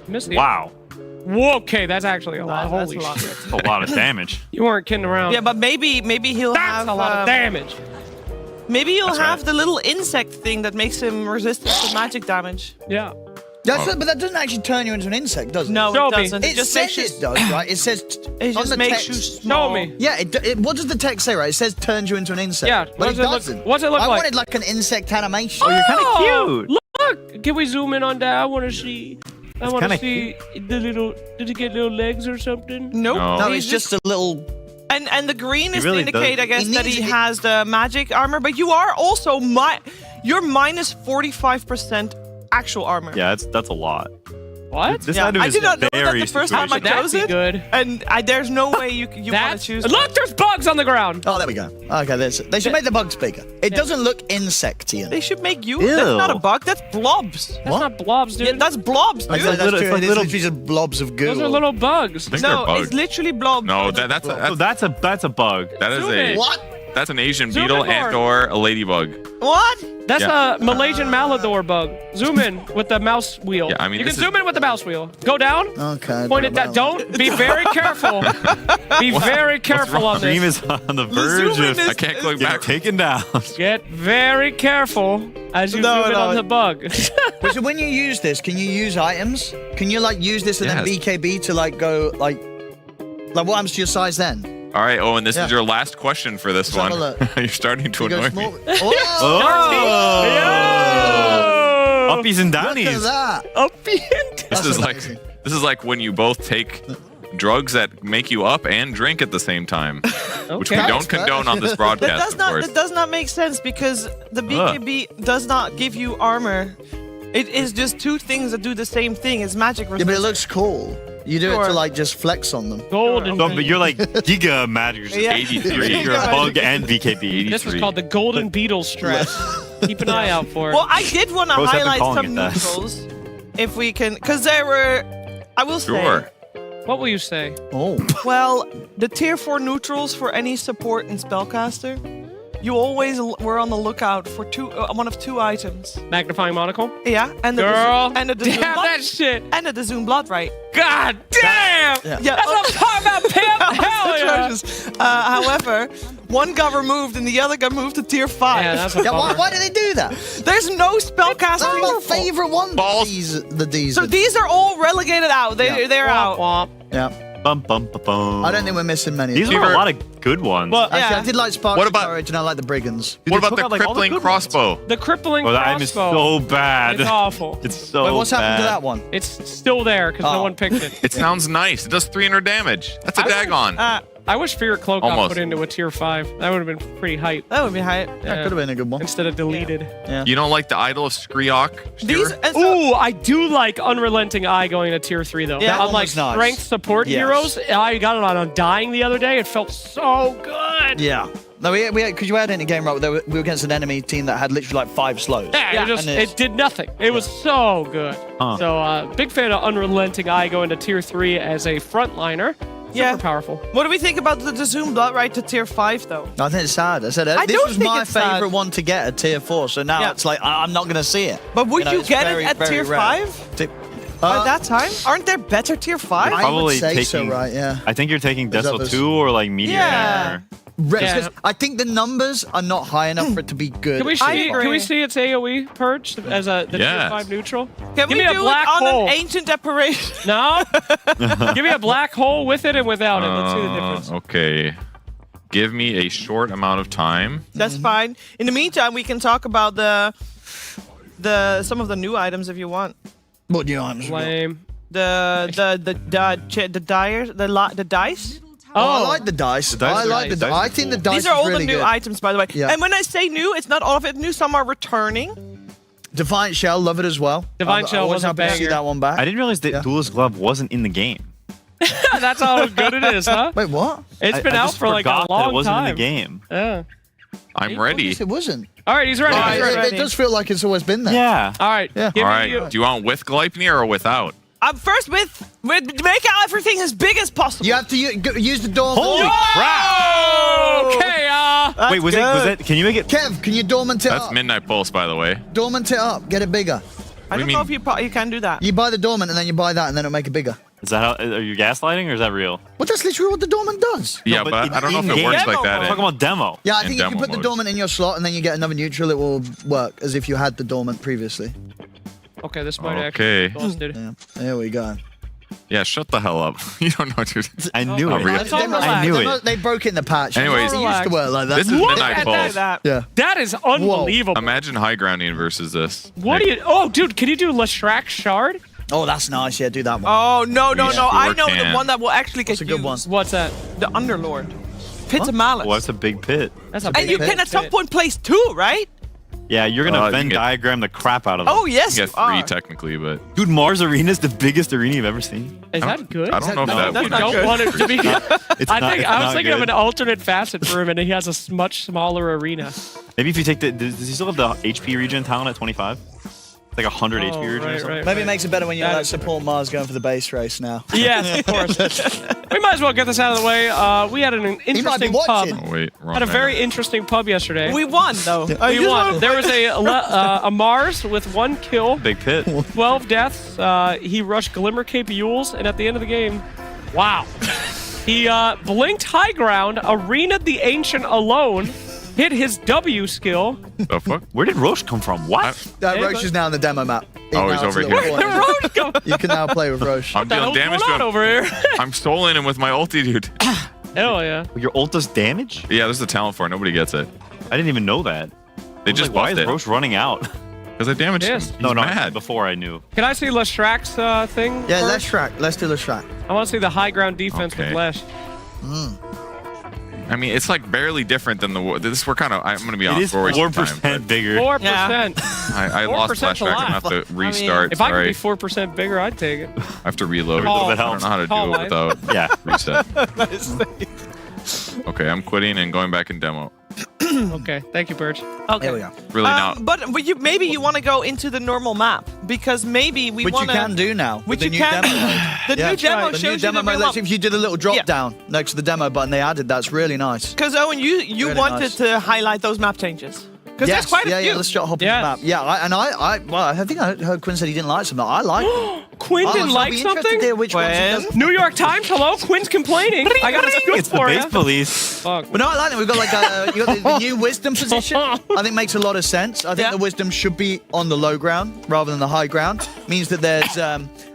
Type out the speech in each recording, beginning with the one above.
Missed the Wow. Whoa, okay, that's actually a lot. That's Holy a lot. shit. That's a lot of damage. You weren't kidding around. Yeah, but maybe he'll That's have a lot of damage. Maybe he'll That's have right. the little insect thing that makes him resistant to magic damage. Yeah. But that doesn't actually turn you into an insect, does it? No, Show it me. doesn't. It just says makes you. it does, right? It says It on just the makes text. you small. Show me. Yeah, what does the text say, right? It says turns you into an insect. Yeah, but what it does it look- doesn't. what's it look I like? wanted like an insect animation. Oh, you're kind of cute. Look, can we zoom in on that? I want to see. I want to kinda see the little. Did he get little legs or something? Nope. No, He's it's just a little. And the green is really to indicate, does. I guess, He that needs he it- has the magic armor. But you are also you're minus 45% actual armor. Yeah, that's a lot. What? This Yeah, item I is did not know that very the first time I situational. That'd chose be it. good. And there's no way you want to That's, choose. look, there's bugs on the ground. Oh, there we go. Okay, they should make the bugs bigger. It doesn't look insectian. They should make you. Ew. That's not a bug. That's blobs. That's What? not blobs, dude. Yeah, that's blobs, dude. That's true. it's like It is little- literally just blobs of goo. Those are little bugs. I think No, they're bugs. it's literally blobs. No, that's Oh, that's a bug. that is Zoom in. What? that's an Asian Zoom beetle in more. and/or a ladybug. What? That's Yeah. a Malaysian Malador bug. Zoom in with the mouse wheel. Yeah, I mean, you can this is- zoom in with the mouse wheel. Go down. Okay. Point it down. Don't. Be very careful. Be very careful on Dream this. is on the zoom verge in of is- I can't click getting back. taken down. Get very careful as you No, zoom in no. on the bug. Wait, so when you use this, can you use items? Can you like use this and then Yes. BKB to like go like what happens to your size then? All right, Owen, this Yeah. is your last question for this Let's have one. a look. You're starting to You go annoy small. me. Oh, Yo! Uppies and look at downies. that. This That's is amazing. like when you both take drugs that make you up and drink at the same time, which we Okay. don't condone on this broadcast, of course. That does not make sense because the BKB does not give you armor. It is just two things that do the same thing. It's magic Yeah, but resistance. it looks cool. You do it Sure. to like just flex on them. Golden. No, but you're like Giga Matters. Yeah. 83. You're a bug and BKB. 83. This was called the Golden Beetle stress. Keep an eye out for it. Well, I did want to Pros have been highlight calling some it that. neutrals, if we can, because there were. I will say. Sure. What will you say? Oh. Well, the tier 4 neutrals for any support and spellcaster, you always were on the lookout for one of two items. Magnifying monocle? Yeah, and the Girl, and the damn blood, that shit. and the Zoom blood, right? God damn! Yeah. Yeah. That's what I'm talking about, pimp! Hell yeah! Atrocious. However, one got removed and the other got moved to tier 5. Yeah, that's a Yeah, bummer. why do they do that? There's no spellcaster. That's my favorite one. Balls. These. So these are all relegated out. Yeah. They're out. Womp, Yeah. Bum, bum, bum, bum. I don't think we're missing many. These These are are- a lot of good ones. Well, Actually, Yeah. I did like Sparks What of about- Courage, and I like the Brigands. Dude, What they about took the out, like, all the crippling good crossbow? the crippling Oh, that item is crossbow. so bad. It's awful. It's so Wait, what's happened to bad. that one? It's still there because no Oh. one picked it. It sounds nice. It does 300 damage. That's a I wish- daggone. I wish Fear Cloak got Almost. put into a tier 5. That would have been pretty hype. That would be high. That could have been a good one. Instead of deleted. You don't like the Idol of Skriok? These Stuart? and so, Ooh, I do like Unrelenting Eye going to tier 3 though. Yeah. That on one like was nice. strength support Yes. heroes. I got it on Undying the other day. It felt so good. Yeah. No, we because you had it in a game, right? We were against an enemy team that had literally like 5 slows. Yeah, Yeah. It, just, And it's- it did nothing. It was so good. Huh. So, big fan of Unrelenting Eye going to tier 3 as a frontliner. Super Yeah. powerful. what do we think about the Zoom blood right to tier 5 though? I think it's sad. I said I this don't was think my it's sad. favorite one to get at tier 4. So now Yeah. it's like I'm not gonna see it. But would you it's get very, it at very tier rare. 5 Ti- at that time? Aren't there better tier 5? I Probably would say so, taking- right? Yeah. I think you're taking There's Decimal others. 2 or like Meteor. Yeah. Yeah. I think the numbers are not high enough for it to be good. Can we I see? agree. Can we see its AOE purge as the tier Yes. 5 neutral? Can Give we me a do black it on hole. an ancient apparition? No. Give me a black hole with it and without it. Let's see the difference. Okay. Give me a short amount of time. That's fine. In the meantime, we can talk about some of the new items if you want. What do you want? Lame. The dice. Oh, I like the dice. dice I are like nice. the. Dice I are think the cool. dice These are all is really the new good. items, by the way. Yeah. And when I say new, it's not all of it new. Some are returning. Defiant Shell, love it as well. Defiant Shell always was a happy to see banger. that one back. I didn't realize that Yeah. Duelist Glove wasn't in the game. That's how good it is, huh? Wait, what? It's been I out just for like a forgot that long it wasn't time. in the game. Yeah. I'm ready. Yes, it wasn't. All right, he's ready. Oh, He's ready. it does feel like it's always been there. Yeah. All right. Yeah. Give All me right. you. Do you want with Gleipnir or without? First with make out everything as big as possible. You have to use the dormant. Holy crap! Okay, Wait, was it? Can you make it? Kev, can you dormant it That's up? Midnight Pulse, by the way. Dormant it up. Get it bigger. I do don't you know mean? if you can do that. You buy the dormant and then you buy that and then it'll make it bigger. Is that how? Are you gaslighting or is that real? Well, that's literally what the dormant does. Yeah, No, but I don't know if it in-game- works like Demo that. mode. I'm talking about demo. Yeah, I In think if you demo put the mode. dormant in your slot and then you get another neutral, it will work as if you had the dormant previously. Okay, this might Okay. actually be busted. Yeah, there we go. Yeah, shut the hell up. You don't know what you're. I knew Oh, it. really? Let's all They must- relax. I knew they it. must- They broke it in the patch. Anyways, it used to work like that. This is What? Midnight Can't do Pulse. that. yeah. That is unbelievable. Imagine high grounding versus this. What do you? Oh, dude, can you do Leshrac Shard? Oh, that's nice. Yeah, do that one. Oh, no. sure I know the can. one that will actually get That's a good used. one. What's that? The Underlord. Pits of Malice. Well, that's a big pit. That's a And big you can at some pit. point place 2, right? Yeah, you're gonna you Venn can get- diagram the crap out of them. Oh, yes, You you get 3 are. technically, but Dude, Mars Arena is the biggest arena you've ever seen. Is that good? I don't know if No, that that's would. not Don't good. want it to be good. It's I not- think it's I was not thinking of good. an alternate facet for him, and he has a much smaller arena. Maybe if you take the, does he still have the HP regen talent at 25? It's like 100 HP regen or something. Maybe it makes it better when you That like is- support Mars going for the base race now. Yes, of course. We might as well get this out of the way. We had an might be interesting pub. watching. Oh, wait, wrong Had a very man. interesting pub yesterday. We won, though. We won. There was a Mars with 1 kill, Big pit. 12 deaths. He rushed Glimmer Cape Yules, and at the end of the game, wow. He blinked high ground, arenaed the Ancient alone, hit his W skill. The fuck? Where did Roche come from? What? Roche is now in the demo map. Oh, he's Now it's over a little here. Where corner. did Roche go? What You can now play with Roche. I'm the dealing hell's damage going to on him. over here? I'm stoling him with my ulti, dude. Hell yeah. Your ult does damage? Yeah, there's a talent for it. Nobody gets it. I didn't even know that. They I was just like, why buffed is it. Roche running out? Because I damaged him. Yes. He's No, mad. before I knew. Can I see Leshrac's thing? Yeah, first? let's track. Let's do the track. I want to see the high ground defense Okay. with Lesh. I mean, it's like barely different than the. This we're kind of. I'm gonna be It honest. is We're wasting 4% time, bigger. 4%. I lost 4% 's a flashback. lot. I'm gonna have to restart. If I could Sorry. be 4% bigger, I'd take it. I have to reload. Call. I don't know how to Call do it line. without Yeah. reset. Okay, I'm quitting and going back in demo. Okay, thank you, Birch. Okay. There we go. Really now. But maybe you want to go into the normal map because maybe we Which want you to. can do now. Which with the you new can. demo mode. The Yeah. new demo The new shows you demo the mode. real Let's see if you did a little drop Yeah. down next to the demo button they added. That's really nice. Because Owen, you Really wanted nice. to highlight those map changes. Because there's quite a yeah, few. yeah. Let's hop into Yes. the map. Yeah, I think I heard Quinn said he didn't like something. I like it. Quinn Oh, didn't so like I'll be interested to something? hear which ones he Quinn? doesn't. New York Times, hello? Quinn's complaining. I got a scoop It's the for base you. police. Fuck. But no, I like it. We've got like you got the new wisdom position. I think makes a lot of sense. I think Yeah. the wisdom should be on the low ground rather than the high ground. Means that there's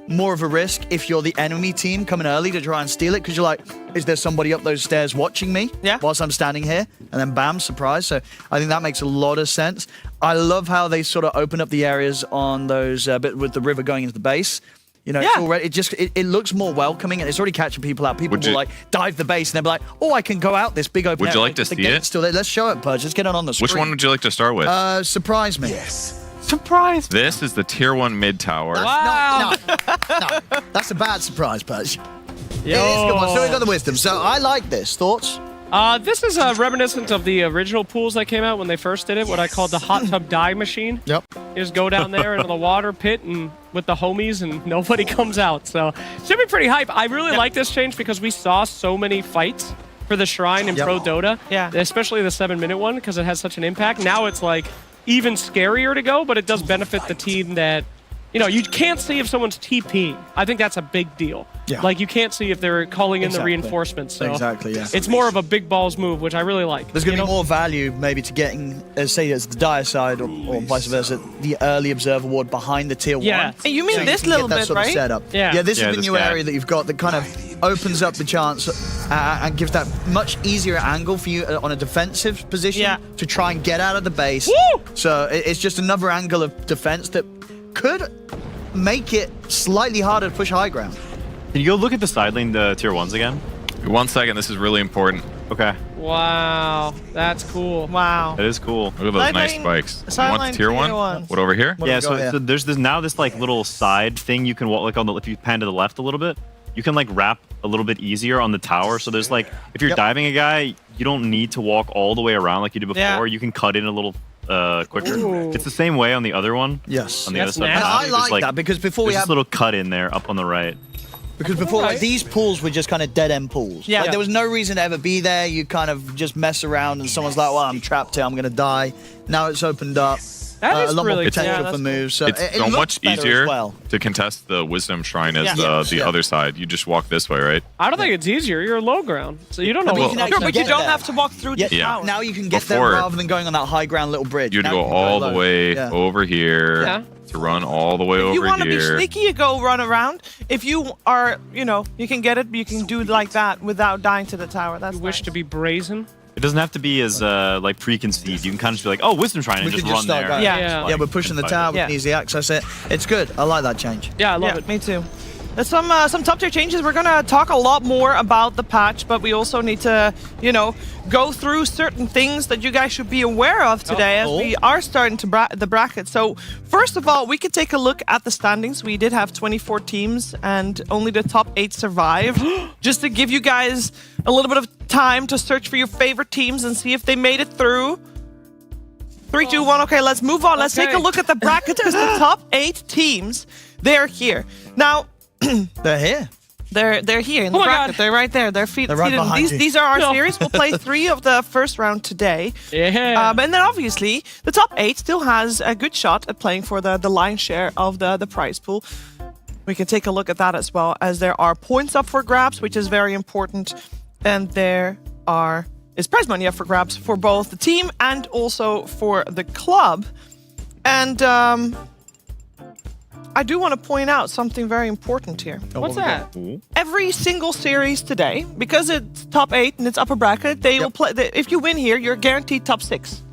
more of a risk if you're the enemy team coming early to try and steal it because you're like, is there somebody up those stairs watching me Yeah. whilst I'm standing here? And then bam, surprise. So I think that makes a lot of sense. I love how they sort of open up the areas on those bit with the river going into the base. You know, it's Yeah. already, it looks more welcoming and it's already catching people out. People Would will you- like dive the base and they'll be like, oh, I can go out this big open Would you area. like to The see gate's it? Still there. Let's show it, Pudge. Let's get it on the screen. Which one would you like to start with? Surprise me. Surprise. This is the tier 1 mid tower. Wow. No, that's a bad surprise, Pudge. Yo. It is a good one. So we got the wisdom. So I like this. Thoughts? This is reminiscent of the original pools that came out when they first did it, what I called the hot tub dye machine. Yep. You just go down there into the water pit and with the homies and nobody comes out. So should be pretty hype. I really like this change because we saw so many fights for the shrine in Yep. Pro Dota. Yeah. Especially the 7-minute one because it has such an impact. Now it's like even scarier to go, but it does benefit the team that, you know, you can't see if someone's TPing. I think that's a big deal. Yeah. Like you can't see if they're calling in Exactly. the reinforcements. So Exactly, yeah. it's more of a big balls move, which I really like. There's going You to be know? more value maybe to getting, say, as the dire side or vice versa, the early observer ward behind the tier Yeah. 1. Hey, you mean So this can little get that bit, sort right? of setup. Yeah. This Yeah, is the this new guy. area that you've got that kind of opens up the chance and gives that much easier angle for you on a defensive position Yeah. to try and get out of the base. Woo! So it's just another angle of defense that could make it slightly harder to push high ground. Can you go look at the side lane, the tier 1s again? 1 second. This is really important. Okay. Wow, that's cool. Wow. That is cool. Look at those Side nice lane- spikes. You side want lane the tier tier 1? ones. What, over here? What Yeah, have we got so here? there's now this like little side thing you can walk like on the, if you pan to the left a little bit, you can like wrap a little bit easier on the tower. So there's like, if you're Yep. diving a guy, you don't need to walk all the way around like you did before. Yeah. You can cut in a little quicker. Ooh. It's the same way on the other one. Yes. On the That's other side. nasty. of the And map. I There's, like that because before we there's have this little cut in there up on the right. Because before, Alright. like, these pools were just kind of dead end pools. Yeah. Like, there was no reason to ever be there. You kind of just mess around and someone's like, well, I'm trapped here, I'm going to die. Now it's opened up. That a is lot really more cool. potential Yeah, for that's moves. So It's it so looks much better as easier well. to contest the Wisdom Shrine as Yeah. the other side. You just walk this way, right? I don't think it's easier. You're low ground, so you don't know. But you what can the- actually Sure, but you get don't there. have to walk through the Yeah. tower. Now you can get Before- there rather than going on that high ground little bridge. You'd Now go you can all low. the way Yeah. over here Yeah. to run all the way If you over want to be here. sneaky, you go run around. If you are, you can get it, but you can do it like that without dying to the tower. That's You wish nice. to be brazen. It doesn't have to be as like preconceived. You can kind of just be like, oh, Wisdom Shrine, and We just can just run start there. going. Yeah. Yeah. Yeah, we're pushing the tower. We Yeah. can easily access it. It's good. I like that change. Yeah, I love Yeah, it. me too. There's some top tier changes. We're gonna talk a lot more about the patch, but we also need to, go through certain things that you guys should be aware of today as we are starting to the bracket. So first of all, we could take a look at the standings. We did have 24 teams, and only the top 8 survived. Just to give you guys a little bit of time to search for your favorite teams and see if they made it through. 3, 2, 1. Okay, let's move on. Let's take a Okay. look at the bracket because the top 8 teams, they're here. Now, They're here. they're here in the Oh my bracket. God. They're right there. They're They're right seated. behind you. These are our No. series. We'll play 3 of the first round today. Yeah. And then obviously the top 8 still has a good shot at playing for the lion's share of the prize pool. We can take a look at that as well, as there are points up for grabs, which is very important, and there is prize money up for grabs for both the team and also for the club. And I do want to point out something very important here. What's that? Every single series today, because it's top 8 and it's upper bracket, they will play. If you win here, you're guaranteed top 6.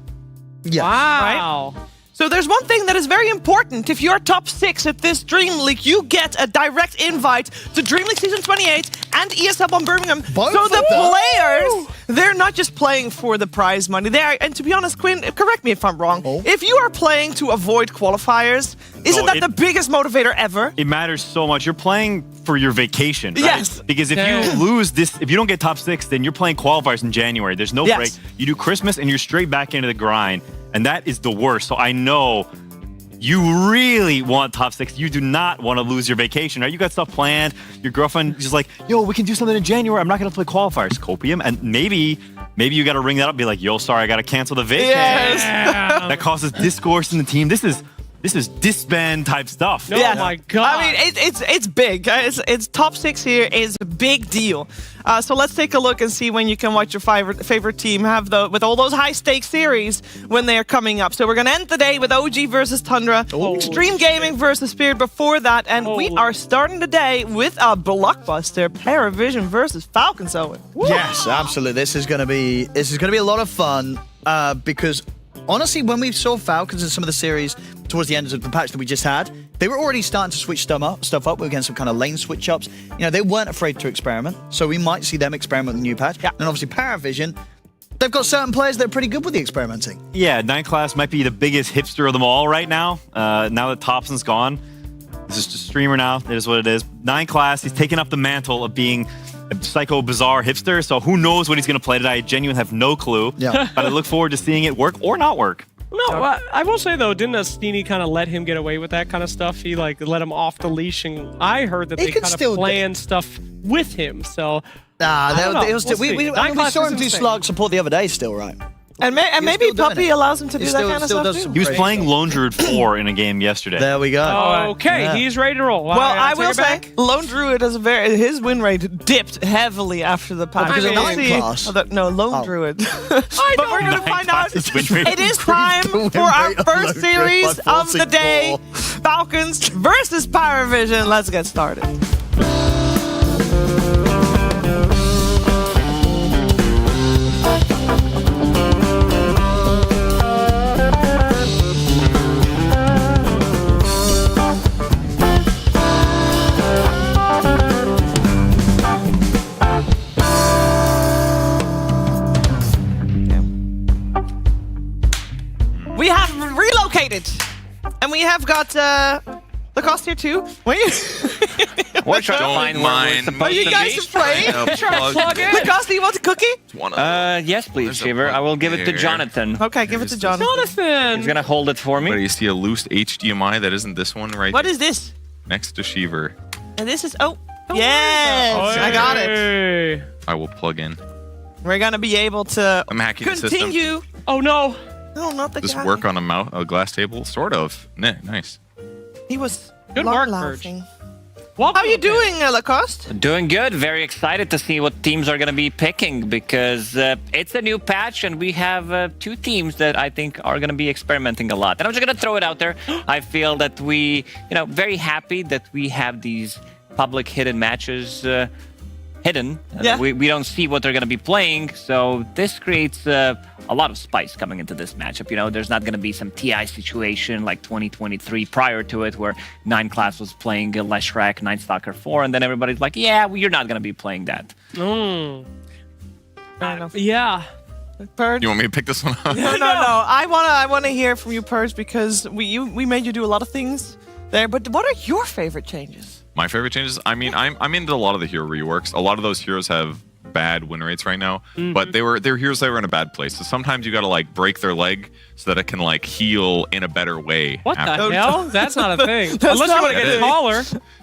Yeah. Wow. So there's one thing that is very important. If you're top 6 at this Dream League, you get a direct invite to Dream League Season 28 and ESL on Birmingham. Both so of the them? players, they're not just playing for the prize money. They are, and to be honest, Quinn, correct me if I'm wrong. Oh. If you are playing to avoid qualifiers, isn't No, that the biggest motivator ever? It matters so much. You're playing for your vacation, right? Yes. Because if Yeah. you lose this, if you don't get top 6, then you're playing qualifiers in January. There's no Yes. break. You do Christmas and you're straight back into the grind. And that is the worst. So I know you really want top 6. You do not want to lose your vacation, right? You got stuff planned. Your girlfriend is like, yo, we can do something in January. I'm not going to play qualifiers. Copium. And maybe you got to ring that up and be like, yo, sorry, I got to cancel the vacation. Yes. Damn. That causes discourse in the team. This is disband type stuff. Oh Yeah. my God. I mean, it's big. It's top 6 here is a big deal. So let's take a look and see when you can watch your favorite team have with all those high stakes series when they are coming up. So we're gonna end the day with OG versus Tundra, Extreme Gaming versus Spirit before that, and we Holy. are starting the day with a blockbuster PARI versus Falcons. Owen. Yes, absolutely. This is gonna be a lot of fun because honestly, when we saw Falcons in some of the series towards the end of the patch that we just had, they were already starting to switch stuff up. We were getting some kind of lane switch ups. They weren't afraid to experiment, so we might see them experiment with the new patch. Yeah. And obviously, Paravision, they've got certain players that are pretty good with the experimenting. Yeah, 9 Class might be the biggest hipster of them all right now. Now that Thompson's gone, this is just a streamer now. It is what it is. 9 Class, he's taken up the mantle of being a psycho bizarre hipster. So who knows what he's going to play today? I genuinely have no clue. Yeah. But I look forward to seeing it work or not work. No, I will say though, didn't Astini kind of let him get away with that kind of stuff? He let him off the leash, and I heard that He they could kind still of do- planned stuff with him. So Nah, I don't know. they'll still, We'll we see. 9 we Class saw is him do insane. slug support the other day still, right? And maybe still doing Puppy it. allows him to He do still- that kind of still stuff does too. some He was Crazy playing stuff. Lone Druid 4 in a game yesterday. There we go. okay, Yeah. he's ready to roll. Well, I take will it say, back. Lone Druid has his win rate dipped heavily after the patch. because of We'll Nine see- Class? No, Lone Oh. Druid. But we're gonna Nine find out. Class's win rate It is is time The win for our rate of first Lone Druid series by of the day: 44. Falcons versus Paravision. Let's get started. We have relocated, and we have got the cost here too. Wait, We're trying to Don't find where we're mind supposed are you to guys be. afraid? Plug in. The cost, do you want a cookie? One of Yes, please, There's a Shiver. I will give it to here. Jonathan. Okay, give it to Jonathan. Jonathan. He's gonna hold it for But me. you see a loose HDMI that isn't this one right What is this? next to Shiver. And this is yes, I got it. Hey. I will plug in. We're gonna be able to I'm hacking the system. continue Oh no. No, not the Does guy. work on a glass table? Sort of. Nice. He was Good not work, laughing. Welcome How are you to the doing, Lacoste? Doing good. Very excited to see what teams are going to be picking because it's a new patch and we have 2 teams that I think are going to be experimenting a lot. And I'm just going to throw it out there. I feel that we, very happy that we have these public hidden matches hidden. Yeah. We don't see what they're going to be playing. So this creates a lot of spice coming into this matchup. There's not going to be some TI situation like 2023 prior to it where 9 class was playing Leshrac, 9 Stalker 4, and then everybody's like, yeah, well, you're not going to be playing that. Fair enough. Yeah. Purge? You want me to pick this one up? No. I wanna hear from you, Purge, because we made you do a lot of things there. But what are your favorite changes? My favorite changes. I mean, I'm into a lot of the hero reworks. A lot of those heroes have bad win rates right now, but they're heroes that were in a bad place. So sometimes you got to like break their leg so that it can like heal in a better way. What after. the hell? That's not a thing. That's Unless not you want to a get thing. taller.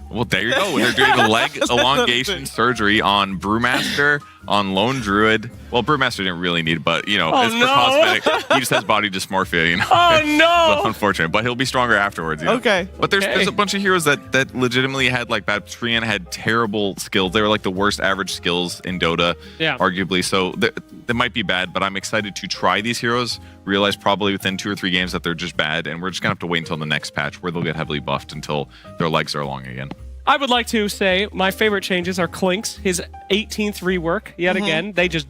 Well, there you go. They're doing a leg elongation surgery on Brewmaster, on Lone Druid. Well, Brewmaster didn't really need it, but it's for no. cosmetic. He just has body dysmorphia, Oh, no. So unfortunate, but he'll be stronger afterwards. Okay. But there's Okay. a bunch of heroes that legitimately had like bad. Trian had terrible skills. They were like the worst average skills in Dota, Yeah. arguably. So they might be bad, but I'm excited to try these heroes. Realize probably within 2 or 3 games that they're just bad, and we're just gonna have to wait until the next patch where they'll get heavily buffed until their legs are long again. I would like to say my favorite changes are Clink's, his 18th rework yet again. They just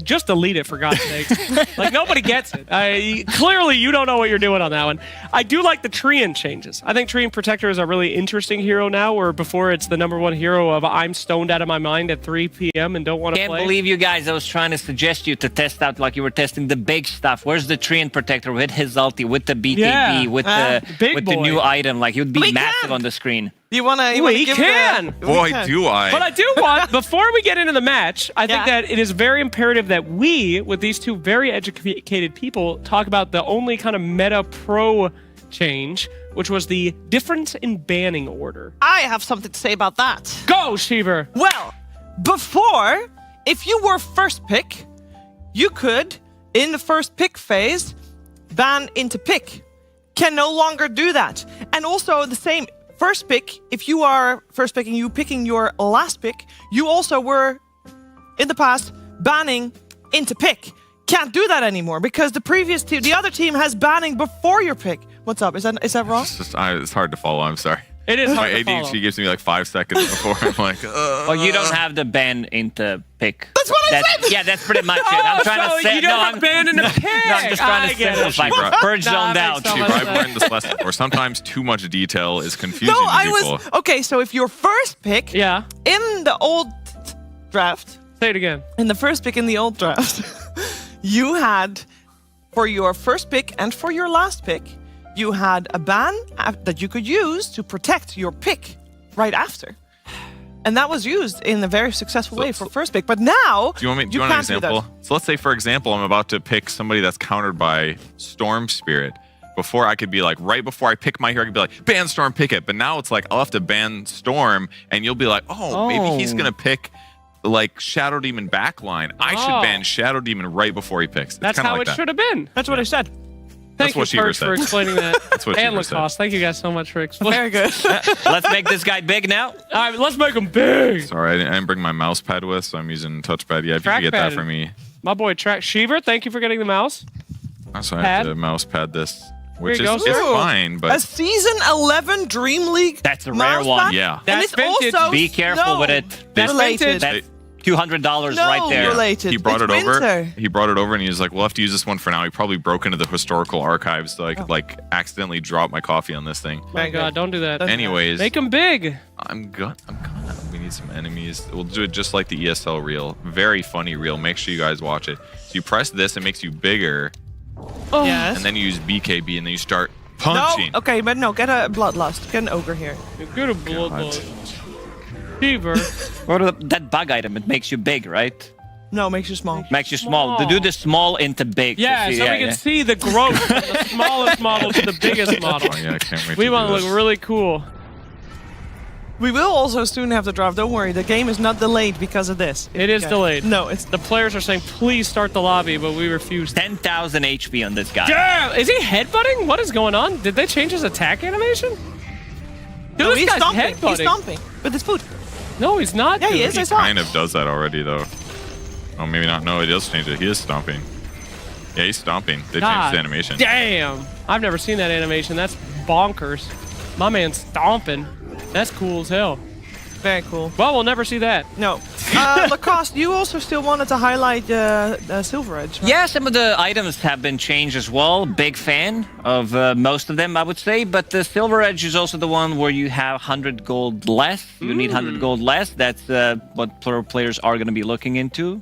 just delete it for God's sakes. Like nobody gets it. Clearly you don't know what you're doing on that one. I do like the Treant changes. I think Treant Protector is a really interesting hero now, where before it's the #1 hero of I'm stoned out of my mind at 3 p.m. and don't want to Can't play. believe you guys. I was trying to suggest you to test out like you were testing the big stuff. Where's the Treant Protector with his ulti, with the BKB, Yeah. with big the boy. new item? Like, he would be We massive can. on the screen. You wanna We give can. it a, Boy, we can. do I! But I do want, before we get into the match, I think Yeah. that it is very imperative that we, with these 2 very educated people, talk about the only kind of meta pro change, which was the difference in banning order. I have something to say about that. Go, Sheever! Well, before, if you were first pick, you could, in the first pick phase, ban into pick. Can no longer do that. And also the same first pick, if you are first picking, you picking your last pick, you also were, in the past, banning into pick. Can't do that anymore because the previous team, the other team has banning before your pick. What's up? Is that wrong? It's hard to follow. I'm sorry. It is My hard to ADHD follow. gives me like 5 seconds before I'm like, Well, you don't have the ban into pick. That's what I said! Yeah, that's pretty much it. I'm trying so to say you don't no, have banned in the pick. No, I'm just trying I to get it. simplify. She Purge Nah, zoned that out. makes so much I've learned this lesson before. Sometimes too much detail is confusing No, to I people. was okay. So if your first pick Yeah. in the old draft, Say it again. in the first pick in the old draft, you had for your first pick and for your last pick, you had a ban that you could use to protect your pick right after. And that was used in a very successful way for first pick. But now, Do you want an can't example? do that. So let's say, for example, I'm about to pick somebody that's countered by Storm Spirit. Before I could be like, right before I pick my hero, I could be like, ban Storm, pick it. But now it's like, I'll have to ban Storm, and you'll be like, oh, maybe he's going to pick like Shadow Demon backline. I should Oh. ban Shadow Demon right before he picks. It's That's kinda how like it that. should have been. That's what I said. Thank what you, Sheever Purge, for said. explaining that. That's what and Sheever said. Lacoste. Thank you guys so much for explaining. Very good. Let's make this guy big now. All right, let's make them big. Sorry, I didn't bring my mouse pad with, so I'm using touchpad. Yeah, if you could get that Trackpad. for me. My boy, Sheever, thank you for getting the mouse. So I Pad? have to mouse pad this, which you go, is sir. it's Ooh, fine, a but season 11 Dream League. That's a rare mouse one. pad, yeah. And That's it's vintage. also Be careful snow with it. That's related. vintage. That's $200 No right there. related. He brought It's it over. winter. He brought it over, and he was like, "We'll have to use this one for now." He probably broke into the historical archives, so I could like accidentally drop my coffee on this thing. My God, don't do that. That's- Anyways, Make them big. I'm gonna. We need some enemies. We'll do it just like the ESL reel. Very funny reel. Make sure you guys watch it. So you press this, it makes you bigger, Oh, Yes. and then you use BKB, and then you start No, punching. okay, but no, get a bloodlust. Get an ogre here. Good a blood God. load. Sheever. Or that bug item, it makes you big, right? No, makes you small. Makes you small. To do the small into big. Yeah, You see- so we can see the growth from the smallest model to the biggest model. Oh yeah, I can't wait. We to want do to this. look really cool. We will also soon have the draft. Don't worry, the game is not delayed because of this. It is delayed. No, it's The players are saying, please start the lobby, but we refuse. 10,000 HP on this guy. Damn! Is he headbutting? What is going on? Did they change his attack animation? Dude, no, this he's guy's stomping. headbutting. He's stomping with his foot. No, he's not. Yeah, he dude. is. I He saw. kind of does that already, though. Oh, maybe not. No, it does change it. He is stomping. Yeah, he's stomping. They God changed the animation. Damn! I've never seen that animation. That's bonkers. My man's stomping. That's cool as hell. Very cool. Well, we'll never see that. No. Lacoste, you also still wanted to highlight Silver Edge, right? Yeah, some of the items have been changed as well. Big fan of most of them, I would say. But the Silver Edge is also the one where you have 100 gold less. You need 100 gold less. That's what pro players are going to be looking into.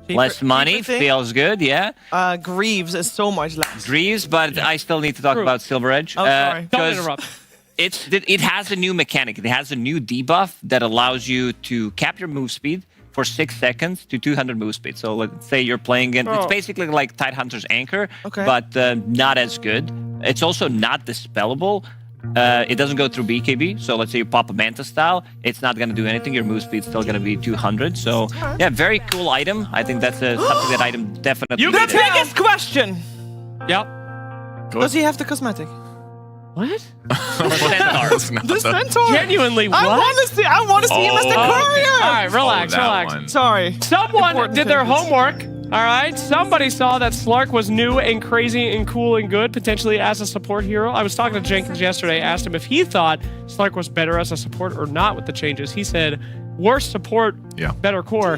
Less money, cheaper thing. feels good, yeah. Greaves is so much less. Greaves, but I still need to talk True. about Silver Edge. Oh, sorry. Don't 'cause interrupt. it has a new mechanic. It has a new debuff that allows you to cap your move speed for 6 seconds to 200 move speed. So let's say you're playing it. It's Oh. basically like Tidehunter's Anchor, Okay. but not as good. It's also not dispellable. It doesn't go through BKB. So let's say you pop a Manta style, it's not going to do anything. Your move speed's still going to be 200. So yeah, very cool item. I think that's something that item definitely. You The can tell. biggest question. Yep. Does he have the cosmetic? What? Centaur. It's not The that- centaur. Genuinely, what? I want to see him as the Oh. courier. All right, relax, Oh, that relax. one. Sorry. Someone Important did their things. homework. All right. Somebody saw that Slark was new and crazy and cool and good, potentially as a support hero. I was talking to Jenkins yesterday, asked him if he thought Slark was better as a support or not with the changes. He said, worse support, Yeah. better core.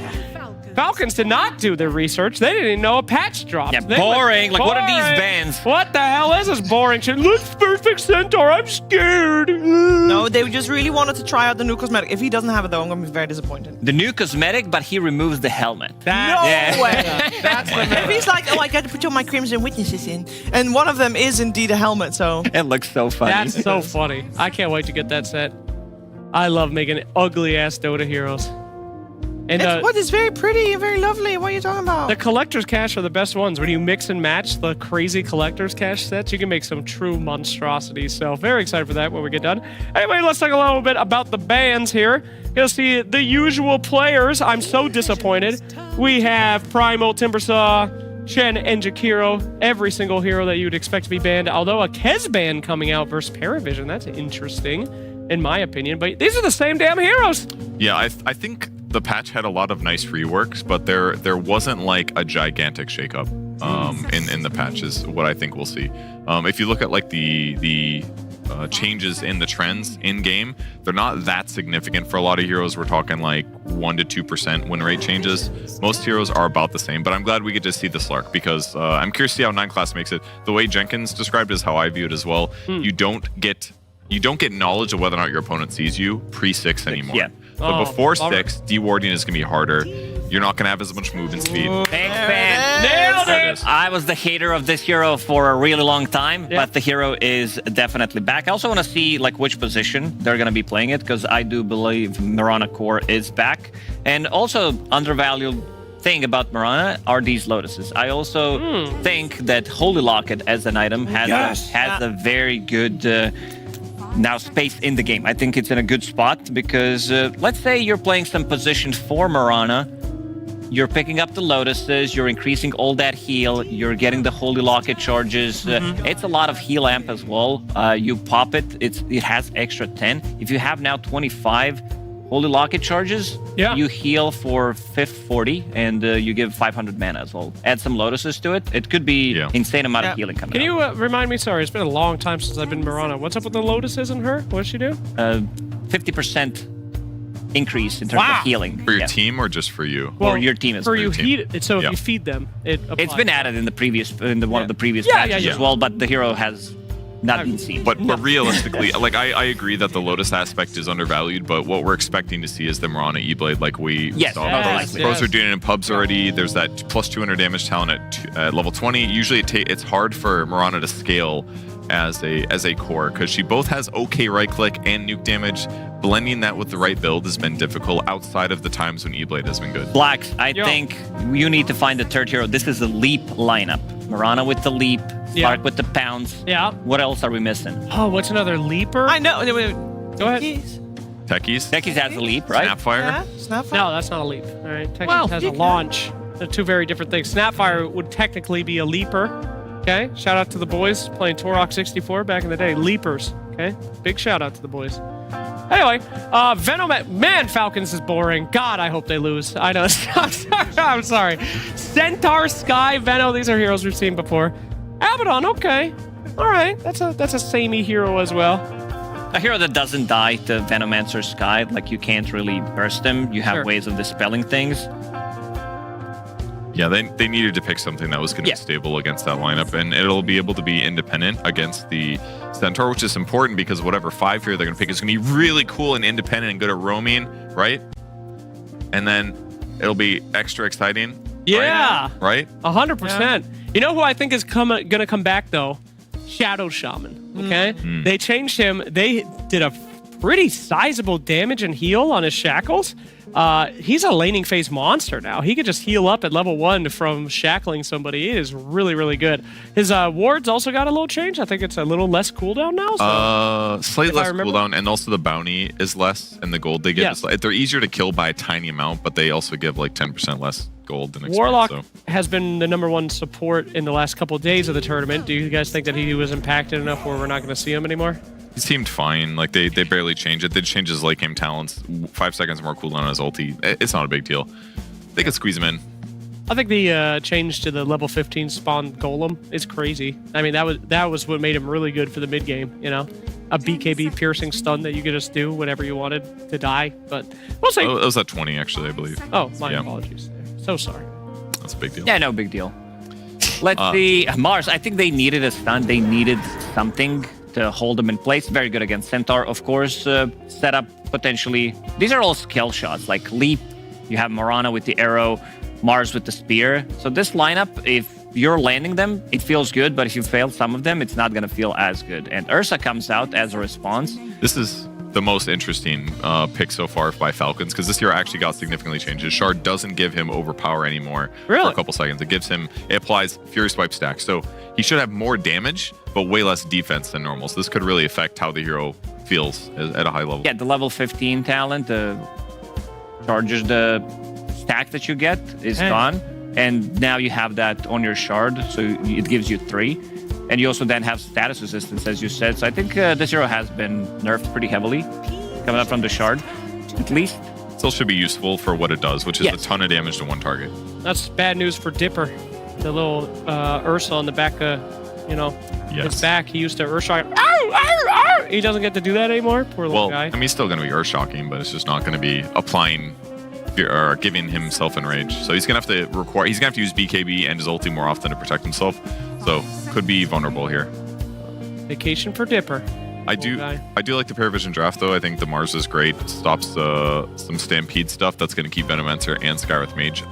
Falcons did not do their research. They didn't even know a patch dropped. Yeah, They boring. went, Like, what are these boring. bands? What the hell is this boring shit? Looks perfect centaur. I'm scared. No, they just really wanted to try out the new cosmetic. If he doesn't have it, though, I'm going to be very disappointed. The new cosmetic, but he removes the helmet. No Yeah. way. That's the If he's like, oh, I got to put all my Crimson Witnesses in. And one of them is indeed a helmet, so. It looks so funny. That's so funny. I can't wait to get that set. I love making ugly ass Dota heroes. And It's very pretty and very lovely. What are you talking about? the collector's cache are the best ones. When you mix and match the crazy collector's cache sets, you can make some true monstrosities. So very excited for that when we get done. Anyway, let's talk a little bit about the bands here. You'll see the usual players. I'm so disappointed. We have Primal, Timbersaw, Chen, and Jakiro. Every single hero that you'd expect to be banned. Although a Kez ban coming out versus Paravision. That's interesting, in my opinion. But these are the same damn heroes. Yeah, I think the patch had a lot of nice reworks, but there wasn't like a gigantic shakeup in the patch is what I think we'll see. If you look at like the changes in the trends in game, they're not that significant for a lot of heroes. We're talking like 1 to 2% win rate changes. Most heroes are about the same, but I'm glad we get to see the Slark because I'm curious to see how 9 class makes it. The way Jenkins described it is how I view it as well. You don't get knowledge of whether or not your opponent sees you pre-6 anymore. Yeah. But Oh, before bummer. 6, dewarding is going to be harder. You're not going to have as much movement speed. Big fan. Nailed There it it. is. I was the hater of this hero for a really long time, Yeah. but the hero is definitely back. I also want to see like which position they're going to be playing it because I do believe Mirana Core is back. And also undervalued thing about Mirana are these lotuses. I also think that Holy Locket as an item has a very good now space in the game. I think it's in a good spot because let's say you're playing some position for Mirana. You're picking up the lotuses, you're increasing all that heal, you're getting the Holy Locket charges. It's a lot of heal amp as well. You pop it, it has extra 10. If you have now 25 Holy Locket charges, Yeah. you heal for 40 and you give 500 mana as well. Add some lotuses to it. It could be insane amount of healing coming Can out. you remind me? Sorry, it's been a long time since I've been Mirana. What's up with the lotuses and her? What does she do? 50% increase in terms Wow. of healing. For your Yeah. team or just for you? Or your team as for well. you Your team. heat it. So if Yeah. you feed them, it applies. It's been added in the one of the previous Yeah, patches yeah. as well, but the hero has not been seen. But realistically, like I agree that the Lotus aspect is undervalued, but what we're expecting to see is the Mirana E-Blade like we Yes, saw. most Pros, likely. pros are doing it in pubs already. There's that plus 200 damage talent at level 20. Usually it's hard for Mirana to scale as a core because she both has okay right click and nuke damage. Blending that with the right build has been difficult outside of the times when E-Blade has been good. Blacks, I Yo. think you need to find the third hero. This is a leap lineup. Mirana with the leap, Slark with the pounds. Yeah. What else are we missing? Oh, what's another leaper? I know. Go ahead. Yes. Techies. Techies has a leap, right? Snapfire. Yeah, Snapfire. No, that's not a leap. All right, Techies Well, has you a can- launch. They're two very different things. Snapfire would technically be a leaper. Okay, shout out to the boys playing Torok 64 back in the day. Leapers. Okay, big shout out to the boys. Anyway, Venom, man, Falcons is boring. God, I hope they lose. I know. I'm sorry. Centaur, Sky, Venom, these are heroes we've seen before. Abaddon, okay. All right, that's a samey hero as well. A hero that doesn't die to Venomancer Sky, like you can't really burst him. You have Sure. ways of dispelling things. Yeah, they needed to pick something that was going to Yeah. be stable against that lineup, and it'll be able to be independent against the Centaur, which is important because whatever 5 here they're going to pick is going to be really cool and independent and good at roaming, right? And then it'll be extra exciting. Yeah. Right? 100%. You know who I think is gonna come back though? Shadow Shaman. Okay, they changed him. They did a pretty sizable damage and heal on his shackles. He's a laning phase monster now. He could just heal up at level 1 from shackling somebody. It is really, really good. His wards also got a little change. I think it's a little less cooldown now. So. Slight If I less remember- cooldown, and also the bounty is less, and the gold they get Yes. is they're easier to kill by a tiny amount, but they also give like 10% less gold than experience. Warlock So. has been the #1 support in the last couple of days of the tournament. Do you guys think that he was impacted enough where we're not going to see him anymore? He seemed fine. Like they barely changed it. They changed his late game talents. 5 seconds more cooldown on his ulti. It's not a big deal. They could squeeze him in. I think the change to the level 15 spawn golem is crazy. I mean, that was what made him really good for the mid game. You know, a BKB piercing stun that you could just do whenever you wanted to die. But we'll see. Oh, it was at 20 actually, I believe. Oh, my Yeah. apologies. So sorry. That's a big deal. Yeah, no big deal. Let's see. Mars, I think they needed a stun. They needed something to hold them in place. Very good against Centaur. Of course, setup potentially. These are all skill shots. Like Leap, you have Morana with the arrow, Mars with the spear. So this lineup, if you're landing them, it feels good. But if you fail some of them, it's not going to feel as good. And Ursa comes out as a response. This is the most interesting pick so far by Falcons because this hero actually got significantly changed. His shard doesn't give him overpower anymore for Really? a couple seconds. It applies Fury Swipe stack. So he should have more damage, but way less defense than normal. So this could really affect how the hero feels at a high level. Yeah, the level 15 talent charges the stack that you get is Hey. gone. And now you have that on your shard, so it gives you 3. And you also then have status resistance, as you said. So I think this hero has been nerfed pretty heavily, coming up from the shard, at least. Still should be useful for what it does, which is Yes. a ton of damage to one target. That's bad news for Dipper. The little Ursa on the back of, Yes. his back. He used to Ursa. Ow, ow, ow! He doesn't get to do that anymore. Poor little Well, guy. I mean, he's still going to be earth shocking, but it's just not going to be applying or giving himself enrage. So he's going to have to use BKB and his ulti more often to protect himself. So could be vulnerable here. Vacation for Dipper. I do like the Paravision draft though. I think the Mars is great. Stops some Stampede stuff that's going to keep Venomancer and Skywrath Mage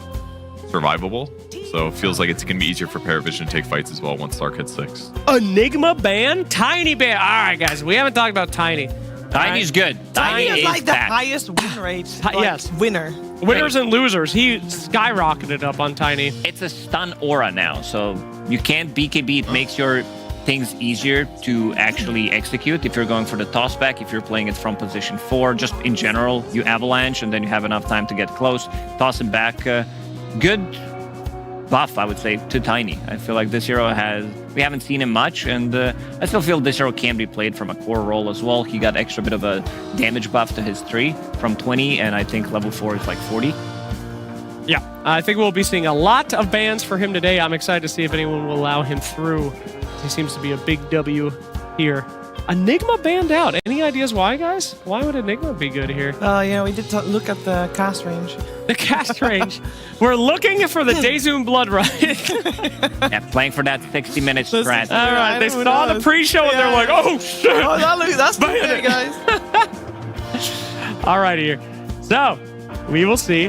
survivable. So it feels like it's going to be easier for Paravision to take fights as well once Stark hits 6. Enigma ban? Tiny ban. All right, guys. We haven't talked about Tiny. Tiny's good. Tiny is like the back. highest win rate. Yes. Winner. Winners and losers. He skyrocketed up on Tiny. It's a stun aura now, so you can't BKB. It makes your things easier to actually execute if you're going for the toss back, if you're playing it from position 4. Just in general, you avalanche and then you have enough time to get close, toss it back. Good buff, I would say, to Tiny. I feel like this hero we haven't seen him much, and I still feel this hero can be played from a core role as well. He got extra bit of a damage buff to his 3 from 20, and I think level 4 is like 40. Yeah, I think we'll be seeing a lot of bans for him today. I'm excited to see if anyone will allow him through. He seems to be a big W here. Enigma banned out. Any ideas why, guys? Why would Enigma be good here? We did look at the cast range. The cast range. We're looking for the Dazoom Blood Run. Yeah, playing for that 60-minute strat. All right, they Who saw the knows? pre-show and they're Yeah. like, oh, shit. Oh, that's the Man. thing, guys. All right, here. So, we will see.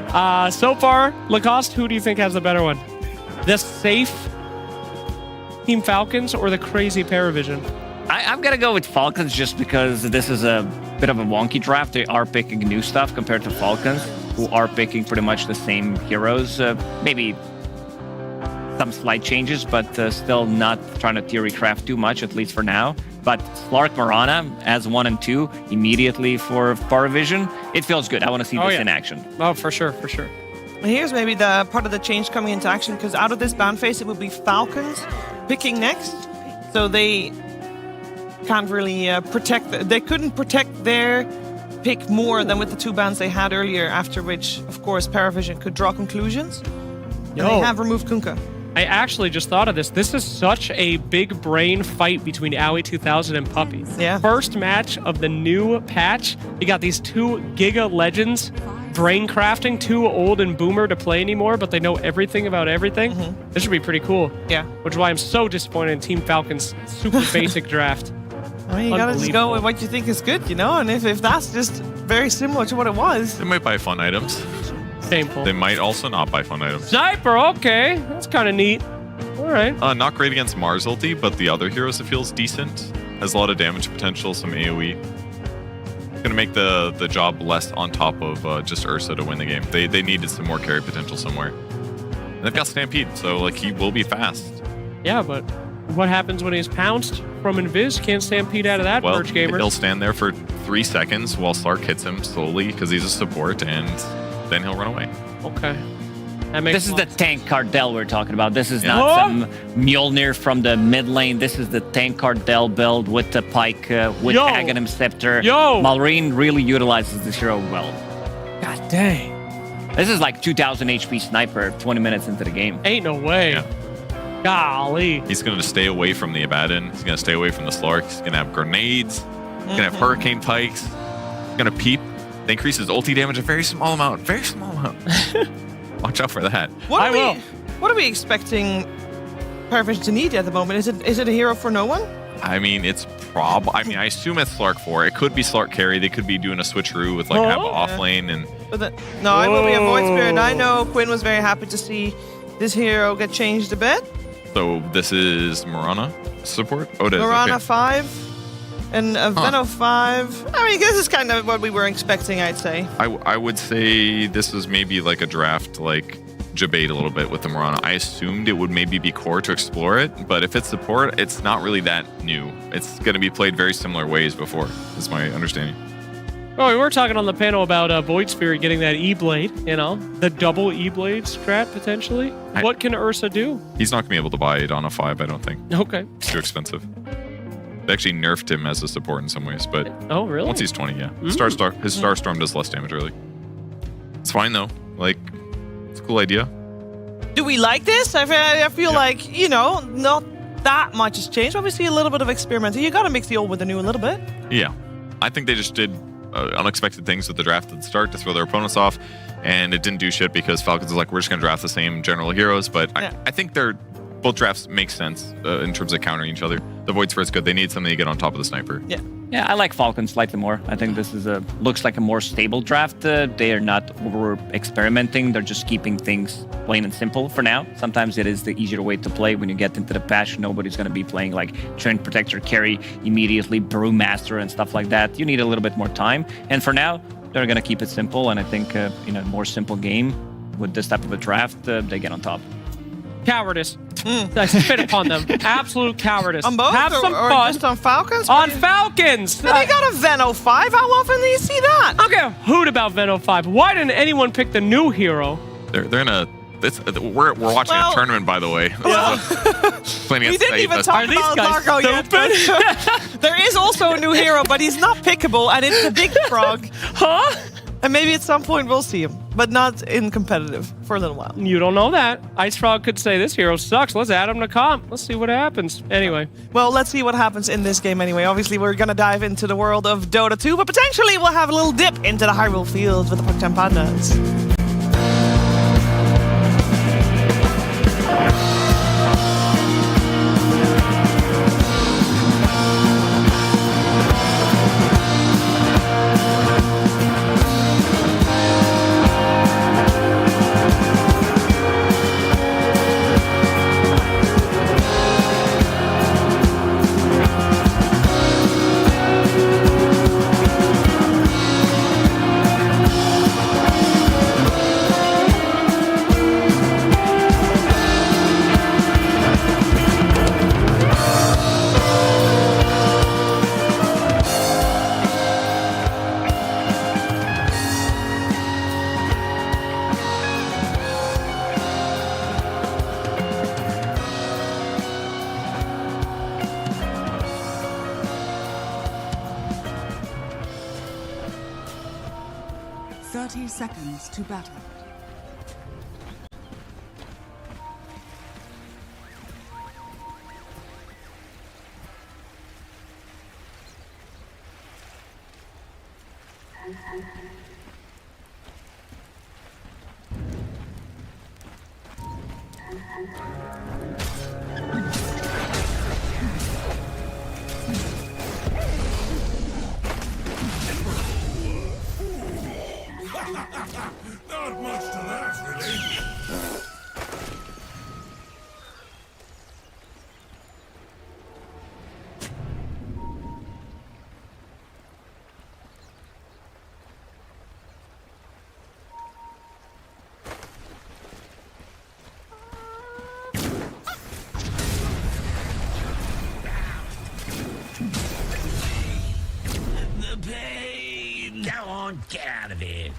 So far, Lacoste, who do you think has the better one? The safe Team Falcons or the crazy Paravision? I'm going to go with Falcons just because this is a bit of a wonky draft. They are picking new stuff compared to Falcons, who are picking pretty much the same heroes. Maybe some slight changes, but still not trying to theory craft too much, at least for now. But Slark Marana as 1 and 2 immediately for PARI Vision, it feels good. I want to see this in action. Oh, for sure, for sure. And here's maybe the part of the change coming into action, because out of this ban phase, it will be Falcons picking next. So they can't really they couldn't protect their pick more than with the 2 bans they had earlier, after which, of course, PARI Vision could draw conclusions. And they have removed Kunkka. I actually just thought of this. This is such a big brain fight between Owie 2000 and Puppy. Yeah. First match of the new patch. You got these 2 Giga Legends brain crafting, too old and boomer to play anymore, but they know everything about everything. This should be pretty cool. Yeah. Which is why I'm so disappointed in Team Falcon's super basic draft. I mean, you gotta just go with what you think is good, you know? And if that's just very similar to what it was. They might buy fun items. Shameful. They might also not buy fun items. Sniper, okay. That's kind of neat. All right. Not great against Mars ulti, but the other heroes it feels decent. Has a lot of damage potential, some AoE. Gonna make the job less on top of just Ursa to win the game. They needed some more carry potential somewhere. And they've got Stampede, so like he will be fast. Yeah, but what happens when he's pounced from Invis? Can't Stampede out of that, Well, Purge Gamer. he'll stand there for 3 seconds while Slark hits him slowly because he's a support, and then he'll run away. Okay. That makes This is the tank Cardell we're talking about. This is Yeah. not some Mjolnir from the mid lane. This is the tank Cardell build with the Pike, with Yo. Aghanim Scepter. Yo. Malrine really utilizes this hero well. God dang. This is like 2,000 HP sniper 20 minutes into the game. Ain't no way. Yeah. Golly. He's going to stay away from the Abaddon. He's going to stay away from the Slark. He's going to have grenades. He's going to have Hurricane Pikes. He's going to peep. They increase his ulti damage a very small amount. Very small amount. Watch out for that. What are we expecting PARI Vision to need at the moment? Is it a hero for no one? I mean, it's I assume it's Slark 4. It could be Slark carry. They could be doing a switcheroo with like Abba off lane and No, it will be a Void Spirit. I know Quinn was very happy to see this hero get changed a bit. so this is Marana support. Oh, it is. Marana Okay. 5 and a Veno 5. I mean, this is kind of what we were expecting, I'd say. I would say this was maybe like a draft like debate a little bit with the Marana. I assumed it would maybe be core to explore it, but if it's support, it's not really that new. It's going to be played very similar ways before, is my understanding. Oh, we were talking on the panel about Void Spirit getting that E-Blade, you know, the double E-Blade strat potentially. What can Ursa do? He's not going to be able to buy it on a 5, I don't think. Okay. It's too expensive. They actually nerfed him as a support in some ways, but Oh, really? once he's 20, yeah. His Starstorm does less damage early. It's fine though. Like, it's a cool idea. Do we like this? I feel like, you know, not that much has changed. Obviously, a little bit of experimenting. You got to mix the old with the new a little bit. Yeah. I think they just did unexpected things with the draft at the start to throw their opponents off, and it didn't do shit because Falcons was like, we're just going to draft the same general heroes, but I think both drafts make sense in terms of countering each other. The Void Spirit's good. They need something to get on top of the Sniper. Yeah. Yeah, I like Falcons slightly more. I think this is looks like a more stable draft. They are not over experimenting. They're just keeping things plain and simple for now. Sometimes it is the easier way to play when you get into the patch. Nobody's going to be playing like Treant Protector, carry immediately, Brewmaster and stuff like that. You need a little bit more time. And for now, they're going to keep it simple. And I think in a more simple game with this type of a draft, they get on top. Cowardice. I spit upon them. Absolute cowardice. On both? Have some or fun. just on Falcons? On Falcons. But they got a Veno 5. How often do you see that? I don't give a hoot about Veno 5. Why didn't anyone pick the new hero? They're in a... We're watching a tournament, by the way. Yeah. Playing We against didn't even Save. talk Are these about guys Largo yet. stupid? There is also a new hero, but he's not pickable, and it's a big frog. Huh? And maybe at some point we'll see him, but not in competitive for a little while. You don't know that. Ice Frog could say, this hero sucks. Let's add him to comp. Let's see what happens. Anyway. Well, let's see what happens in this game anyway. Obviously, we're going to dive into the world of Dota 2, but potentially we'll have a little dip into the Hyrule Fields with the Pucktown Pandas. 30 seconds to battle. Not much to that, really. The pain! Go on, get out of here!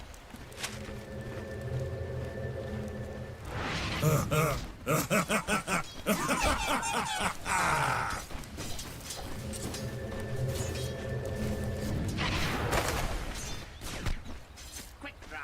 Quick draw!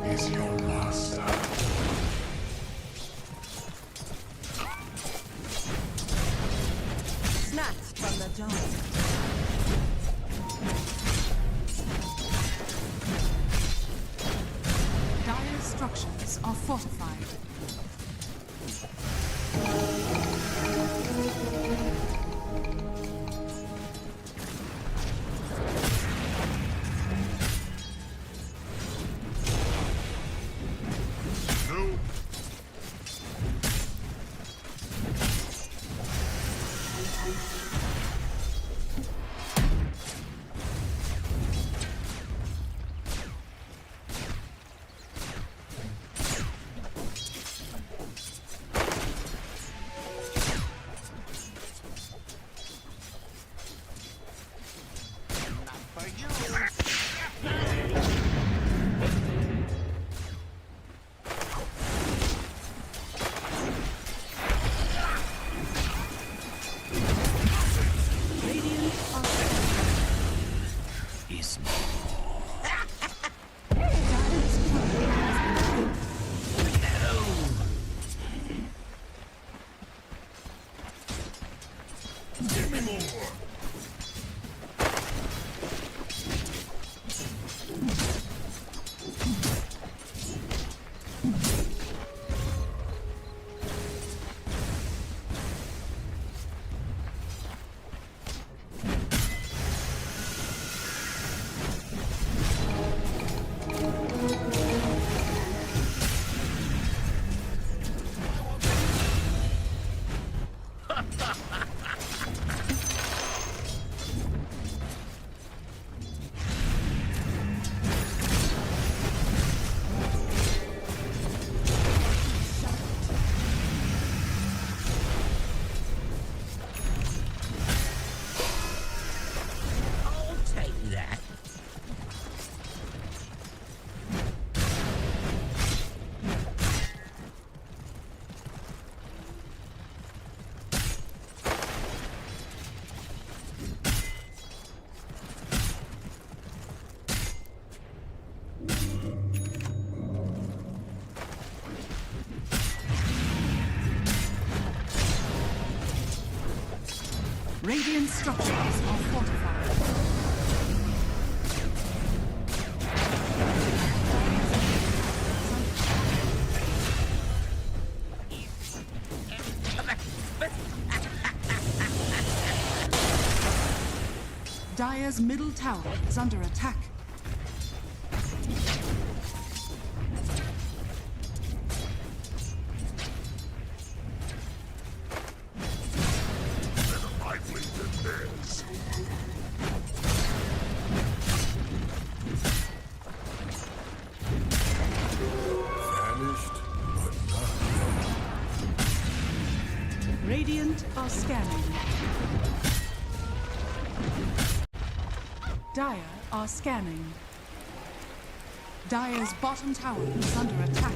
Is your master. Snatched from the giant. Dire structures are fortified. No. be small. Give me more. I'll take that. Radiant structures are fortified. Dire's middle tower is under attack. Better lively than theirs. Vanished, but not gone. Radiant are scanning. Dire are scanning. Dire's bottom tower is under attack.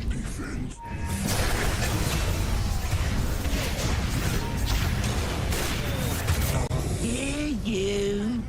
Defense. Here you.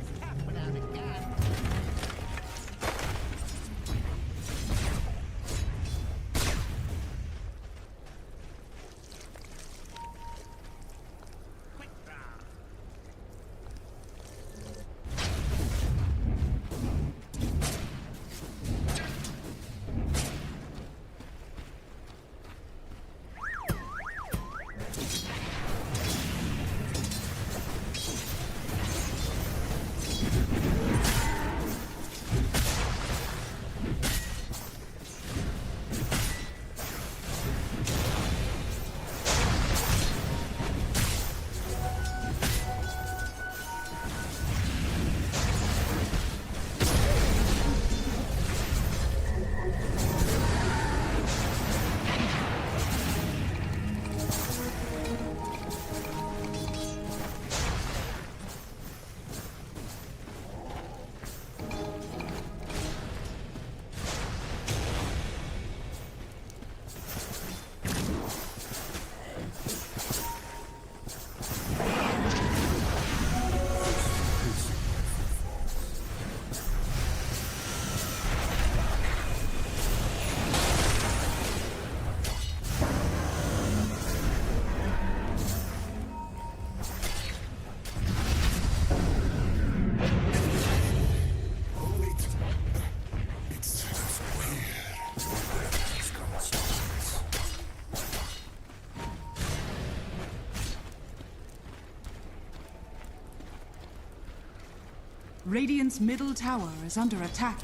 Radiant's middle tower is under attack.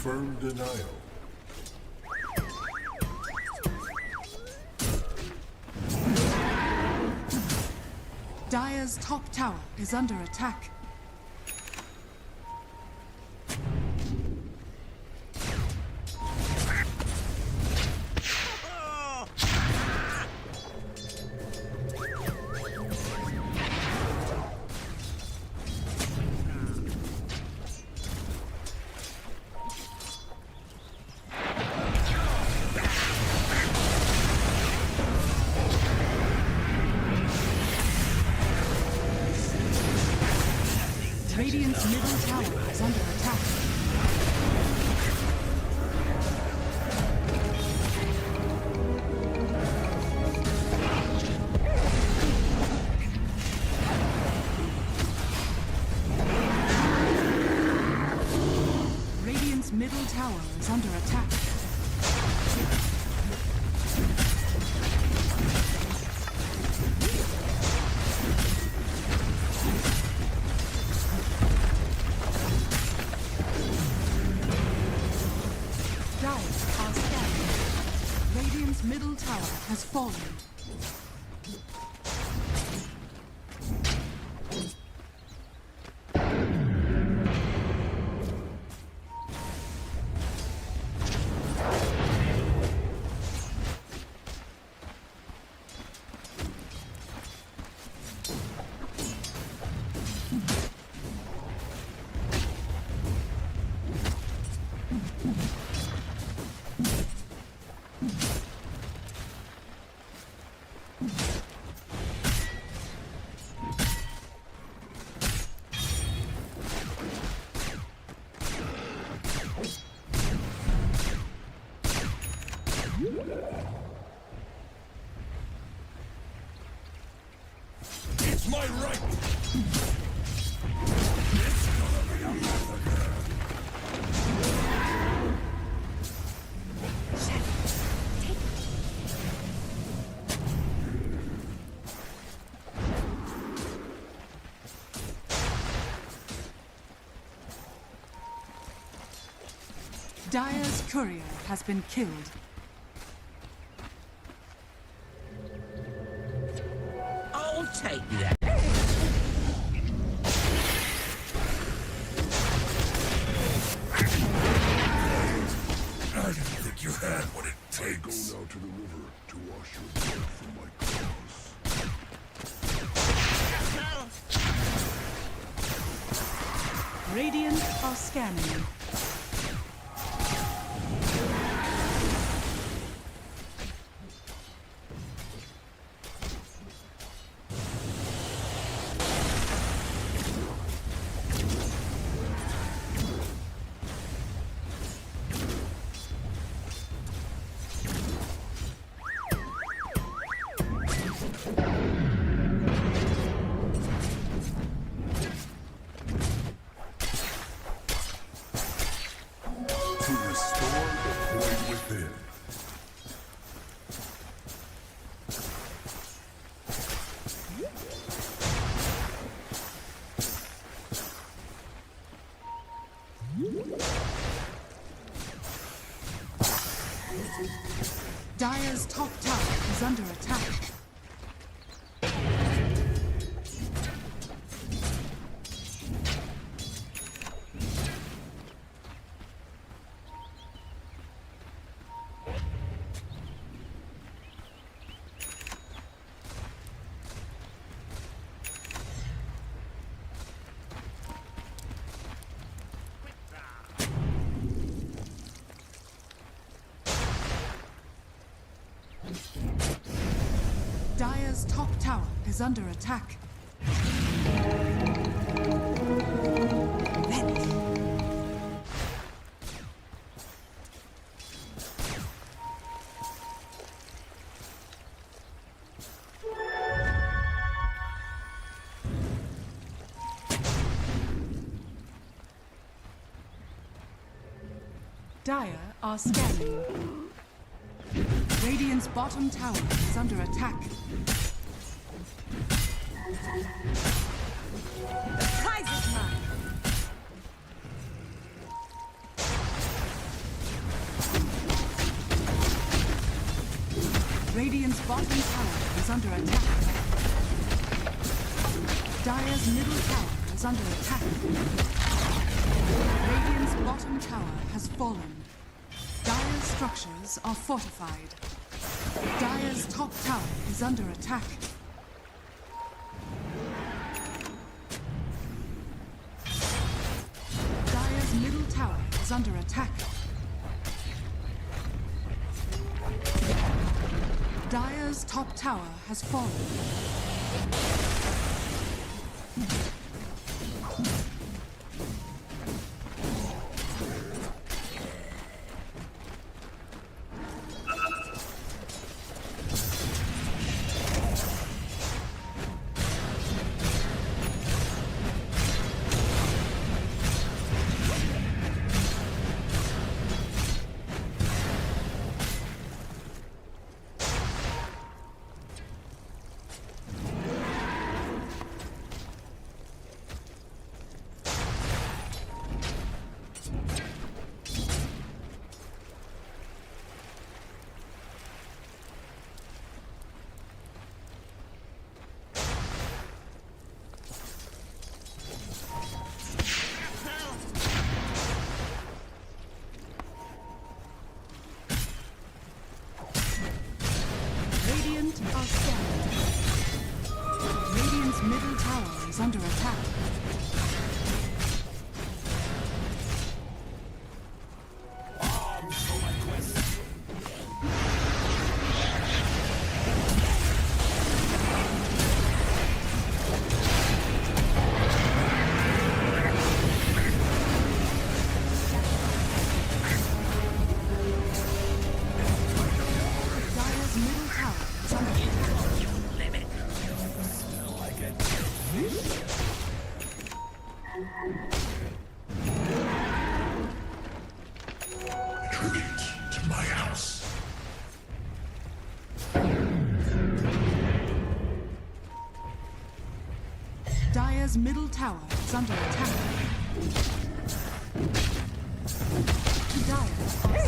Firm denial. Dire's top tower is under attack. tower is under attack. Radiant's middle tower is under attack. Radiant's middle tower has fallen. It's my right! Dire's courier has been killed. I'll take that. I didn't think you had what it takes. Go now to the river to wash your blood from my claws. Radiant are scanning. To restore the void within. Dire's top tower is under attack. Dire's top tower is under attack. Dire are scanning. Radiant's bottom tower is under attack. The prize is mine. Radiant's bottom tower is under attack. Dire's middle tower is under attack. Radiant's bottom tower has fallen. Dire's structures are fortified. Dire's top tower is under attack. Dire's middle tower is under attack. Dire's top tower has fallen. Retreat to my house. Dire's middle tower is under attack. Dire are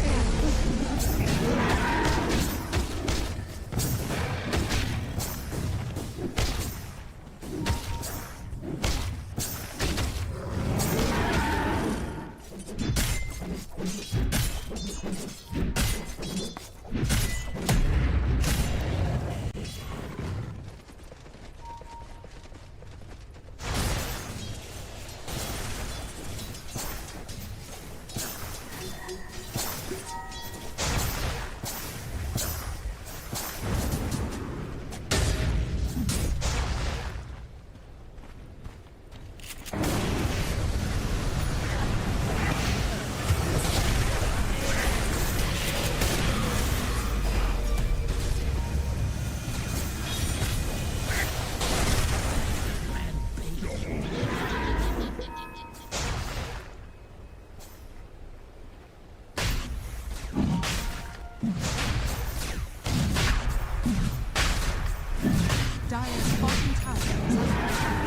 Dire's bottom tower is under attack.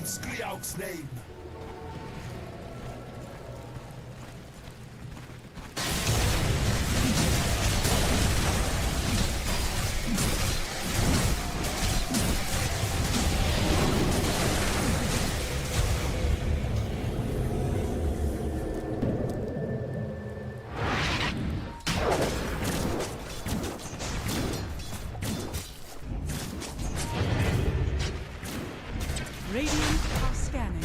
Skliauk's name. Radiant are scanning.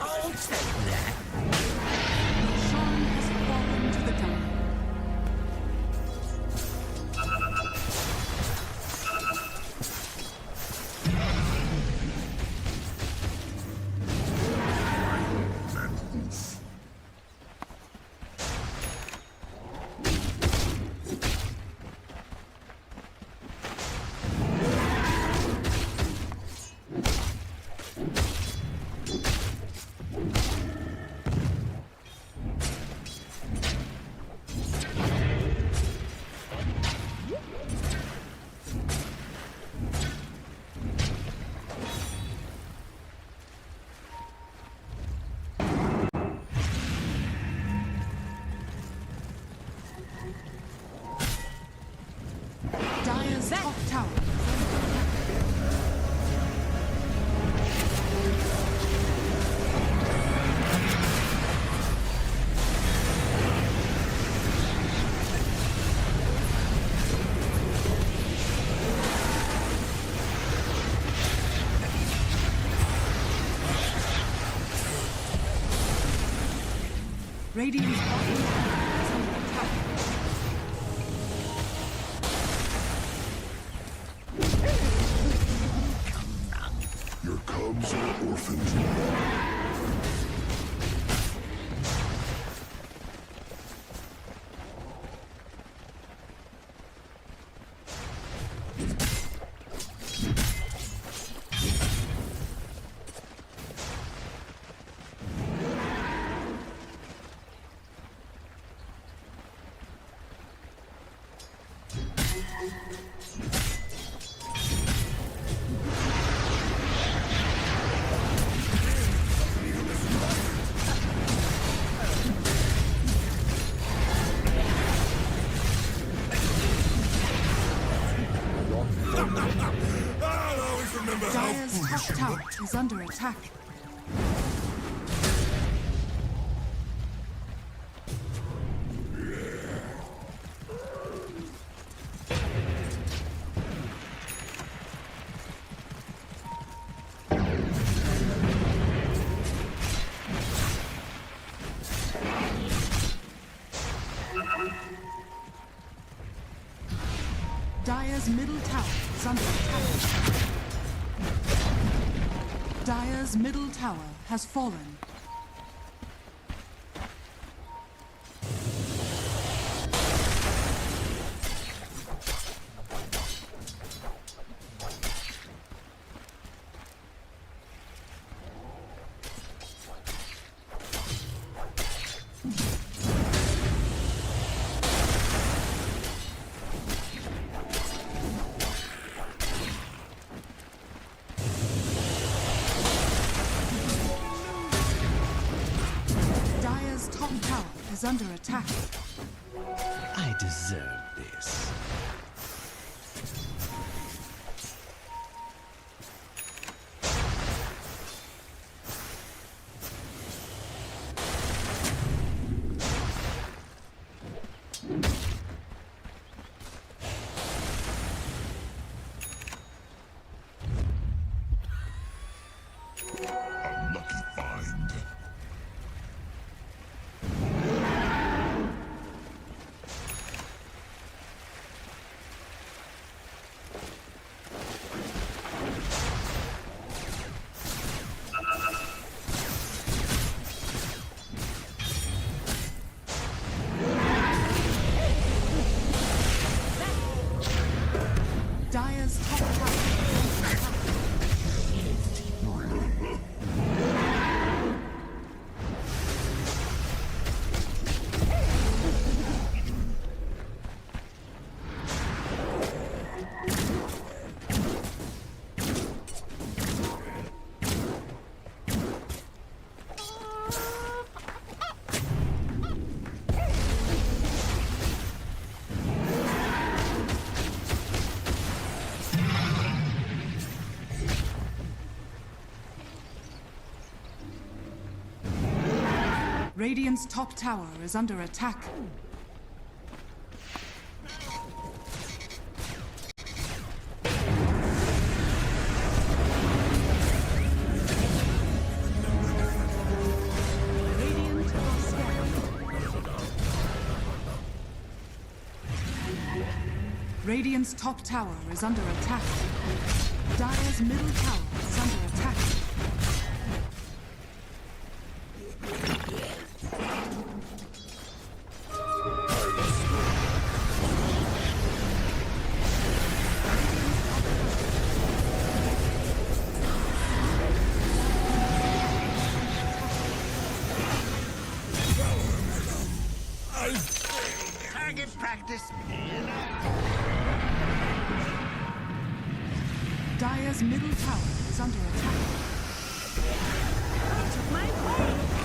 I'll take that. Sean has fallen to the tower. Radiant's bottom tower is under attack. Your cubs are orphans now. I'll always remember how Dire's top foolish you tower looked. is under attack. Dire's middle tower is under attack. Dire's middle tower has fallen. Dire's top tower is under attack. I deserve this. A lucky find. Dire's top tower is under attack. Radiant's top tower is under attack. Radiant are scanning. Radiant's top tower is under attack. Dire's middle tower is under attack. Target practice. Dire's middle tower is under attack. Took my place.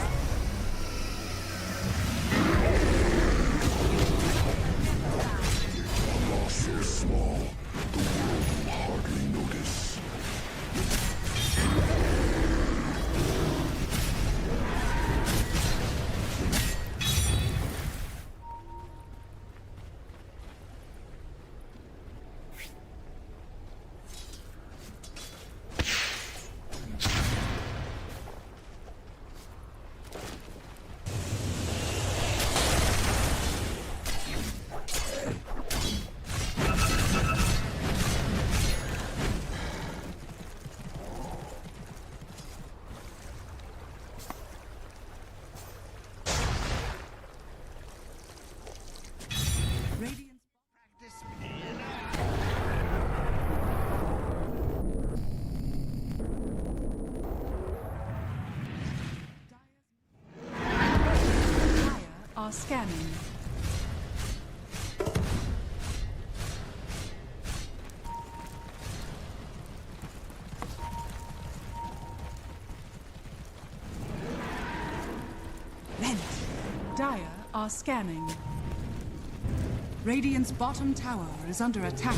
Loss so small, the world will hardly notice. are scanning. Dire are scanning. Radiant's bottom tower is under attack.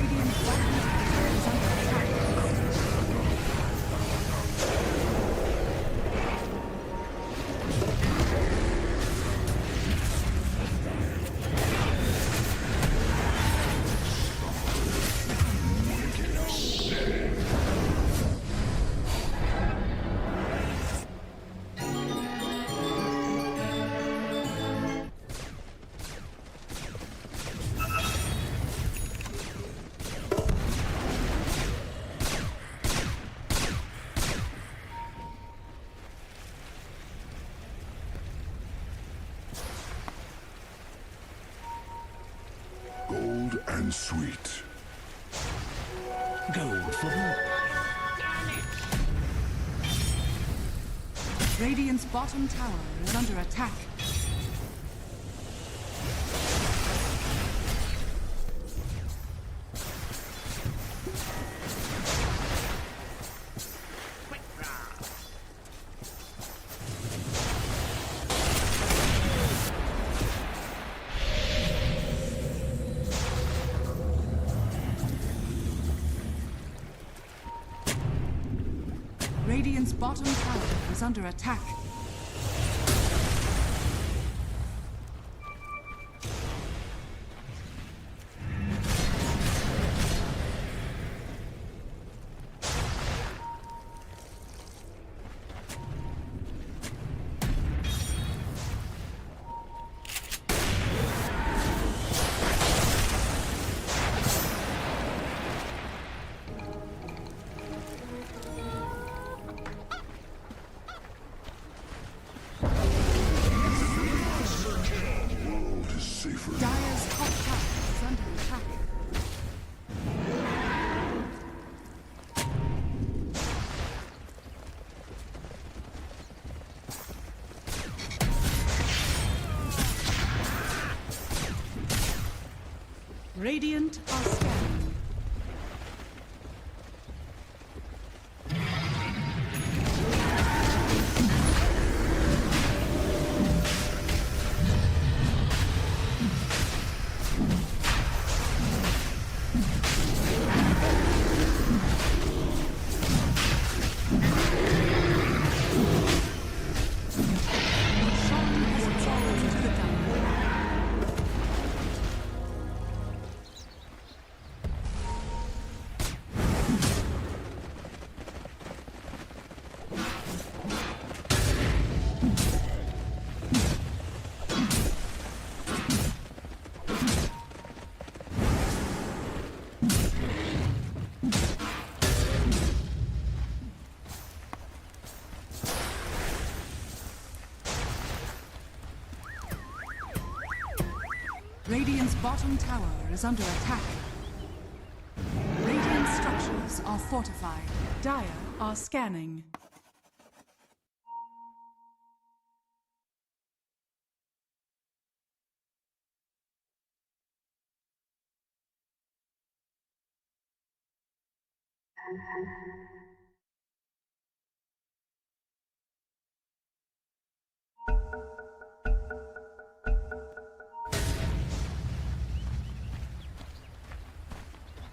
Radiant's bottom tower is under attack. Gold and sweet. Gold for more. Radiant's bottom tower is under attack. Radiant's bottom tower is under attack. World is safer. Dire's top tower is under attack. Radiant are scanning. Radiant's bottom tower is under attack. Radiant structures are fortified. Dire are scanning.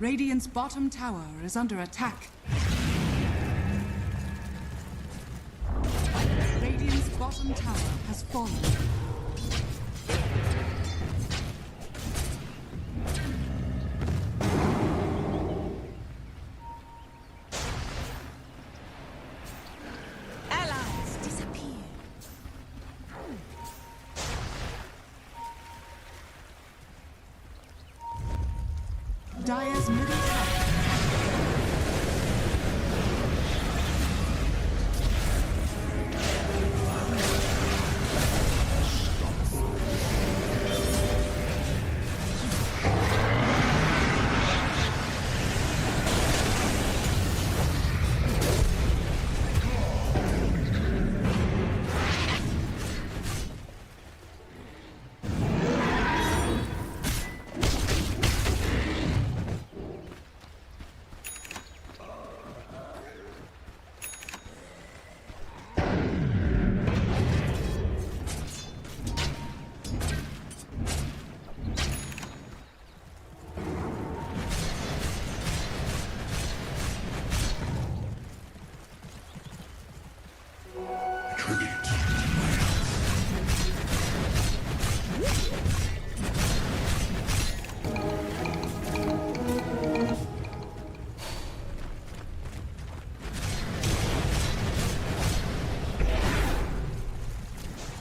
Radiant's bottom tower is under attack. Radiant's bottom tower has fallen. Allies disappear. Dire's middle tower.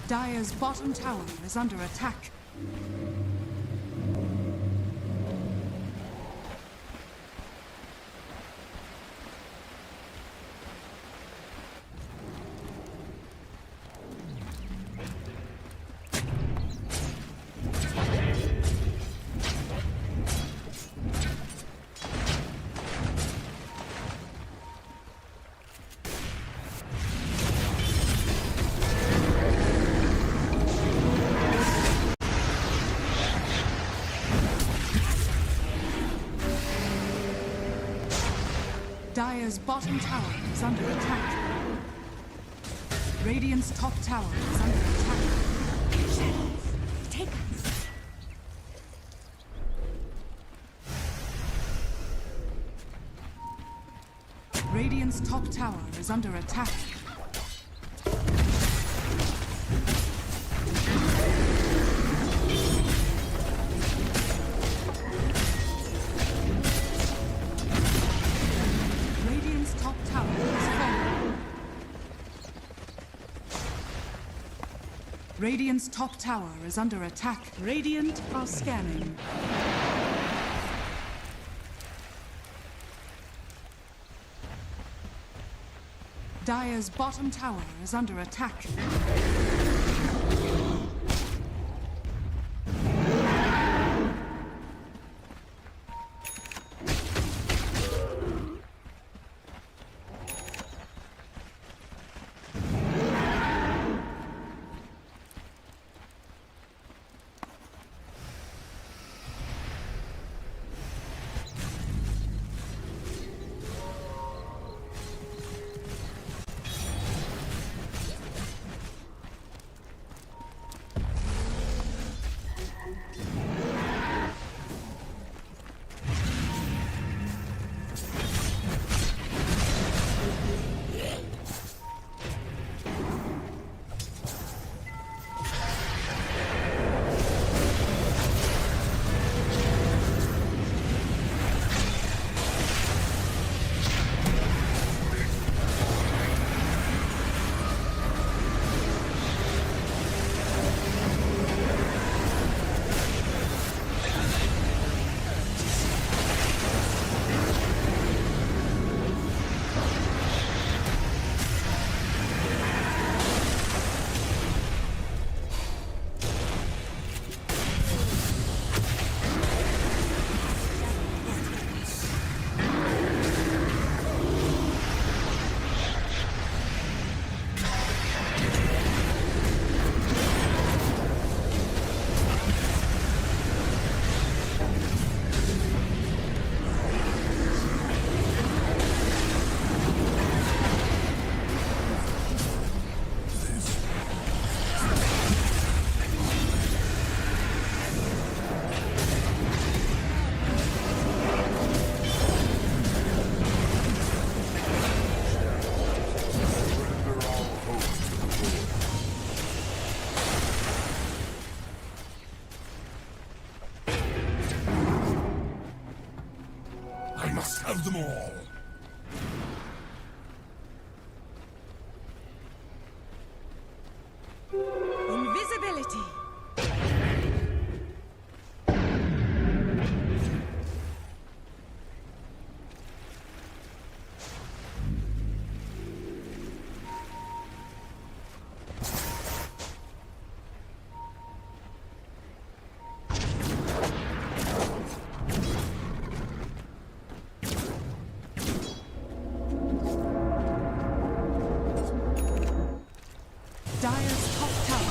Dire's bottom tower is under attack. Dire's bottom tower is under attack. Radiant's top tower is under attack. Take us. Radiant's top tower is under attack. Radiant's top tower has fallen. Radiant's top tower is under attack. Radiant are scanning. Dire's bottom tower is under attack. I must have them all. Invisibility. Dire's top tower.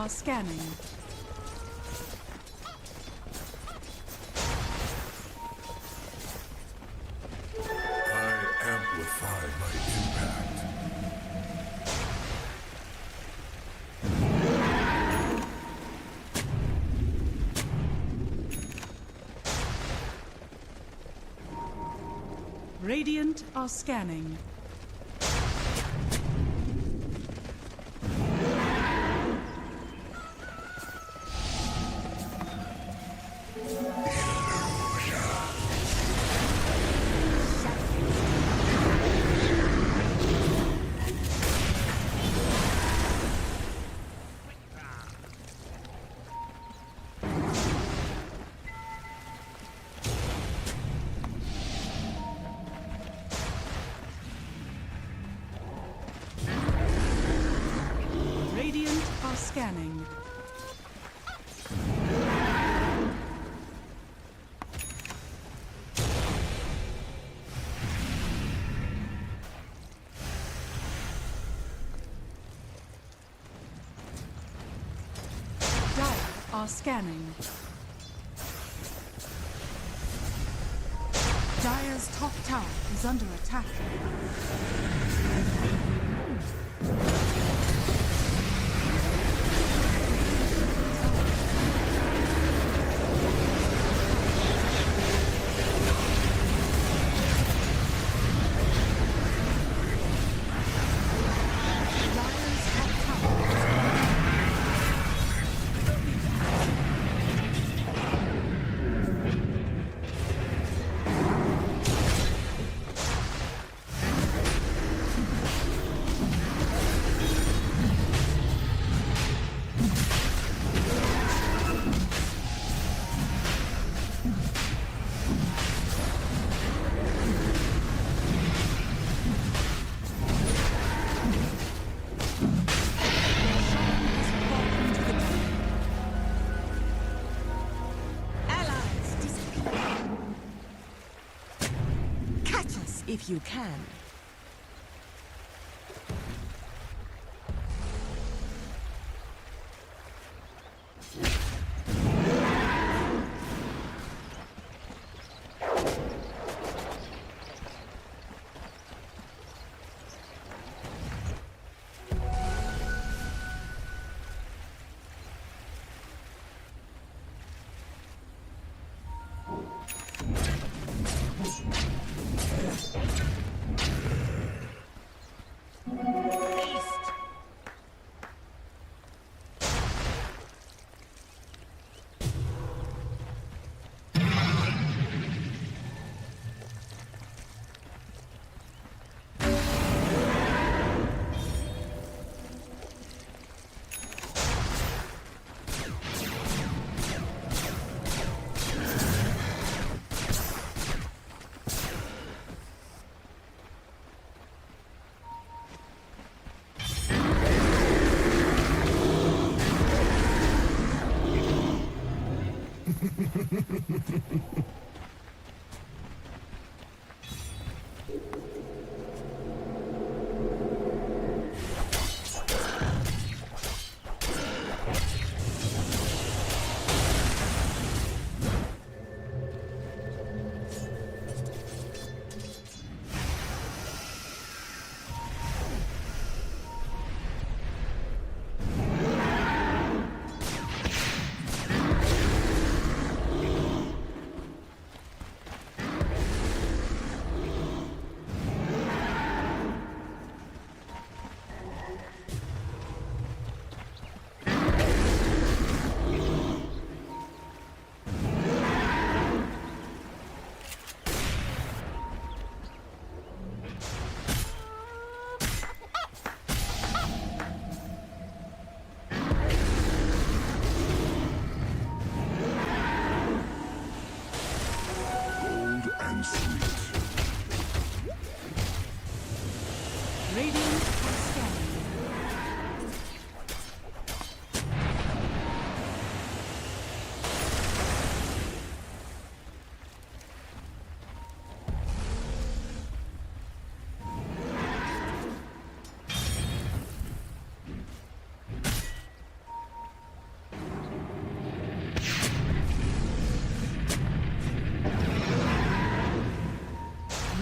are scanning. I amplify my impact. Radiant are scanning. Radiant are scanning. Dire are scanning. Dire's top tower is under attack. Dire's top tower. Allies disappear. Catch us if you can.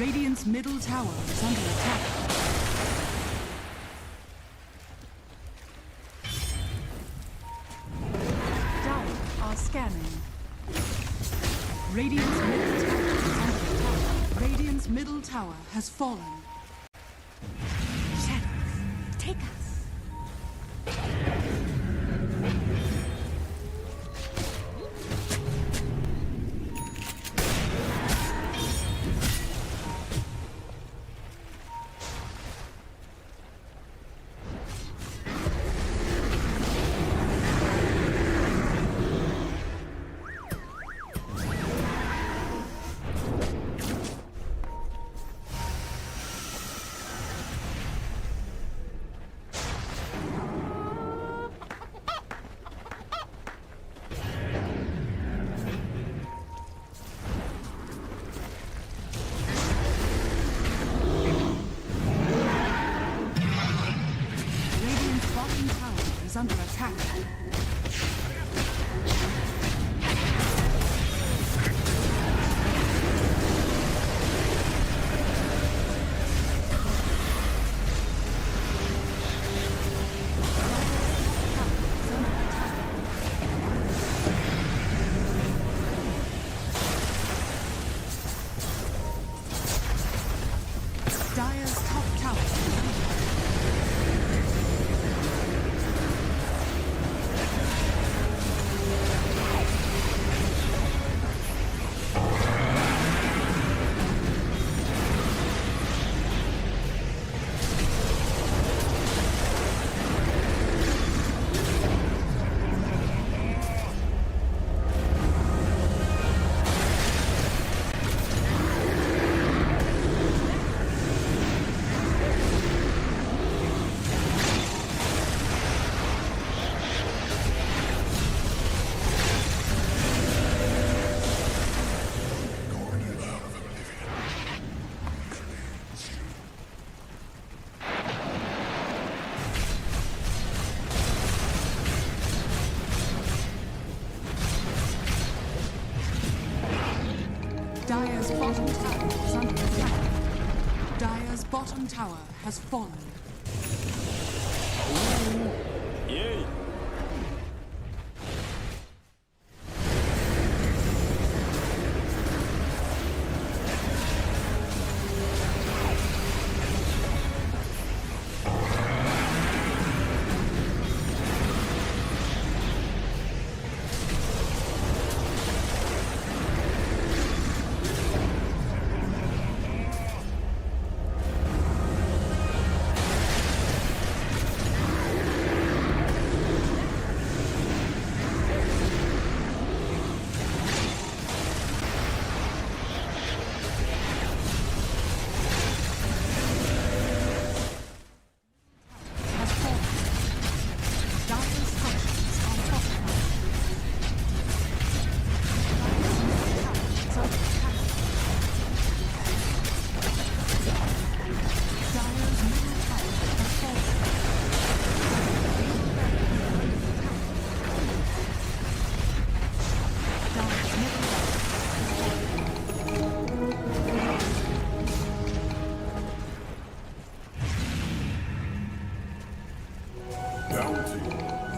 Radiant's middle tower is under attack. Dire are scanning. Radiant's middle tower is under attack. Radiant's middle tower has fallen. Shadows, take us. Radiant's bottom tower is under attack. Dire's top tower is under Dire's bottom tower is under attack. Dire's bottom tower has fallen. Has fallen. Dire's structures are fortified. Dire's middle tower is under attack. Dire's middle tower has fallen. Dire's middle tower. Bounty.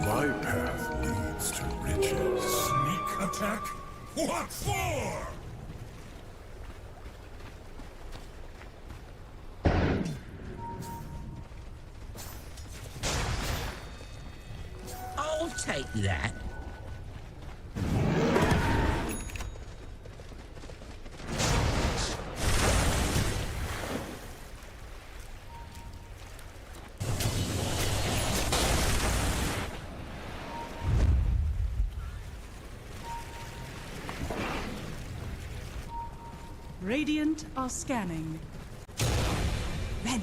My path leads to riches. Sneak attack? What for? I'll take that. Radiant are scanning. Vanish.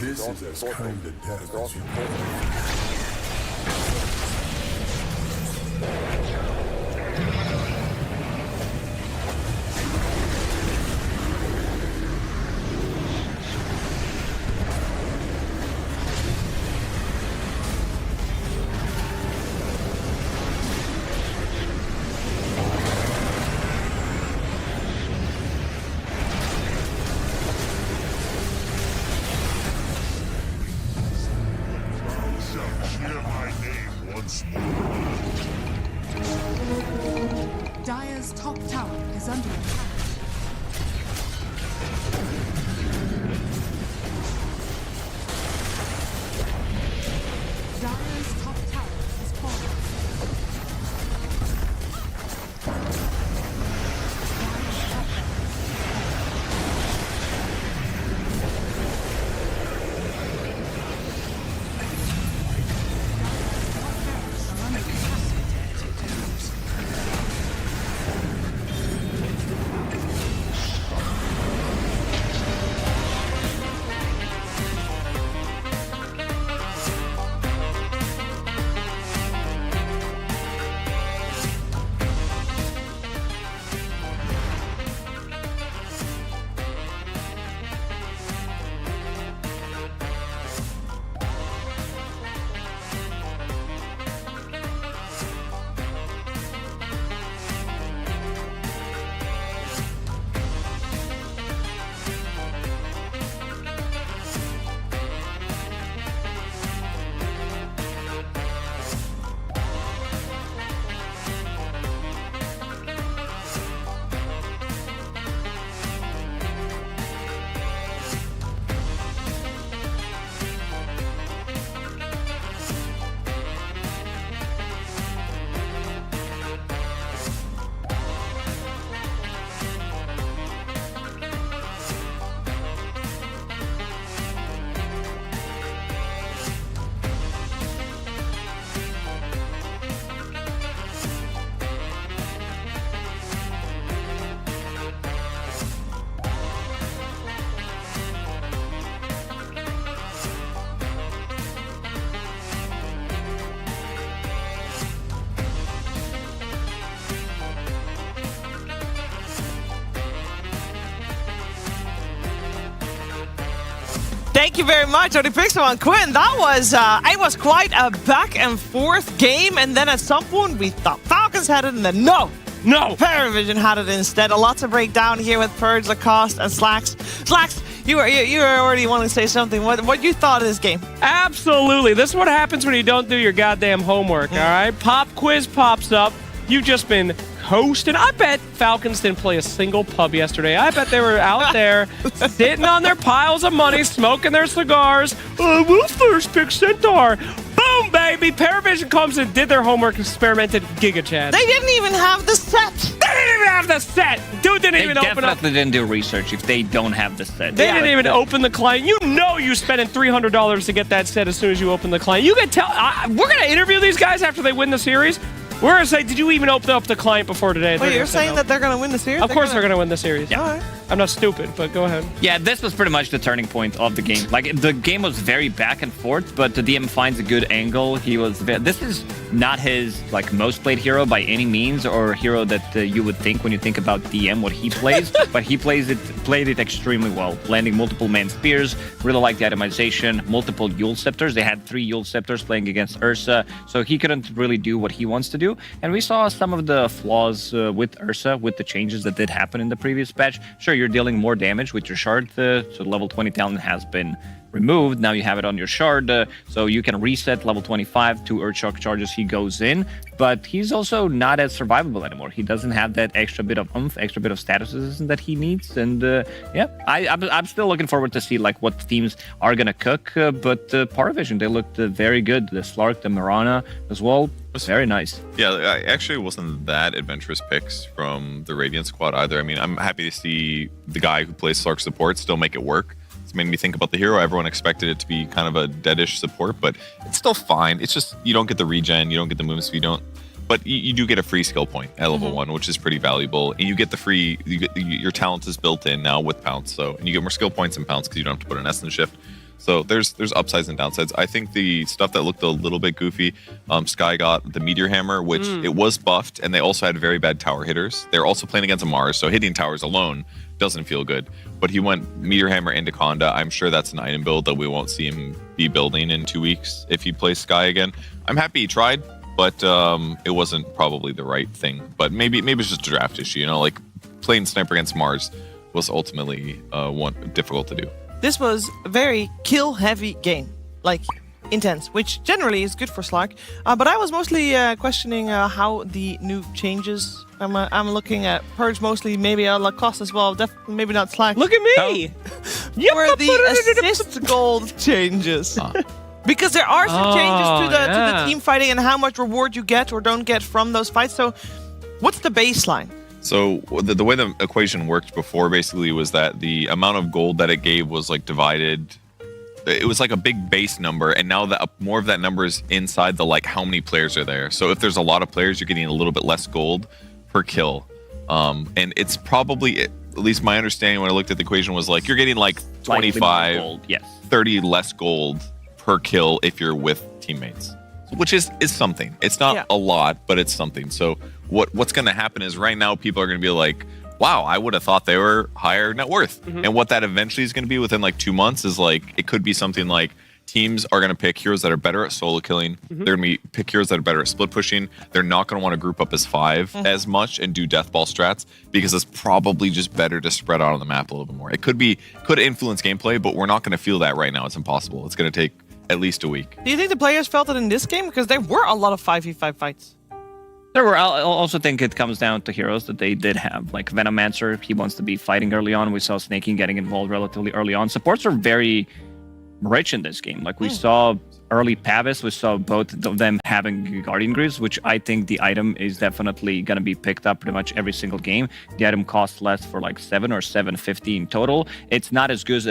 This is as kind a death as you can. once more. Dire's top tower is under attack. Dire's top tower has fallen. Thank you very much, Odie Pixel Quinn. That was it was quite a back and forth game, and then at some point we thought Falcons had it, and then no, Paravision had it instead. A lot to break down here with Purge, Lacoste, and Slacks. Slacks, you were already wanting to say something. What you thought of this game? Absolutely. This is what happens when you don't do your goddamn homework, all right? Pop quiz pops up. You've just been coasting. I bet Falcons didn't play a single pub yesterday. I bet they were out there sitting on their piles of money, smoking their cigars. We'll first pick Centaur. Boom, baby. Paravision comes and did their homework, experimented Giga Chad. They didn't even have the set. They didn't even have the set. Dude didn't even open up. They definitely didn't do research if they don't have the set. They didn't even open the client. You know you spending $300 to get that set as soon as you open the client. You can tell. We're going to interview these guys after they win the series. We're going to say, did you even open up the client before today? Wait, you're saying that they're going to win the series? Of course they're going to win the series. Yeah. All right. I'm not stupid, but go ahead. Yeah, this was pretty much the turning point of the game. Like, the game was very back and forth, but the DM finds a good angle. This is not his, like, most played hero by any means, or a hero that you would think when you think about DM, what he plays, but he played it extremely well, landing multiple man spears, really like the itemization, multiple Yule Scepters. They had 3 Yule Scepters playing against Ursa, so he couldn't really do what he wants to do. And we saw some of the flaws with Ursa, with the changes that did happen in the previous patch. Sure, you're dealing more damage with your shard, so level 20 talent has been removed. Now you have it on your shard, so you can reset level 25 to Earthshock charges. He goes in, but he's also not as survivable anymore. He doesn't have that extra bit of oomph, extra bit of status resistance that he needs. And yeah, I'm still looking forward to see like what teams are gonna cook. But Paravision, they looked very good. The Slark, the Mirana as well. Was very nice. Yeah, I actually wasn't that adventurous picks from the Radiant squad either. I mean, I'm happy to see the guy who plays Slark support still make it work. It's made me think about the hero. Everyone expected it to be kind of a deadish support, but it's still fine. It's just you don't get the regen, you don't get the movement speed, but you do get a free skill point at level 1, which is pretty valuable. And you get the free, your talent is built in now with Pounce, and you get more skill points and Pounce because you don't have to put an Essence Shift. So there's upsides and downsides. I think the stuff that looked a little bit goofy, Sky got the Meteor Hammer, which it was buffed, and they also had very bad tower hitters. They're also playing against a Mars, so hitting towers alone doesn't feel good. But he went Meteor Hammer into Conda. I'm sure that's an item build that we won't see him be building in 2 weeks if he plays Sky again. I'm happy he tried, but it wasn't probably the right thing. But maybe it's just a draft issue. Like playing Sniper against Mars was ultimately difficult to do. This was a very kill-heavy game. Like, intense, which generally is good for Slark. But I was mostly questioning how the new changes. I'm looking at Purge mostly, maybe Lacoste as well. Definitely, maybe not Slark. Look at me. Where the assist gold changes. Because there are some changes to the team fighting and how much reward you get or don't get from those fights. So, what's the baseline? So the way the equation worked before basically was that the amount of gold that it gave was like divided. It was like a big base number, and now that more of that number is inside the like how many players are there. So if there's a lot of players, you're getting a little bit less gold per kill. And it's probably, at least my understanding when I looked at the equation was like you're getting like 25, gold, yes. 30 less gold per kill if you're with teammates, which is something. It's not a lot, but it's something. So what's going to happen is right now people are going to be like, wow, I would have thought they were higher net worth. And what that eventually is going to be within like 2 months is like, it could be something like teams are going to pick heroes that are better at solo killing. They're going to pick heroes that are better at split pushing. They're not going to want to group up as 5 as much and do death ball strats because it's probably just better to spread out on the map a little bit more. It could influence gameplay, but we're not going to feel that right now. It's impossible. It's going to take at least a week. Do you think the players felt it in this game? Because there were a lot of 5v5 fights. There were. I also think it comes down to heroes that they did have. Like Venomancer, he wants to be fighting early on. We saw Snakey getting involved relatively early on. Supports are very rich in this game. Like we saw early Pavis, we saw both of them having Guardian Greaves, which I think the item is definitely going to be picked up pretty much every single game. The item costs less for like 7 or 750 in total. It's not as good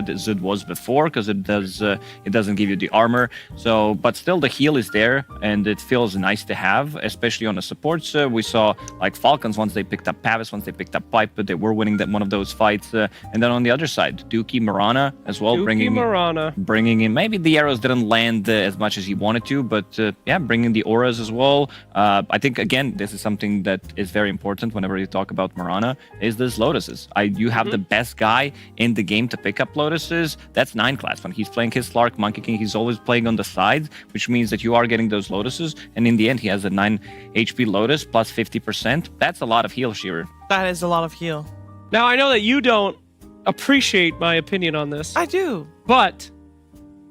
as it was before because it doesn't give you the armor. So, but still the heal is there and it feels nice to have, especially on the supports. We saw like Falcons once they picked up Pavis, once they picked up Pipe, but they were winning one of those fights. And then on the other side, Dookie Marana as well, bringing in. Maybe the arrows didn't land as much as he wanted to, but bringing the auras as well. I think again this is something that is very important whenever you talk about Marana is this lotuses. You have the best guy in the game to pick up lotuses. That's 9 class. When he's playing his Slark Monkey King, he's always playing on the sides, which means that you are getting those lotuses, and in the end he has a 9 HP lotus plus 50%. That's a lot of heal, Shearer. That is a lot of heal. Now I know that you don't appreciate my opinion on this. I do. But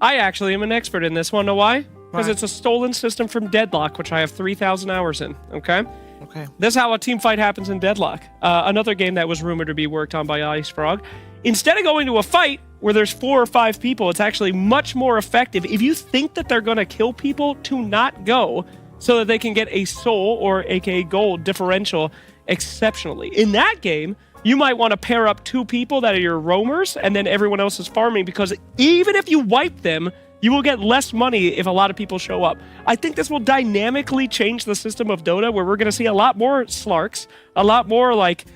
I actually am an expert in this. Want to know why? Because it's a stolen system from Deadlock, which I have 3,000 hours in. Okay? Okay. This is how a team fight happens in Deadlock. Another game that was rumored to be worked on by Ice Frog. Instead of going to a fight where there's 4 or 5 people, it's actually much more effective if you think that they're going to kill people to not go so that they can get a soul or aka gold differential exceptionally. In that game, you might want to pair up 2 people that are your roamers and then everyone else is farming, because even if you wipe them, you will get less money if a lot of people show up. I think this will dynamically change the system of Dota, where we're going to see a lot more Slarks, a lot more like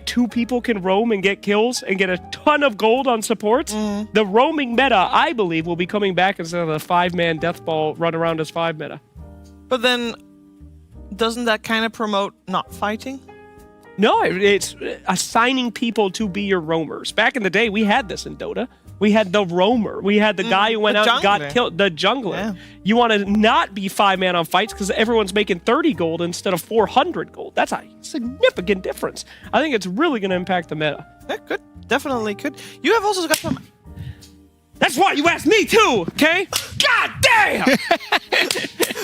2 people can roam and get kills and get a ton of gold on supports. The roaming meta, I believe, will be coming back instead of the 5-man death ball run around as 5 meta. But then, doesn't that kind of promote not fighting? No, it's assigning people to be your roamers. Back in the day, we had this in Dota. We had the roamer. We had the guy who went out and got killed, the jungler. Yeah. You want to not be 5-man on fights because everyone's making 30 gold instead of 400 gold. That's a significant difference. I think it's really going to impact the meta. Yeah, could. Definitely could. You have also got some... That's why you asked me too, okay? God damn!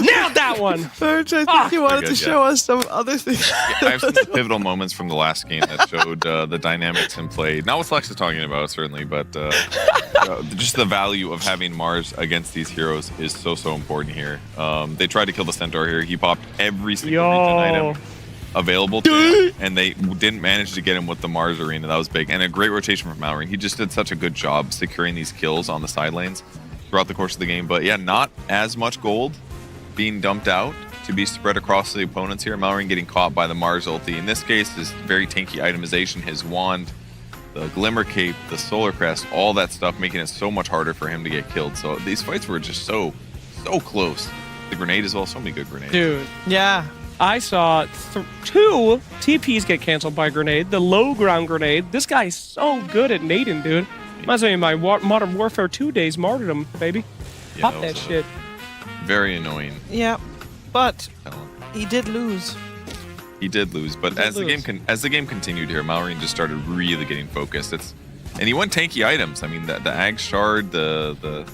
Nailed that one. Serge, I think you wanted to show us some other things. I have some pivotal moments from the last game that showed the dynamics in play. Not what Flex is talking about, certainly, but just the value of having Mars against these heroes is so important here. They tried to kill the Centaur here. He popped every single regen item available to him, and they didn't manage to get him with the Mars arena. That was big, and a great rotation from Mallory. He just did such a good job securing these kills on the side lanes throughout the course of the game. But yeah, not as much gold being dumped out to be spread across the opponents here. Mallory getting caught by the Mars ulti. In this case, this very tanky itemization, his wand, the Glimmer Cape, the Solar Crest, all that stuff, making it so much harder for him to get killed. So these fights were just so close. The grenade as well, so many good grenades. Dude. Yeah. I saw 2 TPs get canceled by grenade. The low ground grenade. This guy is so good at nading, dude. Reminds me of my Modern Warfare 2 days, martyrdom, baby. Yeah, Pop that shit. Very annoying. Yeah, but he did lose. He did lose, but as the game continued here, Mallory just started really getting focused. And he won tanky items. I mean, the Ag Shard, the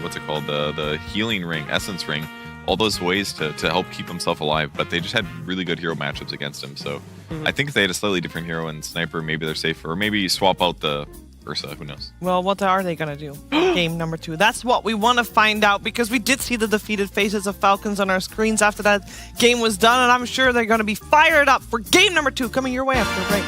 what's it called, the healing ring, essence ring, all those ways to help keep himself alive. But they just had really good hero matchups against him. So I think if they had a slightly different hero and sniper, maybe they're safer. Or maybe swap out the Ursa, who knows? Well, what are they going to do? Game number 2. That's what we want to find out, because we did see the defeated faces of Falcons on our screens after that game was done, and I'm sure they're going to be fired up for game number 2 coming your way after a break.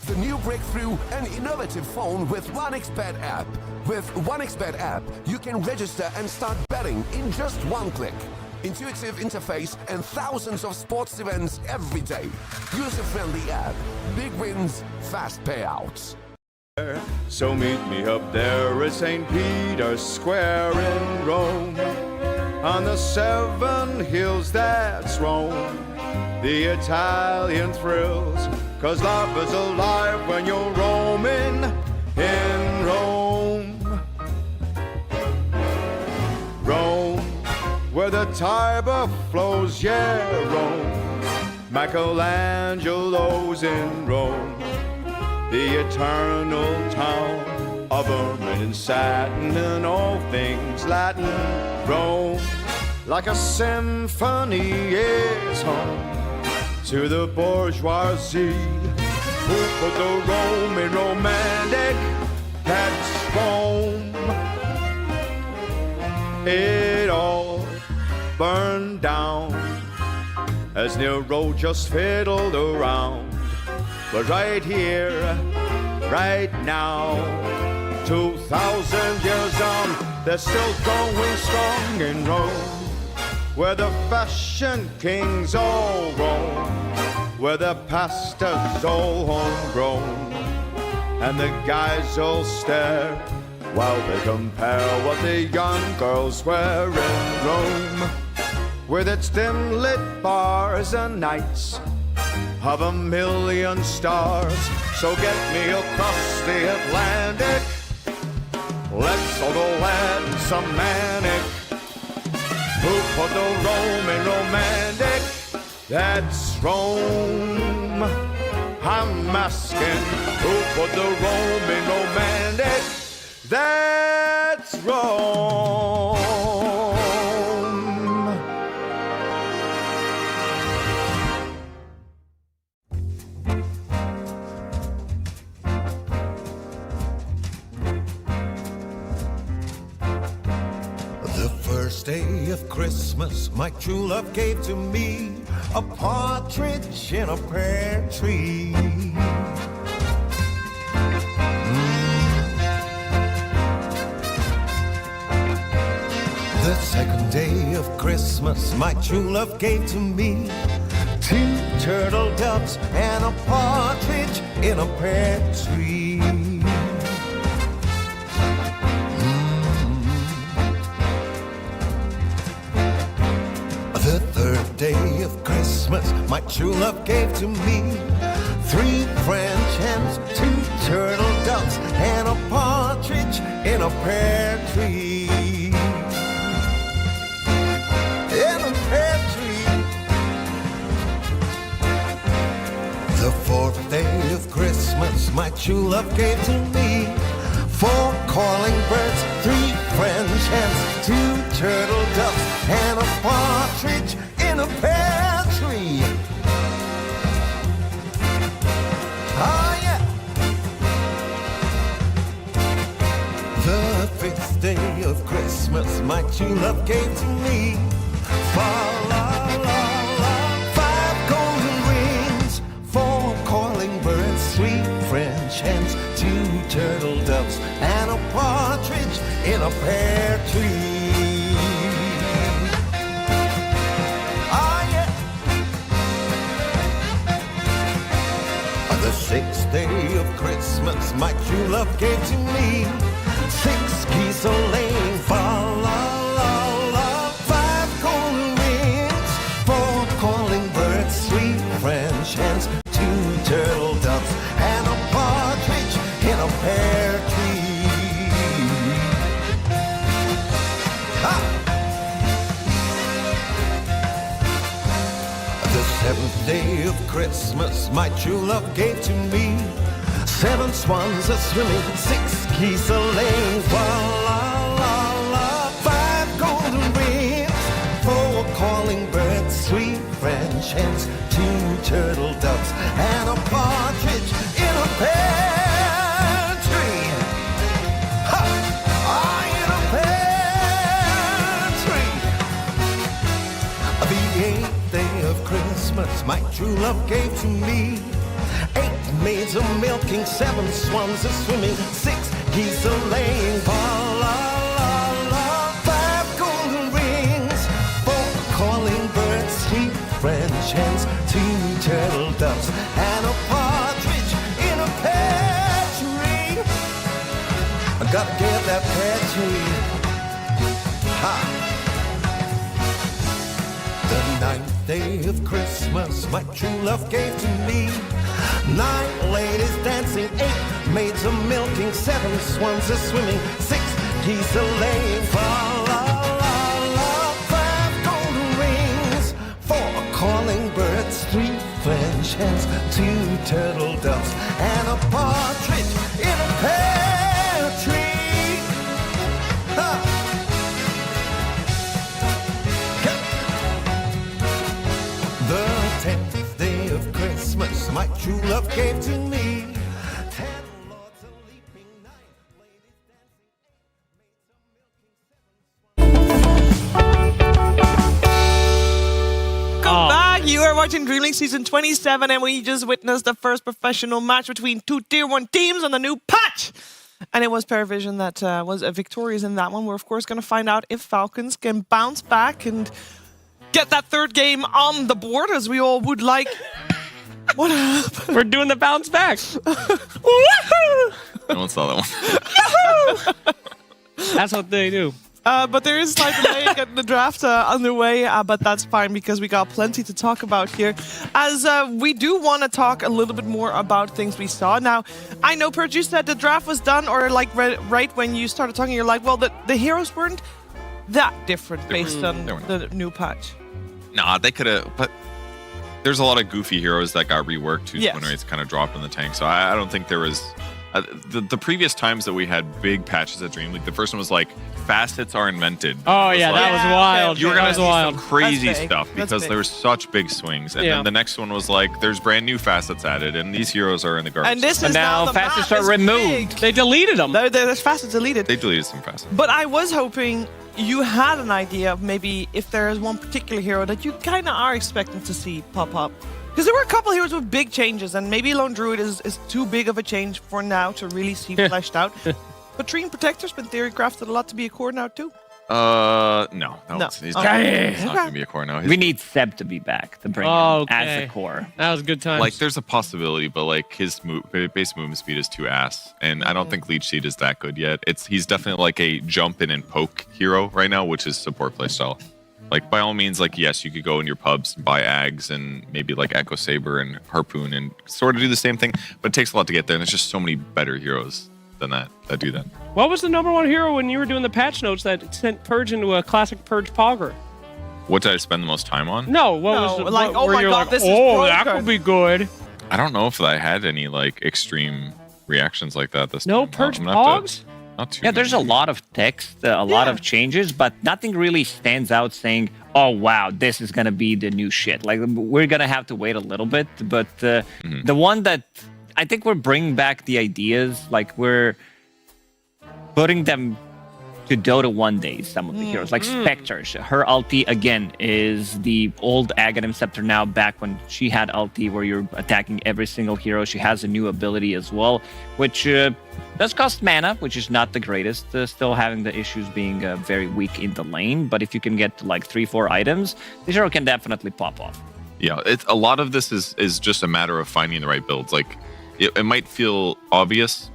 The new breakthrough and innovative phone with 1xBet app. With 1xBet app, you can register and start betting in just one click. Intuitive interface and thousands of sports events every day. User-friendly app. Big wins, fast payouts. So meet me up there at St. Peter's Square in Rome, on the 7 hills that's Rome. The Italian thrills, 'cause life is alive when you're roaming in Rome. Rome, where the Tiber flows, yeah, Rome. Michelangelo's in Rome, the eternal town of ermine and satin and all things Latin. Rome, like a symphony, is home to the bourgeoisie who put the Roman romantic that's Rome. It all burned down as Nero just fiddled around. But right here, right now, 2,000 years on, they're still going strong in Rome, where the fashion kings all roam, where the pasta's all homegrown, and the guys all stare while they compare what the young girls wear in Rome, with its dim-lit bars and nights of 1,000,000 stars. So get me across the Atlantic, let's all go land some manic. Who put the Roman romantic? That's Rome. I'm asking, who put the Roman romantic? That's Rome. First day of Christmas, my true love gave to me a partridge in a pear tree. The second day of Christmas, my true love gave to me 2 turtle doves and a partridge in a pear tree. The third day of Christmas, my true love gave to me 3 French hens, 2 turtle doves, and a partridge in a pear tree. In a pear tree. The fourth day of Christmas, my true love gave to me 4 calling birds, 3 French hens, 2 turtle doves, and a partridge in a pear tree. Oh yeah. The 5th day of Christmas, my true love gave to me 5 golden rings, 4 calling birds, 3 French hens, 2 turtle doves, and a partridge in a pear tree. Oh yeah. 6th day of Christmas, my true love gave to me 6 geese a laying, fa la la la, 5 golden rings, 4 calling birds, 3 French hens, 2 turtle doves, and a partridge in a pear tree. The 7th day of Christmas, my true love gave to me 7 swans a swimming, 6 geese a laying, fa la la la, 5 golden rings, 4 calling birds, 3 French hens, 2 turtle doves, and a partridge in a pear tree. Ha! In a pear tree. The 8th day of Christmas, my true love gave to me 8 maids a milking, 7 swans a swimming, 6 geese a laying, fa la la la, 5 golden rings, 4 calling birds, 3 French hens, 2 turtle doves, and a partridge in a pear tree. I gotta get that pear tree. Ha! The 9th day of Christmas, my true love gave to me 9 ladies dancing, 8 maids a milking, 7 swans a swimming, 6 geese a laying, fa la la la, 5 golden rings, 4 calling birds, 3 French hens, 2 turtle doves, and a partridge in a pear tree. Ha! The 10th day of Christmas, my true love gave to me 10 lords a leaping, 9 ladies dancing. Welcome back. You are watching Dream League Season 27, and we just witnessed the first professional match between 2 Tier 1 teams on the new patch. And it was Paravision that was victorious in that one. We're, of course, going to find out if Falcons can bounce back and get that 3rd game on the board, as we all would like. What happened? We're doing the bounce back. Woohoo! No one saw that one. That's what they do. But there is slight delay in getting the draft underway, but that's fine because we got plenty to talk about here. As we do want to talk a little bit more about things we saw. Now, I know, Purge, you said the draft was done, or like right when you started talking, you're like, well, the heroes weren't that different based on the new patch. Nah, they could have, but there's a lot of goofy heroes that got reworked whose Yes. win rates kind of dropped in the tank. So I don't think there was. The previous times that we had big patches at Dream League, the first one was like facets are invented. Oh, It was yeah, like, that was wild. You were That gonna was see wild. some crazy That's big. stuff That's because big. there were such big swings, and Yeah. then the next one was like there's brand new facets added, and these heroes are in the garbage. And this And is now the facets map are is removed. big. They deleted them. There's facets deleted. They deleted some facets. But I was hoping you had an idea of maybe if there is one particular hero that you kind of are expecting to see pop up. Because there were a couple heroes with big changes, and maybe Lone Druid is too big of a change for now to really see fleshed out. But Treant Protector's been theory crafted a lot to be a core now too. No. No. He's Okay. not going to be a core now. We need Seb to be back to bring him as a core. That was a good time. Like, there's a possibility, but like his base movement speed is too ass, and I don't think Leech Seed is that good yet. He's definitely like a jump in and poke hero right now, which is support playstyle. Like, by all means, like, yes, you could go in your pubs and buy Ags and maybe like Echo Saber and Harpoon and sort of do the same thing, but it takes a lot to get there, and there's just so many better heroes than that do that. What was the #1 hero when you were doing the patch notes that sent Purge into a classic Purge Pogger? What did I spend the most time on? No, what No, was like, what, oh where my you're God, like, this is oh, Pro that card. could be good. I don't know if I had any like extreme reactions like that this No time. Purge I'm gonna have to- Pogs? Not too Yeah, there's a many. lot of text, a lot of changes, but nothing really stands out saying, oh, wow, this is going to be the new shit. Like, we're going to have to wait a little bit. But the one that I think we're bringing back the ideas, like we're putting them to Dota 1 days, some of the heroes, like Spectre. Her ulti, again, is the old Aghanim Scepter now back when she had ulti where you're attacking every single hero. She has a new ability as well, which does cost mana, which is not the greatest. Still having the issues being very weak in the lane. But if you can get to like 3-4 items, the hero can definitely pop off. Yeah, it's a lot of this is just a matter of finding the right builds. Like it might feel obvious,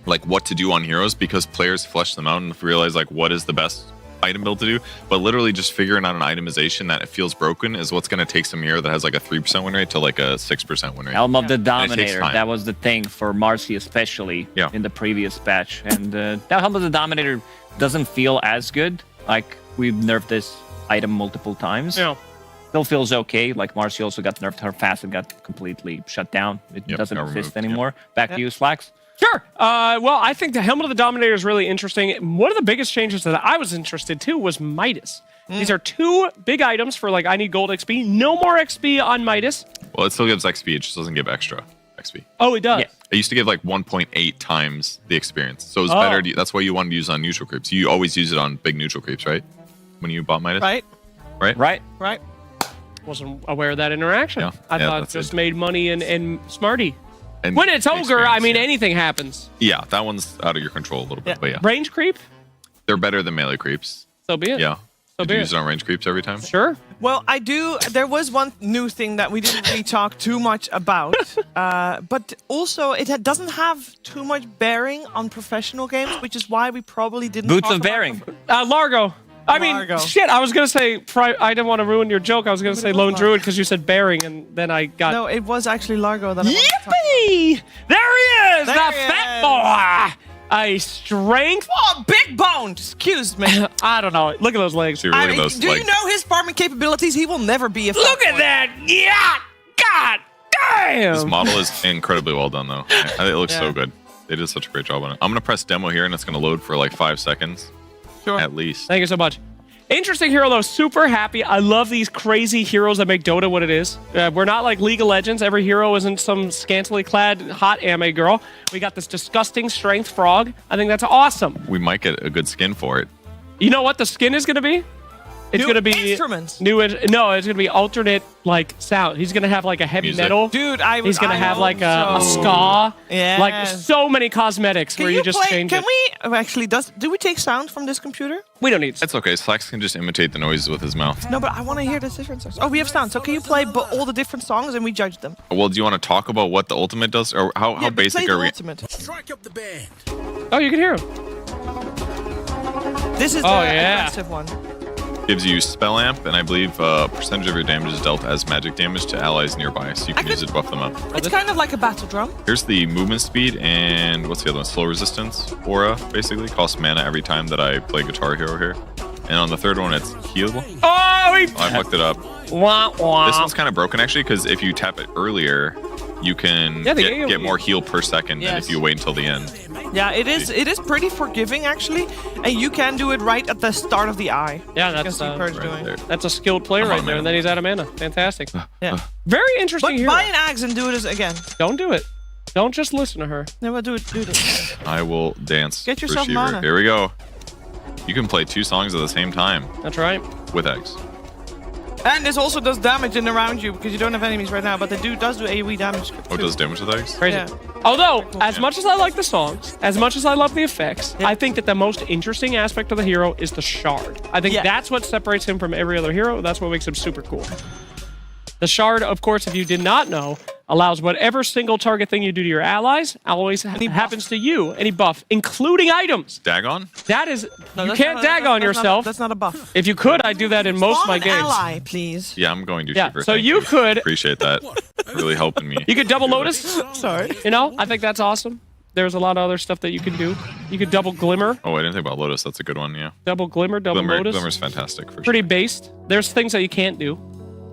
like what to do on heroes because players flesh them out and realize like what is the best item build to do. But literally just figuring out an itemization that it feels broken is what's going to take some hero that has like a 3% win rate to like a 6% win rate. Helm of the Dominator. time. That was the thing for Marcy especially in the previous patch. And now Helm of the Dominator doesn't feel as good. Like we've nerfed this item multiple times. Yeah. Still feels okay. Like Marcy also got nerfed. Her facet got completely shut down. It doesn't exist anymore. Back to you, Slacks. Sure. Well, I think the Helmet of the Dominator is really interesting. One of the biggest changes that I was interested too was Midas. These are 2 big items for like, I need gold XP. No more XP on Midas. Well, it still gives XP. It just doesn't give extra XP. Oh, it does? Yeah. It used to give like 1.8 times the experience. So it was better. That's why you wanted to use it on neutral creeps. You always use it on big neutral creeps, right? When you bought Midas? Right. Wasn't aware of that interaction. Yeah. I thought it just made money and Smarty. And when it's Ogre, I mean, anything happens. Yeah, that one's out of your control a little bit, but yeah. Range creep? They're better than melee creeps. So be it. Yeah. So Did you use it on range creeps every time? Sure. Well, I do. There was one new thing that we didn't really talk too much about, but also it doesn't have too much bearing on professional games, which is why we probably didn't. Boots talk of about bearing. Largo. I mean, Largo. shit, I was going to say, I didn't want to ruin your joke. I was going to say Lone Druid because you said bearing, and then I got... No, it was actually Largo that I wanted to talk Yippee! There he is! There the he fat boy! A strength... Oh, big boned! Excuse me. I don't know. Look at those legs. Dude, look at those do legs. you know his farming capabilities? He will never be a fat Look at boy. that! Yeah! God damn! This model is incredibly well done, though. I think it looks so good. They did such a great job on it. I'm going to press demo here, and it's going to load for like 5 seconds. Sure. At least. Thank you so much. Interesting hero, though. Super happy. I love these crazy heroes that make Dota what it is. We're not like League of Legends. Every hero isn't some scantily clad hot anime girl. We got this disgusting strength frog. I think that's awesome. We might get a good skin for it. You know what the skin is going to be? It's New going to be instruments. No, it's going to be alternate like sound. He's going to have like a heavy Music. metal. Dude, He's going to have like a so. ska. Yeah. Like so many cosmetics where you just change Can it. we actually? Do we take sound from this computer? We don't need. It's okay. Slacks can just imitate the noises with his mouth. No, but I want to hear the different songs. Oh, we have sound. So can you play all the different songs and we judge them? Well, do you want to talk about what the ultimate does, or how Yeah, but basic play are the we? ultimate. Strike up the band. Oh, you can hear him. This is the aggressive one. Gives you spell amp, and I believe percentage of your damage is dealt as magic damage to allies nearby, so you can use it to buff them up. It's kind of like a battle drum. Here's the movement speed, and what's the other one? Slow resistance aura, basically. Costs mana every time that I play Guitar Hero here. And on the third one, it's heal. Oh, I fucked it up. Wah, wah. This one's kind of broken, actually, because if you tap it earlier, you can get more heal per second than if you wait until the end. Yeah, it is pretty forgiving, actually. And you can do it right at the start of the eye. Yeah, that's that's a skilled player right there, and then he's out of mana. Fantastic. Yeah. Very interesting But hero. buy an axe and do it again. Don't do it. Don't just listen to her. No, but do it. I will dance. Get for yourself Shiver. mana. Here we go. You can play 2 songs at the same time. That's right. With X. And this also does damage in around you because you don't have enemies right now, but it does do AoE damage. Oh, it does damage with X? Crazy. Yeah. Although, as much as I like the songs, as much as I love the effects, I think that the most interesting aspect of the hero is the shard. I think that's what separates him from every other hero. That's what makes him super cool. The shard, of course, if you did not know, allows whatever single target thing you do to your allies always happens to you. Any buff, including items. Dagon? That is, you can't dag-on yourself. That's not a buff. If you could, I'd do that in most of my games. Ally, please. Yeah, I'm going to. Yeah, Shiver. so Thank you could... Appreciate that. Really helping me. You could double Lotus. Sorry. You know, I think that's awesome. There's a lot of other stuff that you can do. You could double Glimmer. Oh, I didn't think about Lotus. That's a good one, yeah. Double Glimmer, double Lotus. Glimmer's fantastic, for Pretty sure. based. There's things that you can't do.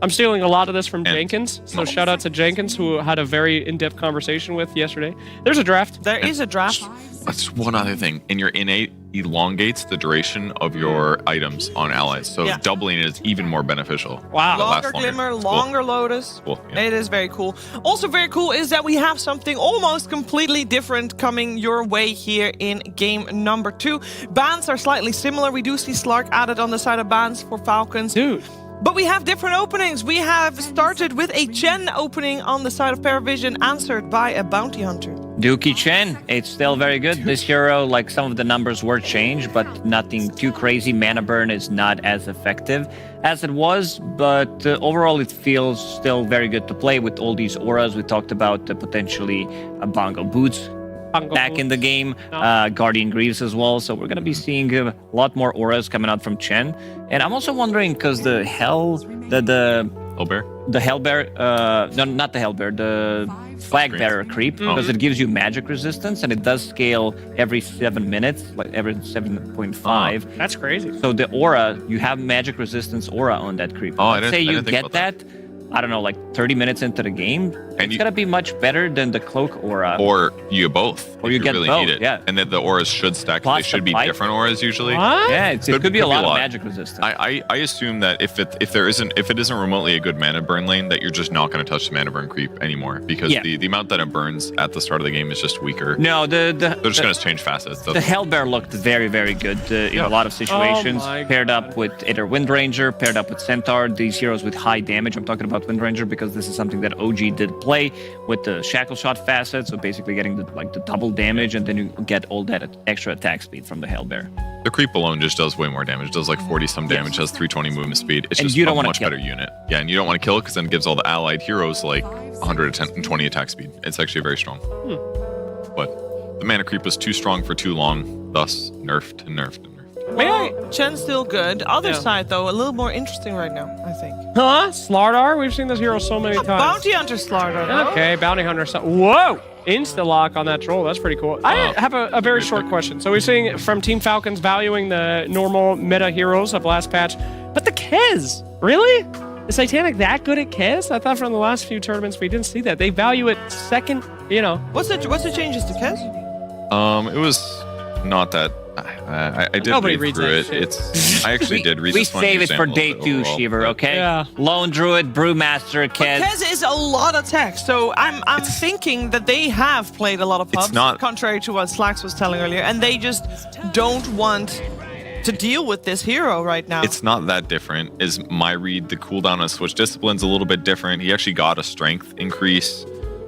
I'm stealing a lot of this from Jenkins, so shout out to Jenkins, who had a very in-depth conversation with yesterday. There's a draft. There is a draft. That's one other thing. In your innate elongates the duration of your items on allies, so doubling it is even more beneficial. Wow. Longer Glimmer, longer Lotus. Cool. Yeah. It is very cool. Also very cool is that we have something almost completely different coming your way here in game number 2. Bans are slightly similar. We do see Slark added on the side of bans for Falcons. Dude. But we have different openings. We have started with a Chen opening on the side of Paravision, answered by a Bounty Hunter. Dookie Chen, it's still very good. This hero, like some of the numbers were changed, but nothing too crazy. Mana burn is not as effective as it was, but overall it feels still very good to play with all these auras. We talked about potentially Bongo Boots back in the game, Guardian Greaves as well. So we're going to be seeing a lot more auras coming out from Chen. And I'm also wondering, because the Hellbear? The Hellbear, no, not the Hellbear, the Flag Bearer creep, because it gives you magic resistance and it does scale every 7 minutes, like every 7.5. That's crazy. So the aura, you have magic resistance aura on that creep. Let's say you get that, I don't know, like 30 minutes into the game, it's going to be much better than the cloak aura. Or you get both. Or you get really both, need it. yeah. And then the auras should stack. Plus they should the be pipe. different auras usually. What? Yeah, it could be a lot of magic resistance. I assume that if it isn't remotely a good mana burn lane, that you're just not going to touch the mana burn creep anymore, because the amount that it burns at the start of the game is just weaker. No, they're just going to change facets. The Hellbear looked very, very good in a lot of situations. Paired up with either Wind Ranger, paired up with Centaur, these heroes with high damage. I'm talking about Wind Ranger because this is something that OG did play with the Shackle Shot facet, so basically getting the double damage, and then you get all that extra attack speed from the Hellbear. The creep alone just does way more damage. It does like 40 some damage, has 320 movement speed. It's And just you don't a wanna much kill better unit. Yeah, and you don't want to kill it because then it gives all the allied heroes like 120 attack speed. It's actually very strong. But the mana creep was too strong for too long, thus nerfed and nerfed and nerfed. Chen's still good. Other side, though, a little more interesting right now, I think. Huh? Slardar? We've seen this hero so many times. Bounty Hunter Slardar, though. Okay, Bounty Hunter. Whoa! Insta-lock on that troll. That's pretty cool. I have a very short question. So we're seeing from Team Falcons valuing the normal meta heroes of last patch. But the Kez, really? Is Satanic that good at Kez? I thought from the last few tournaments we didn't see that. They value it second, What's the changes to Kez? It was not that. I did Nobody read reads through that it. shit. I actually did read We this one save it for example day of it 2, overall, Shiver, but- okay? Yeah. Lone Druid, Brewmaster, Kez. Kez is a lot of text, so I'm thinking that they have played a lot of pubs, contrary to what Slacks was telling earlier, and they just don't want to deal with this hero right now. It's not that different, is my read. The cooldown on Switch Discipline's a little bit different. He actually got a strength increase.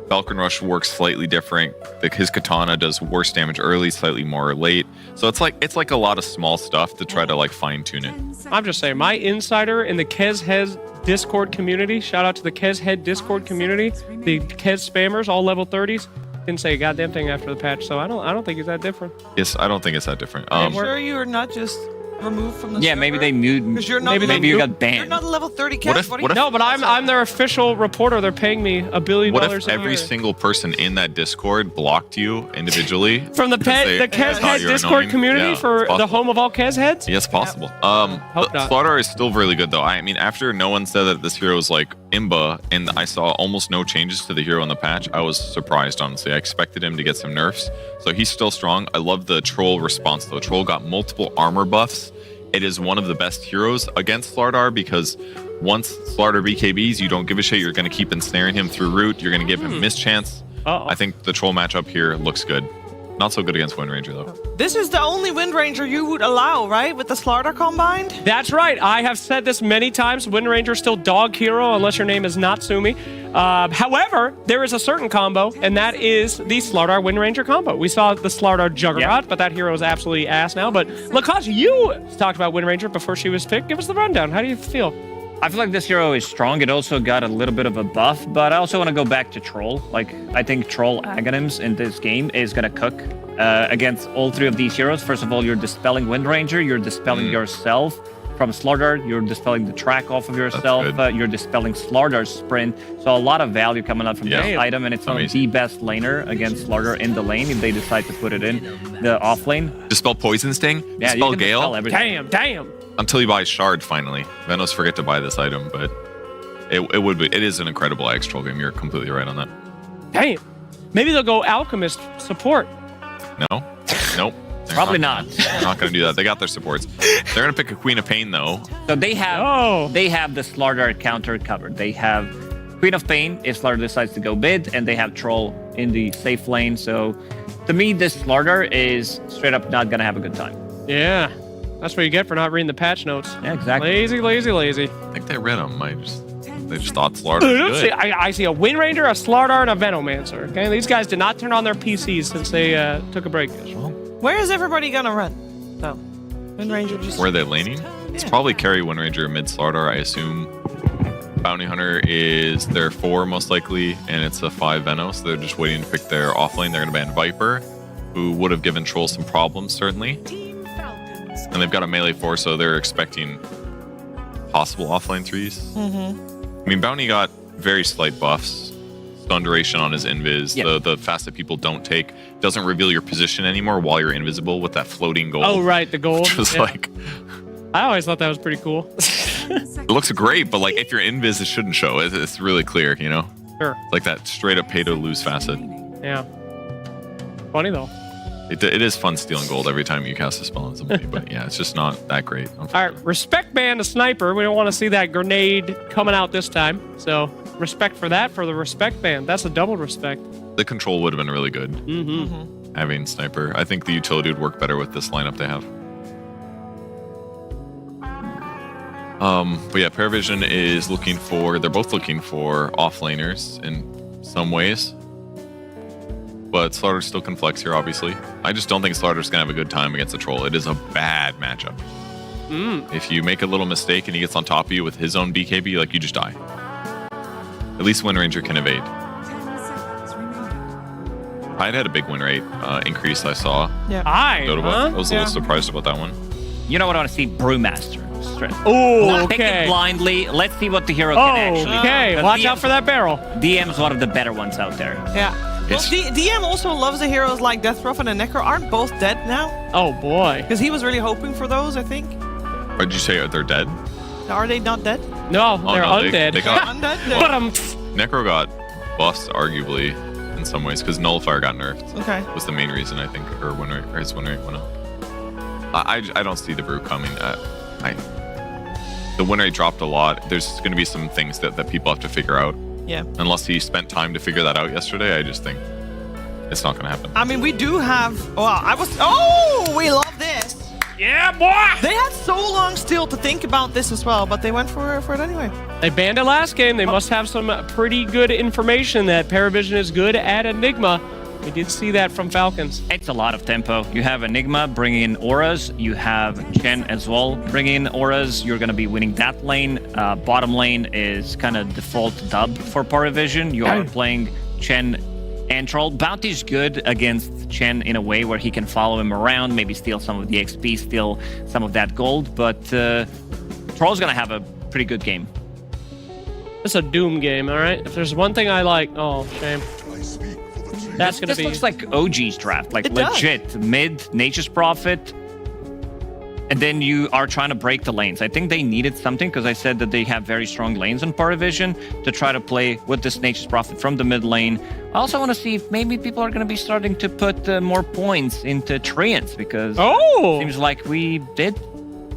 Falcon Rush works slightly different. His katana does worse damage early, slightly more late. So it's like a lot of small stuff to try to like fine tune it. I'm just saying, my insider in the Kez Head Discord community, shout out to the Kez Head Discord community, the Kez spammers, all level 30s, didn't say a goddamn thing after the patch, so I don't think it's that different. Yes, I don't think it's that different. Are you sure you're not just removed from the Yeah, server? maybe they mute. Because you're not Maybe you got You're banned. not a level 30 Kez. No, but I'm their official reporter. They're paying me $1 billion What a if year. every single person in that Discord blocked you individually? From the Kez Head Discord community for the home of all Kez Heads? Yes, possible. Hope not. Slaughter is still really good though. I mean, after no one said that this hero is like Imba, and I saw almost no changes to the hero in the patch, I was surprised, honestly. I expected him to get some nerfs, so he's still strong. I love the Troll response though. Troll got multiple armor buffs. It is one of the best heroes against Slardar because once Slardar BKBs, you don't give a shit. You're going to keep ensnaring him through root. You're going to give him mischance. I think the Troll matchup here looks good. Not so good against Wind Ranger, though. This is the only Wind Ranger you would allow, right? With the Slardar combined? That's right. I have said this many times. Wind Ranger's still dog hero unless your name is Natsumi. However, there is a certain combo, and that is the Slardar Wind Ranger combo. We saw the Slardar Juggernaut, but that hero is absolutely ass now. But Lakosh, you talked about Wind Ranger before she was picked. Give us the rundown. How do you feel? I feel like this hero is strong. It also got a little bit of a buff, but I also want to go back to Troll. Like, I think Troll Aghanims in this game is going to cook against all 3 of these heroes. First of all, you're dispelling Wind Ranger, you're dispelling yourself from Slardar, you're dispelling the track off of yourself, you're dispelling Slardar's sprint. So a lot of value coming out from this item, and it's not the best laner against Slardar in the lane if they decide to put it in the off lane. Dispel Poison Sting? Yeah, Dispel you can Gale? dispel everything. Damn. Until you buy Shard, finally. Venos forget to buy this item, but it is an incredible X Troll game. You're completely right on that. Damn. Maybe they'll go Alchemist support. No? Nope. Probably not. They're not going to do that. They got their supports. They're going to pick a Queen of Pain, though. So they have the Slardar counter covered. They have Queen of Pain if Slardar decides to go mid, and they have Troll in the safe lane. So to me, this Slardar is straight up not going to have a good time. Yeah. That's what you get for not reading the patch notes. Yeah, exactly. Lazy. I think they read them. I just They just thought Slardar was good. I see a Wind Ranger, a Slardar, and a Venomancer. Okay, these guys did not turn on their PCs since they took a break. Where is everybody gonna run? So, Wind Ranger just. Where are they laning? It's probably carry Wind Ranger mid Slardar, I assume. Bounty Hunter is their 4 most likely, and it's a 5 Veno, so they're just waiting to pick their off lane. They're going to ban Viper, who would have given Troll some problems, certainly. And they've got a melee 4, so they're expecting possible offlane 3s. I mean, Bounty got very slight buffs. Stun duration on his invis. The fast that people don't take doesn't reveal your position anymore while you're invisible with that floating gold. Oh, right, the gold. Just like... I always thought that was pretty cool. It looks great, but like if you're invis, it shouldn't show. It's really clear, you know? Sure. It's like that straight up pay to lose facet. Yeah. Funny though. It is fun stealing gold every time you cast a spell on somebody, but yeah, it's just not that great. All right, respect ban to Sniper. We don't want to see that grenade coming out this time. So respect for that, for the respect ban. That's a double respect. The control would have been really good. Having Sniper. I think the utility would work better with this lineup they have. But yeah, Paravision is looking for, they're both looking for offlaners in some ways. But Slaughter still can flex here, obviously. I just don't think Slaughter's going to have a good time against the Troll. It is a bad matchup. If you make a little mistake and he gets on top of you with his own BKB, like, you just die. At least Wind Ranger can evade. I'd had a big win rate increase, I saw. Yeah. I was a little surprised about that one. You know what I want to see? Brewmaster. Oh, Not picking blindly. Let's see what the hero can actually do. Okay, watch out for that barrel. DM's one of the better ones out there. Yeah. Well, DM also loves the heroes like Deathruff and Necro. Aren't both dead now? Oh, boy. Because he was really hoping for those, I think. Or did you say they're dead? Are they not dead? No, they're undead. They got, undead? But Necro got buffs, arguably, in some ways, because Nullifier got nerfed. Okay. Was the main reason, I think, or his win rate went up. I don't see the brew coming. The win rate dropped a lot. There's going to be some things that people have to figure out. Yeah. Unless he spent time to figure that out yesterday, I just think it's not going to happen. I mean, we do have... Oh, we love this. Yeah, boy! They had so long still to think about this as well, but they went for it anyway. They banned it last game. They must have some pretty good information that Paravision is good at Enigma. We did see that from Falcons. It's a lot of tempo. You have Enigma bringing in auras. You have Chen as well bringing in auras. You're going to be winning that lane. Bottom lane is kind of default dub for Paravision. You are playing Chen and Troll. Bounty's good against Chen in a way where he can follow him around, maybe steal some of the XP, steal some of that gold. But Troll's going to have a pretty good game. It's a Doom game, all right? If there's one thing I like... Oh, shame. That's going to be... This looks like OG's draft, like legit. Mid, Nature's Prophet, and then you are trying to break the lanes. I think they needed something because I said that they have very strong lanes on Paravision to try to play with this Nature's Prophet from the mid lane. I also want to see if maybe people are going to be starting to put more points into Treants because it seems like we did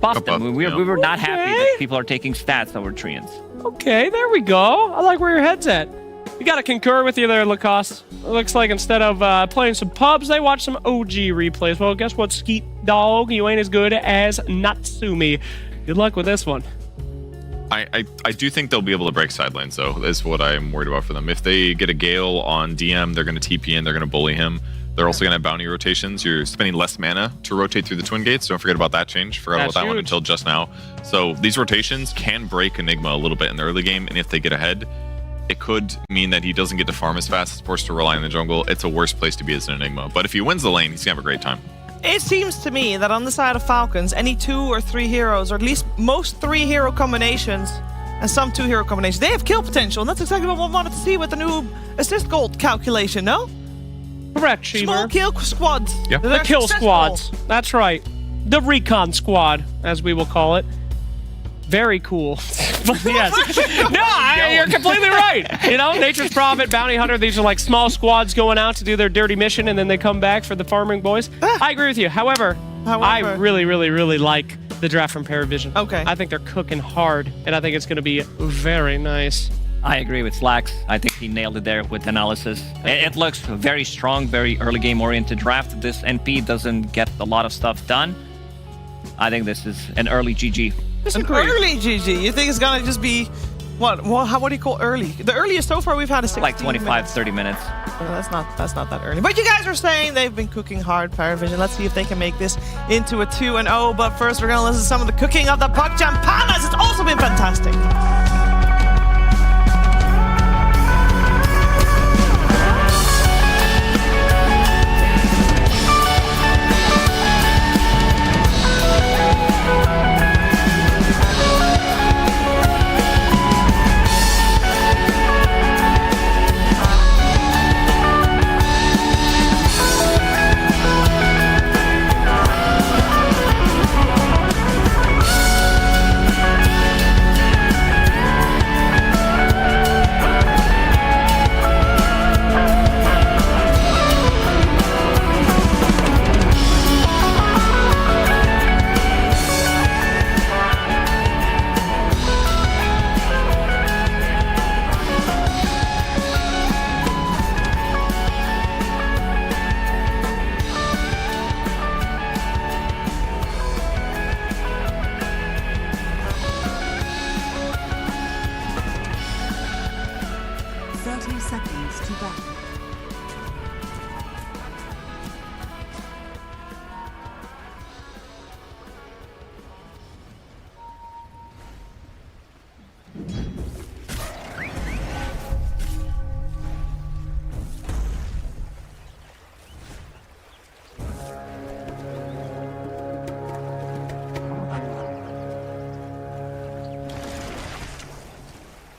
buff them. We were not happy that people are taking stats over Treants. Okay, there we go. I like where your head's at. You got to concur with you there, Lacoste. It looks like instead of playing some pubs, they watch some OG replays. Well, guess what, Skeet Dog? You ain't as good as Natsumi. Good luck with this one. I do think they'll be able to break side lanes, though. That's what I'm worried about for them. If they get a Gale on DM, they're going to TP in, they're going to bully him. They're also going to have bounty rotations. You're spending less mana to rotate through the Twin Gates. Don't forget about that change. Forgot about that one until just now. So these rotations can break Enigma a little bit in the early game, and if they get ahead, it could mean that he doesn't get to farm as fast, is forced to rely on the jungle. It's a worse place to be as an Enigma. But if he wins the lane, he's going to have a great time. It seems to me that on the side of Falcons, any 2 or 3 heroes, or at least most 3 hero combinations, and some 2 hero combinations, they have kill potential. And that's exactly what we wanted to see with the new assist gold calculation, no? Correct, Sheever. Small kill squads. Yeah. The kill squads. That's right. The recon squad, as we will call it. Very cool. But yes. No, you're completely right. You know, Nature's Prophet, Bounty Hunter, these are like small squads going out to do their dirty mission, and then they come back for the farming boys. I agree with you. However, I really, really, really like the draft from Paravision. Okay. I think they're cooking hard, and I think it's going to be very nice. I agree with Slacks. I think he nailed it there with analysis. It looks very strong, very early game oriented draft. This NP doesn't get a lot of stuff done. I think this is an early GG. An early GG. You think it's gonna just be What do you call early? The earliest so far we've had is 16 Like 25, minutes. 30 minutes. Well, that's not that early. But you guys are saying they've been cooking hard, Paravision. Let's see if they can make this into a 2-0. But first, we're gonna listen to some of the cooking of the Puck Champanas. It's also been fantastic.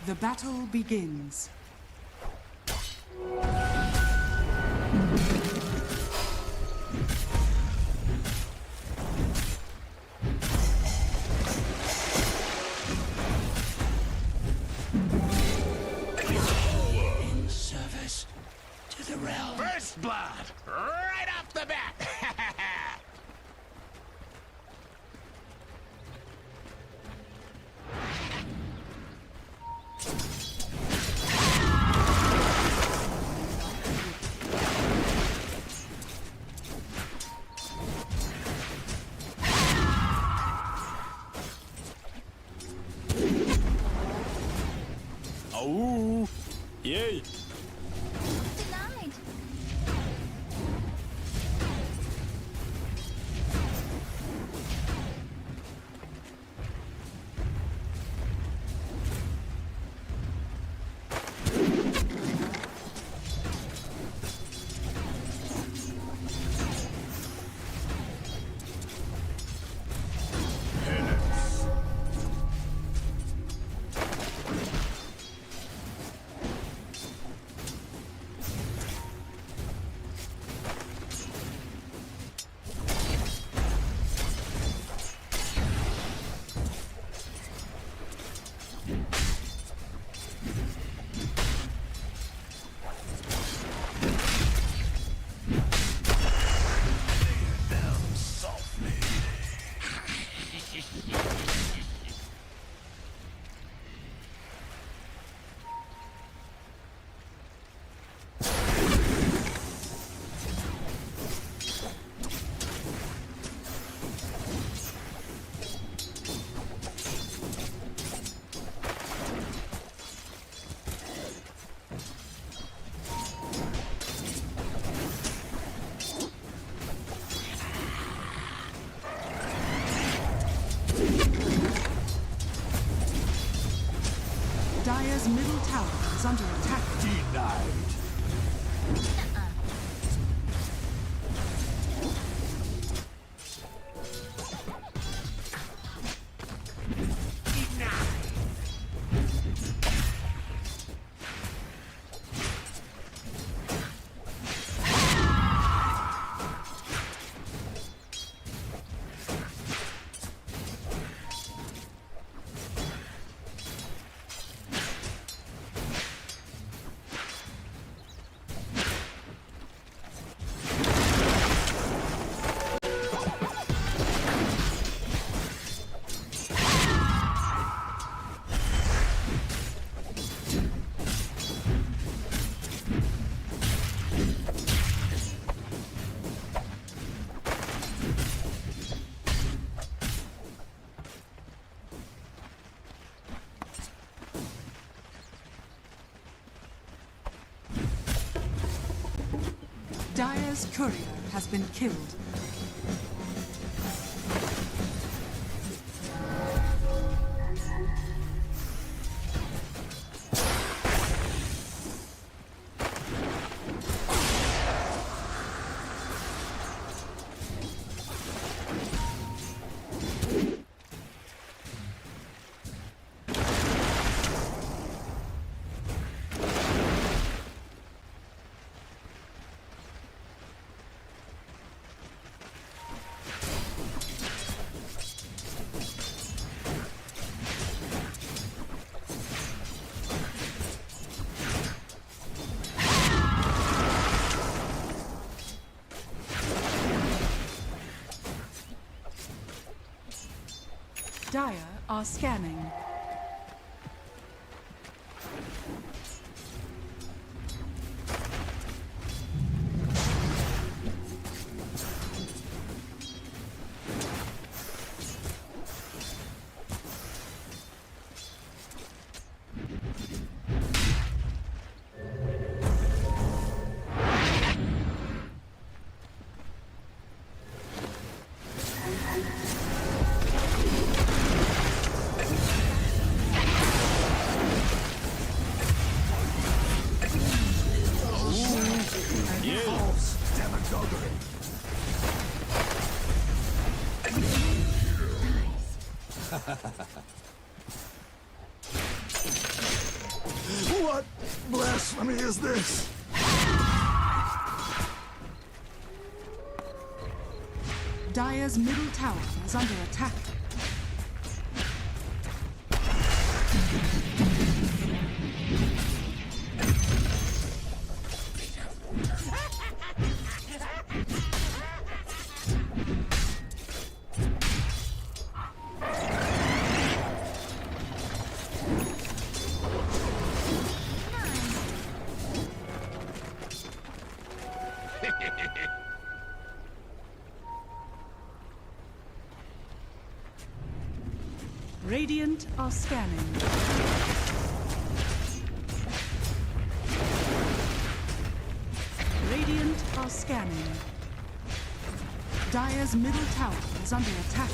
The battle begins. In service to the realm. First blood, right off the bat. Oh, yay. Denied. Dire's middle tower is under attack. Denied. Dire's courier has been killed. Dire are scanning. What blasphemy is this? Dire's middle tower is under attack. Radiant are scanning. Radiant are scanning. Dire's middle tower is under attack.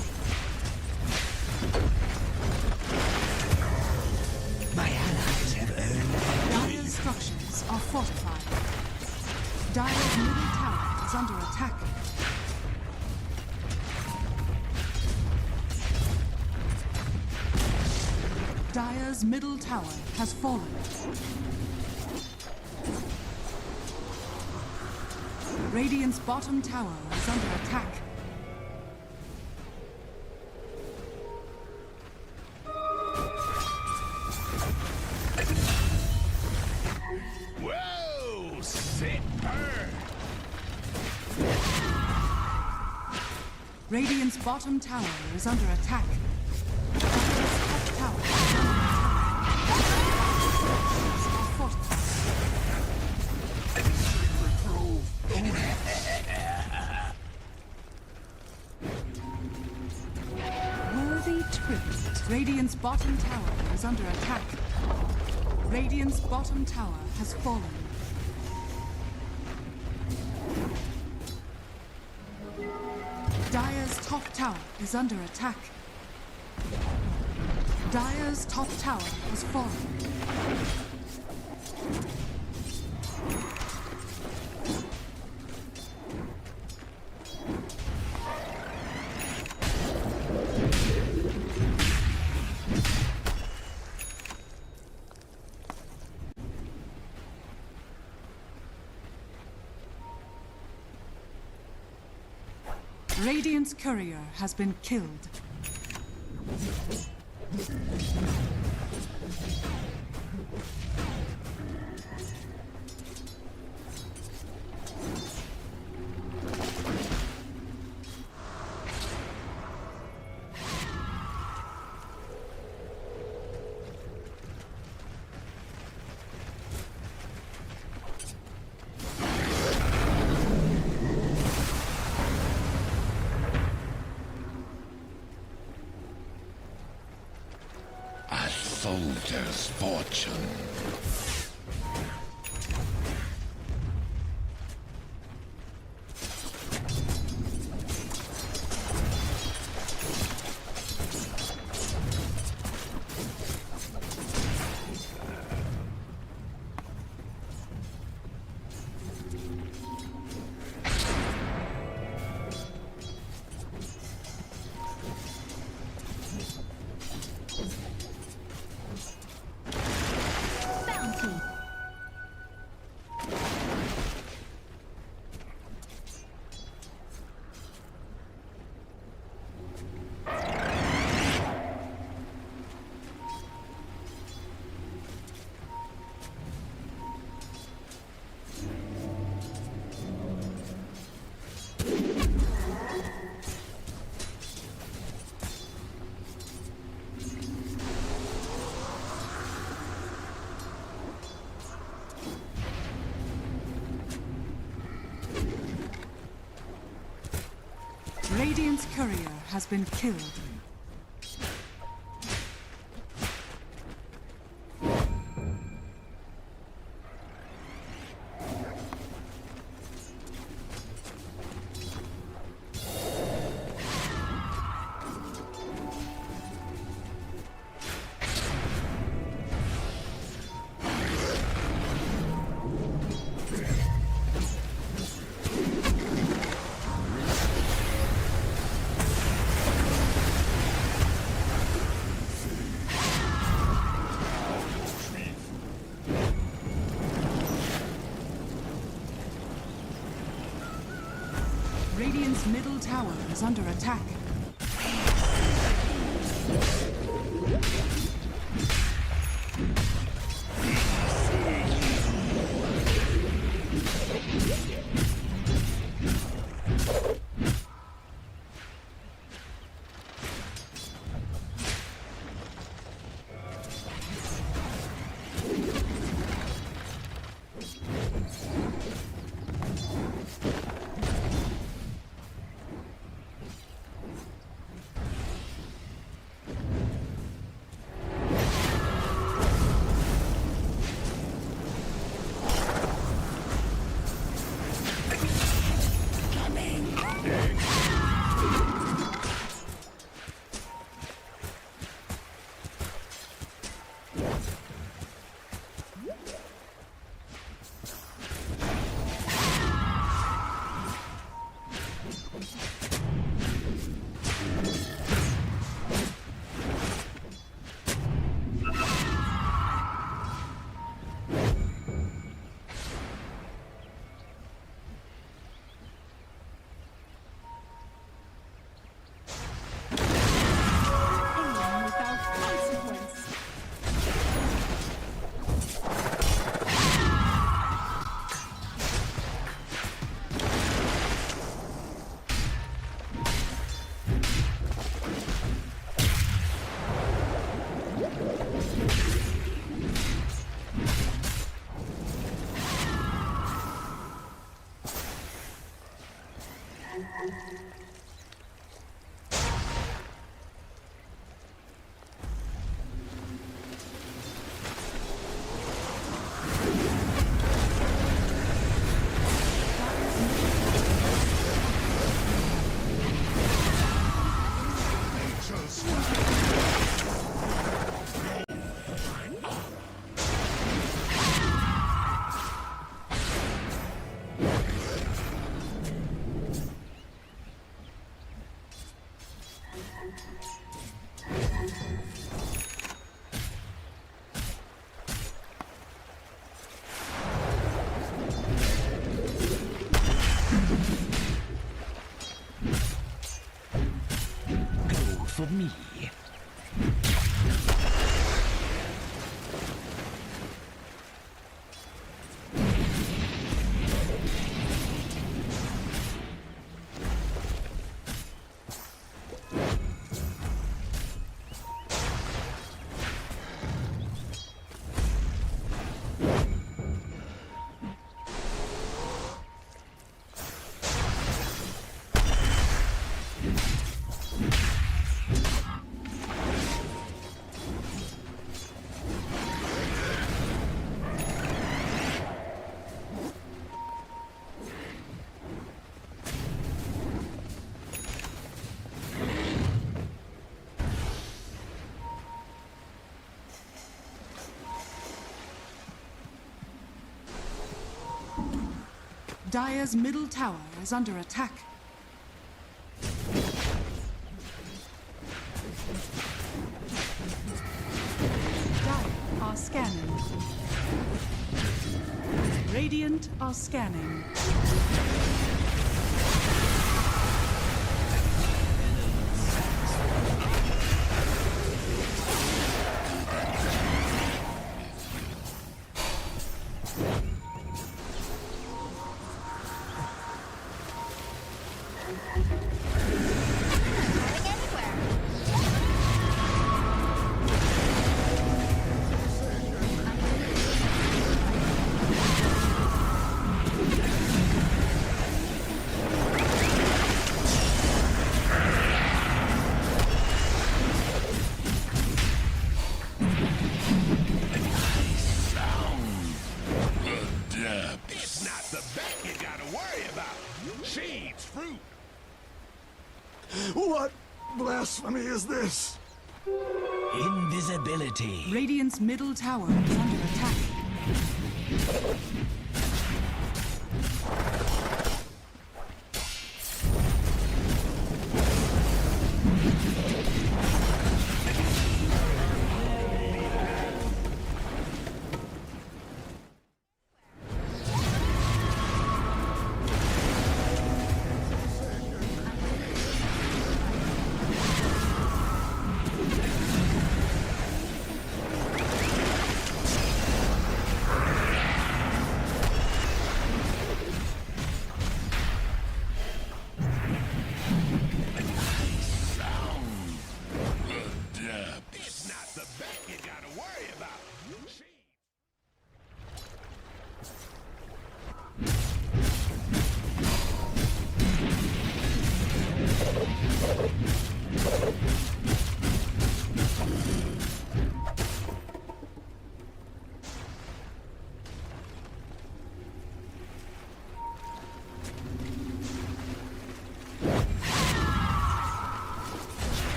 My allies have earned Dire's structures are fortified. Dire's middle tower is under attack. Dire's middle tower has fallen. Radiant's bottom tower is under attack. Whoa! Sick burn! Radiant's bottom tower is under attack. Dire's top tower is under attack. Are fortified. Worthy tribute. Radiant's bottom tower is under attack. Radiant's bottom tower has fallen. Dire's top tower is under attack. Dire's top tower has fallen. Radiant's courier has been killed. a soldier's fortune. Radiant's courier has been killed. Radiant's middle tower is under attack. For me. Dire's middle tower is under attack. Dire are scanning. Radiant are scanning. What blasphemy is this? Invisibility. Radiant's middle tower is under attack.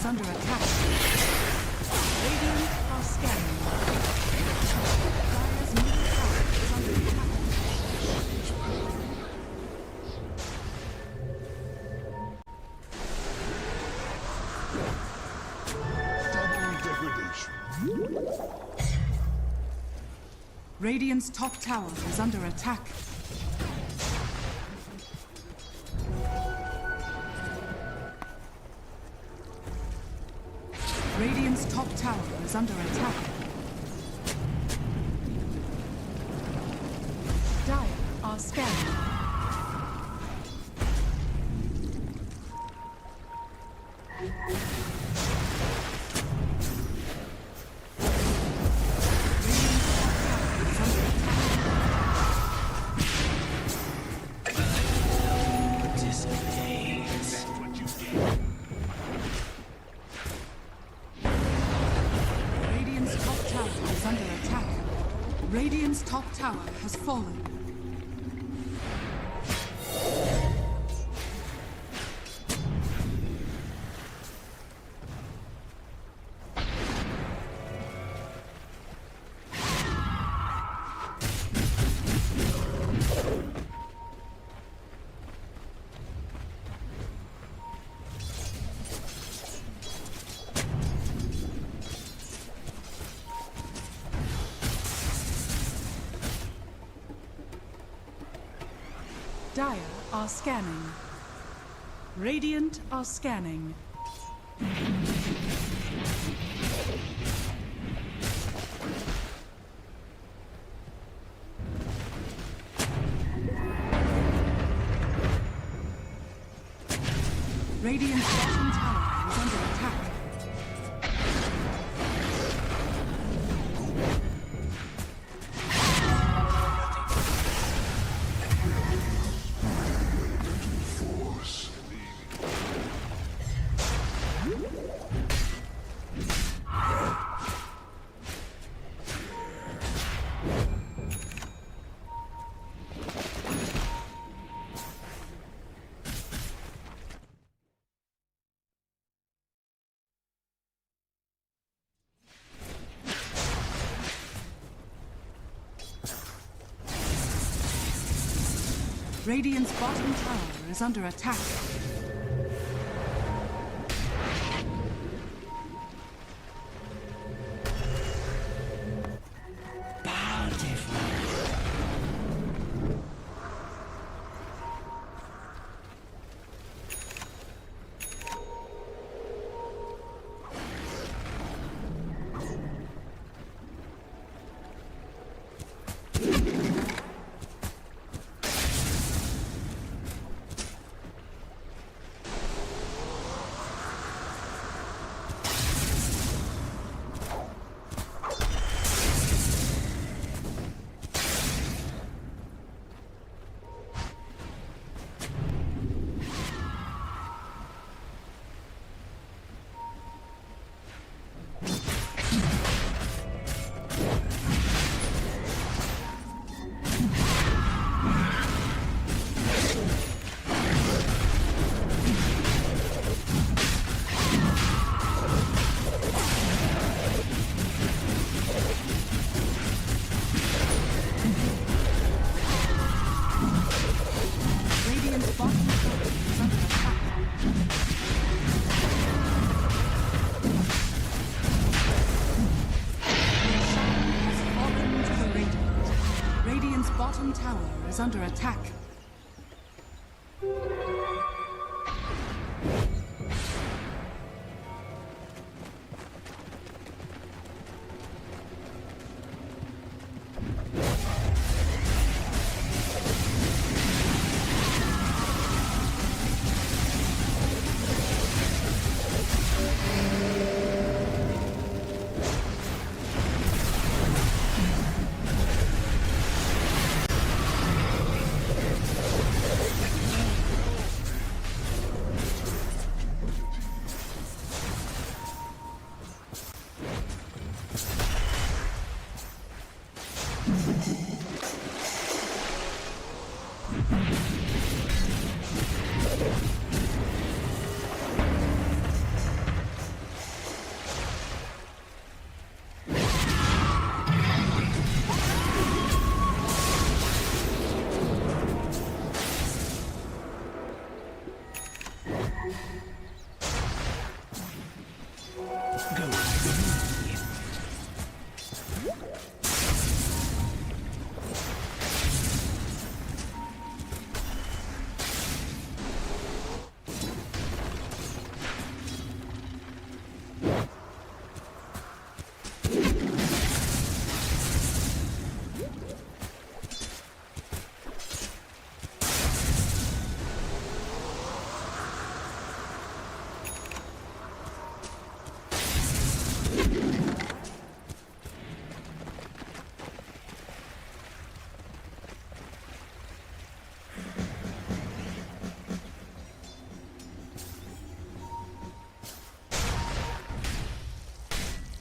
Under attack. Radiant are scanning. Dire's middle tower is under attack. Double degradation. Radiant's top tower is under attack. Radiant's top tower is under attack. Dire are scanning. Radiant's top tower has fallen. Dire are scanning. Radiant are scanning. Radiant's bottom tower is under attack. Radiant's bottom tower is under attack. bottom tower is under attack.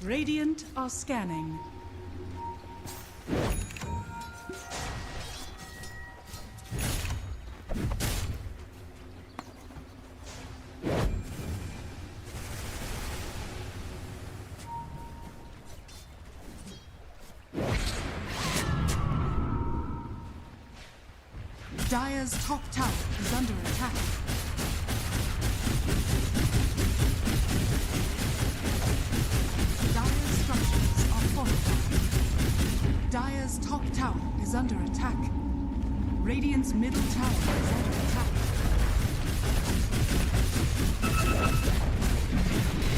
Radiant are scanning. Dire's top tower is under attack. Dire's structures are fortified. Dire's top tower is under attack. Radiant's middle tower is under attack.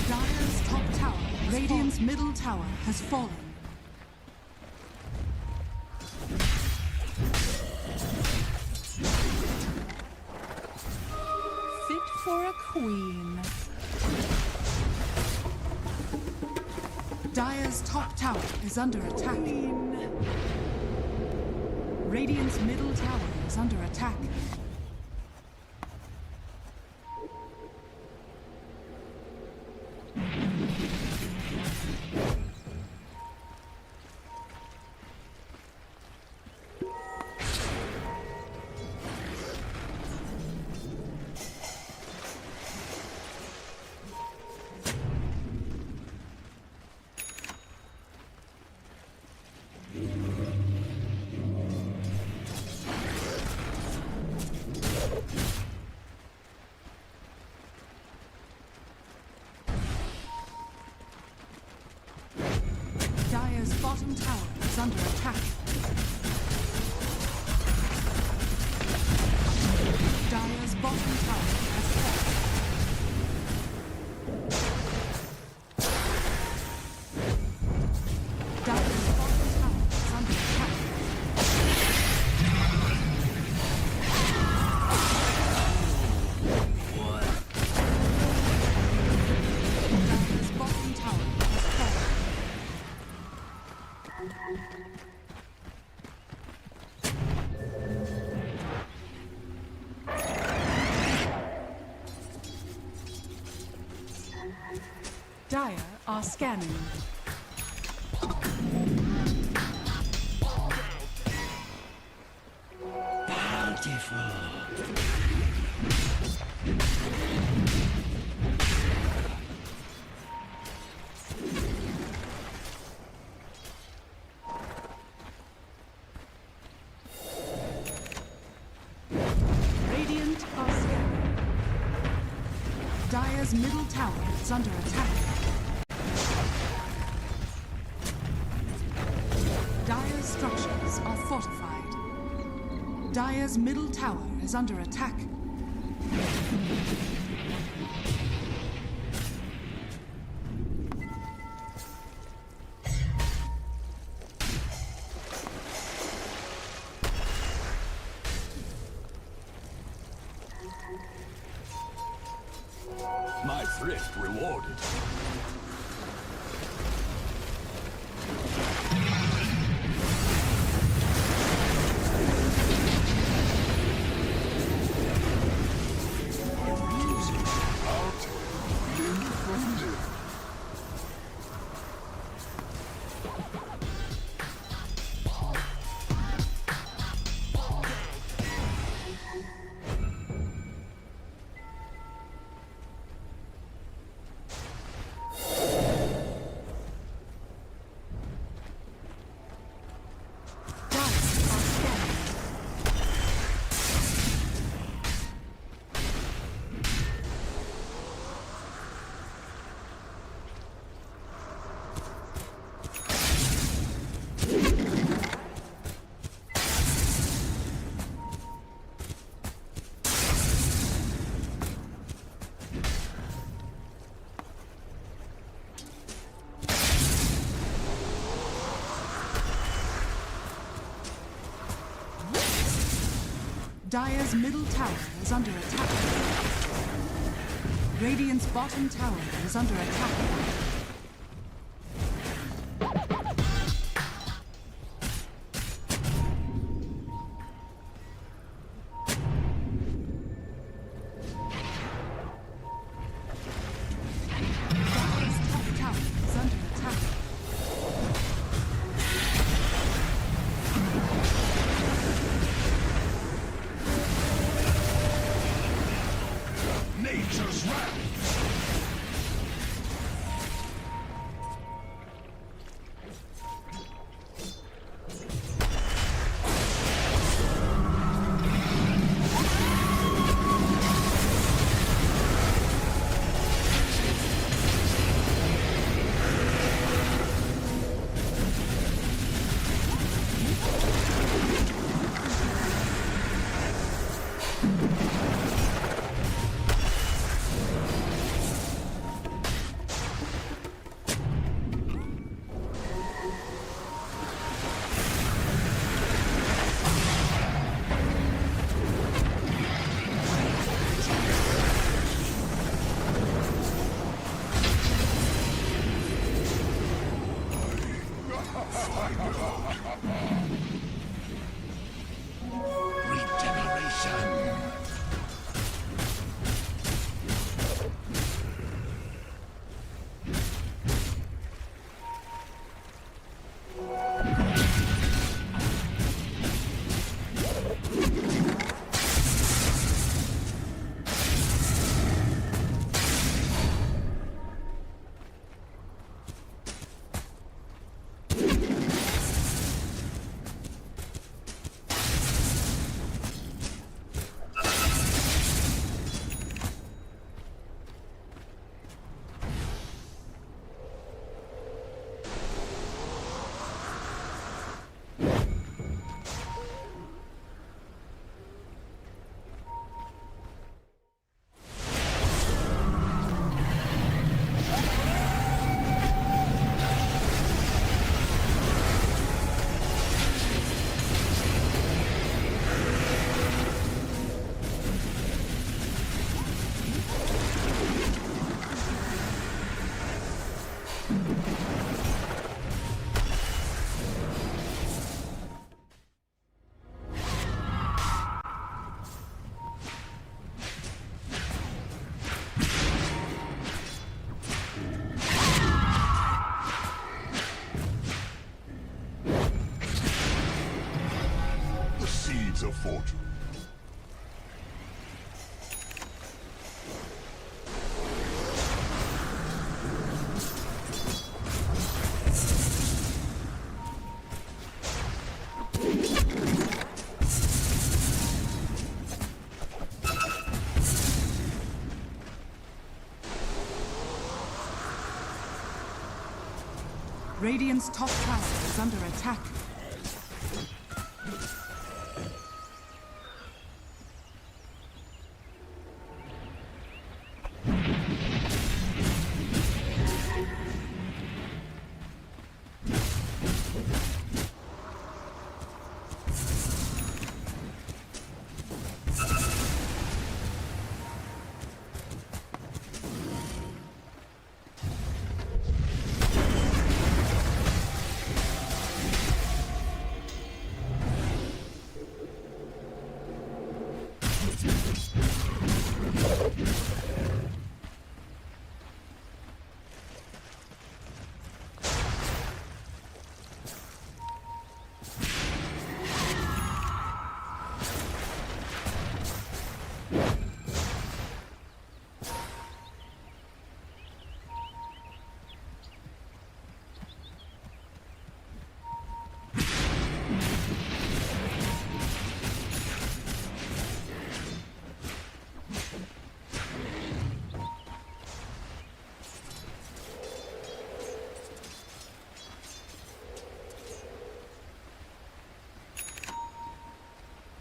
Dire's top tower. Radiant's middle tower has fallen. For a queen. Dire's top tower is under attack. Radiant's middle tower is under attack. Dire's bottom tower is under attack. Dire's bottom tower has fallen. Dire's bottom tower is under attack. Dire's bottom tower has fallen. Dire are scanning. Radiant are scanning. Dire's middle tower is under attack. Dire's structures are fortified. Dire's middle tower is under attack. My thrift rewarded. Dire's middle tower is under attack. Radiant's bottom tower is under attack. Dire's top tower is under attack. Nature's wrath. Regeneration. The seeds of fortune. Radiant's top tower is under attack.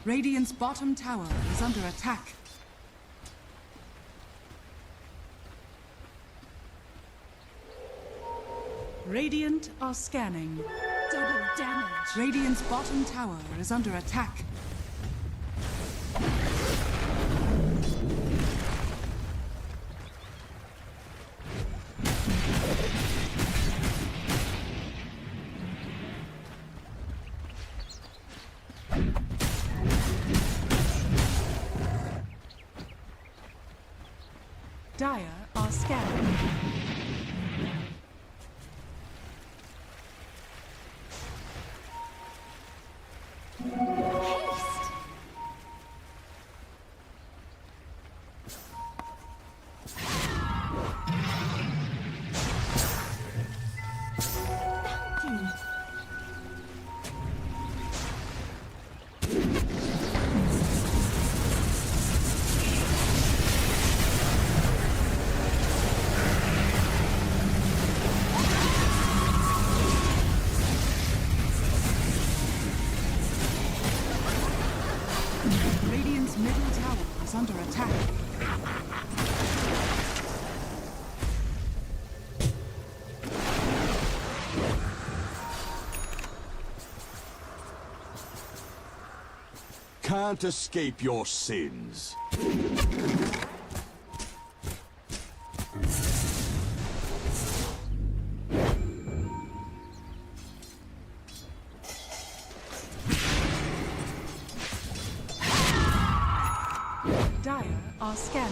Radiant's bottom tower is under attack. Radiant are scanning. Double damage. Radiant's bottom tower is under attack. Dire are scanning. Radiant's middle tower is under attack. Can't escape your sins. Dire are scanning.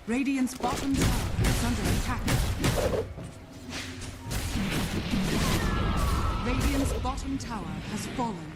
Radiant's bottom tower is under attack. Radiant's bottom tower has fallen.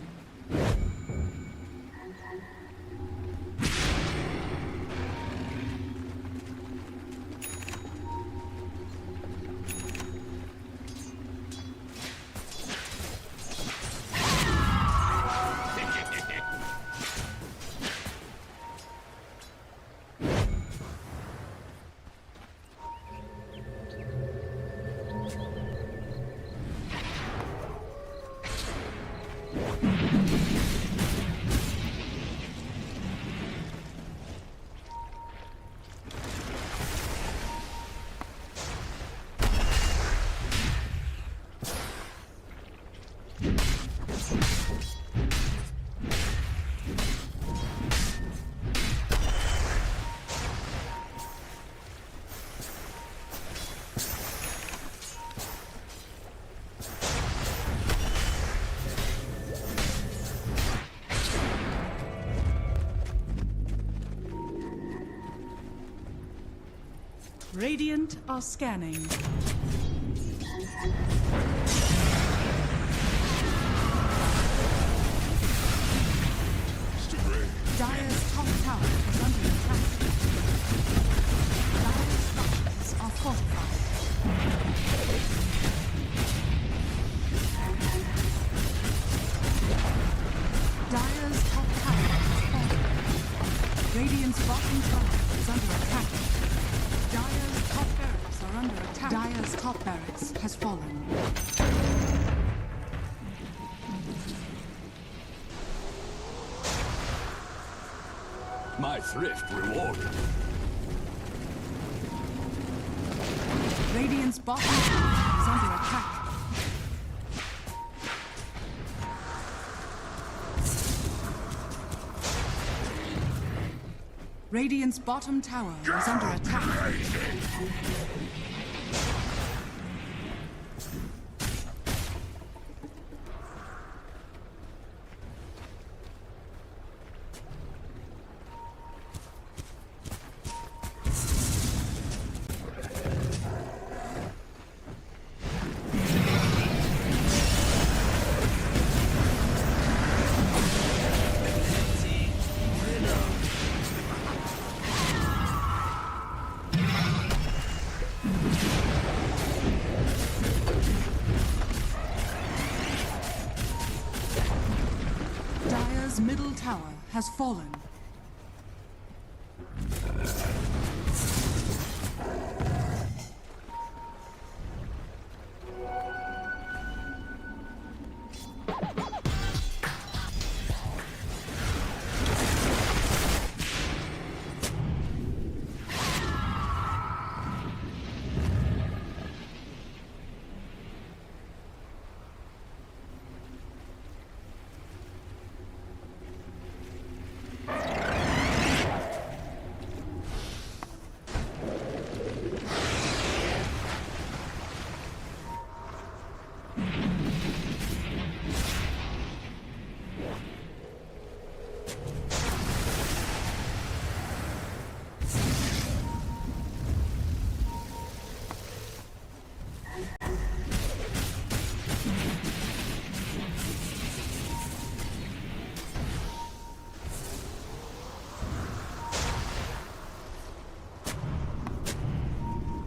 Radiant are scanning. Dire's top tower is under attack. Dire's structures are fortified. Dire's top tower is fallen. Radiant's bottom tower is under attack. Dire's top barracks are under attack. Dire's top barracks has fallen. Thrift rewarded. Radiant's bottom tower is under attack. Radiant's bottom tower is under attack. Dire's middle tower has fallen.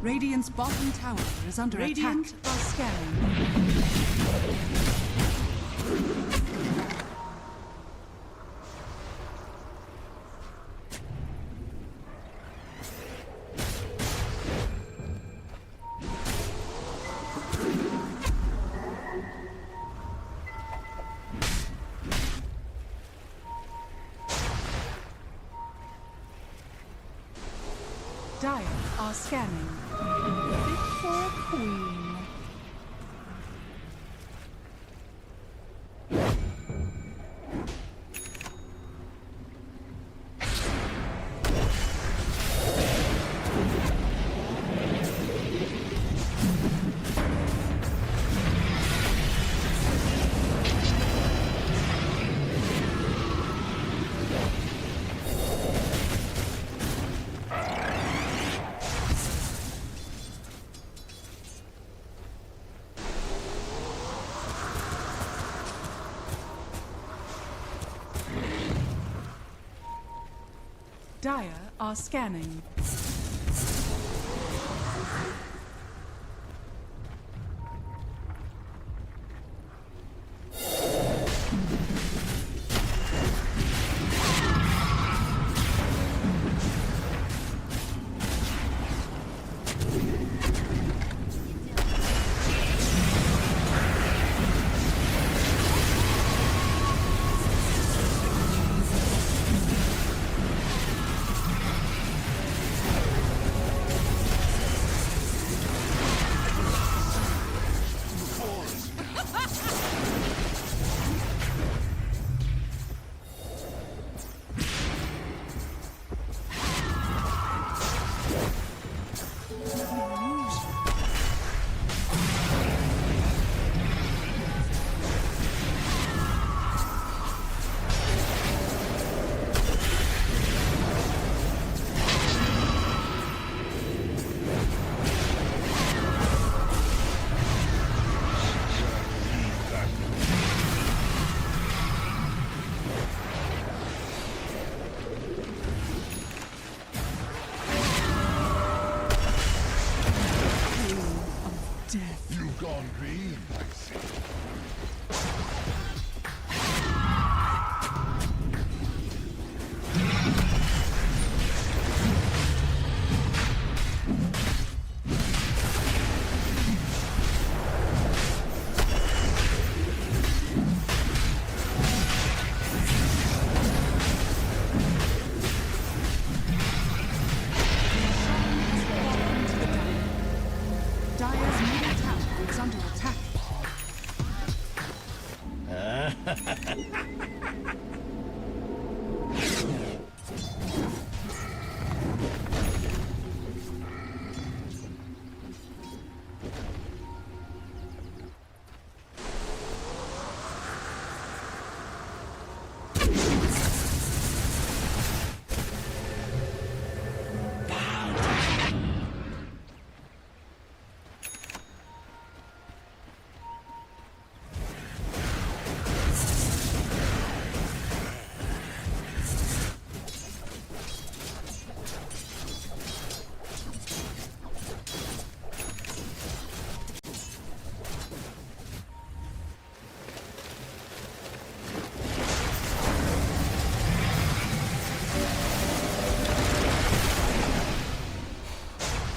Radiant's bottom tower is under attack. Radiant are scanning. Dire are scanning. Fit for a queen. Dire are scanning. You've gone green, I see. under attack.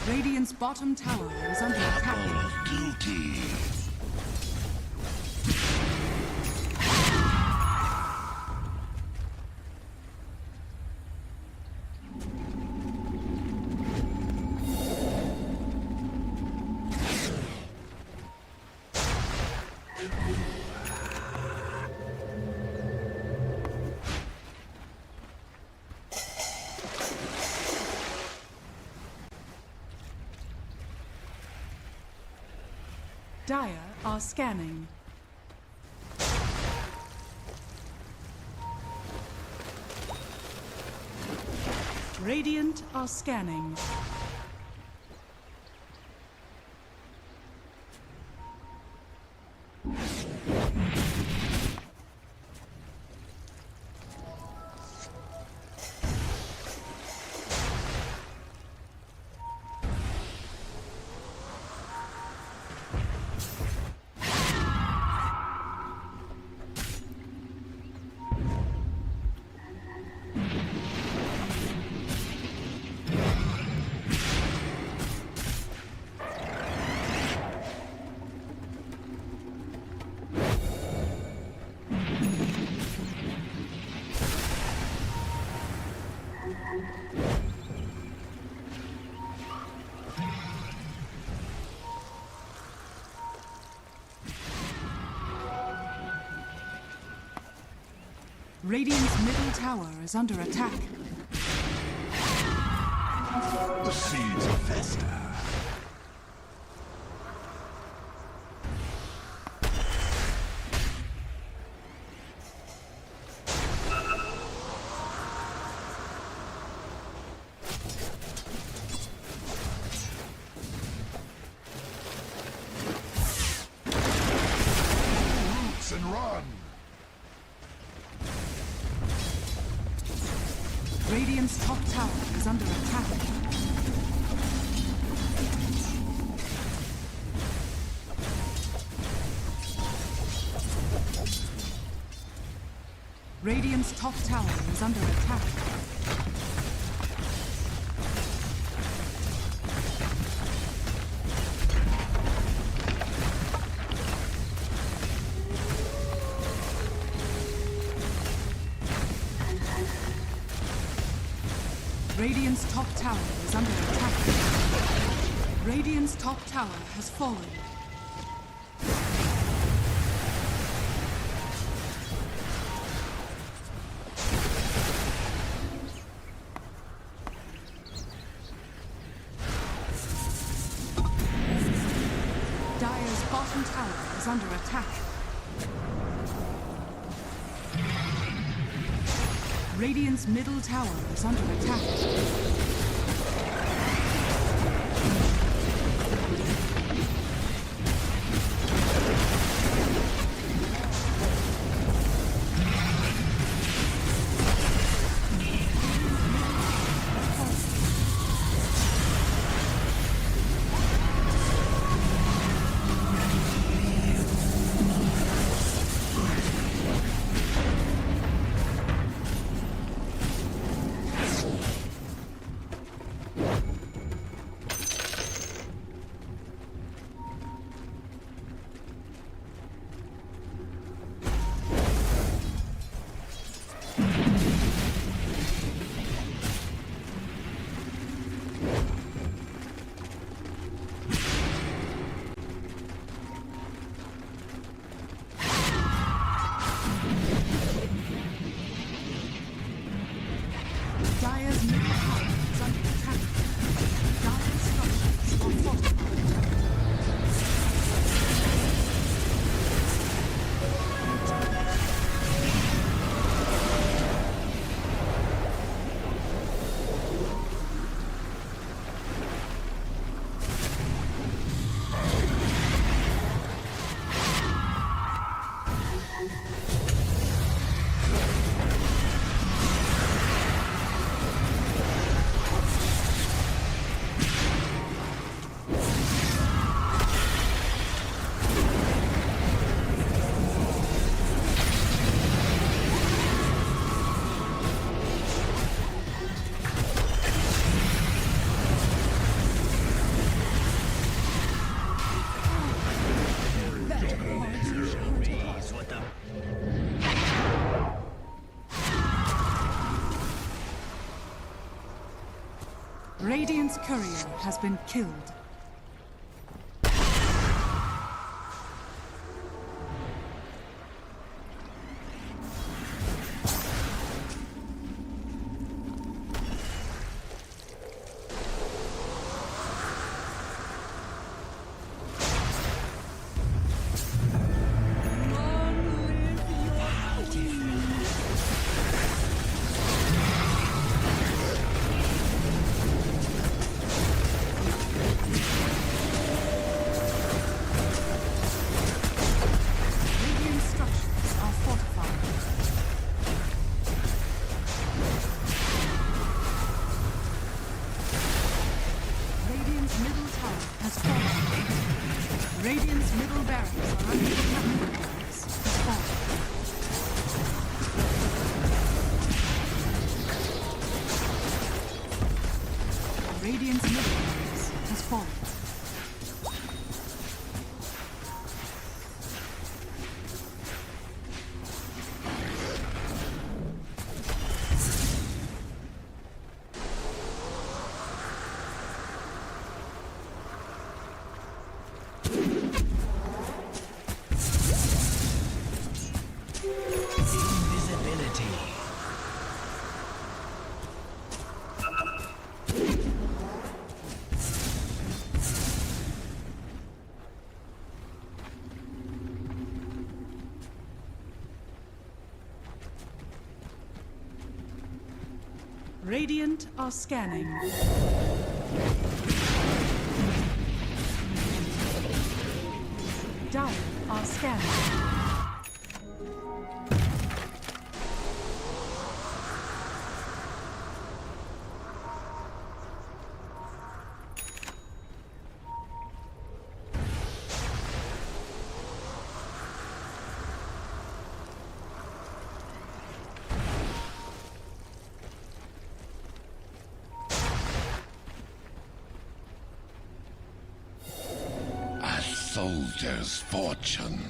Radiant's bottom tower is under attack. Duty. Dire are scanning. Radiant are scanning. Radiant's middle tower is under attack. The seeds of Vesta. Roots and run. Radiant's top tower is under attack. Radiant's top tower is under attack. Radiant's top tower is under attack. Radiant's top tower has fallen. Dire's bottom tower is under attack. Radiant's middle tower is under attack. Radiant's courier has been killed. Radiant's middle barracks are under attack. Barracks has fallen. Radiant's middle barracks has fallen. Radiant are scanning. Dire are scanning. Soldier's fortune.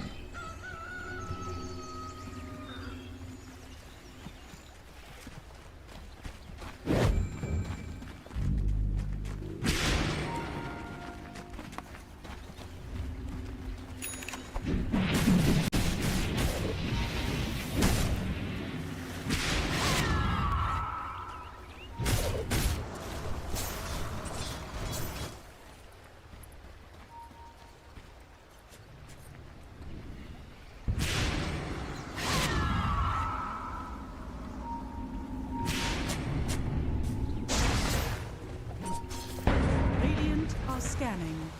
Scanning.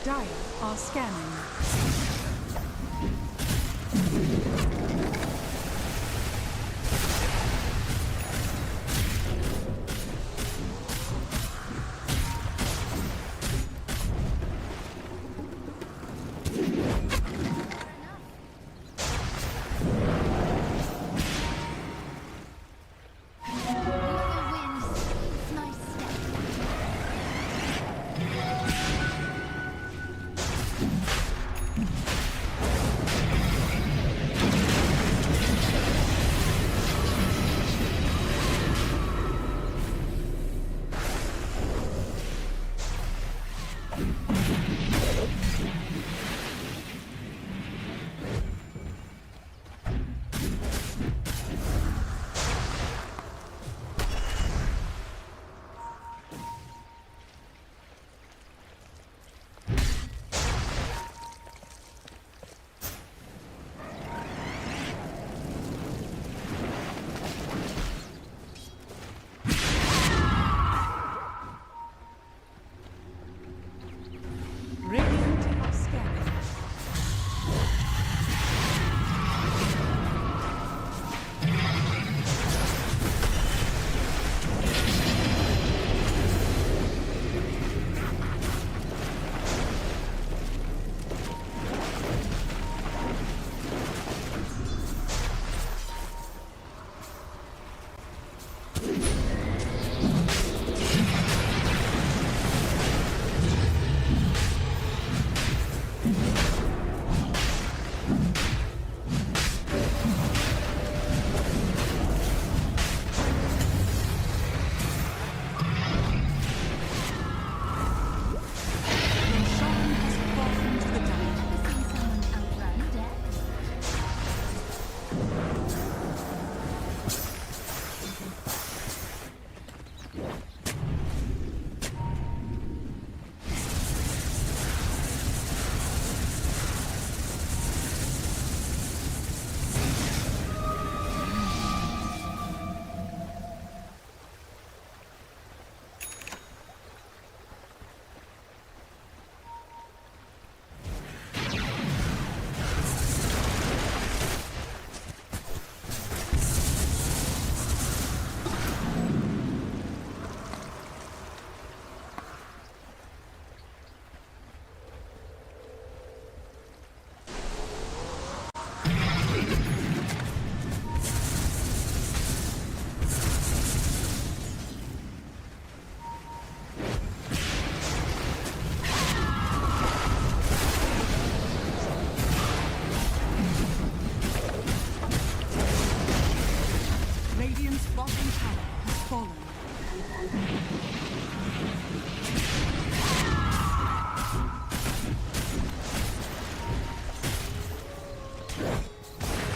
Dire are scanning.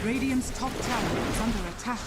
Radiant's top tower is under attack.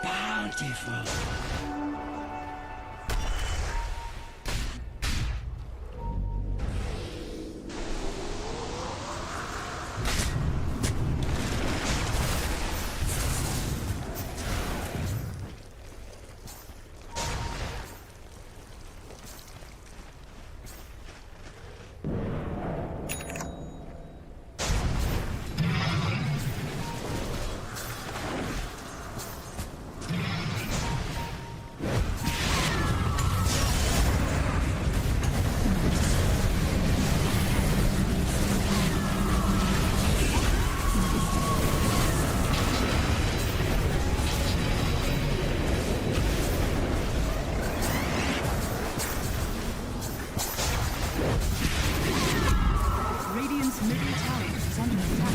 Bountiful. Radiant's middle tower is under attack.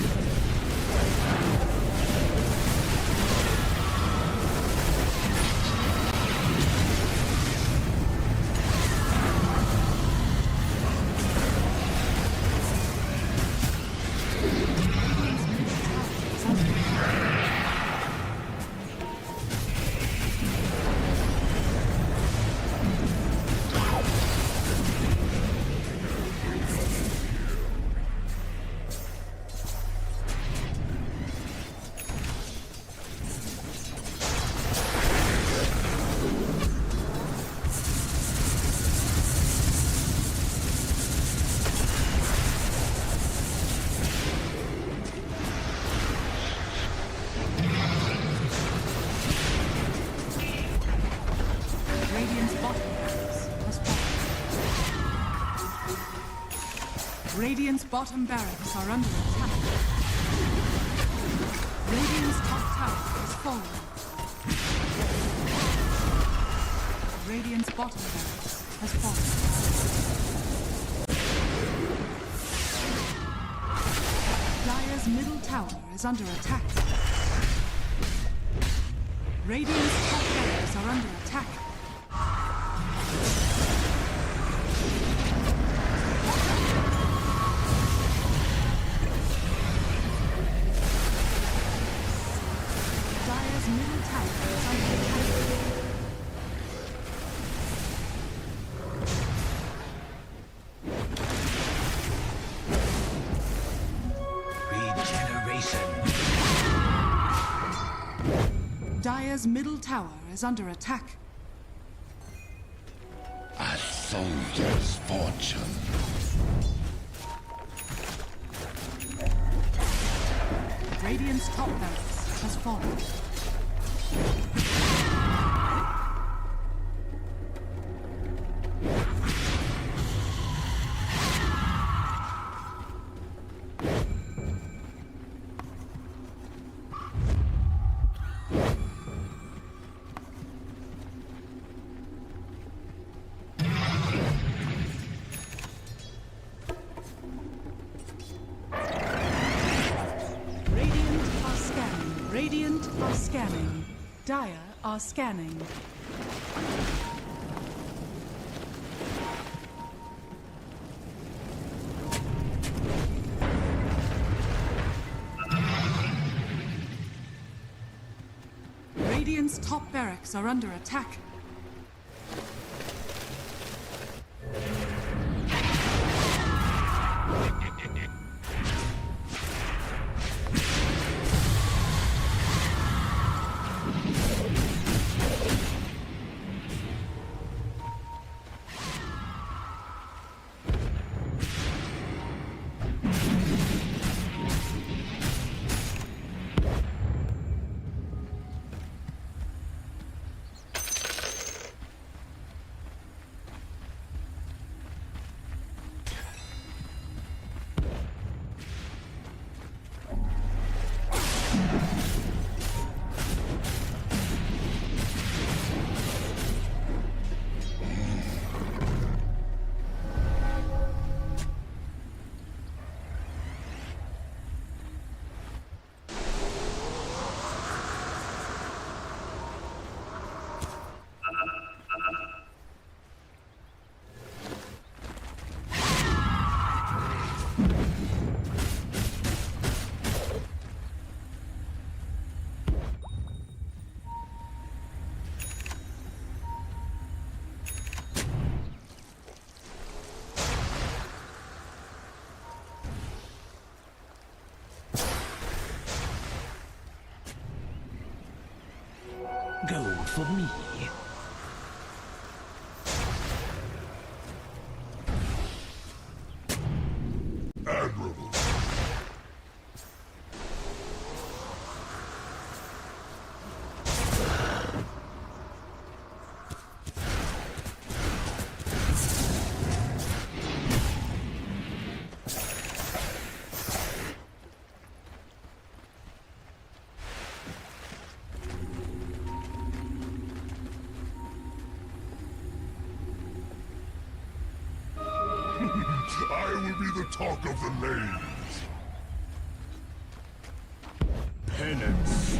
Radiant's bottom barracks has fallen. Radiant's bottom barracks are under attack. Radiant's top tower has fallen. Radiant's bottom barracks has fallen. Dire's middle tower is under attack. Radiant's top barracks are under attack. Dire's middle tower is under attack. Regeneration. Dire's middle tower is under attack. A soldier's fortune. Radiant's top barracks has fallen. Radiant are scanning. Dire are scanning. Radiant's top barracks are under attack. Gold for me. Admirable. I will be the talk of the lanes. Penance.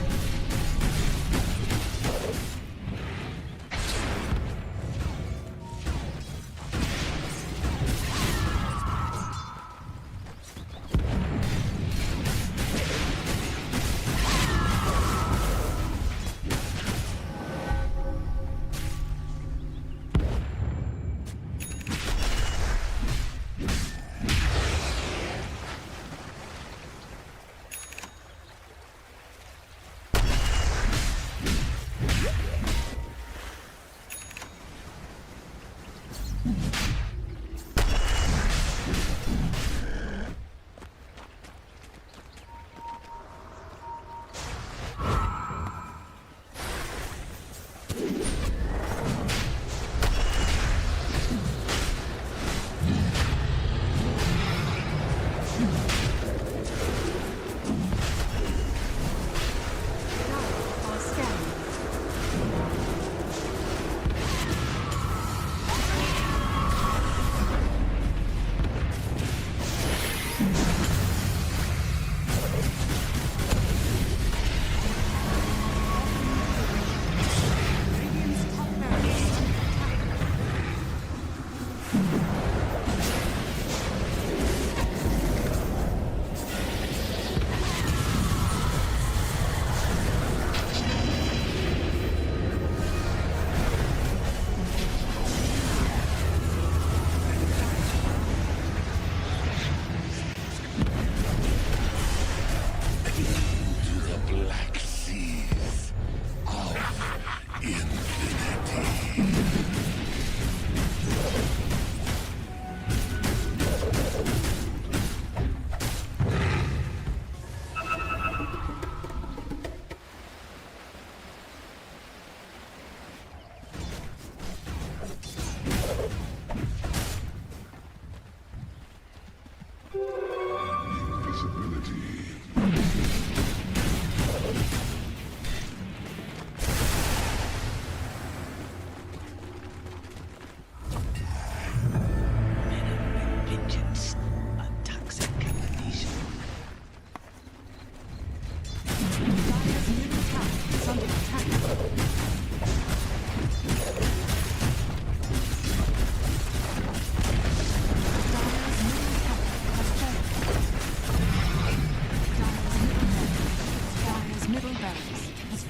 Dire's middle tower is under attack.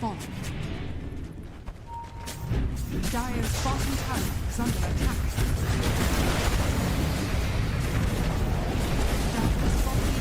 fallen. Dire's bottom tower is under attack. Dire's bottom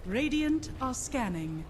Radiant are scanning.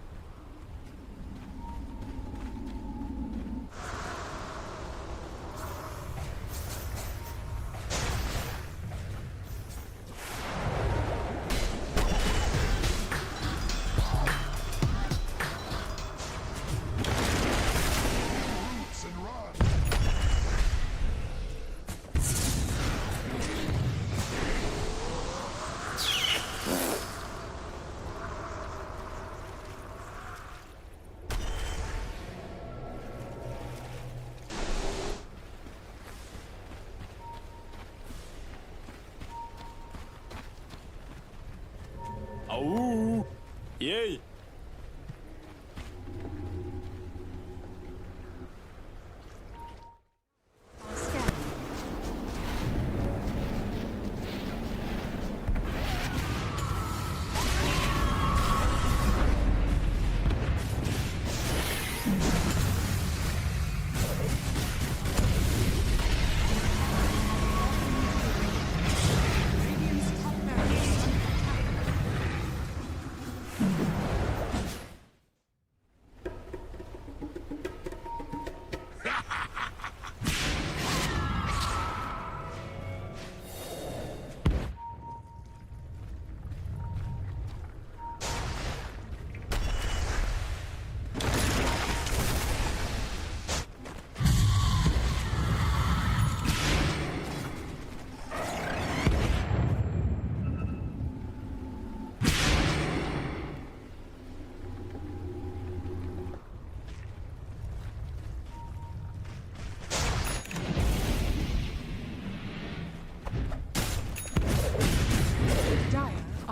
Oh, yay!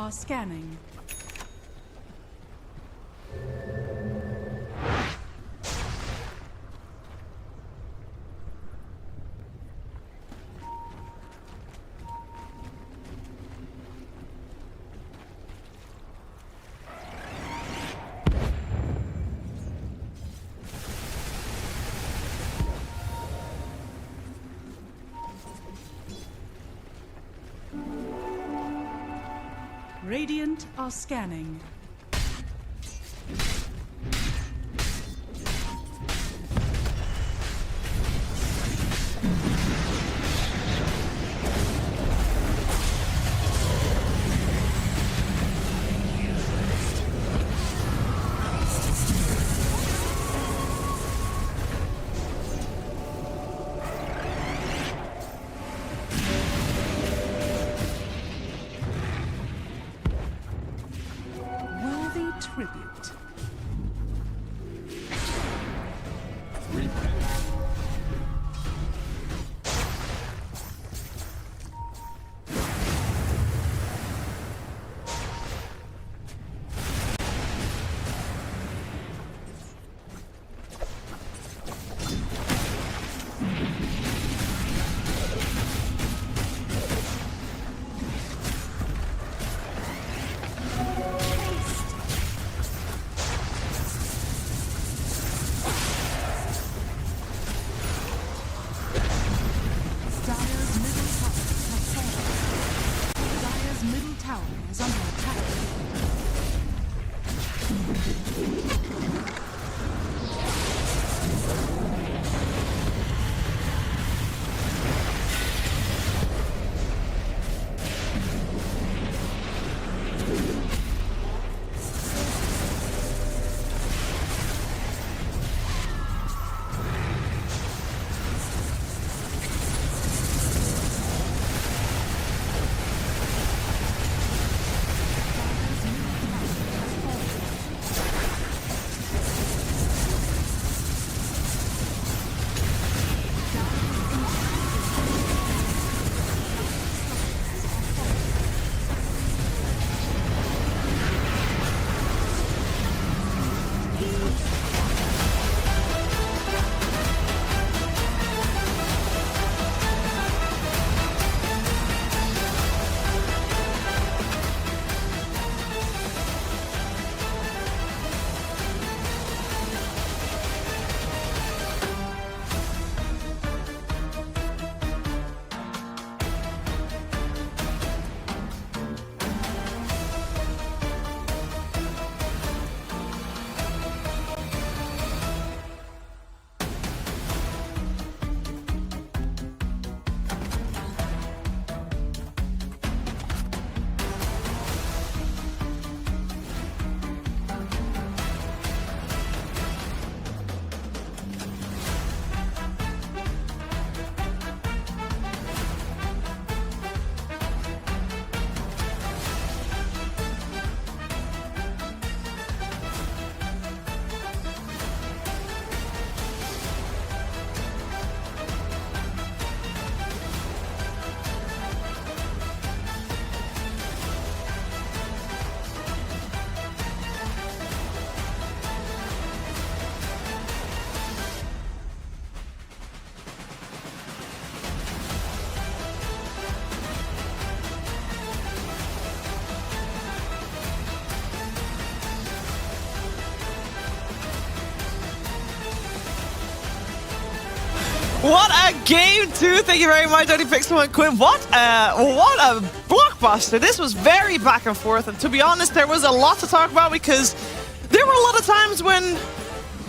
Are scanning. Radiant are scanning. What a game 2. Thank you very much, Only Pixel and Quinn. What a blockbuster. This was very back and forth. And to be honest, there was a lot to talk about because there were a lot of times when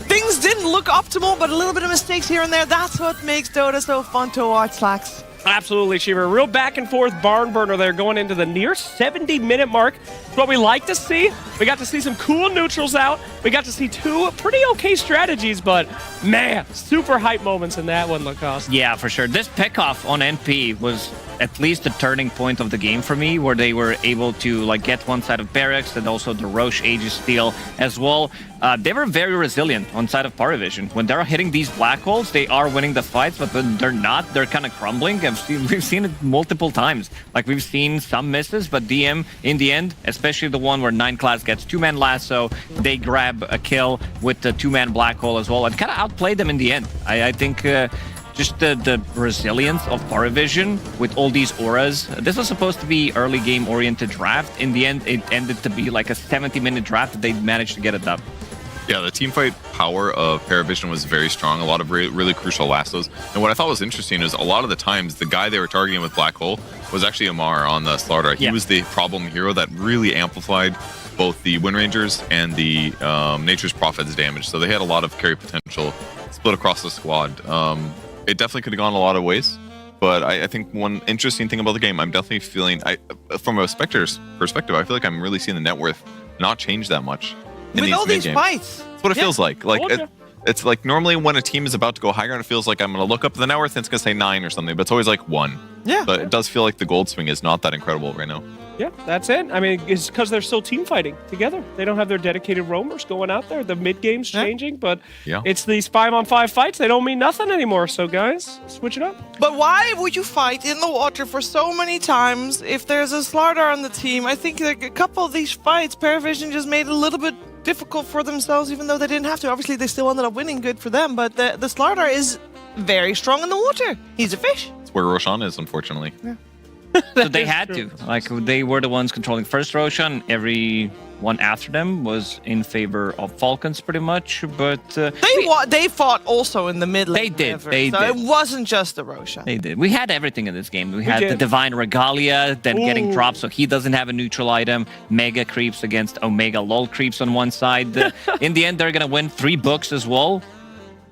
things didn't look optimal, but a little bit of mistakes here and there. That's what makes Dota so fun to watch, Slacks. Absolutely, Shiva. Real back and forth barn burner there going into the near 70-minute mark. It's what we like to see. We got to see some cool neutrals out. We got to see 2 pretty okay strategies, but man, super hype moments in that one, Lacoste. Yeah, for sure. This pickoff on NP was at least the turning point of the game for me, where they were able to like get one side of Barracks and also the Roche Aegis steal as well. They were very resilient on side of PARI Vision. When they're hitting these black holes, they are winning the fights, but when they're not, they're kind of crumbling. We've seen it multiple times. Like, we've seen some misses, but DM, in the end, especially the one where 9 class gets 2-man lasso, they grab a kill with the 2-man black hole as well, and kind of outplayed them in the end. I think just the resilience of PARI Vision with all these auras. This was supposed to be early game oriented draft. In the end, it ended to be like a 70-minute draft that they managed to get it up. Yeah, the teamfight power of PARI Vision was very strong. A lot of really crucial lassos. And what I thought was interesting is a lot of the times the guy they were targeting with Black Hole was actually Amar on the Slardar. He was the problem hero that really amplified both the Wind Rangers and the Nature's Prophet's damage. So they had a lot of carry potential split across the squad. It definitely could have gone a lot of ways. But I think one interesting thing about the game, I'm definitely feeling, from a spectator's perspective, I feel like I'm really seeing the net worth not change that much. With all these fights. That's what it feels like. It's like normally when a team is about to go high ground, it feels like I'm going to look up the net worth and it's going to say 9 or something, but it's always like 1. Yeah. But it does feel like the gold swing is not that incredible right now. Yeah, that's it. I mean, it's because they're still team fighting together. They don't have their dedicated roamers going out there. The mid game's changing, but it's these 5-on-5 fights. They don't mean nothing anymore. So, guys, switch it up. But why would you fight in the water for so many times if there's a Slardar on the team? I think like a couple of these fights, PARI Vision just made it a little bit difficult for themselves, even though they didn't have to. Obviously, they still ended up winning. Good for them. But the Slardar is very strong in the water. He's a fish. That's where Roshan is, unfortunately. Yeah. So they had to. Like, they were the ones controlling first Roshan. Everyone after them was in favor of Falcons, pretty much. But they fought also in the mid lane. They did. So They did. it wasn't just the Roshan. They did. We had everything in this game. We had the Divine Regalia, then getting dropped, so he doesn't have a neutral item. Mega creeps against Omega LOL creeps on one side. In the end, they're going to win 3 books as well.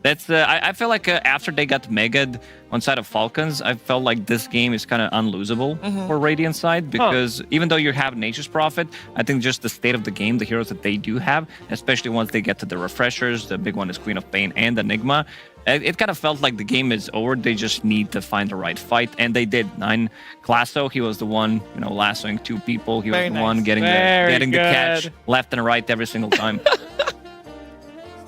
That's I feel like after they got Mega'd on side of Falcons, I felt like this game is kind of unlosable for Radiant side, because even though you have Nature's Prophet, I think just the state of the game, the heroes that they do have, especially once they get to the refreshers, the big one is Queen of Pain and Enigma, it kind of felt like the game is over. They just need to find the right fight, and they did. 9 Classo, he was the one, lassoing 2 people. He was the one getting the catch left and right every single time.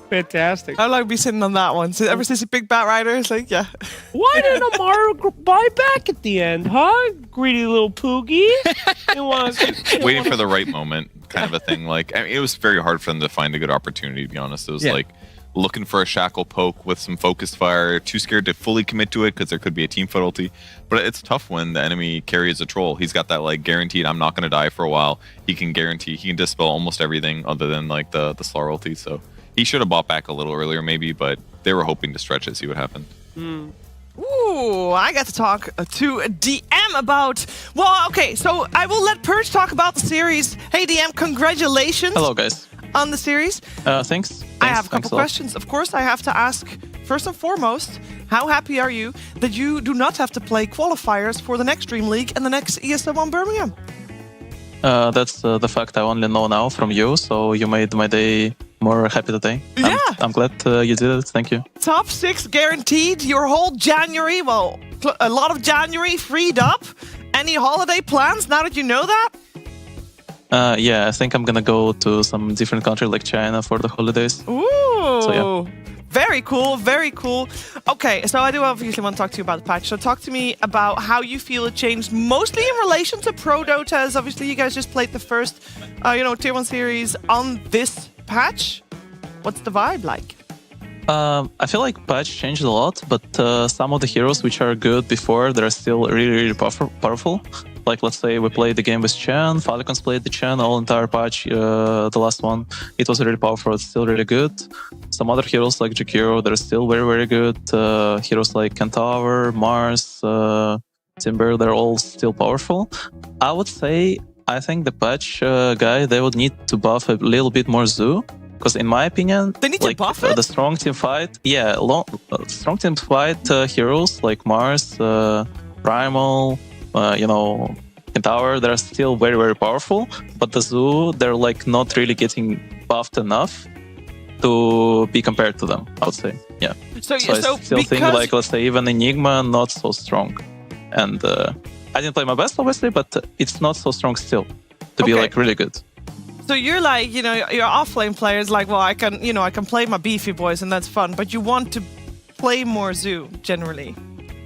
Fantastic. I like be sitting on that one. So ever since he picked Bat Rider, it's like, yeah. Why didn't Amar buy back at the end, huh? Greedy little poogie. Waiting for the right moment, kind of a thing. Like, I mean, it was very hard for them to find a good opportunity, to be honest. It was like looking for a shackle poke with some focused fire, too scared to fully commit to it because there could be a team foot ulti. But it's tough when the enemy carries a troll. He's got that like guaranteed I'm not going to die for a while. He can dispel almost everything other than like the Slar ulti. So he should have bought back a little earlier maybe, but they were hoping to stretch it, see what happened. Ooh, I got to talk to DM about... Well, okay, so I will let Purge talk about the series. Hey, DM, congratulations. Hello, guys. On the series. Thanks. I have a couple questions. Of course, I have to ask, first and foremost, how happy are you that you do not have to play qualifiers for the next Dream League and the next ESL1 Birmingham? That's the fact I only know now from you, so you made my day more happy today. Yeah. I'm glad you did it. Thank you. Top 6 guaranteed. Your whole January, well, a lot of January freed up. Any holiday plans now that you know that? Yeah, I think I'm gonna go to some different country like China for the holidays. Ooh. So, yeah. Very cool, very cool. Okay, so I do obviously want to talk to you about the patch. So talk to me about how you feel it changed, mostly in relation to Pro Dota, as obviously you guys just played the first, Tier 1 series on this patch. What's the vibe like? I feel like patch changed a lot, but some of the heroes which are good before, they're still really powerful. Like, let's say we played the game with Chen, Falcons played the Chen, all entire patch, the last one. It was really powerful, it's still really good. Some other heroes like Jakiro, they're still very good. Heroes like Kentaur, Mars, Timber, they're all still powerful. I would say, I think the patch guy, they would need to buff a little bit more Zoo. Because in my opinion, they need to buff it? The strong team fight, strong team fight heroes like Mars, Primal, Kentaur, they're still very powerful. But the Zoo, they're like not really getting buffed enough to be compared to them, I would say. Yeah. So I still think, like, let's say even Enigma, not so strong. And I didn't play my best, obviously, but it's not so strong still to be like really good. So you're like, your off-lane players like, well, I can play my beefy boys and that's fun, but you want to play more Zoo generally.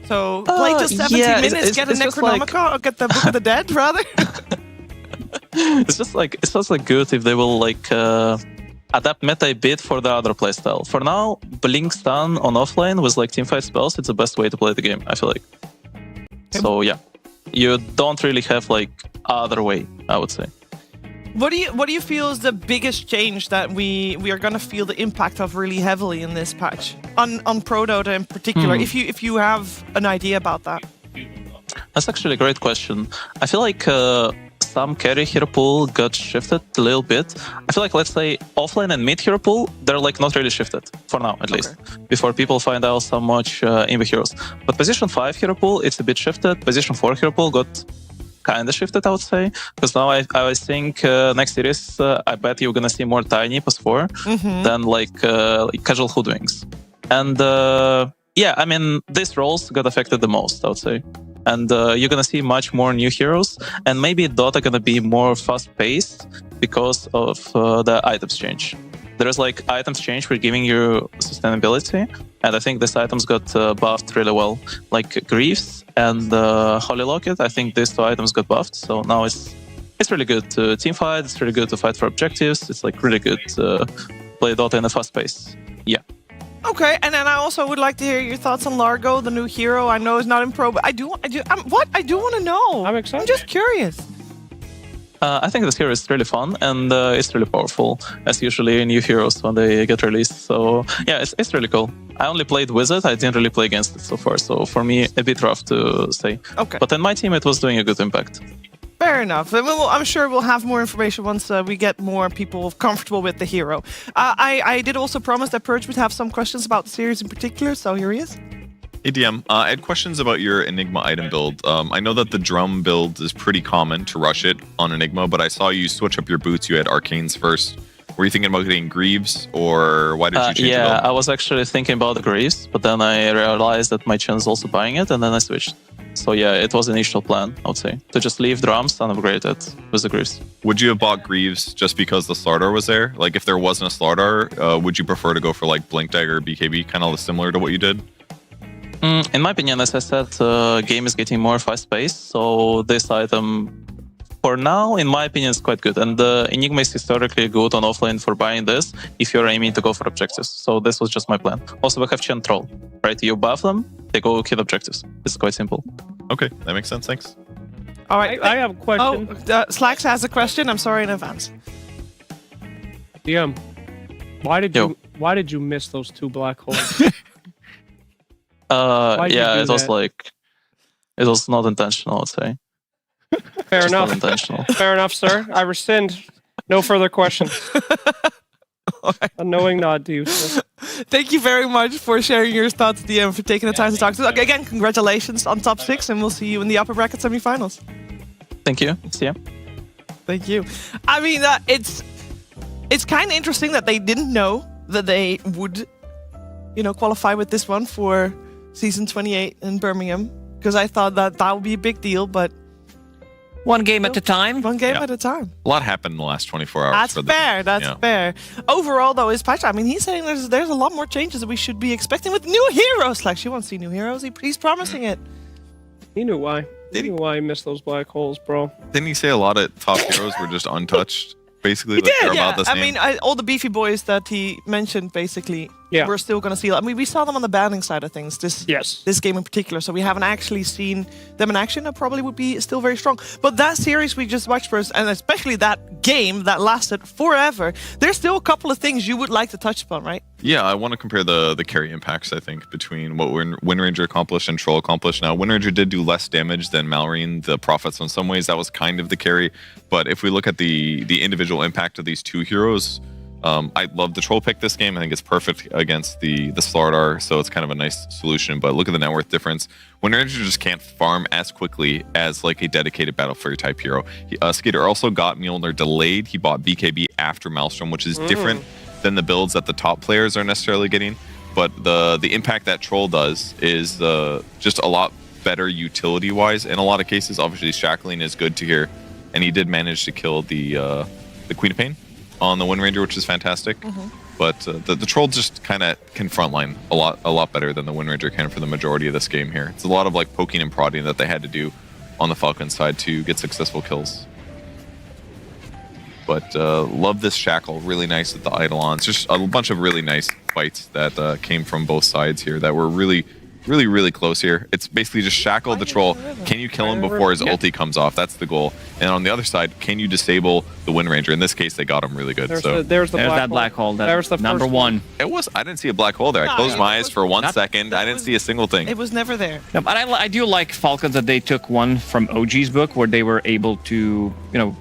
So play till 70 minutes, get a Necronomicon, or get the Book of the Dead, rather. It's just like good if they will like adapt meta a bit for the other playstyle. For now, Blink Stun on offlane with like teamfight spells, it's the best way to play the game, I feel like. So yeah, you don't really have like other way, I would say. What do you feel is the biggest change that we are gonna feel the impact of really heavily in this patch on Pro Dota in particular? If you have an idea about that. That's actually a great question. I feel like some carry hero pool got shifted a little bit. I feel like, let's say, offlane and mid hero pool, they're like not really shifted for now, at least, before people find out so much in the heroes. But position 5 hero pool, it's a bit shifted. Position 4 hero pool got kind of shifted, I would say, because now I think next series I bet you're gonna see more Tiny +4 than like casual Hoodwinks. And yeah, I mean, these roles got affected the most, I would say. And you're gonna see much more new heroes, and maybe Dota gonna be more fast-paced because of the items change. There is like items change for giving you sustainability, and I think these items got buffed really well. Like Greaves and Holy Locket, I think these 2 items got buffed, so now it's really good to teamfight, it's really good to fight for objectives, it's like really good to play Dota in a fast pace. Yeah. Okay, and then I also would like to hear your thoughts on Largo, the new hero. I know it's not in Pro, but I do want to know. I'm excited. I'm just curious. I think this hero is really fun, and it's really powerful, as usually new heroes when they get released. So yeah, it's really cool. I only played with it, I didn't really play against it so far, so for me, a bit rough to say. Okay. But in my team, it was doing a good impact. Fair enough. I'm sure we'll have more information once we get more people comfortable with the hero. I did also promise that Purge would have some questions about the series in particular, so here he is. Hey DM, I had questions about your Enigma item build. I know that the drum build is pretty common to rush it on Enigma, but I saw you switch up your boots. You had Arcanes first. Were you thinking about getting Greaves, or why did you change the build? Yeah, I was actually thinking about the Greaves, but then I realized that my Chen is also buying it, and then I switched. So yeah, it was the initial plan, I would say, to just leave drums and upgrade it with the Greaves. Would you have bought Greaves just because the Slardar was there? Like, if there wasn't a Slardar, would you prefer to go for like Blink Dagger or BKB, kind of similar to what you did? In my opinion, as I said, game is getting more fast-paced, so this item, for now, in my opinion, is quite good. And Enigma is historically good on offlane for buying this if you're aiming to go for objectives. So this was just my plan. Also, we have Chen Troll, right? You buff them, they go kill objectives. It's quite simple. Okay, that makes sense. Thanks. All right, I have a question. Oh, Slacks has a question. I'm sorry in advance. DM, why did you miss those 2 black holes? Yeah, it was like, it was not intentional, I would say. Fair enough. Not intentional. Fair enough, sir. I rescind. No further questions. A knowing nod to you, sir. Thank you very much for sharing your thoughts, DM, for taking the time to talk to us. Okay, again, congratulations on top 6, and we'll see you in the upper bracket semifinals. Thank you. See ya. Thank you. I mean, it's kind of interesting that they didn't know that they would, qualify with this one for season 28 in Birmingham, because I thought that would be a big deal, but one game at a time. One game at a time. A lot happened in the last 24 hours. That's fair. That's fair. Overall, though, his patch, I mean, he's saying there's a lot more changes that we should be expecting with new heroes. Like, she wants to see new heroes. He's promising it. He knew why. He knew why he missed those black holes, bro. Didn't he say a lot of top heroes were just untouched? Basically, He like did, they're about the same. I mean, all the beefy boys that he mentioned, basically, Yeah. we're still going to see. I mean, we saw them on the banning side of things this game in particular, so we haven't actually seen them in action. That probably would be still very strong. But that series we just watched first, and especially that game that lasted forever, there's still a couple of things you would like to touch upon, right? Yeah, I want to compare the carry impacts, I think, between what Wind Ranger accomplished and Troll accomplished. Now, Wind Ranger did do less damage than Malrine, the Prophets. In some ways, that was kind of the carry. But if we look at the individual impact of these two heroes, I love the Troll pick this game. I think it's perfect against the Slardar, so it's kind of a nice solution. But look at the net worth difference. Wind Ranger just can't farm as quickly as like a dedicated Battle Fury type hero. Skater also got Mjolnir delayed. He bought BKB after Maelstrom, which is different than the builds that the top players are necessarily getting. But the impact that Troll does is just a lot better utility-wise in a lot of cases. Obviously, Shackling is good to hear, and he did manage to kill the Queen of Pain on the Wind Ranger, which is fantastic. But the Troll just kind of can frontline a lot better than the Wind Ranger can for the majority of this game here. It's a lot of like poking and prodding that they had to do on the Falcon side to get successful kills. But love this Shackle, really nice with the Eidolons. Just a bunch of really nice fights that came from both sides here that were really close here. It's basically just Shackle the Troll. Can you kill him before his ulti comes off? That's the goal. And on the other side, can you disable the Wind Ranger? In this case, they got him really good. There's that black hole. There's the number one. I didn't see a black hole there. I closed my eyes for 1 second. I didn't see a single thing. It was never there. No, but I do like Falcons that they took one from OG's book where they were able to,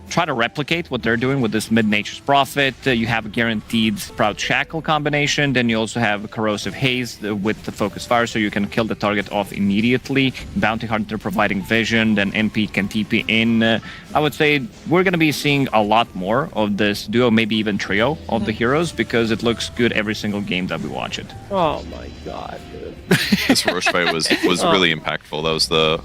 try to replicate what they're doing with this Mid-Nature's Prophet. You have a guaranteed Sprout Shackle combination. Then you also have Corrosive Haze with the Focus Fire, so you can kill the target off immediately. Bounty Hunter providing vision, then NP can TP in. I would say we're going to be seeing a lot more of this duo, maybe even trio of the heroes, because it looks good every single game that we watch it. Oh my god, dude. This Roche fight was really impactful. That was the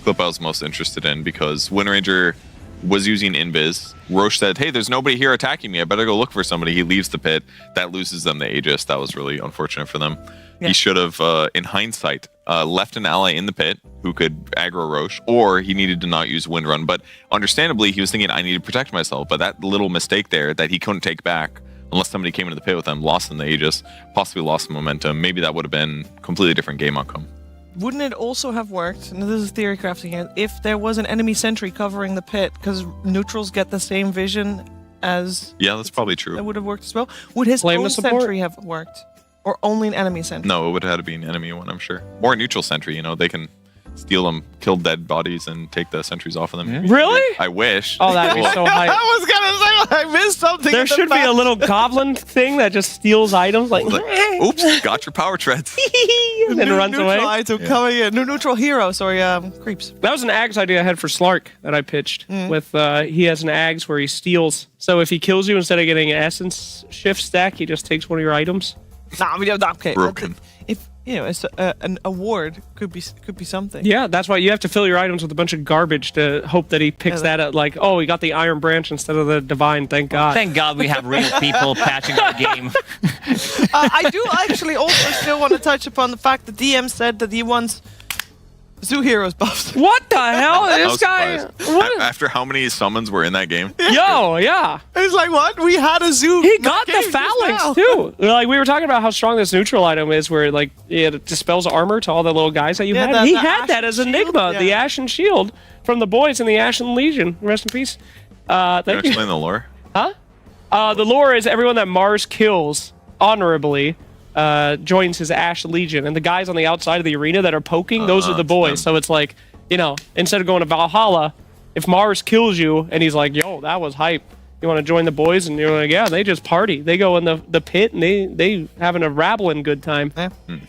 clip I was most interested in because Wind Ranger was using Invis. Roche said, hey, there's nobody here attacking me. I better go look for somebody. He leaves the pit. That loses them the Aegis. That was really unfortunate for them. Yeah. He should have, in hindsight, left an ally in the pit who could aggro Roche, or he needed to not use Wind Run. But understandably, he was thinking, I need to protect myself. But that little mistake there that he couldn't take back, unless somebody came into the pit with him, lost them the Aegis, possibly lost some momentum. Maybe that would have been a completely different game outcome. Wouldn't it also have worked, and this is theory crafting again, if there was an enemy sentry covering the pit, because neutrals get the same vision as... Yeah, that's probably true. That would have worked as well. Would his own sentry have worked? Or only an enemy sentry? No, it would have had to be an enemy one, I'm sure. Or a neutral sentry, they can steal them, kill dead bodies, and take the sentries off of them. Yeah. Really? I wish. Oh, that'd be so hype. I was going to say, I missed something. There should be a little goblin thing that just steals items, like oops, got your power treads. and then runs away. Neutral item coming in. Neutral hero, sorry, creeps. That was an Ags idea I had for Slark that I pitched. With he has an Ags where he steals. So if he kills you, instead of getting an essence shift stack, he just takes one of your items. Nah, we don't. Okay. Broken. If it's an award could be something. Yeah, that's why you have to fill your items with a bunch of garbage to hope that he picks that up. Like, oh, he got the Iron Branch instead of the Divine. Thank God. Thank God we have real people patching our game. I do actually also still want to touch upon the fact that DM said that he wants Zoo Heroes buffs. What the hell? This guy. After how many summons were in that game? Yo, yeah. It's like, what? We had a Zoo. He got the Phalanx, too. Like, we were talking about how strong this neutral item is, where, like, it dispels armor to all the little guys that you had. He had that as Enigma, the Ashen Shield from the boys in the Ashen Legion. Rest in peace. Can you explain the lore? Huh? The lore is everyone that Mars kills honorably joins his Ash Legion, and the guys on the outside of the arena that are poking, those are the boys. So it's like, instead of going to Valhalla, if Mars kills you and he's like, yo, that was hype, you want to join the boys? And you're like, yeah, they just party. They go in the pit and they having a rabbling good time.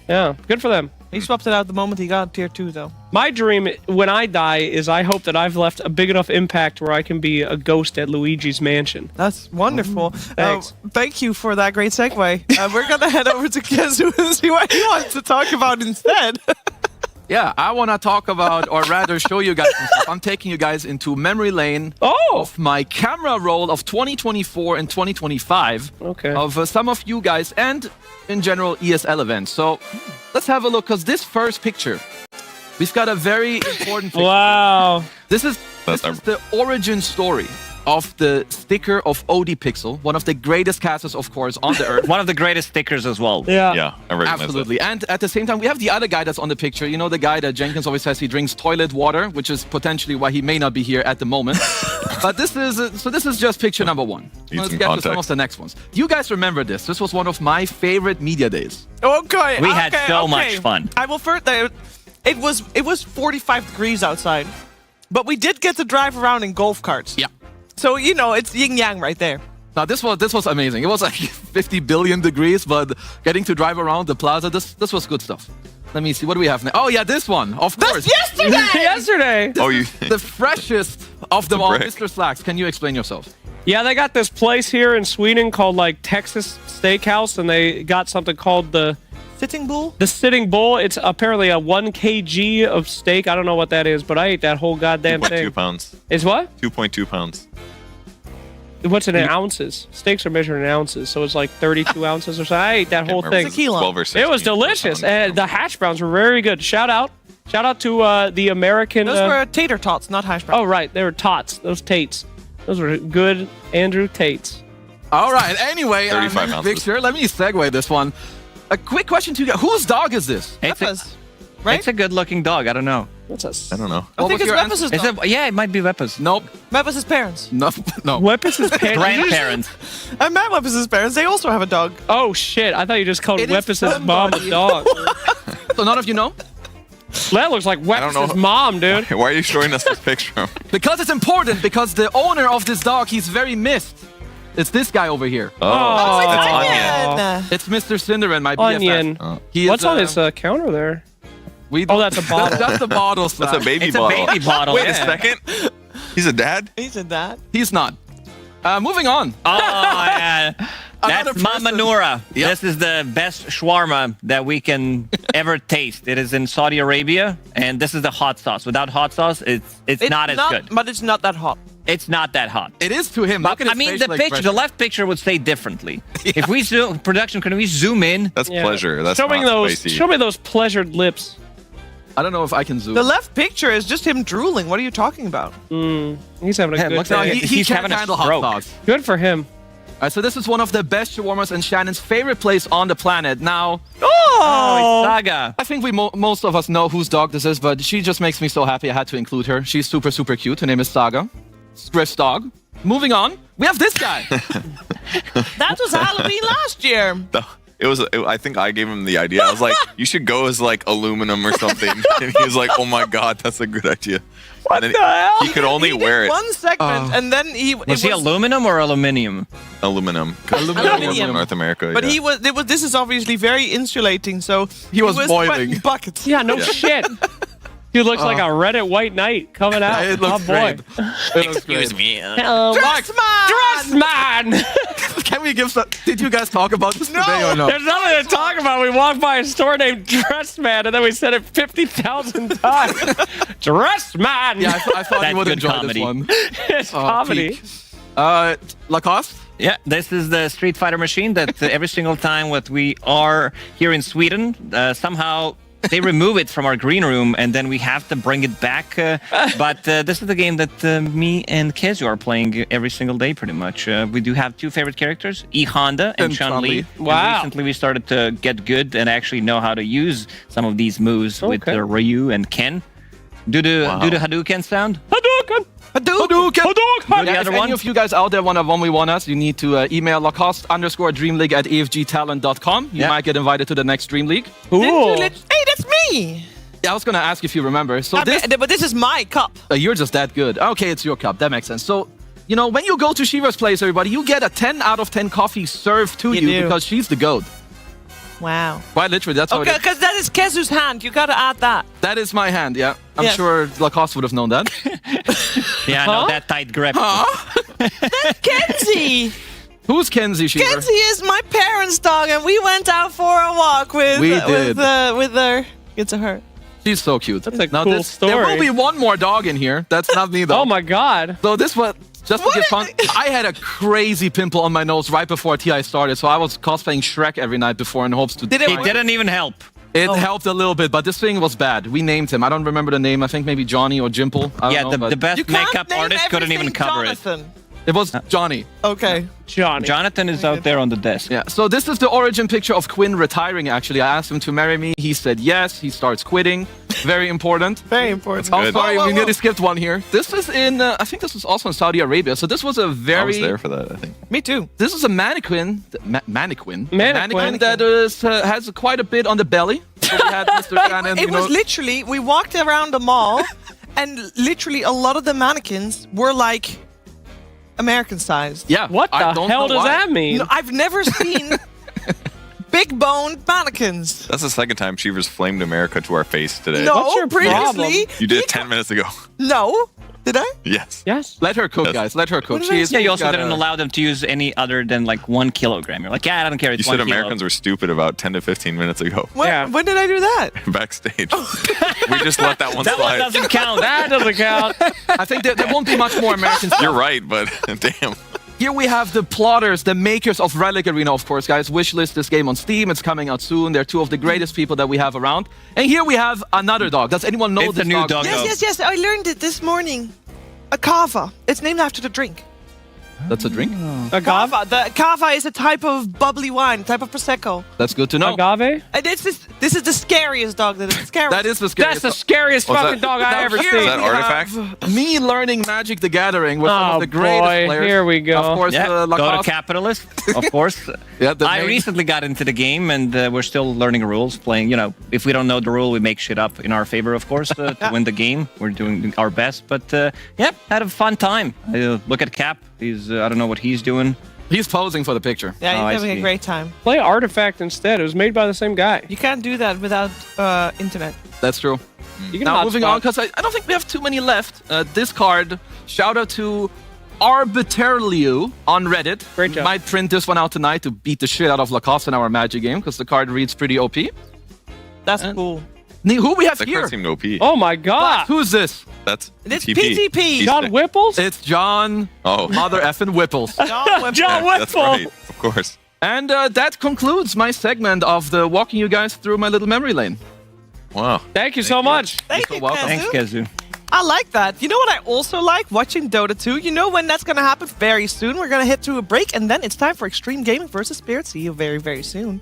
Yeah, good for them. He swapped it out the moment he got tier 2, though. My dream when I die is I hope that I've left a big enough impact where I can be a ghost at Luigi's mansion. That's wonderful. Thanks. Thank you for that great segue. We're going to head over to Kezu and see what he wants to talk about instead. Yeah, I want to talk about, or rather show you guys some stuff. I'm taking you guys into memory lane of my camera roll of 2024 and 2025 of some of you guys and, in general, ESL events. So let's have a look, because this first picture, we've got a very important picture. Wow. This is the origin story of the sticker of OD Pixel, one of the greatest casters, of course, on the earth. One of the greatest stickers as well. Yeah, I recognize Absolutely. And at the same time, we have the other guy that's on the picture. You know, the guy that Jenkins always says he drinks toilet water, which is potentially why he may not be here at the moment. But this is just picture number one. Let's get to some of the next ones. You guys remember this? This was one of my favorite media days. Okay. We had so much fun. I will first. It was 45 degrees outside, but we did get to drive around in golf carts. Yeah. So you know it's yin yang right there. Now this was amazing. It was like 50 billion degrees, but getting to drive around the plaza, this was good stuff. Let me see, what do we have now? Oh yeah, this one, of course. That's yesterday. Yesterday. The freshest of them all, Mr. Slacks. Can you explain yourself? Yeah, they got this place here in Sweden called like Texas Steakhouse, and they got something called the Sitting Bull? The Sitting Bull. It's apparently a 1 kg of steak. I don't know what that is, but I ate that whole goddamn thing. 2.2 pounds. It's what? 2.2 pounds. What's it in ounces? Steaks are measured in ounces, so it's like 32 ounces or so. I ate that whole thing. It's a kilo. 12 or 16 It was delicious, and the hash browns were very good. Shout out to the American. Those were tater tots, not hash browns. Oh right, they were tots. Those Tates. Those were good Andrew Tates. All right. Anyway, 35 ounces. Victor, let me segue this one. A quick question to you guys. Whose dog is this? It's a good-looking dog. I don't know. What's us? I don't know. I think it's Weppus' Is dog. it, yeah, it might be Weppus. Nope. Weppus' parents. No. Weppus' parents. Grandparents. I met Weppus' parents. They also have a dog. Oh shit! I thought you just called It is Weppus' fun, mom buddy. a dog. So none of you know? That looks like don't know. Weppus' mom, dude. Why are you showing us this picture? Because it's important, because the owner of this dog, he's very missed. It's this guy over here. Oh, it's it's Onion. Onion. It's Mr. Cinderin, my BFF. Onion. He is, What's on his counter there? Oh, that's a bottle. That's the bottle. That's a baby It's bottle. a baby bottle. Wait yeah. a second. He's a dad? He's a dad. He's not. Moving on. Oh, yeah. Another That's Mama person. Noura. Yep. This is the best shawarma that we can ever taste. It is in Saudi Arabia, and this is the hot sauce. Without hot sauce, it's not as good. But it's not that hot. It's not that hot. It is to him. Look at his I mean, facial the picture, the expression. left picture would say differently. If we zoom, production, can we zoom in? That's pleasure. That's show me not those. spicy. Show me those pleasured lips. I don't know if I can zoom. The left picture is just him drooling. What are you talking about? He's having a good looks like day. he's can't having a handle hot stroke. sauce. Good for him. So this is one of the best shawarmas and Shannon's favorite place on the planet. Now, Oh, it's Saga. I think most of us know whose dog this is, but she just makes me so happy I had to include her. She's super, super cute. Her name is Saga. Griff's dog. Moving on, we have this guy. That was Halloween last year. I think I gave him the idea. I was like, you should go as like aluminum or something. And he was like, oh my God, that's a good idea. What and the hell? He could only He wear did it one segment, and then he Was he aluminum or aluminium? aluminum. 'Cause Aluminium. North America. But yeah. this is obviously very insulating, so He was boiling. sweating buckets. Yeah, no shit. He looks like a Reddit white knight coming out. It looks boy. great. It looks great. me. Dress man! Man! Can we give some? Did you guys talk about this today or no? There's nothing to talk about. We walked by a store named Dress Man, and then we said it 50,000 times. Dress Man! Yeah, I thought That's you would good enjoy comedy. this one. It's comedy. peak. Lacoste? Yeah, this is the Street Fighter machine that every single time that we are here in Sweden, somehow they remove it from our green room and then we have to bring it back. But this is the game that me and Kezu are playing every single day, pretty much. We do have two favorite characters, E Honda and Chun-Li. Wow. And recently we started to get good and actually know how to use some of these moves with Ryu and Ken. Do the Hadouken sound? Hadouken! Hadouken! Hadouken! The If other any one? of you guys out there want to 1v1 us, you need to email Lacoste_DreamLeague@efgtalent.com. You might get invited to the next Dream League. Cool. Hey, that's me! Yeah, I was going to ask if you remember. So But this is my cup. You're just that good. Okay, it's your cup. That makes sense. So, you know, when you go to Shiva's place, everybody, you get a 10 out of 10 coffee served to You you do. because she's the GOAT. Wow. Quite literally, that's how Okay, it is. because that is Kezu's hand. You gotta add that. That is my hand, yeah. I'm Yes. sure Lacoste would have known that. Yeah, no, that tight grip. Kenzie! Who's Kenzie, Shiva? Kenzie is my parents' dog, and we went out for a walk with We did. with her. It's a her. She's so cute. That's a now, cool There story. will be one more dog in here. That's not me, though. Oh my god. So this was just to get fun. I had a crazy pimple on my nose right before TI started, so I was cosplaying Shrek every night before in hopes to. It didn't even help. It helped a little bit, but this thing was bad. We named him. I don't remember the name. I think maybe Johnny or Jimple. I don't know, The best You can't makeup name artist couldn't even everything cover Jonathan. It was Johnny. Okay. Jonathan is out there on the desk. Yeah, so this is the origin picture of Quinn retiring, actually. I asked him to marry me. He said yes. He starts quitting. Very important. Very important. Oh, sorry, we nearly skipped one here. This is in, I think this was also in Saudi Arabia. So this was a very... I was there for that, I think. Me too. This is a mannequin. Mannequin Mannequin. that is, has quite a bit on the belly. So we had Mr. Shannon, It was literally, we walked around the mall, and literally a lot of the mannequins were like American sized. Yeah. What the hell does that mean? No, I've never seen big boned mannequins. That's the second time Cheevers flamed America to our face today. No, What's your previously. You did it 10 minutes ago. No. Did I? Yes. Yes. Let her cook, guys. Let her cook. Yeah, you also didn't allow them to use any other than like 1 kilogram. You're like, yeah, I don't care. It's You 1 said kilo. Americans were stupid about 10 to 15 minutes ago. When did I do that? Backstage. We just let that one That slide. one doesn't count. That doesn't count. I think there won't be much more American stuff. You're right, but damn. Here we have the plotters, the makers of Relic Arena, of course, guys. Wishlist this game on Steam. It's coming out soon. They're two of the greatest people that we have around. And here we have another dog. Does anyone know It's this a new dog. Yes. I learned it this morning. A kava. It's named after the drink. That's a drink? Agave? The kava is a type of bubbly wine, type of prosecco. That's good to know. Agave? And this is the scariest dog that is scary. That is the scariest. That's the scariest What's fucking that? dog I ever Here seen. Is that we artifact? have me learning Magic the Gathering with some of the greatest boy, players. here we go. Of course, Yeah, go to Lacoste. Capitalist, of course. Yeah, the I main- recently got into the game, and we're still learning rules, playing. You know, if we don't know the rule, we make shit up in our favor, of course, to win the game. We're doing our best, but yeah, had a fun time. Look at Cap. He's I don't know what he's doing. He's posing for the picture. Yeah, Oh, I he's having see. a great time. Play Artifact instead. It was made by the same guy. You can't do that without internet. That's true. You can Now, moving hotspot. on, because I don't think we have too many left. This card, shout out to Arbitrarily on Reddit. Great job. Might print this one out tonight to beat the shit out of Lacoste in our Magic game, because the card reads pretty OP. That's cool. Who we have That here? card seemed OP. Oh my god. Who's this? That's It's TP. PTP. John Whipples? It's John Oh, Mother effing Whipples. John John that's Whipple. right. Of course. And that concludes my segment of the walking you guys through my little memory lane. Wow. Thank you so much. Thank You're you, welcome. Kazu. Thanks, Kazu. I like that. You know what I also like? Watching Dota 2. You know when that's going to happen? Very soon. We're going to hit through a break, and then it's time for Extreme Gaming versus Spirit. See you very, very soon.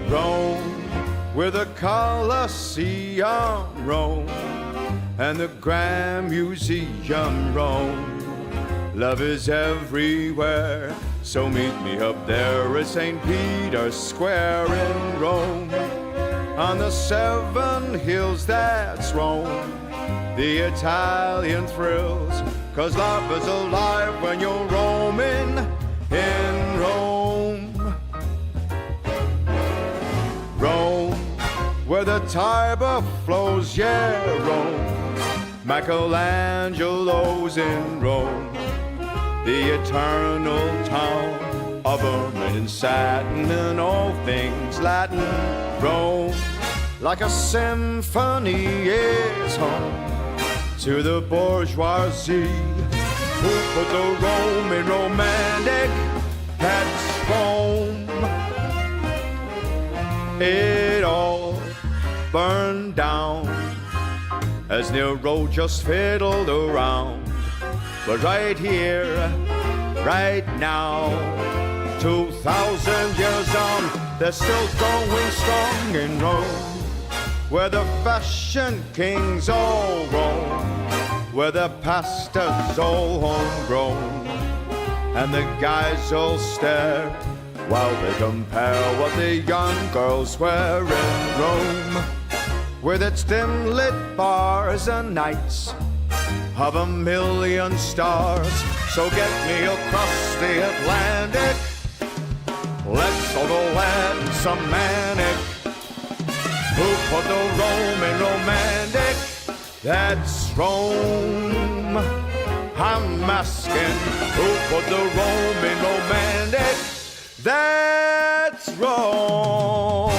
Rome, where the Colosseum roam, and the Grand Museum roam. Love is everywhere, so meet me up there at St. Peter's Square in Rome. On the 7 hills that's Rome, the Italian thrills, 'cause love is alive when you're roaming in Rome. Rome, where the Tiber flows, yeah, Rome. Michelangelo's in Rome, the eternal town of ermine and satin and all things Latin. Rome, like a symphony, is home to the bourgeoisie who put the Roman romantic at home. It all burned down as Nero just fiddled around. But right here, right now, 2,000 years on, they're still going strong in Rome, where the fashion kings all roam, where the pasta's all homegrown, and the guys all stare while they compare what the young girls wear in Rome. with its dim lit bars and nights of 1,000,000 stars. So get me across the Atlantic. Let's all go land some manic. Who put the Rome in romantic? That's Rome. I'm asking, who put the Rome in romantic? That's Rome.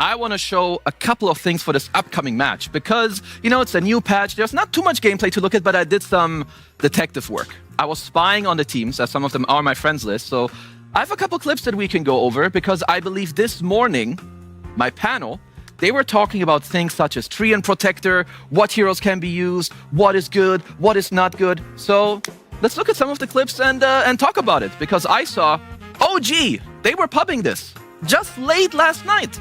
I want to show a couple of things for this upcoming match because, you know, it's a new patch. There's not too much gameplay to look at, but I did some detective work. I was spying on the teams, as some of them are my friends list. So I have a couple clips that we can go over because I believe this morning, my panel, they were talking about things such as Tree and Protector, what heroes can be used, what is good, what is not good. So let's look at some of the clips and talk about it because I saw, oh gee, they were pubbing this just late last night.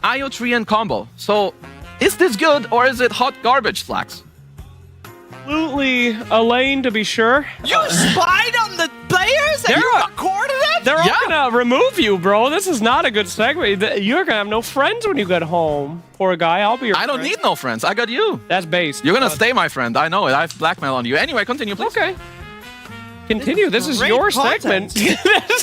IO Tree and combo. So is this good or is it hot garbage, Slacks? Absolutely a lane to be sure. You spied on the players and you recorded it? They're all gonna remove you, bro. This is not a good segue. You're gonna have no friends when you get home. Poor guy, I'll be your friend. I don't need no friends. I got you. That's based. You're gonna stay my friend. I know it. I have blackmail on you. Anyway, continue, please. Okay. Continue. This is your segment.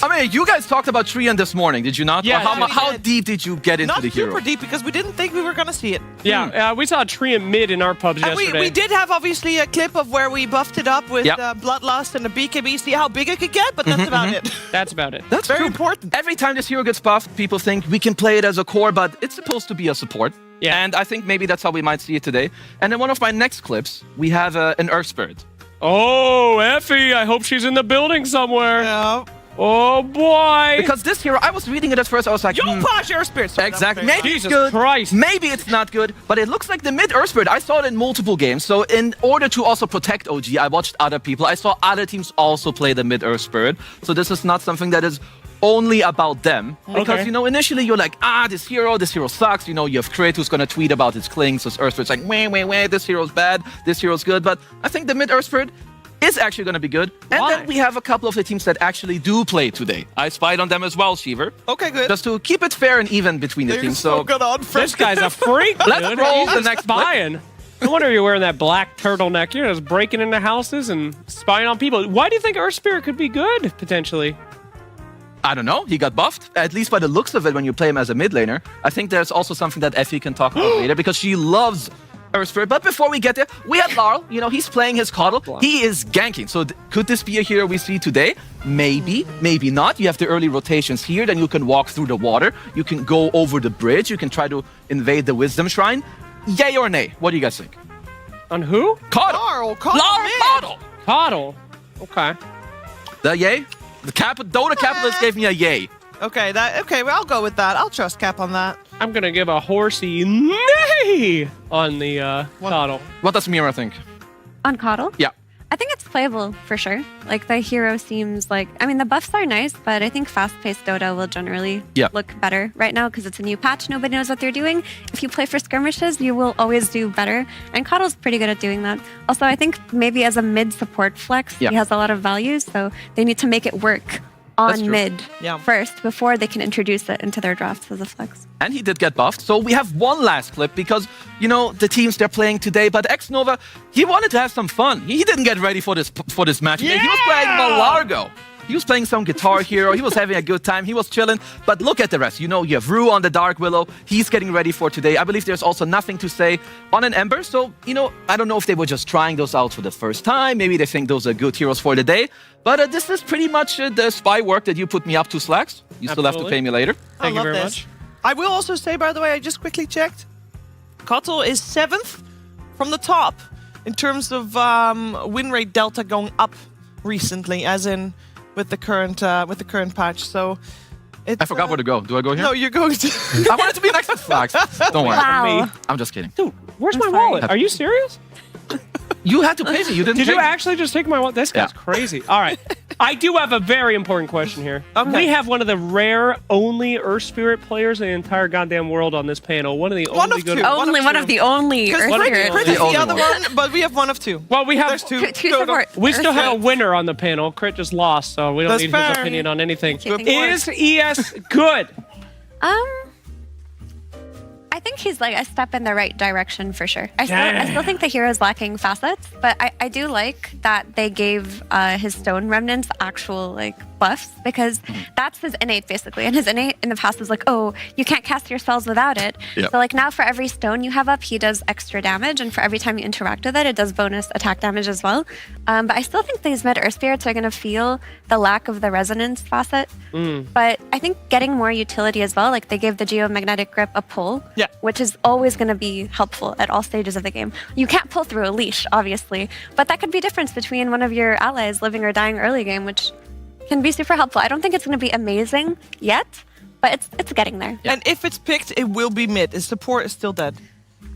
I mean, you guys talked about Treant this morning, did you not? Yeah. How deep did you get into the hero? Not super deep because we didn't think we were going to see it. Yeah, we saw a Treant mid in our pubs yesterday. We did have, obviously, a clip of where we buffed it up with Bloodlust and the BKB, see how big it could get, but that's about it. That's about it. That's very important. Every time this hero gets buffed, people think we can play it as a core, but it's supposed to be a support. Yeah. And I think maybe that's how we might see it today. And in one of my next clips, we have an Earth Spirit. Oh, Effie, I hope she's in the building somewhere. Yeah. Oh, boy. Because this hero, I was reading it at first, I was like, You pause your Spirit. Sorry, exactly. Maybe Jesus it's good. Christ. Maybe it's not good, but it looks like the mid Earth Spirit. I saw it in multiple games. So in order to also protect OG, I watched other people. I saw other teams also play the mid Earth Spirit. So this is not something that is only about them. Because, you know, initially you're like, this hero sucks. You know, you have Crit who's going to tweet about his clings. So Earth Spirit's like, wait, this hero's bad. This hero's good. But I think the mid Earth Spirit is actually going to be good. And then we have a couple of the teams that actually do play today. I spied on them as well, Shiver. Okay, good. Just to keep it fair and even between the teams. So good on this guy's a freak. Let's roll the next spying. No wonder you're wearing that black turtleneck. You're just breaking into houses and spying on people. Why do you think Earth Spirit could be good, potentially? I don't know. He got buffed, at least by the looks of it when you play him as a mid laner. I think there's also something that Effie can talk about later because she loves Earth Spirit. But before we get there, we have Larl. You know, he's playing his Coddle. He is ganking. So could this be a hero we see today? Maybe, maybe not. You have the early rotations here. Then you can walk through the water. You can go over the bridge. You can try to invade the Wisdom Shrine. Yay or nay? What do you guys think? On who? Coddle. Larl Coddle. Coddle. Okay. The yay? The Dota Capitalist gave me a yay. Okay, well, I'll go with that. I'll trust Cap on that. I'm going to give a horsey nay on the Coddle. What does Mira think? On Coddle? Yeah. I think it's playable for sure. Like the hero seems like, I mean, the buffs are nice, but I think fast-paced Dota will generally look better right now because it's a new patch. Nobody knows what they're doing. If you play for skirmishes, you will always do better. And Coddle's pretty good at doing that. Also, I think maybe as a mid-support flex, he has a lot of value, so they need to make it work on mid first before they can introduce it into their drafts as a flex. And he did get buffed. So we have one last clip because, you know, the teams they're playing today. But X-Nova, he wanted to have some fun. He didn't get ready for this match. Yeah! He was playing Malargo. He was playing some Guitar Hero. He was having a good time. He was chilling. But look at the rest. You know, you have Rue on the Dark Willow. He's getting ready for today. I believe there's also nothing to say on an Ember. So, you know, I don't know if they were just trying those out for the first time. Maybe they think those are good heroes for the day. But this is pretty much the spy work that you put me up to, Slacks. You still have to pay me later. Thank you very much. I will also say, by the way, I just quickly checked. Kotal is 7th from the top in terms of win rate delta going up recently, as in with the current patch. So I forgot where to go. Do I go here? No, you're going to. I wanted to be next to Slacks. Don't worry. Wow. I'm just kidding. Dude, where's my wallet? Are you serious? You had to pay me. You didn't. Did you actually just take my wallet? This guy's crazy. All right. I do have a very important question here. Okay. We have one of the rare only Earth Spirit players in the entire goddamn world on this panel. One of the only good ones. One of the only Earth Spirit. Crit is the other one, but we have one of two. Well, we have two support. We still have a winner on the panel. Crit just lost, so we don't need his opinion on anything. Is ES good? I think he's like a step in the right direction for sure. I still think the hero's lacking facets, but I do like that they gave his Stone Remnants actual like buffs, because that's his innate basically. And his innate in the past was like, oh, you can't cast your spells without it. Yep. So like now for every stone you have up, he does extra damage, and for every time you interact with it, it does bonus attack damage as well. But I still think these mid Earth Spirits are going to feel the lack of the resonance facet. But I think getting more utility as well, like they gave the Geomagnetic Grip a pull, which is always going to be helpful at all stages of the game. You can't pull through a leash, obviously, but that could be a difference between one of your allies living or dying early game, which can be super helpful. I don't think it's going to be amazing yet, but it's getting there. And if it's picked, it will be mid. His support is still dead.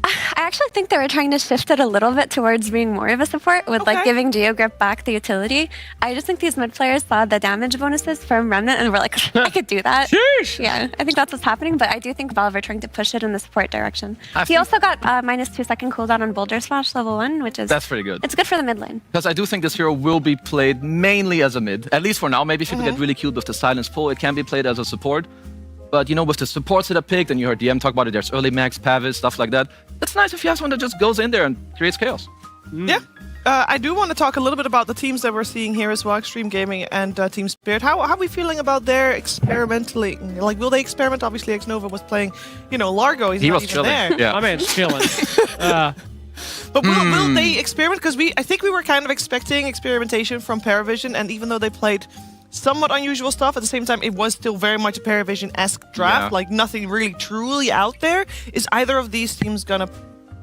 I actually think they were trying to shift it a little bit towards being more of a support with like giving Geogrip back the utility. I just think these mid players saw the damage bonuses from Remnant and were like, I could do that. Sheesh. Yeah, I think that's what's happening, but I do think Valve are trying to push it in the support direction. He also got -2 second cooldown on Boulder Smash level 1, which is... That's pretty good. It's good for the mid lane. Because I do think this hero will be played mainly as a mid, at least for now. Maybe if people get really cute with the silence pull, it can be played as a support. But, you know, with the supports that are picked, and you heard DM talk about it, there's early max, Pavis, stuff like that. It's nice if you have someone that just goes in there and creates chaos. Yeah. I do want to talk a little bit about the teams that we're seeing here as well, Extreme Gaming and Team Spirit. How are we feeling about their experimentally? Like, will they experiment? Obviously, X-Nova was playing, you know, Largo. He was chilling. There. Yeah. My man's chilling. But will they experiment? Because I think we were kind of expecting experimentation from Paravision, and even though they played somewhat unusual stuff, at the same time, it was still very much a Paravision-esque draft. Like, nothing really truly out there. Is either of these teams going to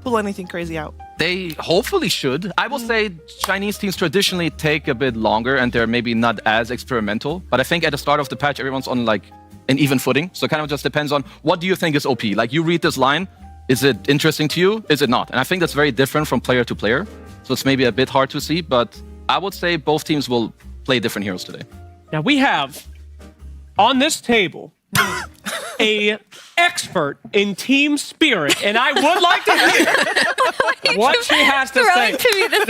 pull anything crazy out? They hopefully should. I will say Chinese teams traditionally take a bit longer, and they're maybe not as experimental. But I think at the start of the patch, everyone's on like an even footing. So it kind of just depends on what do you think is OP. Like, you read this line, is it interesting to you? Is it not? And I think that's very different from player to player. So it's maybe a bit hard to see, but I would say both teams will play different heroes today. Now we have on this table a expert in Team Spirit, and I would like to hear what she has to say. To me this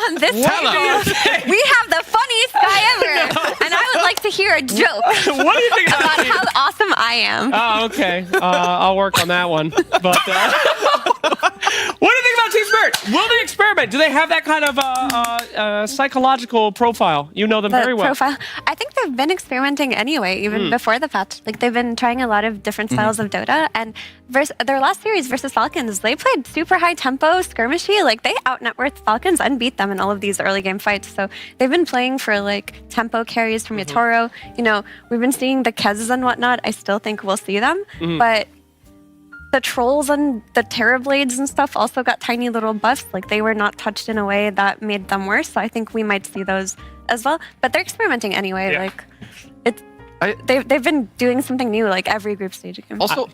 on this table, we have the funniest guy ever, and I would like to hear a joke. What do you think about how awesome I am? Oh, okay. I'll work on that one. But what do you think about Team Spirit? Will they experiment? Do they have that kind of psychological profile? You know them very well. Profile. I think they've been experimenting anyway, even before the patch. Like, they've been trying a lot of different styles of Dota, and their last series versus Falcons, they played super high tempo, skirmishy. Like, they out-networked Falcons and beat them in all of these early game fights. So they've been playing for like tempo carries from Yatoro. You know, we've been seeing the Kezs and whatnot. I still think we'll see them, but the trolls and the Terrorblades and stuff also got tiny little buffs. Like, they were not touched in a way that made them worse. So I think we might see those as well. But they're experimenting anyway. Yeah. Like, they've been doing something new like every group stage game. Also,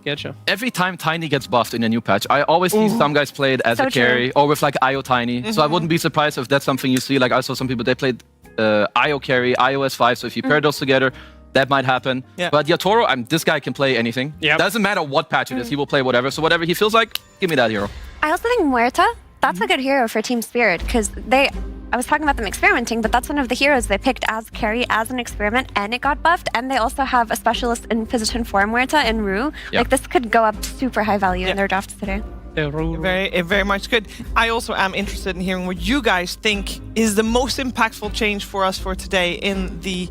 every time Tiny gets buffed in a new patch, I always see some guys play it as a carry or with like IO Tiny. So I wouldn't be surprised if that's something you see. Like, I saw some people, they played IO carry, iOS 5. So if you pair those together, that might happen. Yeah. But Yatoro, this guy can play anything. Doesn't matter what patch it is, he will play whatever. So whatever he feels like, give me that hero. I also think Muerta, that's a good hero for Team Spirit, because I was talking about them experimenting, but that's one of the heroes they picked as carry as an experiment, and it got buffed. And they also have a specialist in position 4 Muerta in Rue. Yeah. Like this could go up super high value in their drafts today. Very much good. I also am interested in hearing what you guys think is the most impactful change for us for today in the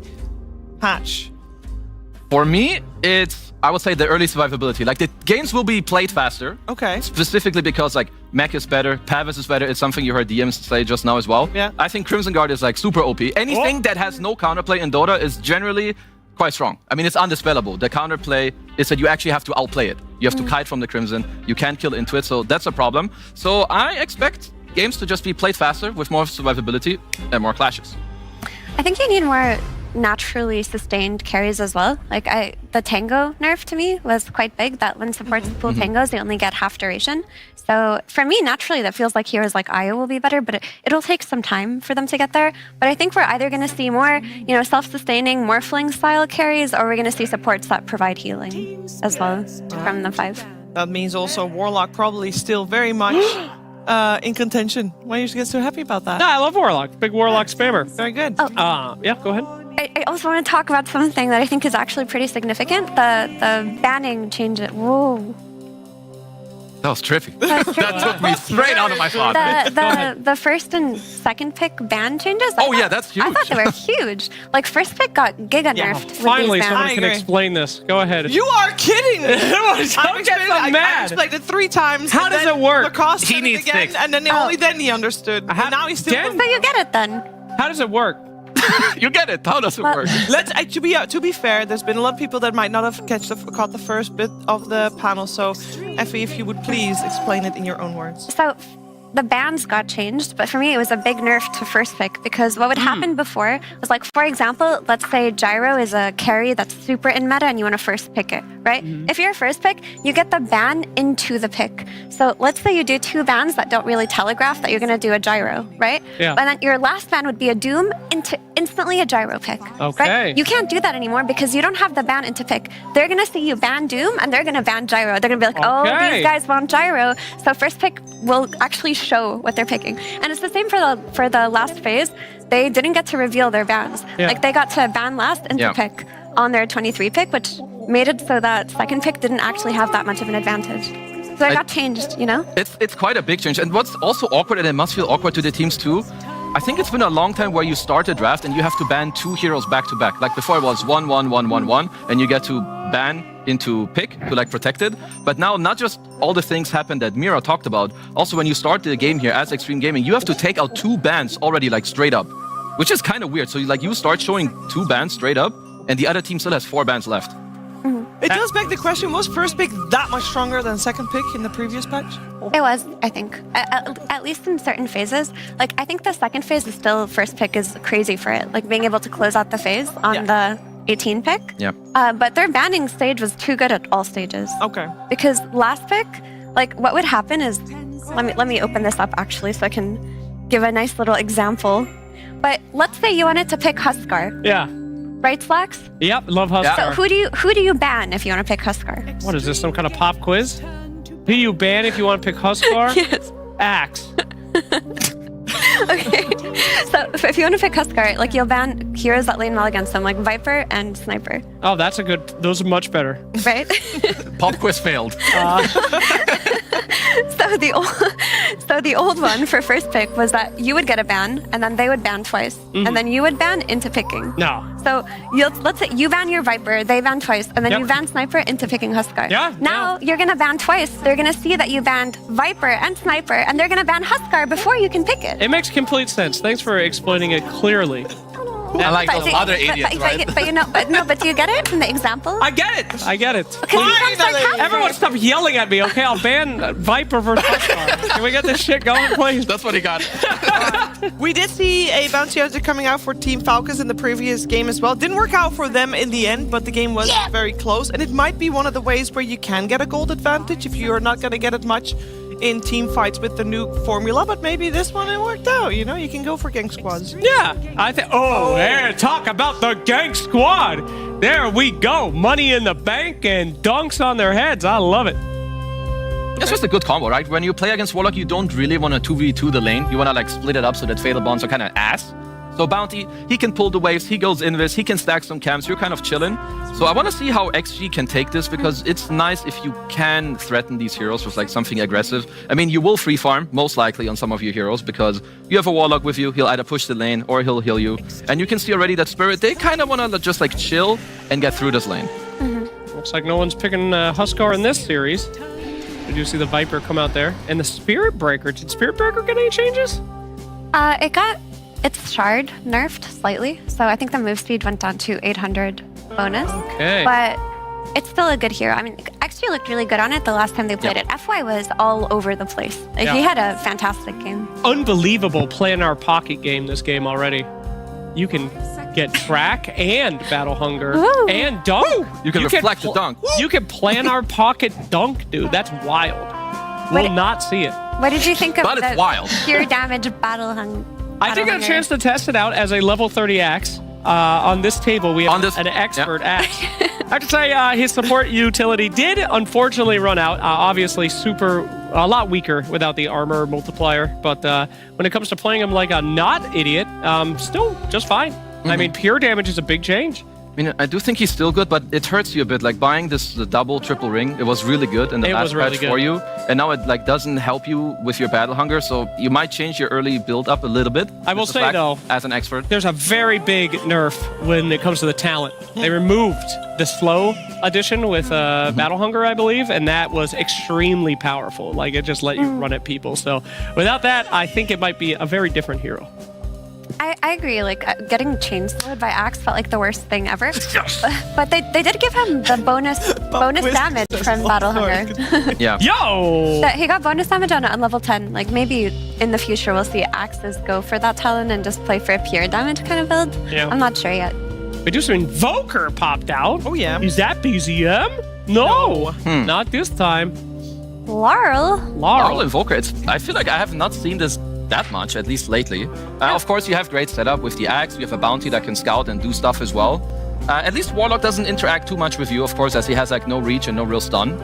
patch. For me, it's, I would say, the early survivability. Like, the games will be played faster. Okay. Specifically because, like, Mech is better, Pavis is better. It's something you heard DMs say just now as well. Yeah. I think Crimson Guard is, like, super OP. Anything that has no counterplay in Dota is generally quite strong. I mean, it's undispellable. The counterplay is that you actually have to outplay it. You have to kite from the Crimson. You can't kill into it, so that's a problem. So I expect games to just be played faster with more survivability and more clashes. I think you need more naturally sustained carries as well. Like the Tango nerf to me was quite big, that when supports pool Tangos, they only get half duration. So for me, naturally, that feels like heroes like Aya will be better, but it'll take some time for them to get there. But I think we're either going to see more, self-sustaining, morphling style carries, or we're going to see supports that provide healing as well from the 5. That means also Warlock probably still very much in contention. Why are you get so happy about that? No, I love Warlock. Big Warlock spammer. Very good. Yeah, go ahead. I also want to talk about something that I think is actually pretty significant. The banning change. Whoa. That was trippy. That took me straight out of my thought. The first and second pick ban changes. Yeah, that's huge. I thought they were huge. Like first pick got giga nerfed. Finally, someone can explain this. Go ahead. You are kidding me. I explained it 3 times. How does it work? Lacoste said it again, and then only then he understood. And now he's still. So you get it then. How does it work? You get it. How does it work? Let's to be fair, there's been a lot of people that might not have caught the first bit of the panel. So, Effie, if you would please explain it in your own words. So, the bans got changed, but for me, it was a big nerf to first pick because what would happen before was like, for example, let's say Gyro is a carry that's super in meta and you want to first pick it, right? If you're a first pick, you get the ban into the pick. So let's say you do 2 bans that don't really telegraph that you're going to do a Gyro, right? Yeah. But then your last ban would be a Doom into instantly a Gyro pick. Okay. Right? You can't do that anymore because you don't have the ban into pick. They're going to see you ban Doom and they're going to ban Gyro. They're going to be like, oh, these guys want Gyro. So first pick will actually show what they're picking. And it's the same for the last phase. They didn't get to reveal their bans. Yeah. Like they got to ban last into pick on their 23 pick, which made it so that second pick didn't actually have that much of an advantage. So that got changed, It's quite a big change. And what's also awkward, and it must feel awkward to the teams too, I think it's been a long time where you start a draft and you have to ban 2 heroes back to back. Like before it was 1, 1, 1, 1, 1, and you get to ban into pick to like protect it. But now not just all the things happen that Mira talked about. Also when you start the game here as Extreme Gaming, you have to take out 2 bans already like straight up, which is kind of weird. So like you start showing 2 bans straight up and the other team still has 4 bans left. It does beg the question, was first pick that much stronger than second pick in the previous patch? It was, I think. At least in certain phases. Like, I think the second phase is still first pick is crazy for it. Like, being able to close out the phase on the 18 pick. Yeah. But their banning stage was too good at all stages. Okay. Because last pick, like, what would happen is... Let me open this up, actually, so I can give a nice little example. But let's say you wanted to pick Huskar. Yeah. Right, Slacks? Yep, love Huskar. So who do you ban if you want to pick Huskar? What is this, some kind of pop quiz? Who do you ban if you want to pick Huskar? Yes. Axe. Okay, so if you want to pick Huskar, like you'll ban heroes that lane well against them, like Viper and Sniper. Oh, that's a good. Those are much better. Right? Pop quiz failed. So the old one for first pick was that you would get a ban, and then they would ban twice, and then you would ban into picking. No. So let's say you ban your Viper, they ban twice, and then you ban Sniper into picking Huskar. Yeah. Now you're gonna ban twice. They're gonna see that you banned Viper and Sniper, and they're gonna ban Huskar before you can pick it. It makes complete sense. Thanks for explaining it clearly. I like those other idiots, right? But do you get it from the example? I get it. I get it. Finally. Everyone stop yelling at me, okay? I'll ban Viper versus Huskar. Can we get this shit going, please? That's what he got. We did see a bounty hunter coming out for Team Falcons in the previous game as well. Didn't work out for them in the end, but the game was very close. And it might be one of the ways where you can get a gold advantage if you're not going to get it much in team fights with the new formula, but maybe this one it worked out. You can go for gang squads. Yeah, I think. Oh, there, talk about the gang squad. There we go. Money in the bank and dunks on their heads. I love it. It's just a good combo, right? When you play against Warlock, you don't really want to 2v2 the lane. You want to like split it up so that Fatal Bonds are kind of ass. So Bounty, he can pull the waves, he goes invis, he can stack some camps, you're kind of chilling. So I want to see how XG can take this, because it's nice if you can threaten these heroes with like something aggressive. I mean, you will free farm, most likely, on some of your heroes, because you have a Warlock with you, he'll either push the lane or he'll heal you. And you can see already that Spirit, they kind of want to just like chill and get through this lane. Looks like no one's picking Huskar in this series. We do see the Viper come out there. And the Spirit Breaker, did Spirit Breaker get any changes? It got its shard nerfed slightly, so I think the move speed went down to 800 bonus. Okay. But it's still a good hero. I mean, XG looked really good on it the last time they played it. FY was all over the place. Like, he had a fantastic game. Unbelievable play in our pocket game this game already. You can get track and battle hunger and dunk. You can reflect the dunk. You can plan our pocket dunk, dude. That's wild. We'll not see it. What did you think of But it's wild. pure damage battle hunger? I did get a chance to test it out as a level 30 axe. On this table, we have an expert axe. I have to say, his support utility did unfortunately run out. Obviously, a lot weaker without the armor multiplier. But when it comes to playing him like a not idiot, still just fine. I mean, pure damage is a big change. I mean, I do think he's still good, but it hurts you a bit. Like buying the double, triple ring, it was really good in the last patch for you. And now it like doesn't help you with your battle hunger, so you might change your early build up a little bit. I will say though, as an expert, there's a very big nerf when it comes to the talent. They removed the slow addition with battle hunger, I believe, and that was extremely powerful. Like it just let you run at people. So without that, I think it might be a very different hero. I agree. Like getting chainslowed by Axe felt like the worst thing ever. But they did give him the bonus damage from Battle Hunger. Yeah. Yo! He got bonus damage on it on level 10. Like maybe in the future we'll see Axes go for that talent and just play for a pure damage kind of build. Yeah. I'm not sure yet. We do some Invoker popped out. Oh yeah. Is that BZM? No. Not this time. Laurel Invoker. I feel like I have not seen this that much, at least lately. Of course, you have great setup with the axe. You have a bounty that can scout and do stuff as well. At least Warlock doesn't interact too much with you, of course, as he has like no reach and no real stun.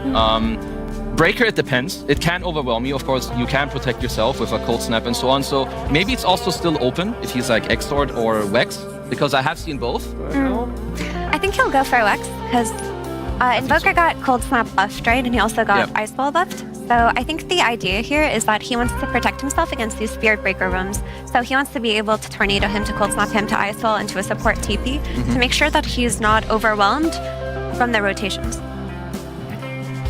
Breaker, it depends. It can overwhelm you. Of course, you can protect yourself with a cold snap and so on. So maybe it's also still open if he's like Extort or Wex, because I have seen both. I think he'll go for Wex because Invoker got cold snap buffed, right? And he also got ice ball buffed. So I think the idea here is that he wants to protect himself against these Spirit Breaker rooms. So he wants to be able to tornado him, to cold snap him, to ice ball, and to a support TP to make sure that he's not overwhelmed from the rotations.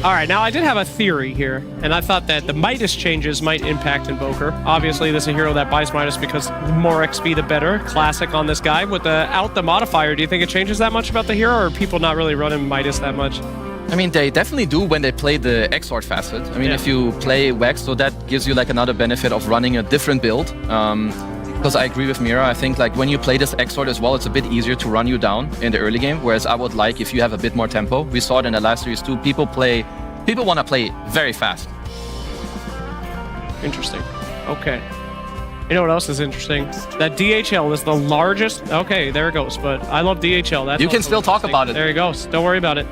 All right, now I did have a theory here, and I thought that the Midas changes might impact Invoker. Obviously, this is a hero that buys Midas because the more XP, the better. Classic on this guy. Without the modifier, do you think it changes that much about the hero, or are people not really running Midas that much? I mean, they definitely do when they play the Exort facet. I mean, if you play Wex, so that gives you like another benefit of running a different build. Because I agree with Mira, I think like when you play this Exort as well, it's a bit easier to run you down in the early game. Whereas I would like if you have a bit more tempo. We saw it in the last series too. People want to play very fast. Interesting. Okay. You know what else is interesting? That DHL is the largest. Okay, there it goes. But I love DHL. That's you can still talk about it. There you go. Don't worry about it.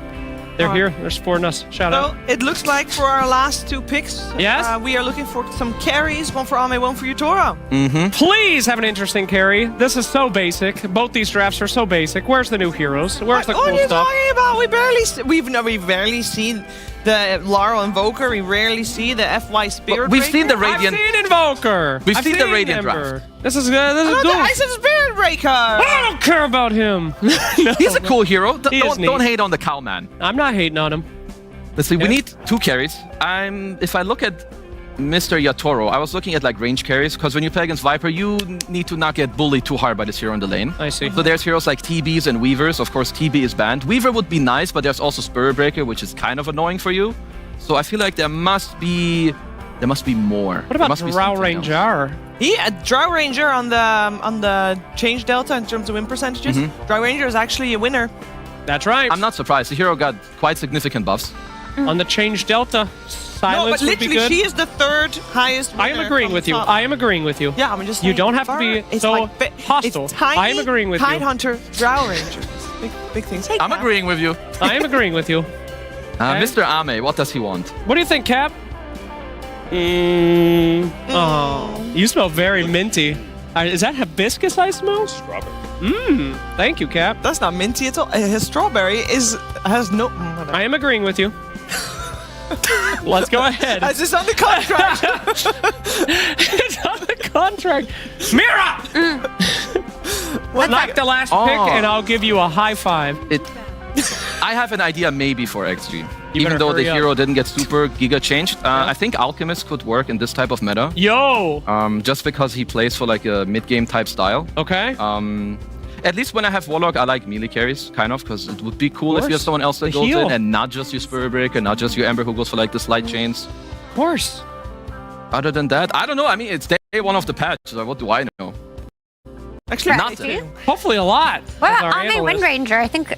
They're here. They're supporting us. Shout out. Well, it looks like for our last two picks, we are looking for some carries. One for Ame, one for Yutoro. Please have an interesting carry. This is so basic. Both these drafts are so basic. Where's the new heroes? Where's the cool stuff? What are you talking about? We've barely seen the Laurel Invoker. We rarely see the FY Spirit. We've seen the Radiant. I've seen Invoker. We've seen the Radiant draft. This is good. I said Spirit Breaker. I don't care about him. He's a cool hero. Don't hate on the cow man. I'm not hating on him. Let's see. We need 2 carries. If I look at Mr. Yatoro, I was looking at like range carries because when you play against Viper, you need to not get bullied too hard by this hero in the lane. I see. So there's heroes like TBs and Weavers. Of course, TB is banned. Weaver would be nice, but there's also Spirit Breaker, which is kind of annoying for you. So I feel like there must be more. What about Drow Ranger? Drow Ranger on the change delta in terms of win percentages. Drow Ranger is actually a winner. That's right. I'm not surprised. The hero got quite significant buffs. On the change delta, silence no, but would be literally, good. she is the third highest winner. I am agreeing with you. I am agreeing with you. Yeah, I'm just You saying, don't have to be so hostile. I am agreeing with you. Tidehunter, Drow Ranger. Big things. Hey, I'm agreeing with you. I am agreeing with you. Mr. Ame, what does he want? What do you think, Cap? Oh, you smell very minty. Is that hibiscus I smell? Strawberry. Thank you, Cap. That's not minty at all. His strawberry has no. I am agreeing with you. Let's go ahead. Is this on the contract? It's on the contract. Mira! Knock the last pick, and I'll give you a high five. I have an idea maybe for XG. You Even though the hurry up. hero didn't get super giga changed, I think Alchemist could work in this type of meta. Yo! Just because he plays for like a mid-game type style. Okay. At least when I have Warlock, I like melee carries, kind of, because it would be cool if you have someone else that The goes heal. in and not just your Spirit Breaker, not just your Ember who goes for like the slide chains. Of course. Other than that, I don't know. I mean, it's day one of the patch, so what do I know? Actually, nothing. Hopefully a lot. What as our about Ame Wind analyst. Ranger? I think,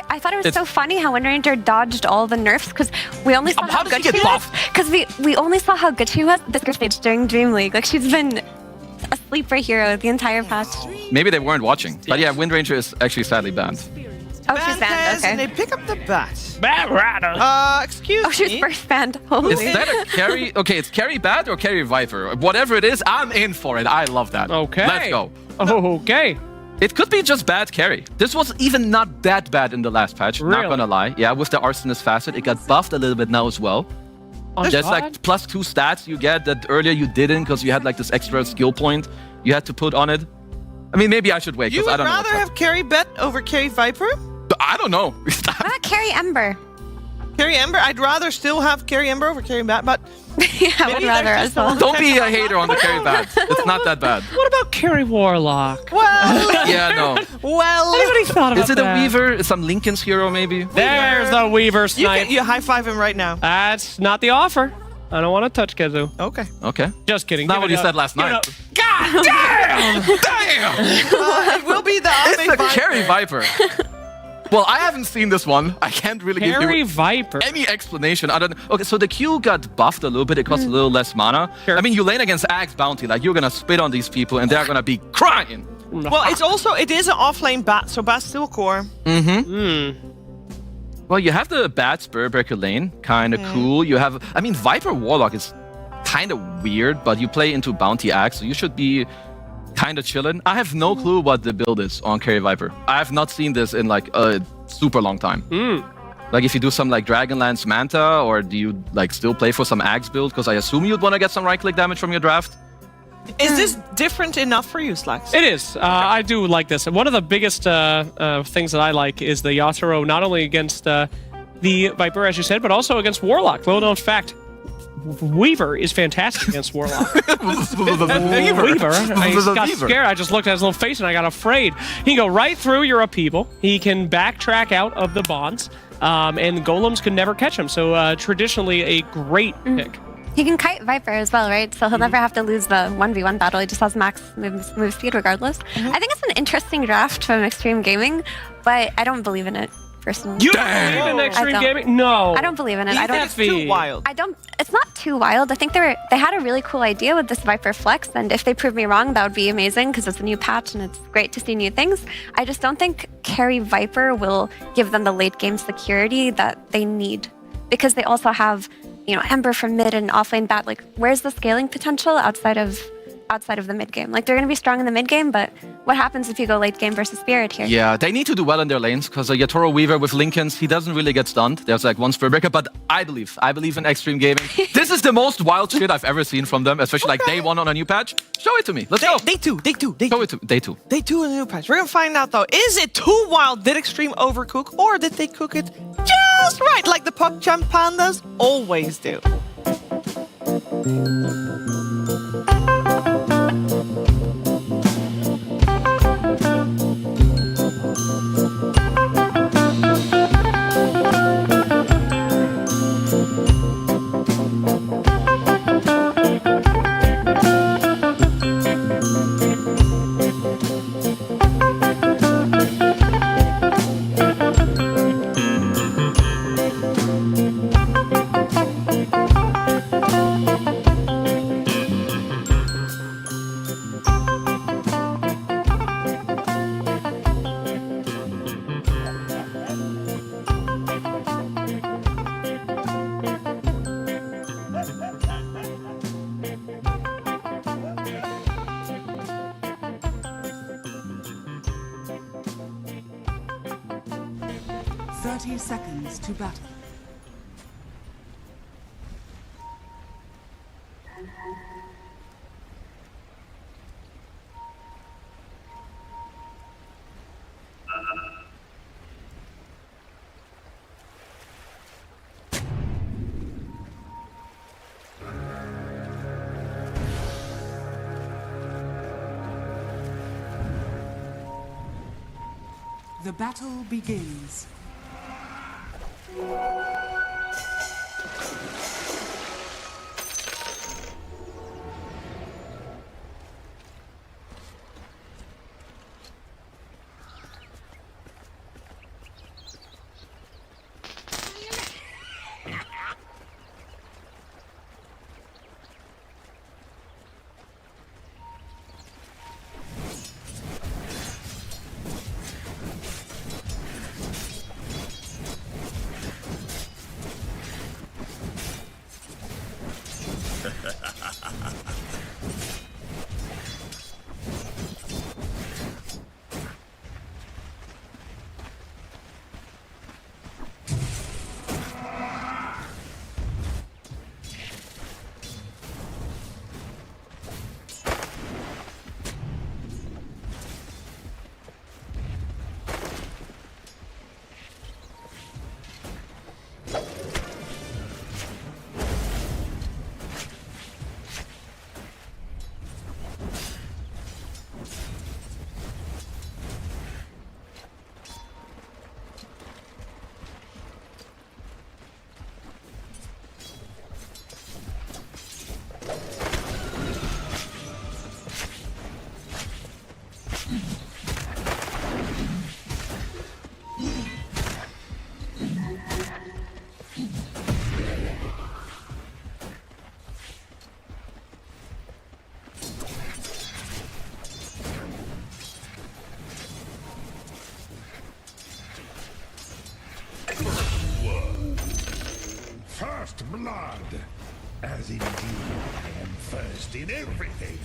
I thought it was so funny how Wind Ranger dodged all the nerfs because we only saw how did good she get she was. buffed? Because we only saw how good she was this stage during Dream League. Like she's been a sleeper hero the entire patch. Maybe they weren't watching. But yeah, Wind Ranger is actually sadly banned. Oh, she's banned. And Okay. they pick up the bat. Bat Rider. Excuse Oh, she's me. first banned. Holy. Is that a carry? Okay, it's carry bat or carry viper. Whatever it is, I'm in for it. I love that. Okay. Let's go. Okay. It could be just bad carry. This was even not that bad in the last patch, not Really? gonna lie. Yeah, with the Arsonist facet, it got buffed a little bit now as well. There's like +2 stats you get that earlier you didn't because you had like this extra skill point you had to put on it. I mean, maybe I should wait You because I would don't know. rather have Carry Bet over Carry Viper? I don't know. What about Carry Ember? Carry Ember? I'd rather still have Carry Ember over Carry Bat, but Yeah, I would maybe rather there's as just a well. little Don't be a tension. hater on the carry bat. It's not that bad. What about Carry Warlock? Well, Yeah, no. well. Anybody thought about Is it that? a Weaver? Some Lincoln's hero, maybe? There's the Weaver You snipe. can high five him right now. That's not the offer. I don't want to touch Kazoo. Okay. Okay. Just kidding. Not Give what it you up. said last Give it night. up. God damn! Damn! It will be the It's Ame a Viper. carry viper. Well, I haven't seen this one. I can't really give Carry you Viper. any explanation. I don't. Okay, so the Q got buffed a little bit. It costs a little less mana. Sure. I mean, you lane against Axe Bounty, like you're gonna spit on these people, and they're gonna be crying. Well, it is an offlane bat, so bat's still core. Well, you have the Bat Spirit Breaker lane, kind of cool. You have, I mean, Viper Warlock is kind of weird, but you play into Bounty Axe, so you should be kind of chilling. I have no clue what the build is on Carry Viper. I have not seen this in like a super long time. Like if you do some like Dragonlance Manta, or do you like still play for some Axe build? Because I assume you'd want to get some right-click damage from your draft. Is this different enough for you, Slacks? It is. I do like this. And one of the biggest things that I like is the Yatoro, not only against the Viper, as you said, but also against Warlock. Little known fact, Weaver is fantastic against Warlock. Weaver. I got scared. I just looked at his little face and I got afraid. He can go right through your upheaval. He can backtrack out of the bonds. And golems can never catch him. So traditionally a great pick. He can kite Viper as well, right? So he'll never have to lose the 1v1 battle. He just has max move speed regardless. I think it's an interesting draft from Extreme Gaming, but I don't believe in it, personally. You don't believe in Extreme I don't. Gaming? No. I don't believe in it. I don't. It's too wild. I don't. It's not too wild. I think they had a really cool idea with this Viper Flex, and if they prove me wrong, that would be amazing because it's a new patch and it's great to see new things. I just don't think Carry Viper will give them the late game security that they need, because they also have, you know, Ember from mid and offlane bat. Like, where's the scaling potential outside of the mid game? Like, they're going to be strong in the mid game, but what happens if you go late game versus Spirit here? Yeah, they need to do well in their lanes because a Yatoro Weaver with Lincolns, he doesn't really get stunned. There's like one Spirit Breaker, but I believe in Extreme Gaming. This is the most wild shit I've ever seen from them, especially like day one on a new patch. Show it to me. Let's go. Day two. Show it to me. Day two. Day two in the new patch. We're gonna find out though. Is it too wild? Did Extreme overcook, or did they cook it just right, like the PogChamp pandas always do? 30 seconds to battle. The battle begins. First blood, as indeed I am first in everything.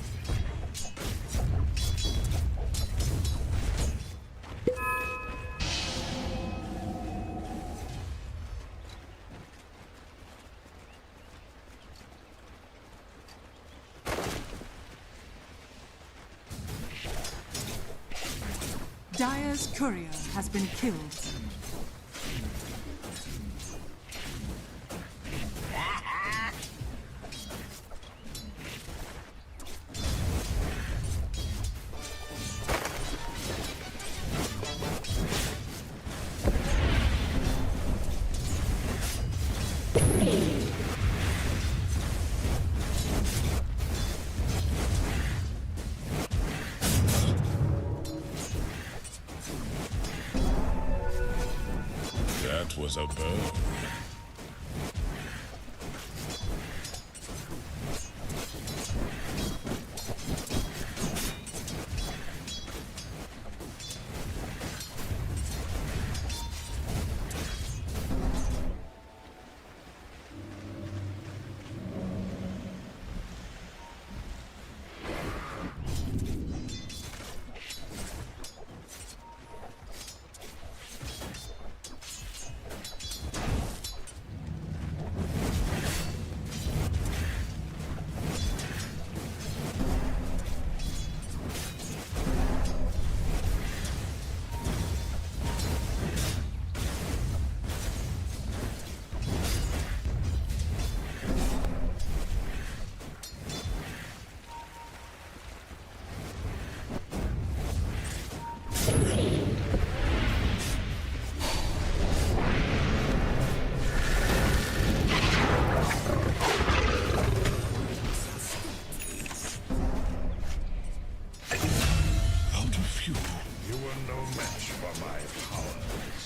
Dire's courier has been killed. That was a bird.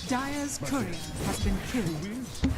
Dire's courier has been killed.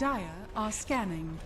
Dire are scanning.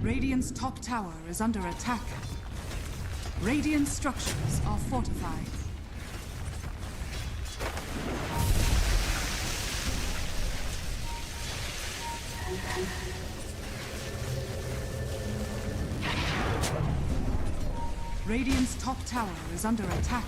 Radiant's top tower is under attack. Radiant structures are fortified. Radiant's top tower is under attack.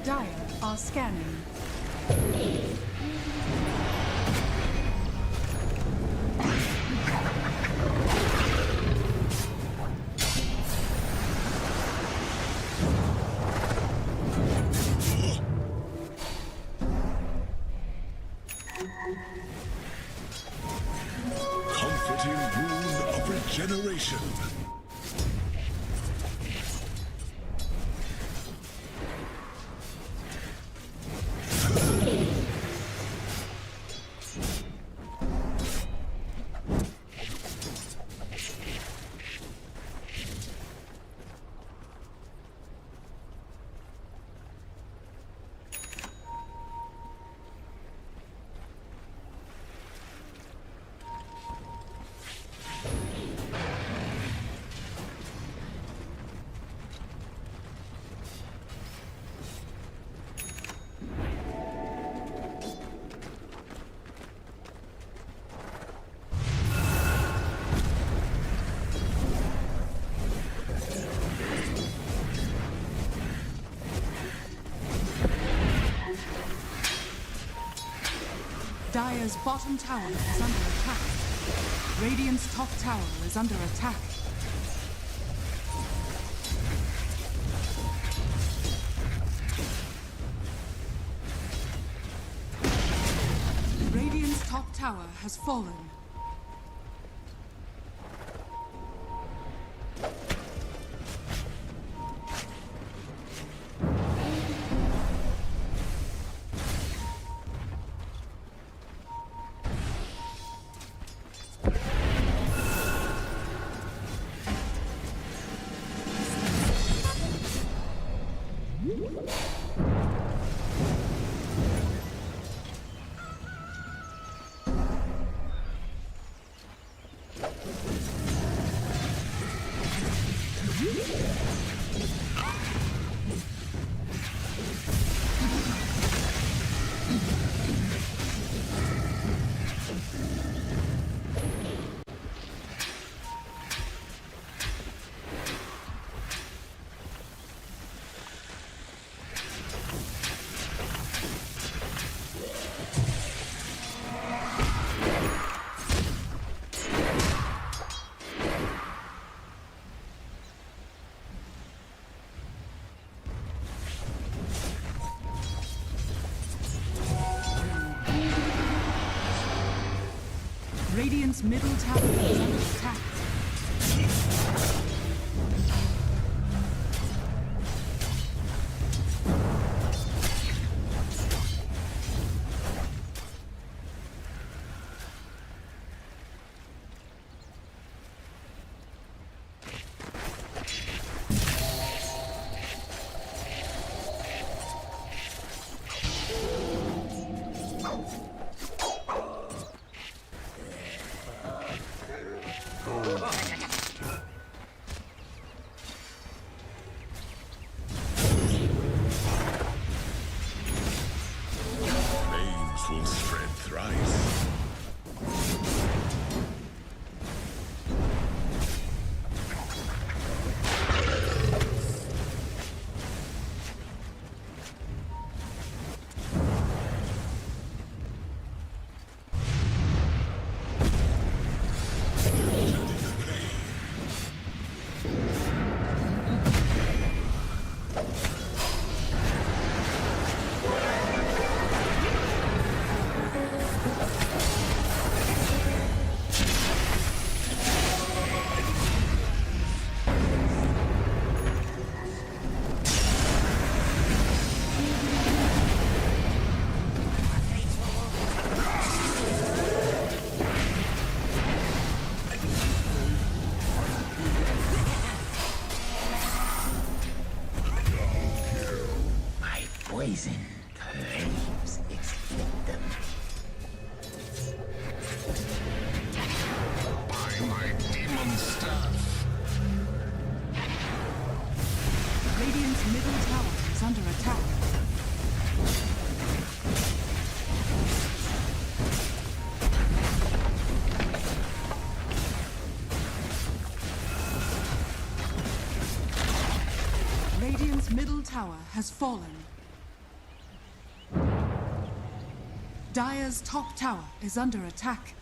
Dire are scanning. Comforting rune of regeneration. Dire's bottom tower is under attack. Radiant's top tower is under attack. Radiant's top tower has fallen. Radiant's middle tower is under attack. Flames will spread thrice. Poison claims its victim. By my demon staff. Radiant's middle tower is under attack. Radiant's middle tower has fallen. Dire's top tower is under attack.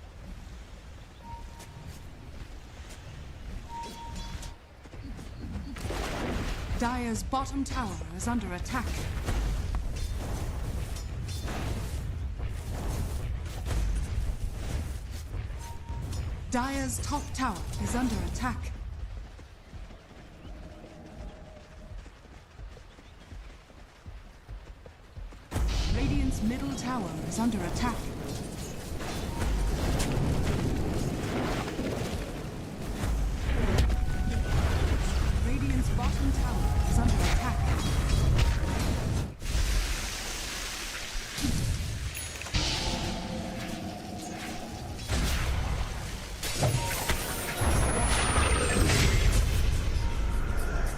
Dire's bottom tower is under attack. Dire's top tower is under attack. Radiant's middle tower is under attack. Radiant's bottom tower is under attack.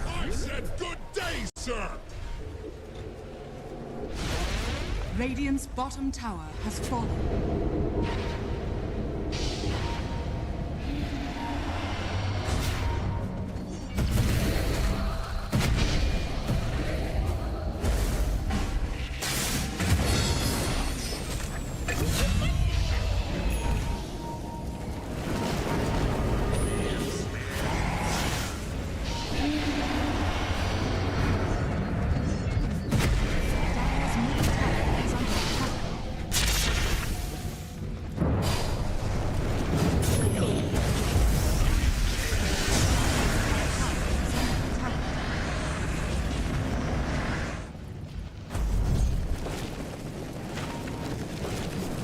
I said good day, sir! Radiant's bottom tower has fallen.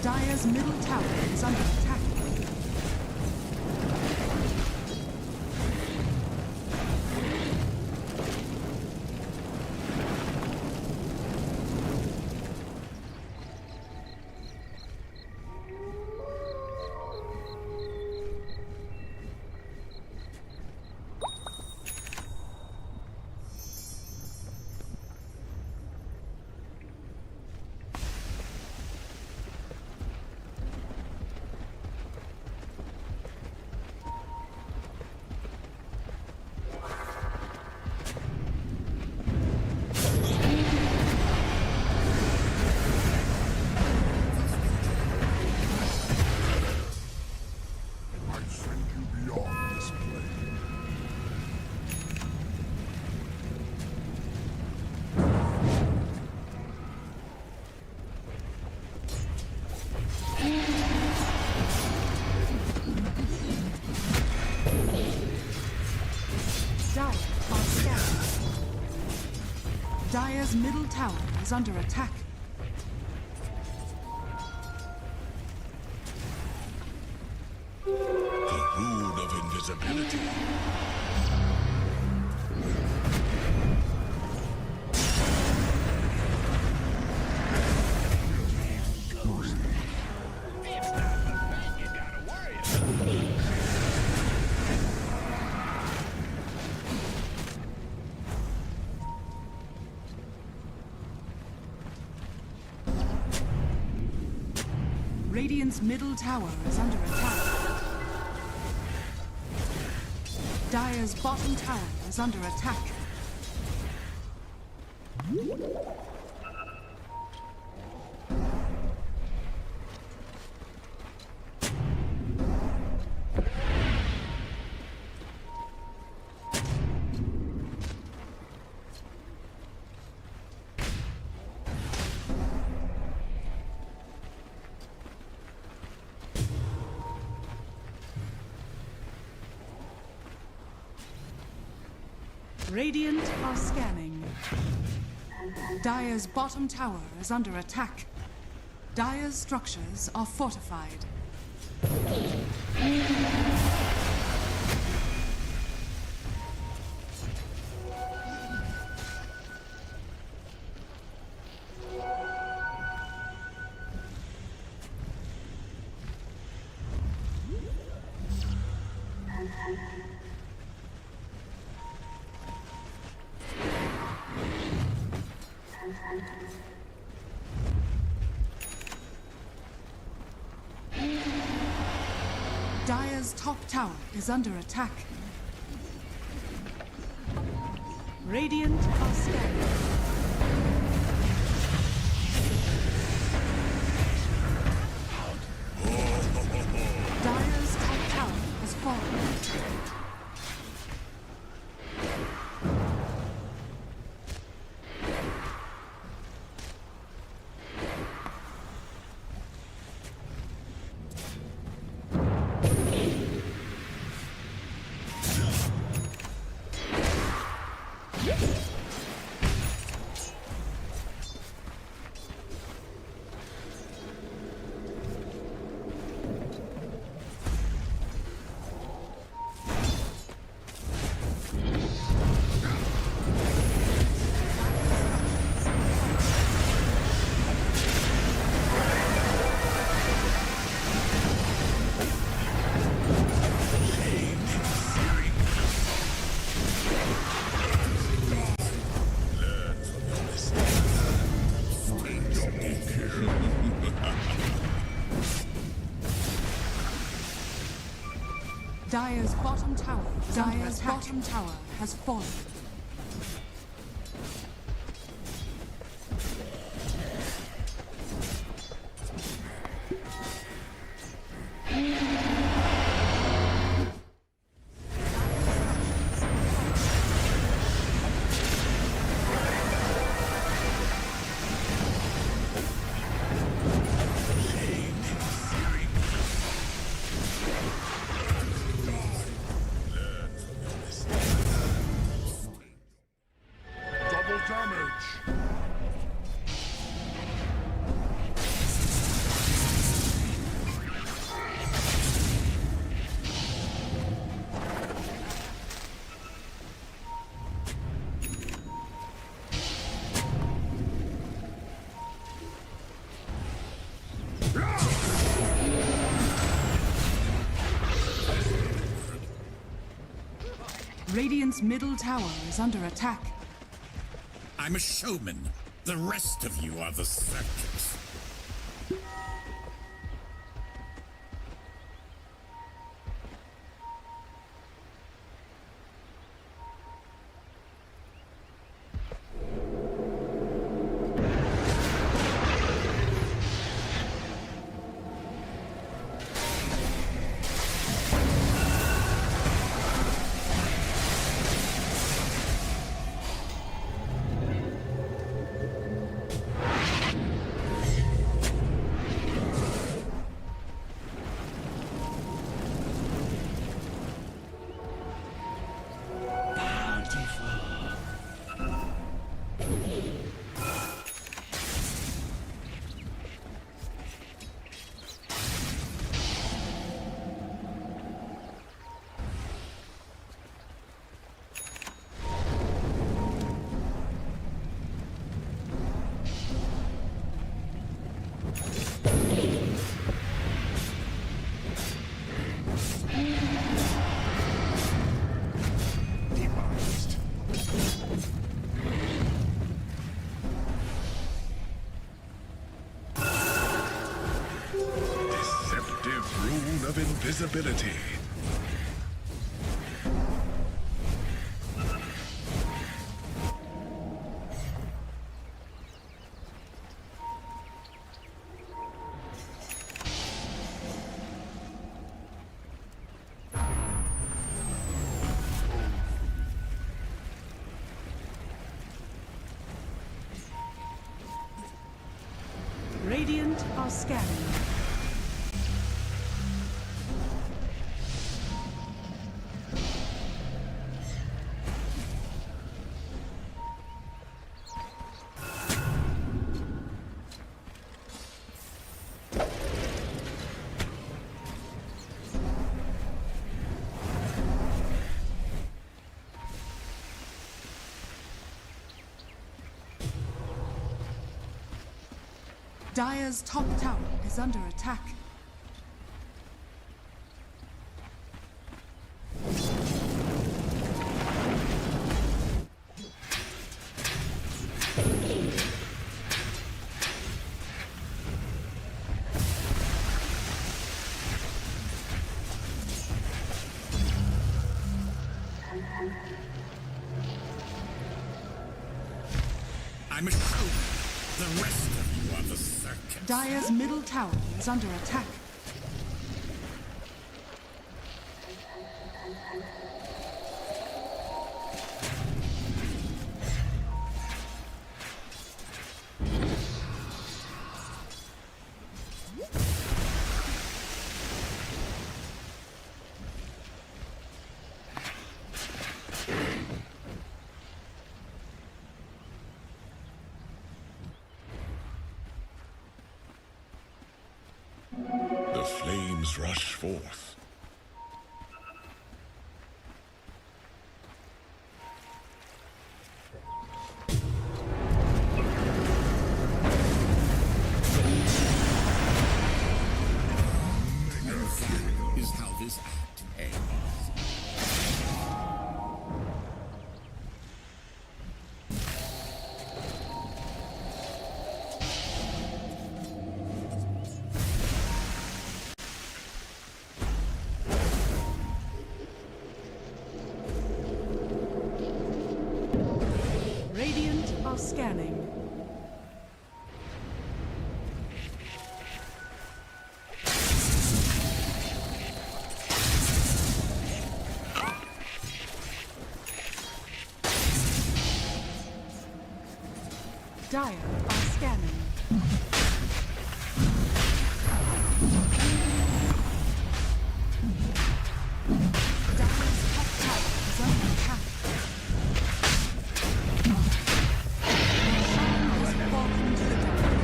Dire's middle tower is under attack. Dire's middle tower is under attack. The rune of invisibility. Radiant's middle tower is under attack. Dire's bottom tower is under attack. Radiant are scanning. Dire's bottom tower is under attack. Dire's structures are fortified. Dire's top tower is under attack. Radiant are scanning. Dire's top tower has fallen. Dire's bottom tower has fallen. Radiant's middle tower is under attack. I'm a showman. The rest of you are the circus. invisibility. Radiant are scanning. Dire's top tower is under attack. I'm a show. The rest of you are the circus. Dire's middle tower is under attack. The flames rush forth. Is how this act ends. Radiant are scanning. Dire are scanning. Dire's top tower is under attack. Shaman has fallen to the ground.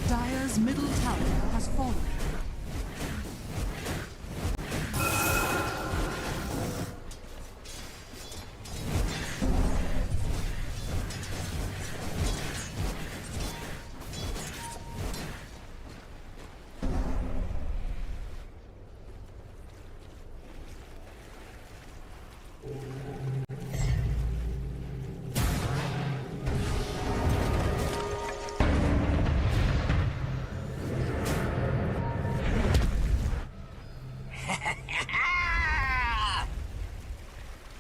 Dire's middle tower has fallen.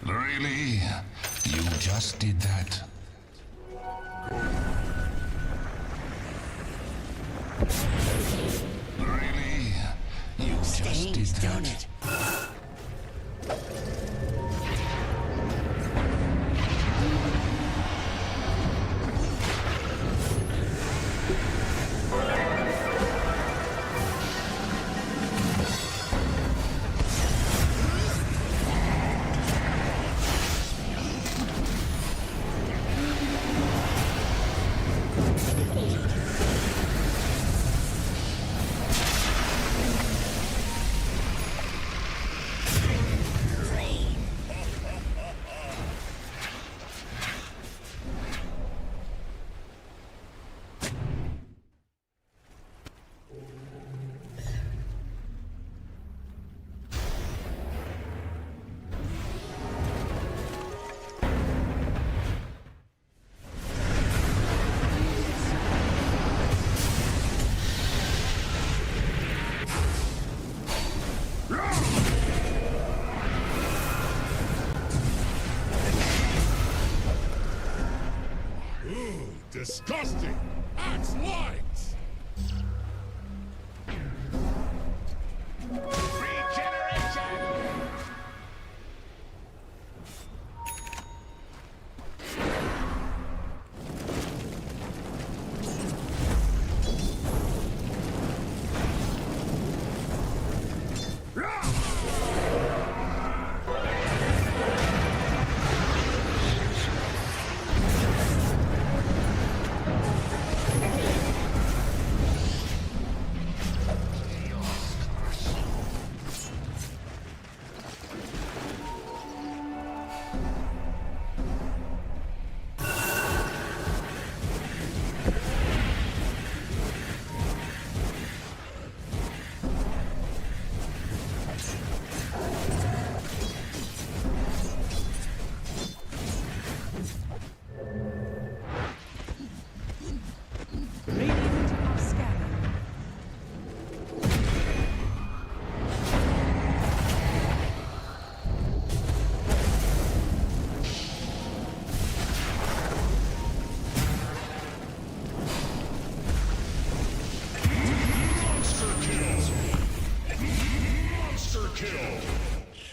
Really? You just did that? Really? You just did that? Disgusting! Axe lights!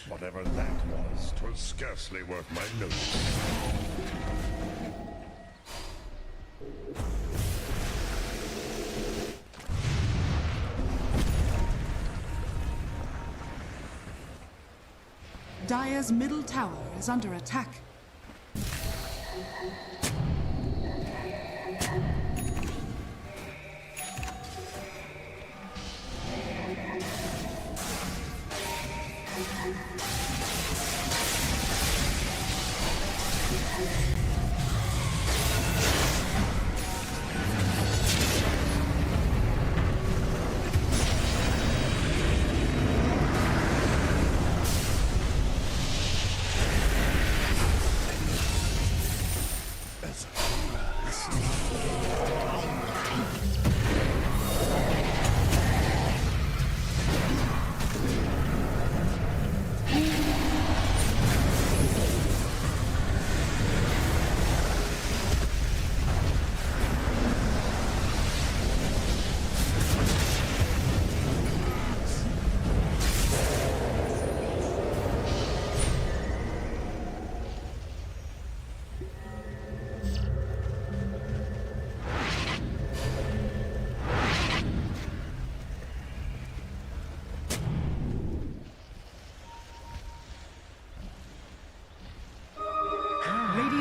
Whatever that was, 'twas scarcely worth my notice. Dire's middle tower is under attack.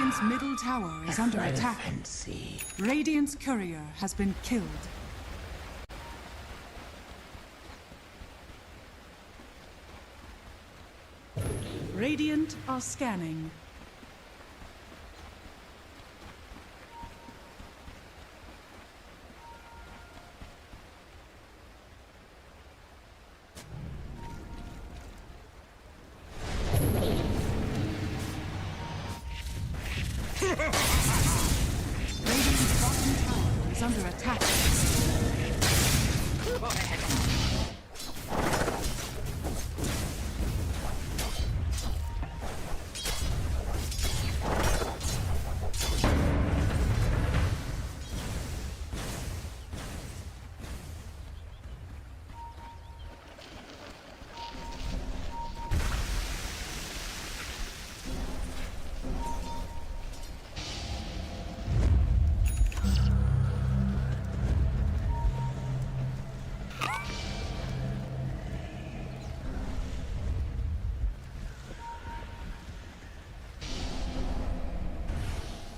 Radiant's middle tower is under attack. Radiant's courier has been killed. Radiant are scanning. Radiant's bottom tower is under attack.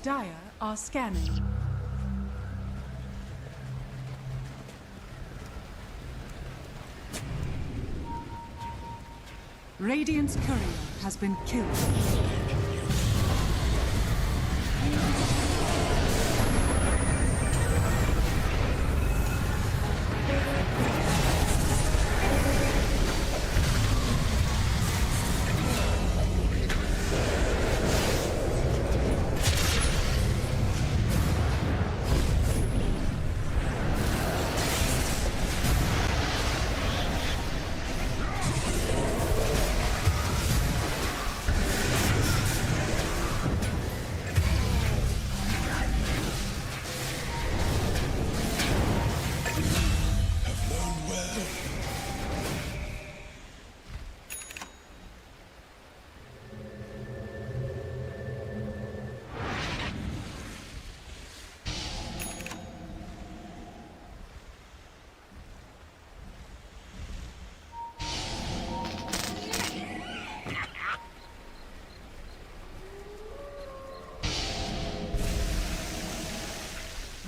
Dire are scanning. Radiant's courier has been killed.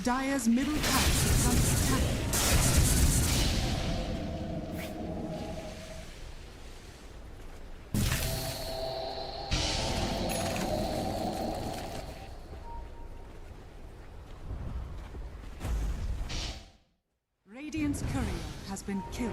Dire's middle tower is under attack. Radiant's courier has been killed.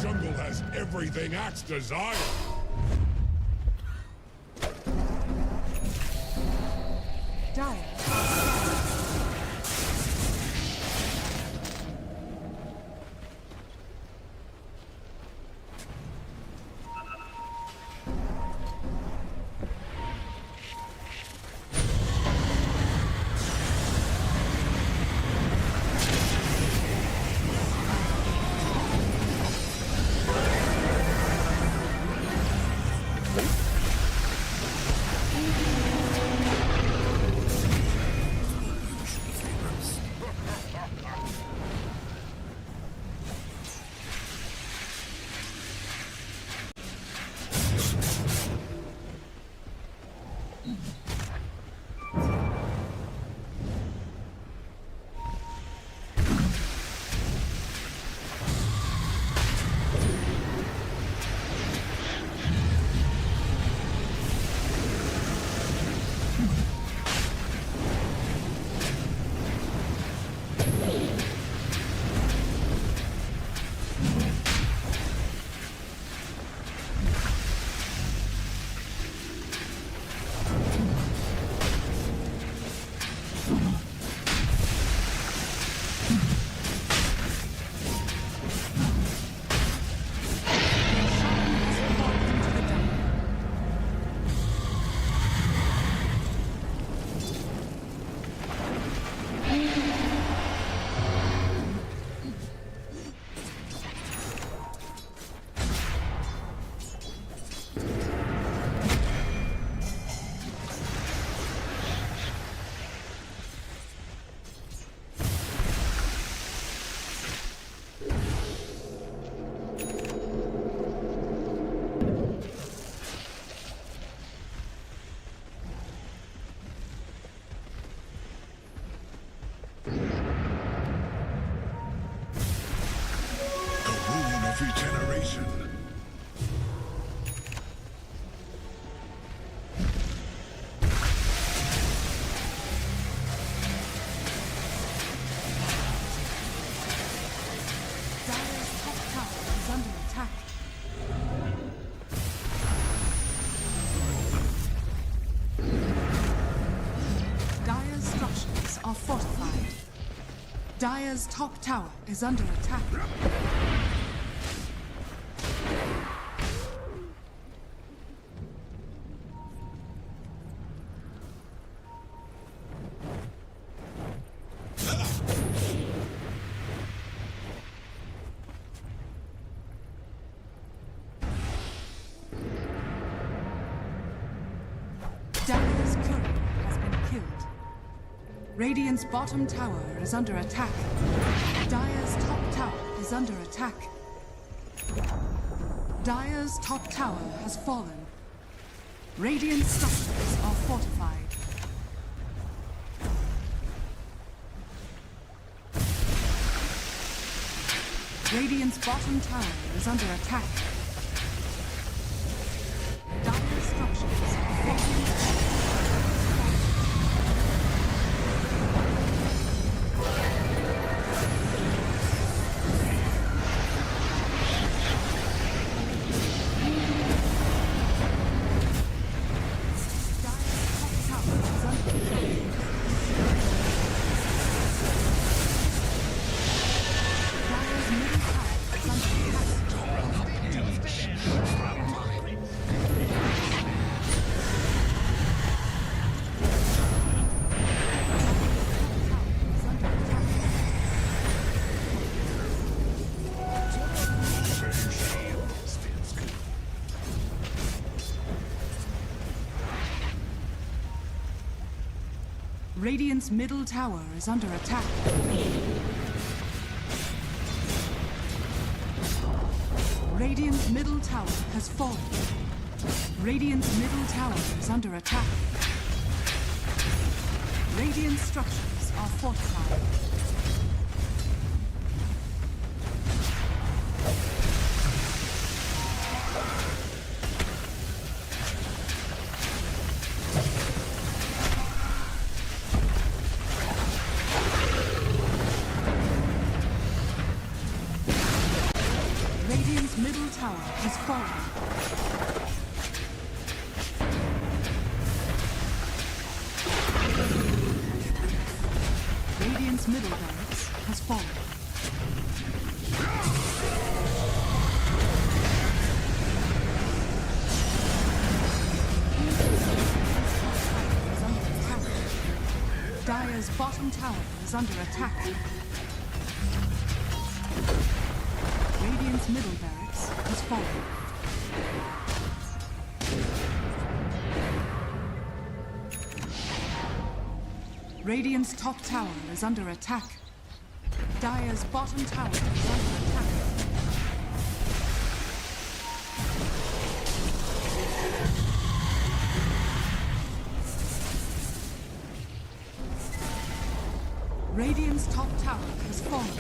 Jungle has everything Axe desires. Dire. are fortified. Dire's top tower is under attack. Dire's courier has been killed. Radiant's bottom tower is under attack. Dire's top tower is under attack. Dire's top tower has fallen. Radiant structures are fortified. Radiant's bottom tower is under attack. Dire's structures are falling. Radiant's middle tower is under attack. Radiant's middle tower has fallen. Radiant's middle tower is under attack. Radiant structures are fortified. Radiant's middle tower has fallen. Radiant's middle barracks has fallen. Dire's bottom tower is under attack. Radiant's middle barracks has fallen. Radiant's top tower is under attack. Dire's bottom tower is under attack. Radiant's top tower has fallen.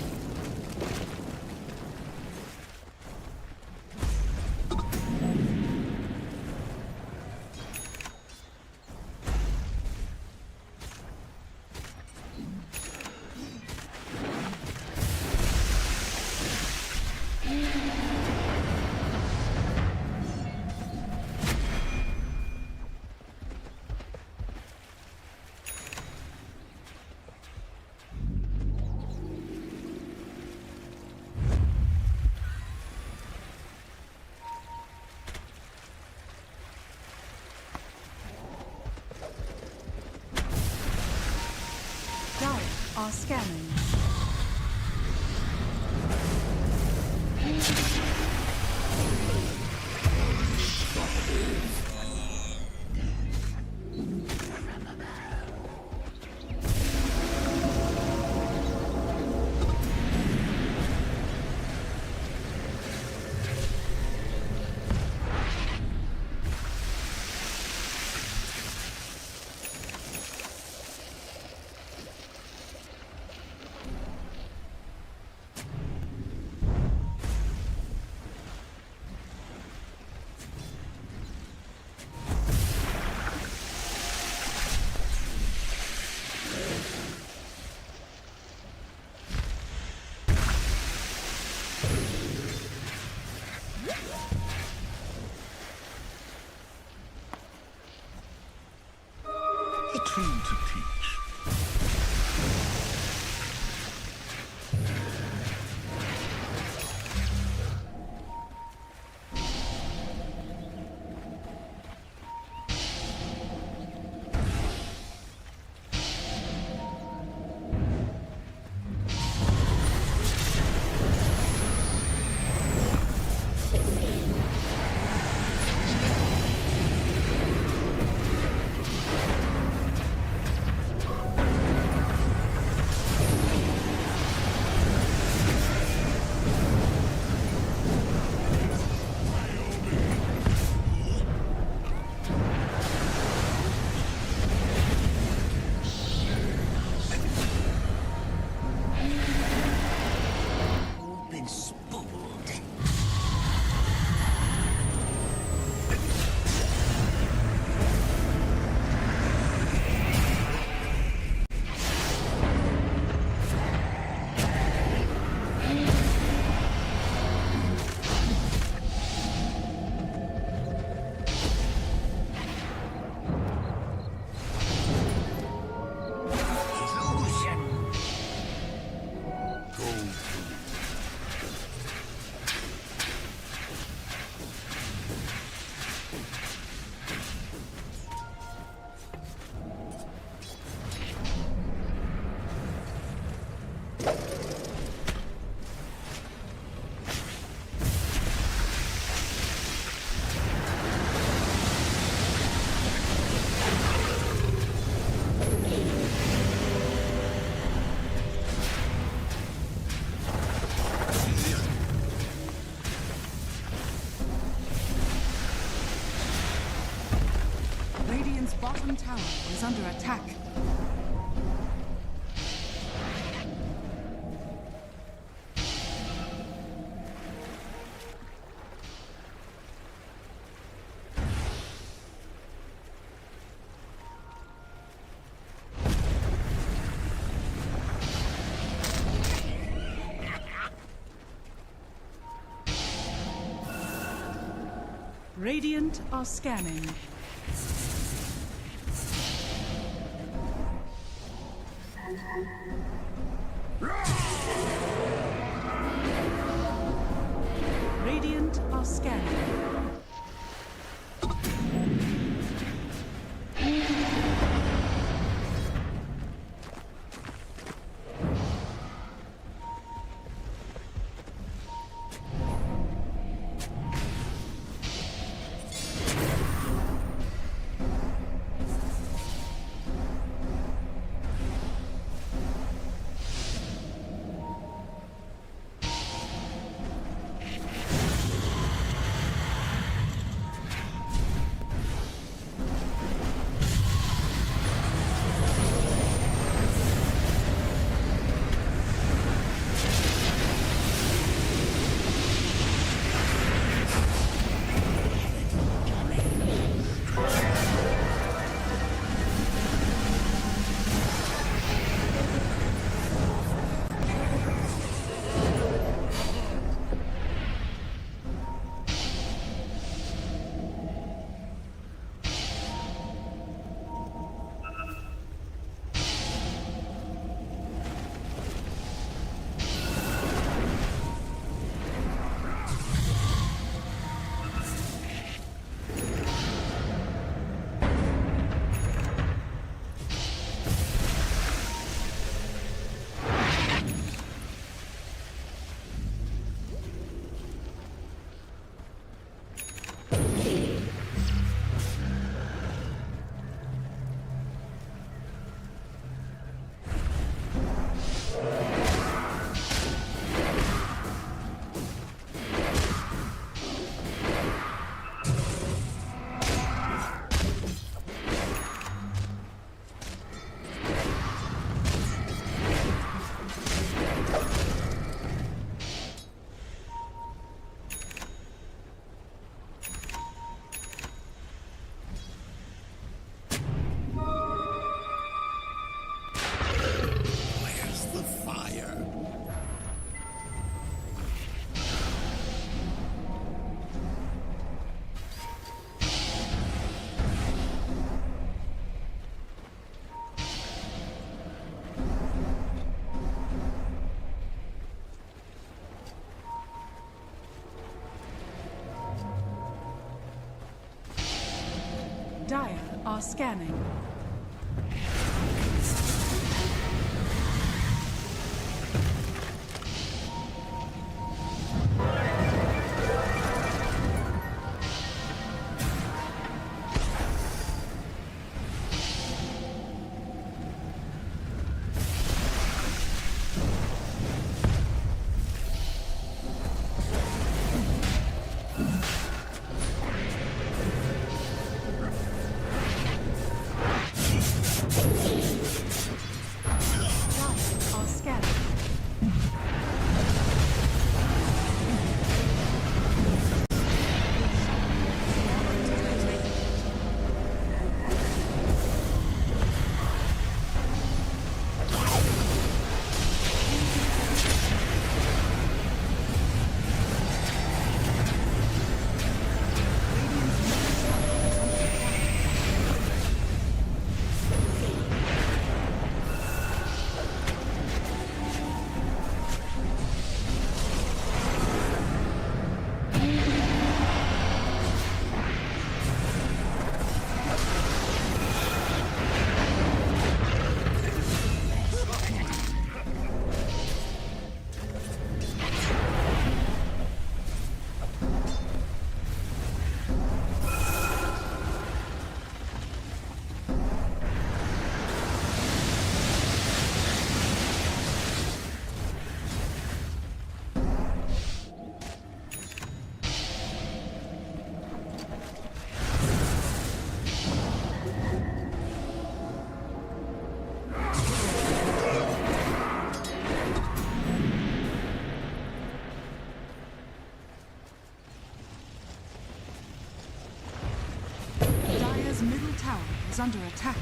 Are scanning. Radiant are scanning. Radiant are scanning. Dire are scanning. is under attack.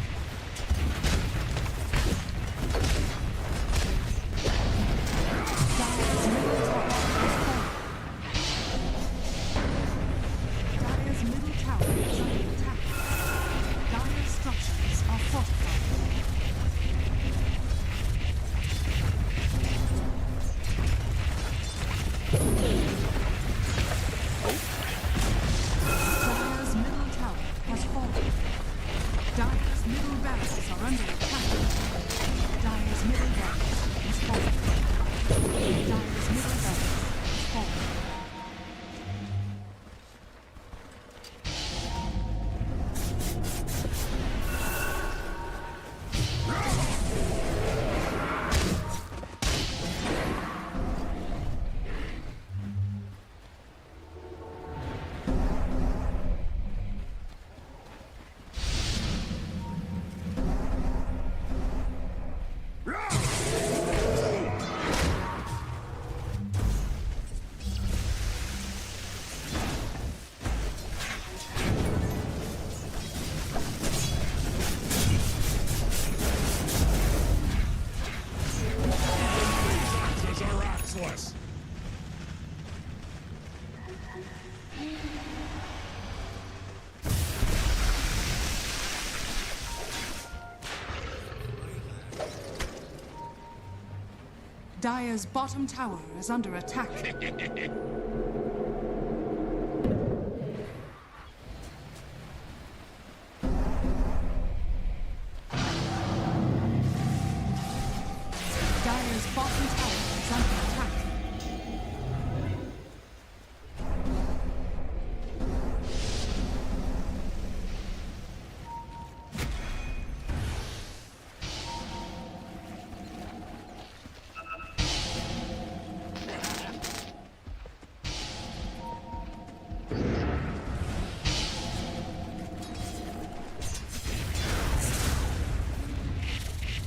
Dire's Dire's middle barracks has fallen. Dire's bottom tower is under attack. Dire's bottom tower is under attack.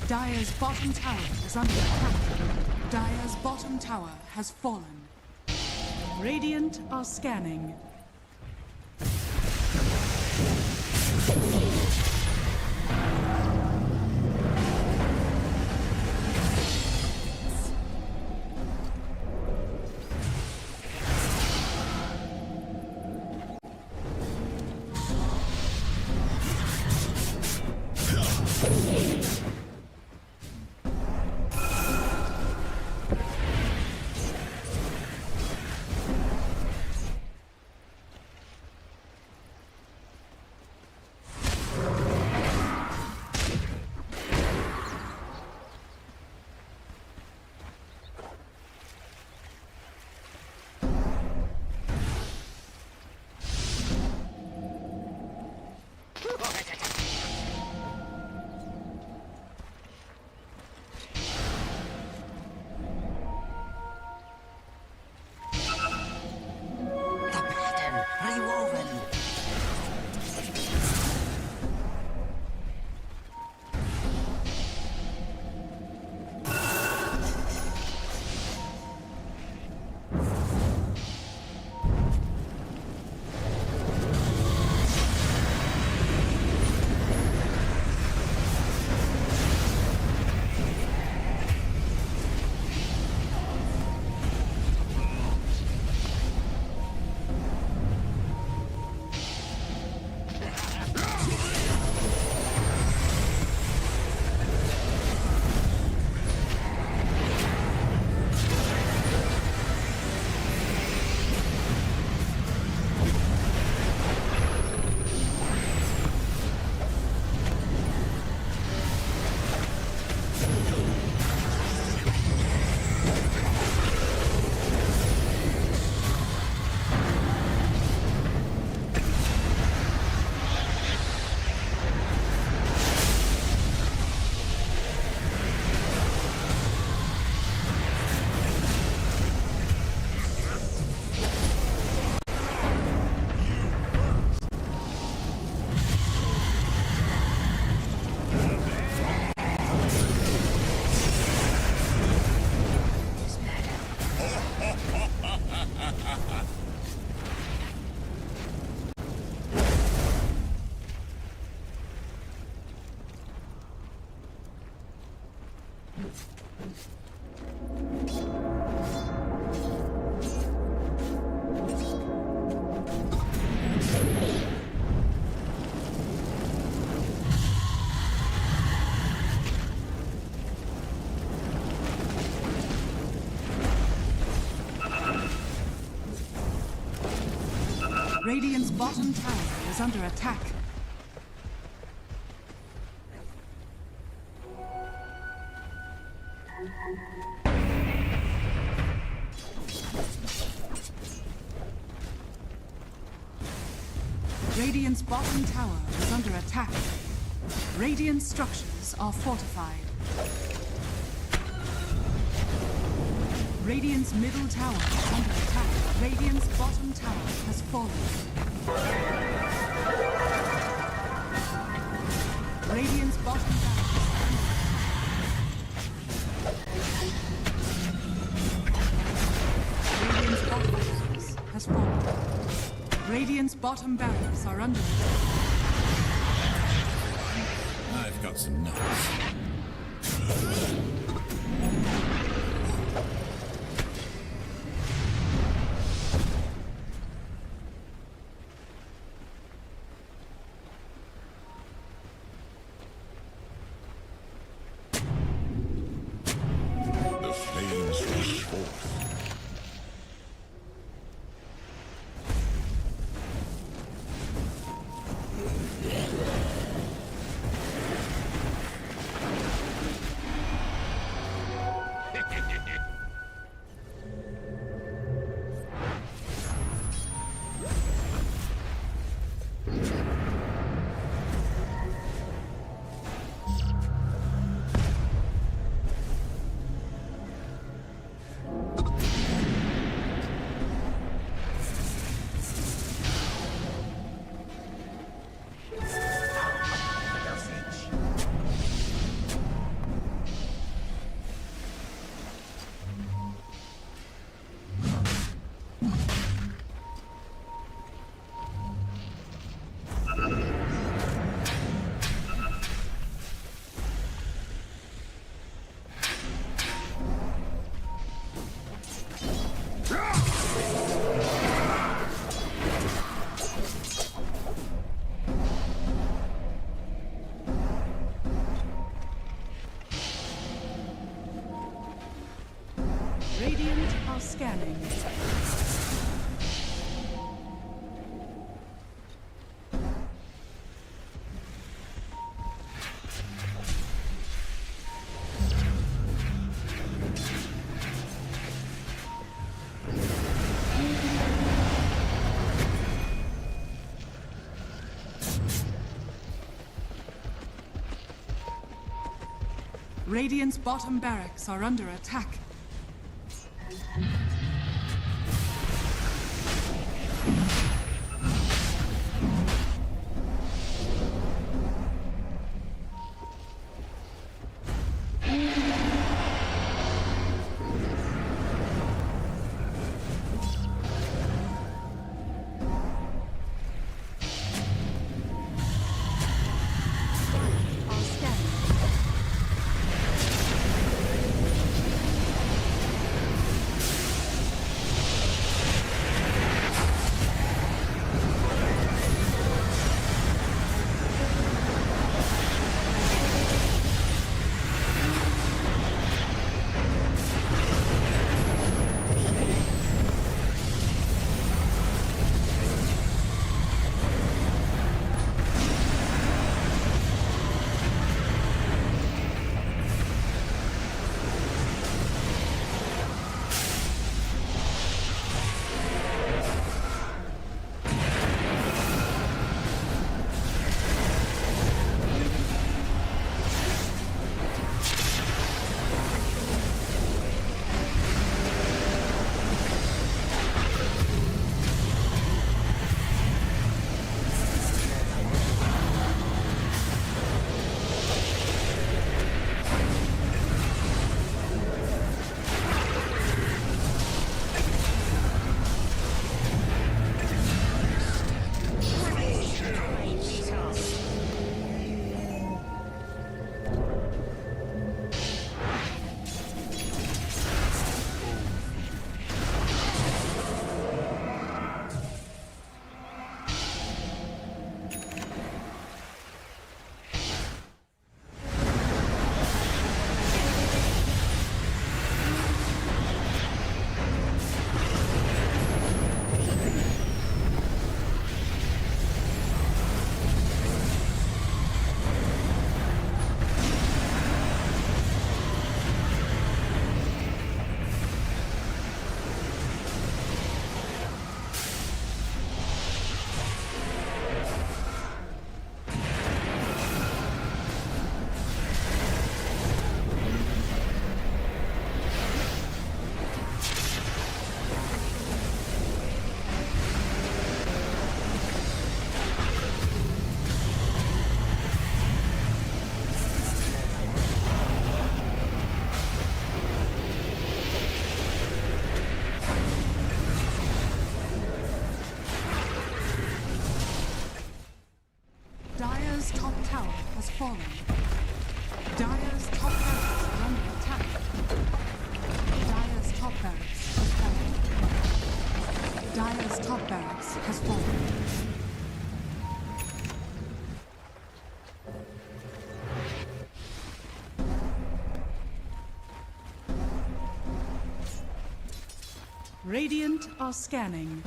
Dire's bottom tower is under attack. Dire's bottom tower has fallen. Radiant are scanning. Radiant's bottom tower is under attack. Radiant's bottom tower is under attack. Radiant structures are fortified. Radiant's middle tower is under attack. Radiant's bottom tower has fallen. Radiant's bottom tower Radiant's bottom barracks has fallen. Radiant's bottom barracks are under attack. I've got some nuts. The flames rush forth. Radiant are scanning. Radiant's bottom barracks are under attack. has fallen. Radiant are scanning.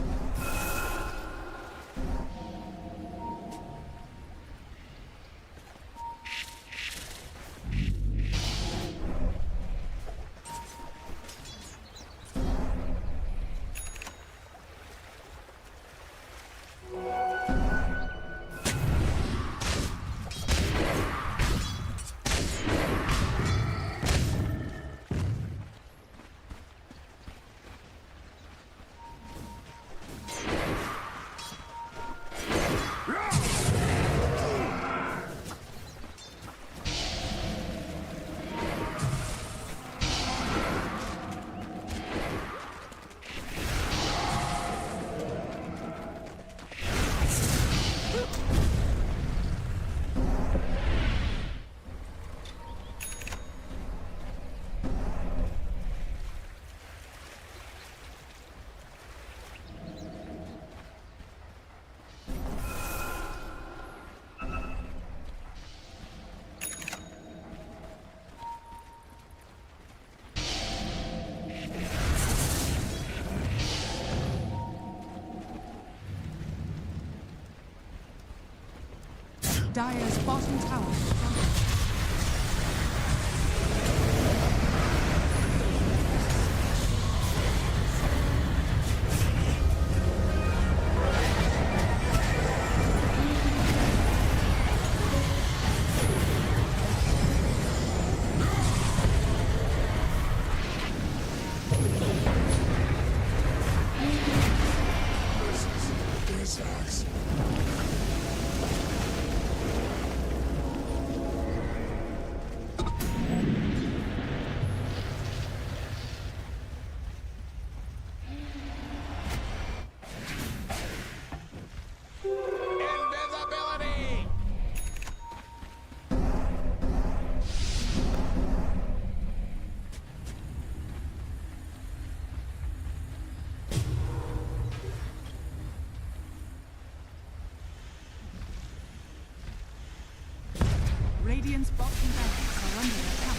Dire's bottom tower. Radiant's bottom barracks are under attack.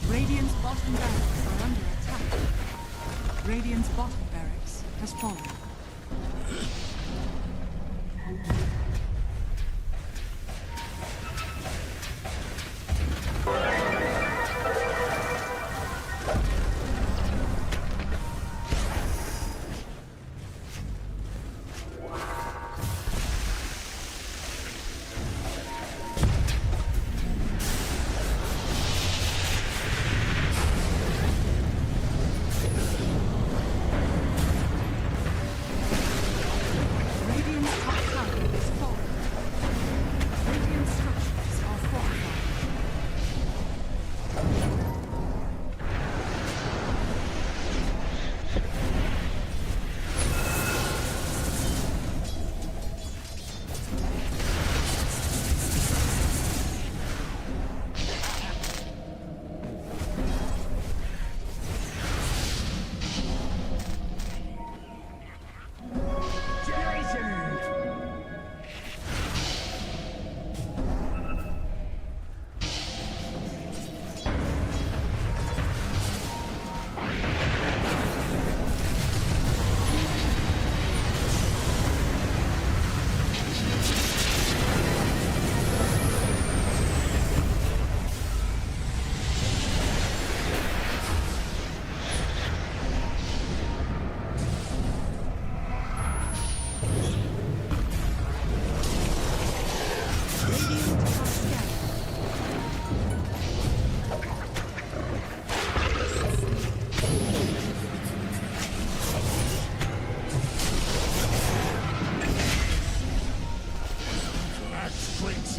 Radiant's bottom barracks are under attack. Radiant's bottom barracks has fallen.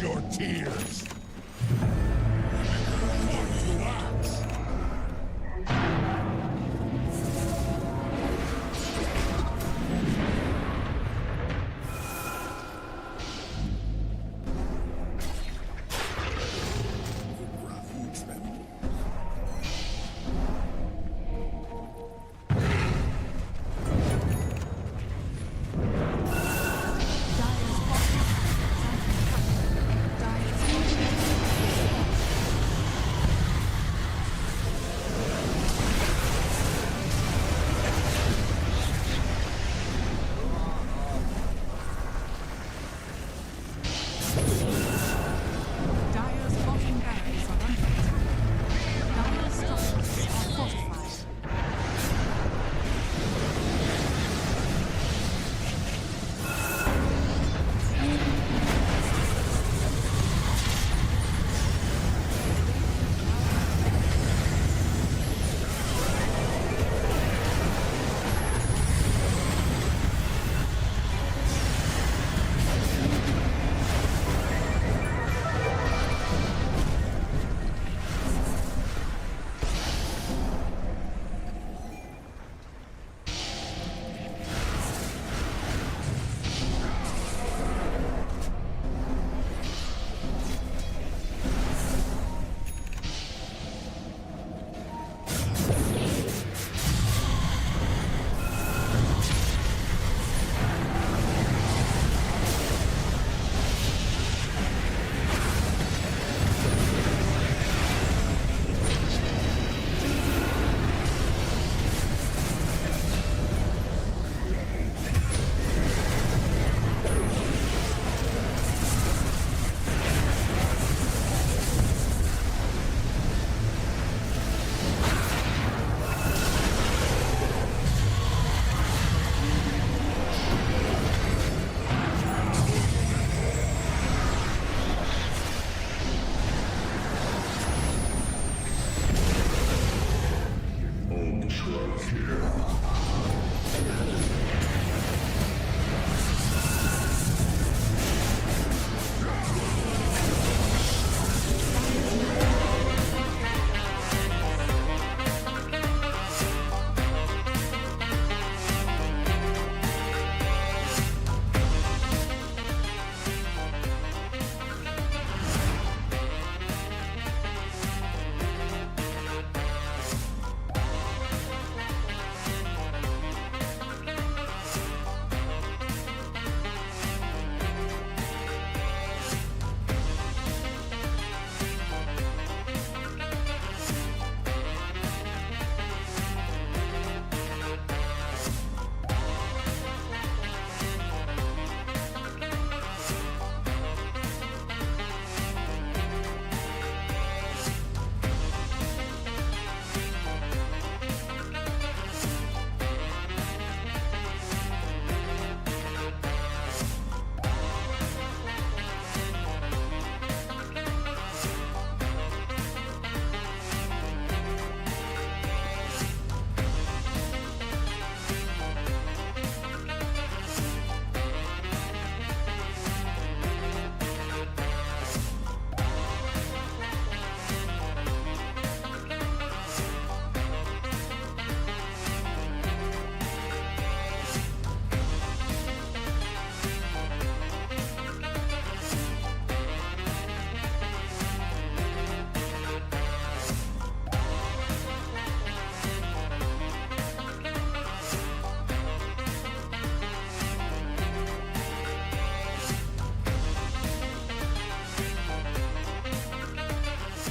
Your tears.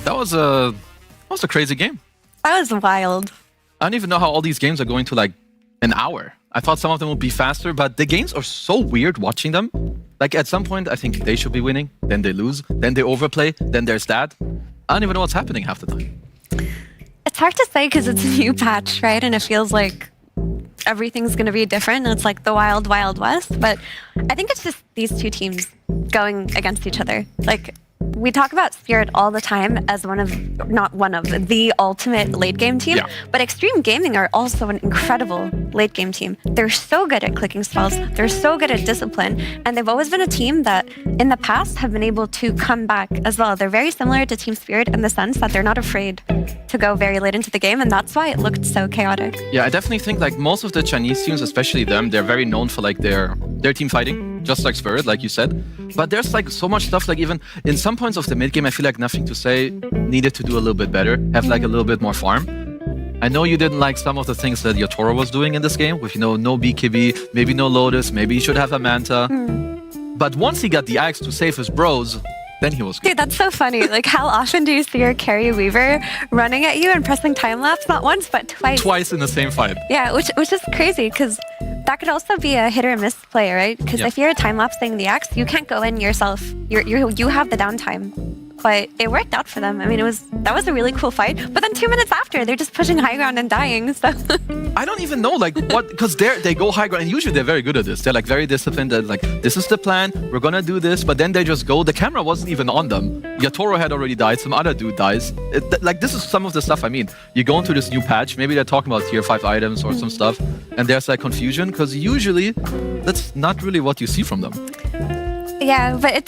That was a crazy game. That was wild. I don't even know how all these games are going to like an hour. I thought some of them would be faster, but the games are so weird watching them. Like at some point, I think they should be winning, then they lose, then they overplay, then there's that. I don't even know what's happening half the time. It's hard to say because it's a new patch, right? And it feels like everything's going to be different. And it's like the wild, wild west. But I think it's just these two teams going against each other. Like, we talk about Spirit all the time as the ultimate late game team, but Extreme Gaming are also an incredible late game team. They're so good at clicking spells, they're so good at discipline, and they've always been a team that in the past have been able to come back as well. They're very similar to Team Spirit in the sense that they're not afraid to go very late into the game, and that's why it looked so chaotic. Yeah, I definitely think like most of the Chinese teams, especially them, they're very known for like their team fighting, just like Spirit, like you said. But there's like so much stuff, like even in some points of the mid game, I feel like Nothing to Say needed to do a little bit better, have like a little bit more farm. I know you didn't like some of the things that Yotoro was doing in this game, with, you know, no BKB, maybe no Lotus, maybe he should have a Manta. But once he got the Axe to save his bros, then he was good. Dude, that's so funny. Like, how often do you see your carry Weaver running at you and pressing time lapse? Not once, but twice. Twice in the same fight. Yeah, which is crazy, because that could also be a hit or miss play, right? Because if you're time lapsing the Axe, you can't go in yourself. You have the downtime. But it worked out for them. I mean, that was a really cool fight. But then 2 minutes after, they're just pushing high ground and dying. So I don't even know like what, because they go high ground, and usually they're very good at this. They're like very disciplined. They're like, this is the plan. We're gonna do this. But then they just go. The camera wasn't even on them. Yotoro had already died. Some other dude dies. Like this is some of the stuff. I mean, you go into this new patch. Maybe they're talking about tier 5 items or some stuff, and there's like confusion because usually that's not really what you see from them. Yeah, but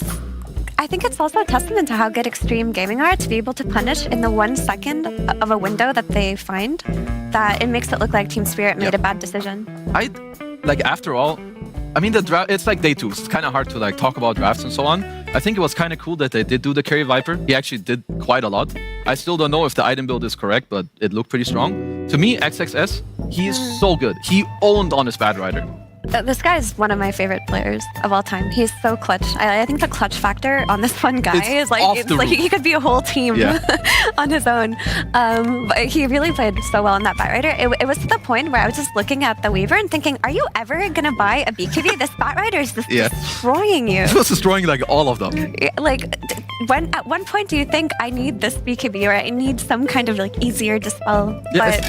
I think it's also a testament to how good Extreme Gaming are to be able to punish in the 1 second of a window that they find, that it makes it look like Team Spirit made a bad decision. After all, I mean, the draft, it's like day 2. It's kind of hard to like talk about drafts and so on. I think it was kind of cool that they did do the carry Viper. He actually did quite a lot. I still don't know if the item build is correct, but it looked pretty strong. To me, XXS, he is so good. He owned on his Bad Rider. This guy is one of my favorite players of all time. He's so clutch. I think the clutch factor on this one guy is like, he could be a whole team on his own. But he really played so well in that Bat Rider. It was to the point where I was just looking at the Weaver and thinking, are you ever going to buy a BKB? This Bat Rider is just destroying you. He was destroying like all of them. Like, at one point do you think I need this BKB or I need some kind of like easier dispel? But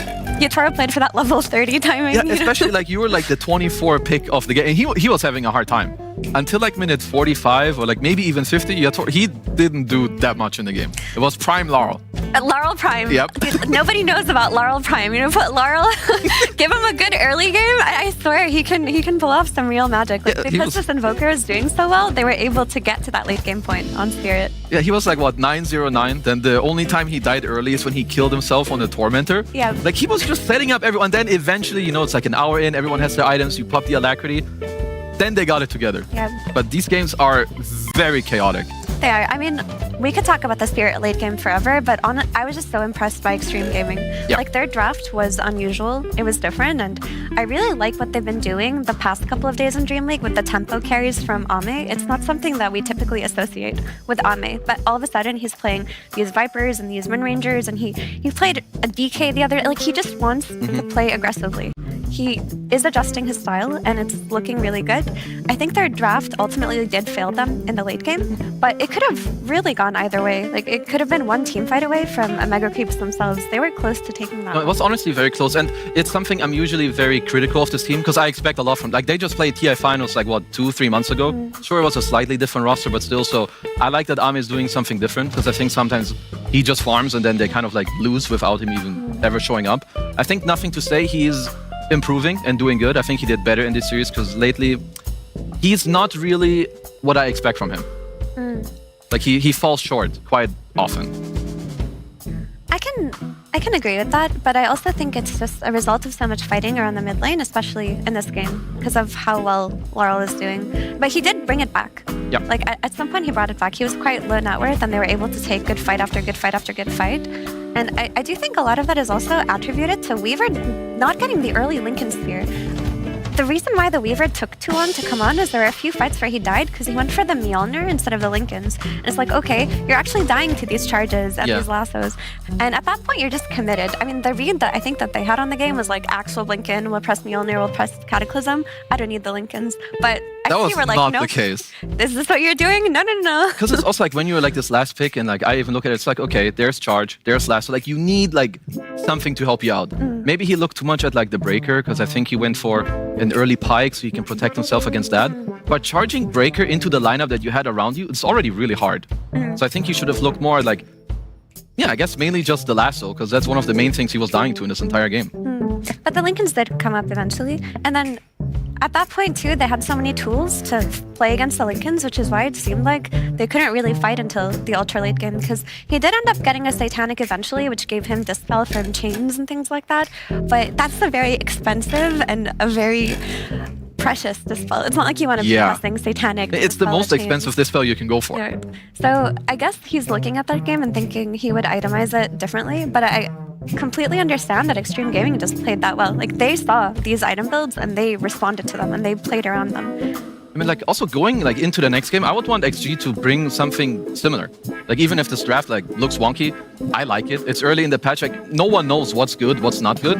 Yotoro played for that level 30 timing. Yeah, especially like you were like the 24 pick of the game, and he was having a hard time until like minute 45 or like maybe even 50. He didn't do that much in the game. It was Prime Laurel. Laurel Prime. Yep. Dude, nobody knows about Laurel Prime. You know, put Laurel, give him a good early game. I swear he can pull off some real magic. Like, because this Invoker is doing so well, they were able to get to that late game point on Spirit. Yeah, he was like what 909. Then the only time he died early is when he killed himself on the Tormentor. Yeah. Like he was just setting up everyone. Then eventually, you know, it's like an hour in, everyone has their items. You pop the Alacrity. Then they got it together. Yeah. But these games are very chaotic. They are. I mean, we could talk about the Spirit late game forever, but I was just so impressed by Extreme Gaming. Yeah. Like, their draft was unusual. It was different, and I really like what they've been doing the past couple of days in Dream League with the tempo carries from Ame. It's not something that we typically associate with Ame, but all of a sudden he's playing these Vipers and these Wind Rangers, and he played a DK the other. Like, he just wants to play aggressively. He is adjusting his style, and it's looking really good. I think their draft ultimately did fail them in the late game, but it could have really gone either way. Like, it could have been one team fight away from a Mega Creeps themselves. They were close to taking that. No, it was honestly very close, and it's something I'm usually very critical of this team because I expect a lot from. Like, they just played TI finals like what 2-3 months ago. Sure, it was a slightly different roster, but still. So I like that Ame is doing something different because I think sometimes he just farms and then they kind of like lose without him even ever showing up. I think Nothing to Say, he's improving and doing good. I think he did better in this series because lately he's not really what I expect from him. Like he falls short quite often. I can agree with that, but I also think it's just a result of so much fighting around the mid lane, especially in this game, because of how well Laurel is doing. But he did bring it back. Yeah. Like, at some point he brought it back. He was quite low net worth, and they were able to take good fight after good fight after good fight. And I do think a lot of that is also attributed to Weaver not getting the early Lincoln Spear. the reason why the Weaver took too long to come on is there were a few fights where he died because he went for the Mjolnir instead of the Lincolns. And it's like, okay, you're actually dying to these charges and these lassos. And at that point, you're just committed. I mean, the read that I think that they had on the game was like, Axe will Lincoln, we'll press Mjolnir, we'll press Cataclysm. I don't need the Lincolns. But that was were like, not nope, the case. Is this what you're doing? No, no, no. Because it's also like when you're like this last pick and like I even look at it, it's like, okay, there's charge, there's lasso. Like you need like something to help you out. Maybe he looked too much at like the breaker because I think he went for an early pike so he can protect himself against that. But charging breaker into the lineup that you had around you, it's already really hard. So I think you should have looked more like, yeah, I guess mainly just the lasso because that's one of the main things he was dying to in this entire game. But the Lincolns did come up eventually. And then at that point, too, they had so many tools to play against the Lincolns, which is why it seemed like they couldn't really fight until the ultra late game, because he did end up getting a Satanic eventually, which gave him Dispel from chains and things like that. But that's a very expensive and a very precious Dispel. It's not like you want to be casting Satanic. It's the most expensive Dispel you can go for. Yeah. So I guess he's looking at that game and thinking he would itemize it differently, but I completely understand that Extreme Gaming just played that well. Like they saw these item builds and they responded to them and they played around them. I mean, like also going like into the next game, I would want XG to bring something similar. Like even if this draft like looks wonky, I like it. It's early in the patch. Like no one knows what's good, what's not good.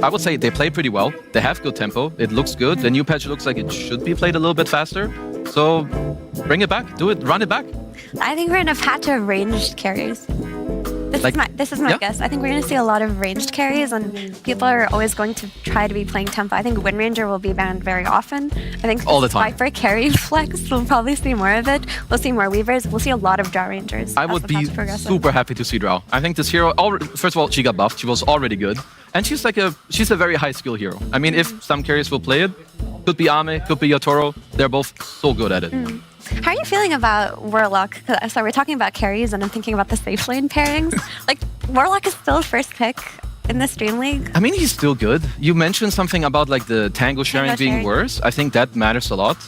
I would say they play pretty well. They have good tempo. It looks good. The new patch looks like it should be played a little bit faster. So bring it back. Do it. Run it back. I think we're in a patch of ranged carries. This is my guess. I think we're going to see a lot of ranged carries, and people are always going to try to be playing tempo. I think Wind Ranger will be banned very often. I think all the time. Viper carry flex, we'll probably see more of it. We'll see more Weavers. We'll see a lot of Draw Rangers. I would be super happy to see Drow. I think this hero, first of all, she got buffed. She was already good. And she's a very high skill hero. I mean, if some carriers will play it, could be Ame, could be Yatoro. They're both so good at it. How are you feeling about Warlock? So we're talking about carries, and I'm thinking about the safe lane pairings. Like, Warlock is still first pick in the Stream League. I mean, he's still good. You mentioned something about like the tango sharing being worse. I think that matters a lot.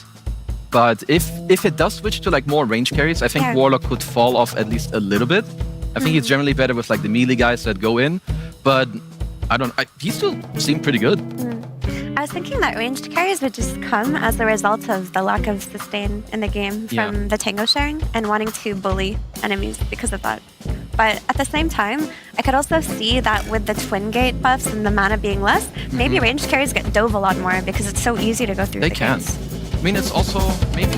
But if it does switch to like more range carries, I think Warlock could fall off at least a little bit. I think he's generally better with like the melee guys that go in. But he still seemed pretty good. I was thinking that ranged carries would just come as a result of the lack of sustain in the game from the tango sharing and wanting to bully enemies because of that. But at the same time, I could also see that with the Twin Gate buffs and the mana being less, maybe ranged carries get dove a lot more because it's so easy to go through the gates. I mean, it's also maybe...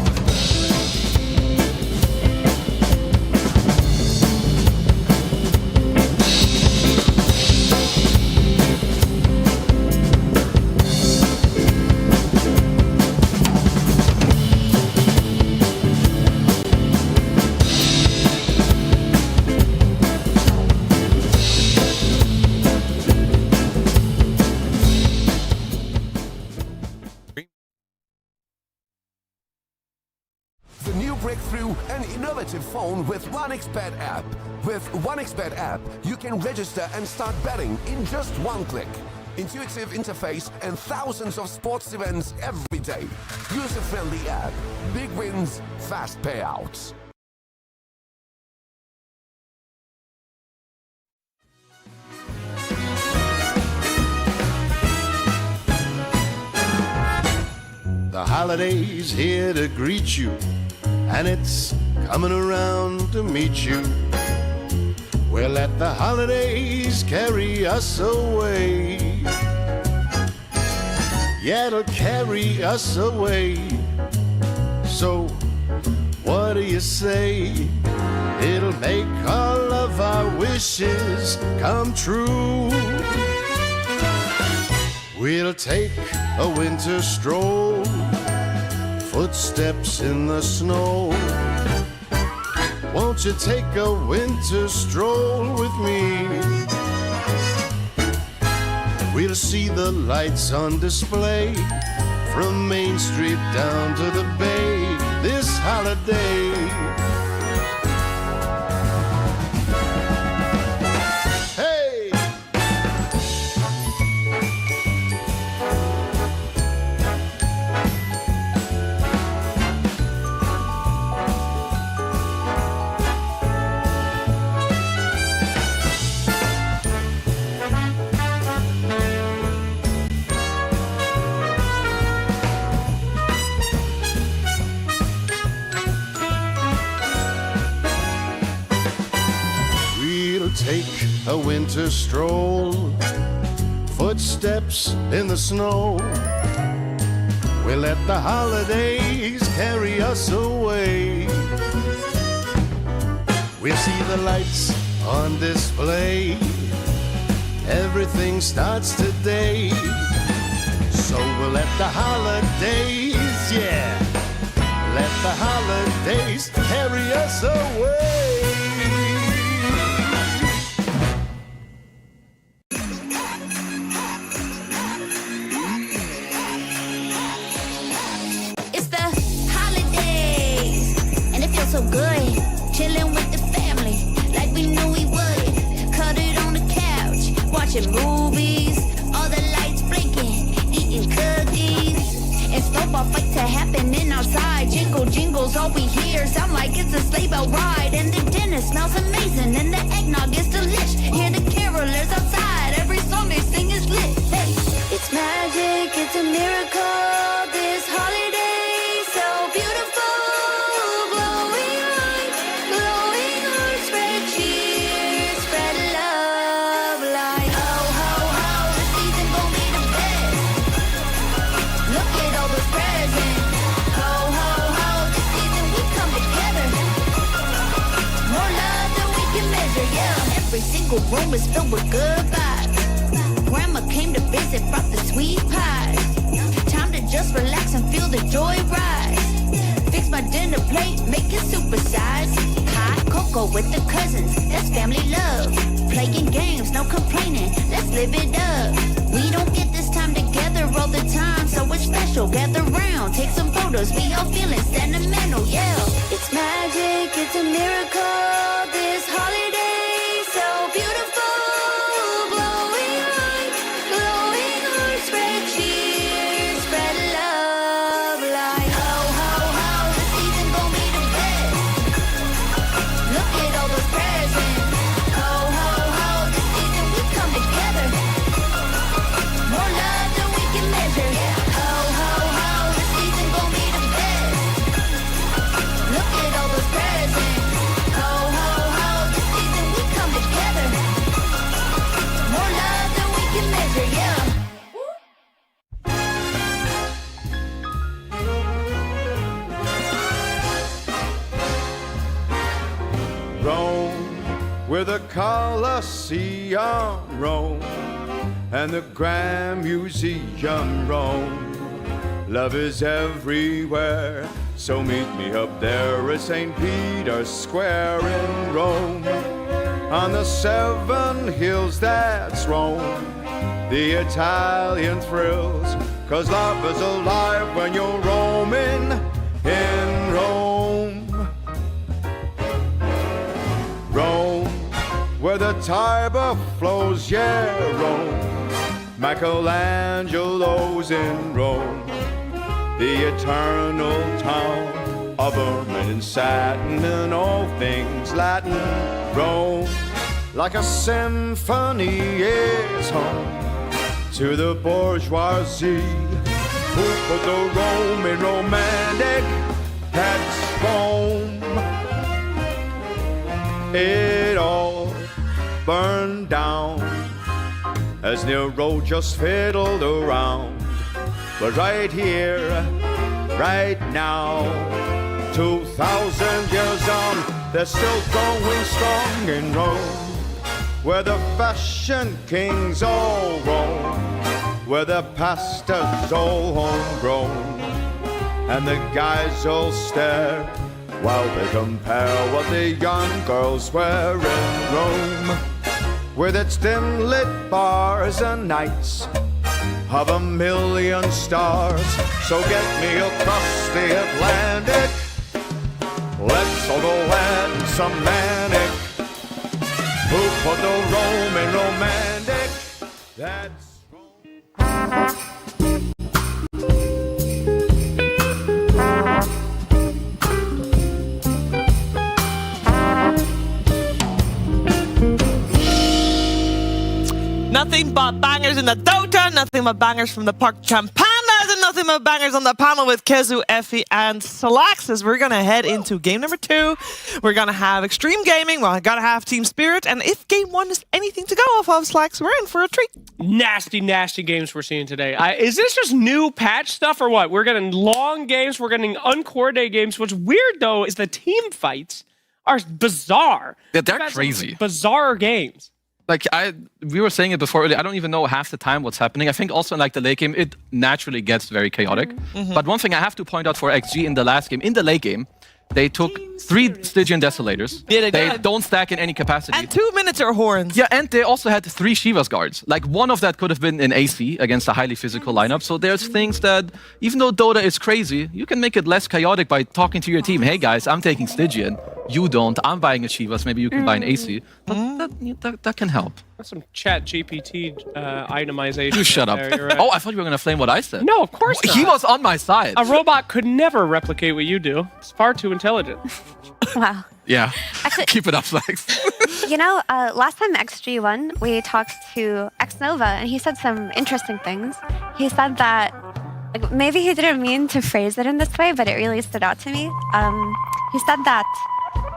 An innovative phone with 1xBet app. With 1xBet app, you can register and start betting in just one click. Intuitive interface and thousands of sports events every day. User-friendly app. Big wins, fast payouts. The holiday's here to greet you, and it's coming around to meet you. We'll let the holidays carry us away. Yeah, it'll carry us away. So, what do you say? It'll make all of our wishes come true. We'll take a winter stroll, footsteps in the snow. Won't you take a winter stroll with me? We'll see the lights on display from Main Street down to the bay this holiday. take a winter stroll, footsteps in the snow. We let the holidays carry us away. We see the lights on display. Everything starts today. So we'll let the holidays, yeah, let the holidays carry us away. It's the holidays, and it feels so good, chilling with the family, like we knew we would. Cuddled on the couch, watching movies, all the lights blinking, eating cookies. And snowball fights are happening outside. Jingle jingles, all we hear sound like it's a sleigh bell ride. And the dinner smells amazing, and the eggnog is delish. Hear the carolers outside, every song they sing is lit. Hey, it's magic, it's a miracle. This holiday, so beautiful. Glowing lights, spread cheer, spread love. Like ho ho ho, the season gon' be the best. Look at all those presents. Ho ho ho, this season we come together. More love than we can measure, yeah. Every single room is filled with good vibes. Grandma came to visit, brought the sweet pies. Time to just relax and feel the joy rise. Fix my dinner plate, make it supersized. Hot cocoa with the cousins, that's family love. Playing games, no complaining, let's live it up. We don't get this time together all the time, so it's special. Gather round, take some photos, we all feeling sentimental, yeah. It's magic, it's a miracle. This holiday, so beautiful. Glowing lights, spread cheer, spread love. Like ho ho ho, the season gon' be the best. Look at all those presents. Ho ho ho, this season we come together. More love than we can measure. Ho ho ho, the season gon' be the best. Look at all those presents. Ho ho ho, this season we come together. More love than we can measure, yeah. Rome, where the Colosseum roam, and the Grand Museum roam. Love is everywhere, so meet me up there at St. Peter's Square in Rome. On the 7 hills that's Rome, the Italian thrills, 'cause love is alive when you're roaming in Rome. Rome, where the Tiber flows, yeah, Rome. Michelangelo's in Rome, the eternal town of ermine and satin and all things Latin. Rome, like a symphony, is home to the bourgeoisie who put the Roman romantic at home. It all burned down as Nero just fiddled around. But right here, right now, 2,000 years on, they're still going strong in Rome, where the fashion kings all roam, where the pasta's all homegrown, and the guys all stare while they compare what the young girls wear in Rome, with its dim-lit bars and nights of a million stars. So get me across the Atlantic, let's all go add some manic. Who put the Roman romantic? That's Nothing but bangers in the Dota, nothing but bangers from the Park Champ Pandas, and nothing ultimate bangers on the panel with Kezu, Effie, and Salaxis. We're gonna head into game number 2. We're gonna have Extreme Gaming. Well, I gotta have Team Spirit. And if game 1 is anything to go off of, Slacks, we're in for a treat. Nasty, nasty games we're seeing today. Is this just new patch stuff or what? We're getting long games. We're getting uncoordinated games. What's weird, though, is the team fights are bizarre. Yeah, they're crazy. Bizarre games. Like we were saying it before. I don't even know half the time what's happening. I think also in like the late game, it naturally gets very chaotic. But one thing I have to point out for XG in the last game, in the late game, they took 3 Stygian Desolators. Yeah, they don't stack in any capacity. And 2 Minotaur Horns. Yeah, and they also had 3 Shiva's Guards. Like, one of that could have been in AC against a highly physical lineup. So there's things that, even though Dota is crazy, you can make it less chaotic by talking to your team. Hey guys, I'm taking Stygian. You don't. I'm buying a Shiva's. Maybe you can buy an AC. That can help. That's some chat GPT itemization. You shut up. Right. Oh, I thought you were going to flame what I said. No, of course not. He was on my side. A robot could never replicate what you do. It's far too intelligent. Wow. Yeah. Actually, keep it up, Flex. You know, last time XG won, we talked to Xnova, and he said some interesting things. He said that, like, maybe he didn't mean to phrase it in this way, but it really stood out to me. He said that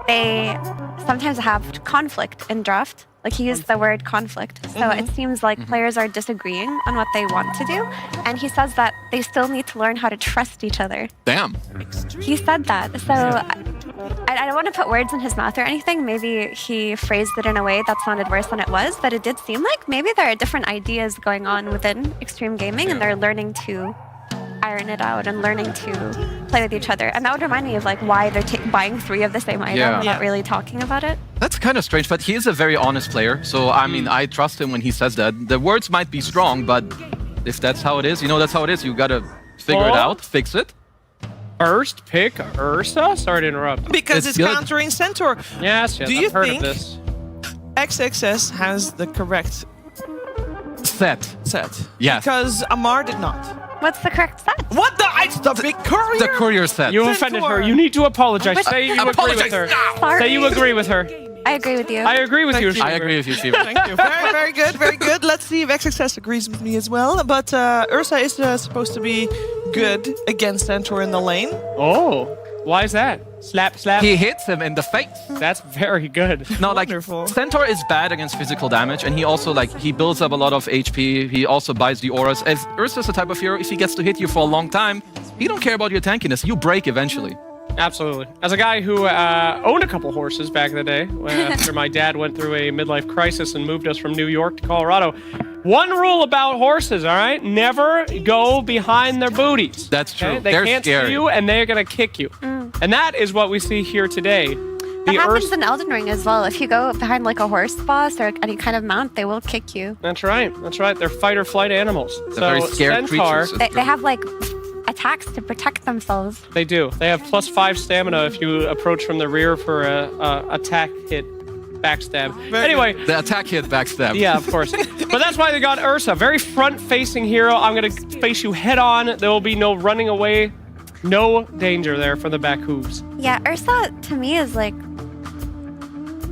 they sometimes have conflict in draft. Like, he used the word conflict. So it seems like players are disagreeing on what they want to do. And he says that they still need to learn how to trust each other. Damn. He said that. So I don't want to put words in his mouth or anything. Maybe he phrased it in a way that sounded worse than it was. But it did seem like maybe there are different ideas going on within Extreme Gaming. And they're learning to iron it out and learning to play with each other. And that would remind me of like why they're buying 3 of the same item without really talking about it. That's kind of strange, but he is a very honest player. So, I mean, I trust him when he says that. The words might be strong, but if that's how it is, you know, that's how it is. You gotta figure it out, fix it. First pick Ursa? Sorry to interrupt. Because it's countering Centaur. Yes, Do you I've heard think of this. XXS has the correct set? Yes. Because Amar did not. What's the correct set? What the? It's the big courier. The courier set. You offended her. You need to apologize. Say you agree with her. Say you agree with her. I agree with you. I agree with you, Shiva. I agree with you, Shiva. Thank you. Very, very good. Very good. Let's see if XXS agrees with me as well. But Ursa is supposed to be good against Centaur in the lane. Oh, why is that? Slap, slap. He hits him in the face. That's very good. No, like, Centaur is bad against physical damage, and he also, like, he builds up a lot of HP. He also buys the auras. As Ursa's the type of hero, if he gets to hit you for a long time, he don't care about your tankiness. You break eventually. Absolutely. As a guy who owned a couple horses back in the day, after my dad went through a midlife crisis and moved us from New York to Colorado, one rule about horses, all right? Never go behind their booties. That's true. Okay? They They're can't scary. see you, and they're going to kick you. And that is what we see here today. That happens in Elden Ring as well. If you go behind like a horse boss or any kind of mount, they will kick you. That's right. That's right. They're fight or flight animals. They're very scared creatures. They have like attacks to protect themselves. They do. They have +5 stamina if you approach from the rear for a attack hit backstab. Anyway. The attack hit backstab. Yeah, of course. But that's why they got Ursa. Very front-facing hero. I'm going to face you head on. There will be no running away. No danger there for the back hooves. Yeah, Ursa to me is like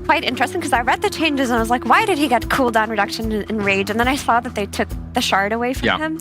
quite interesting because I read the changes and I was like, why did he get cooldown reduction in Rage? And then I saw that they took the shard away from him.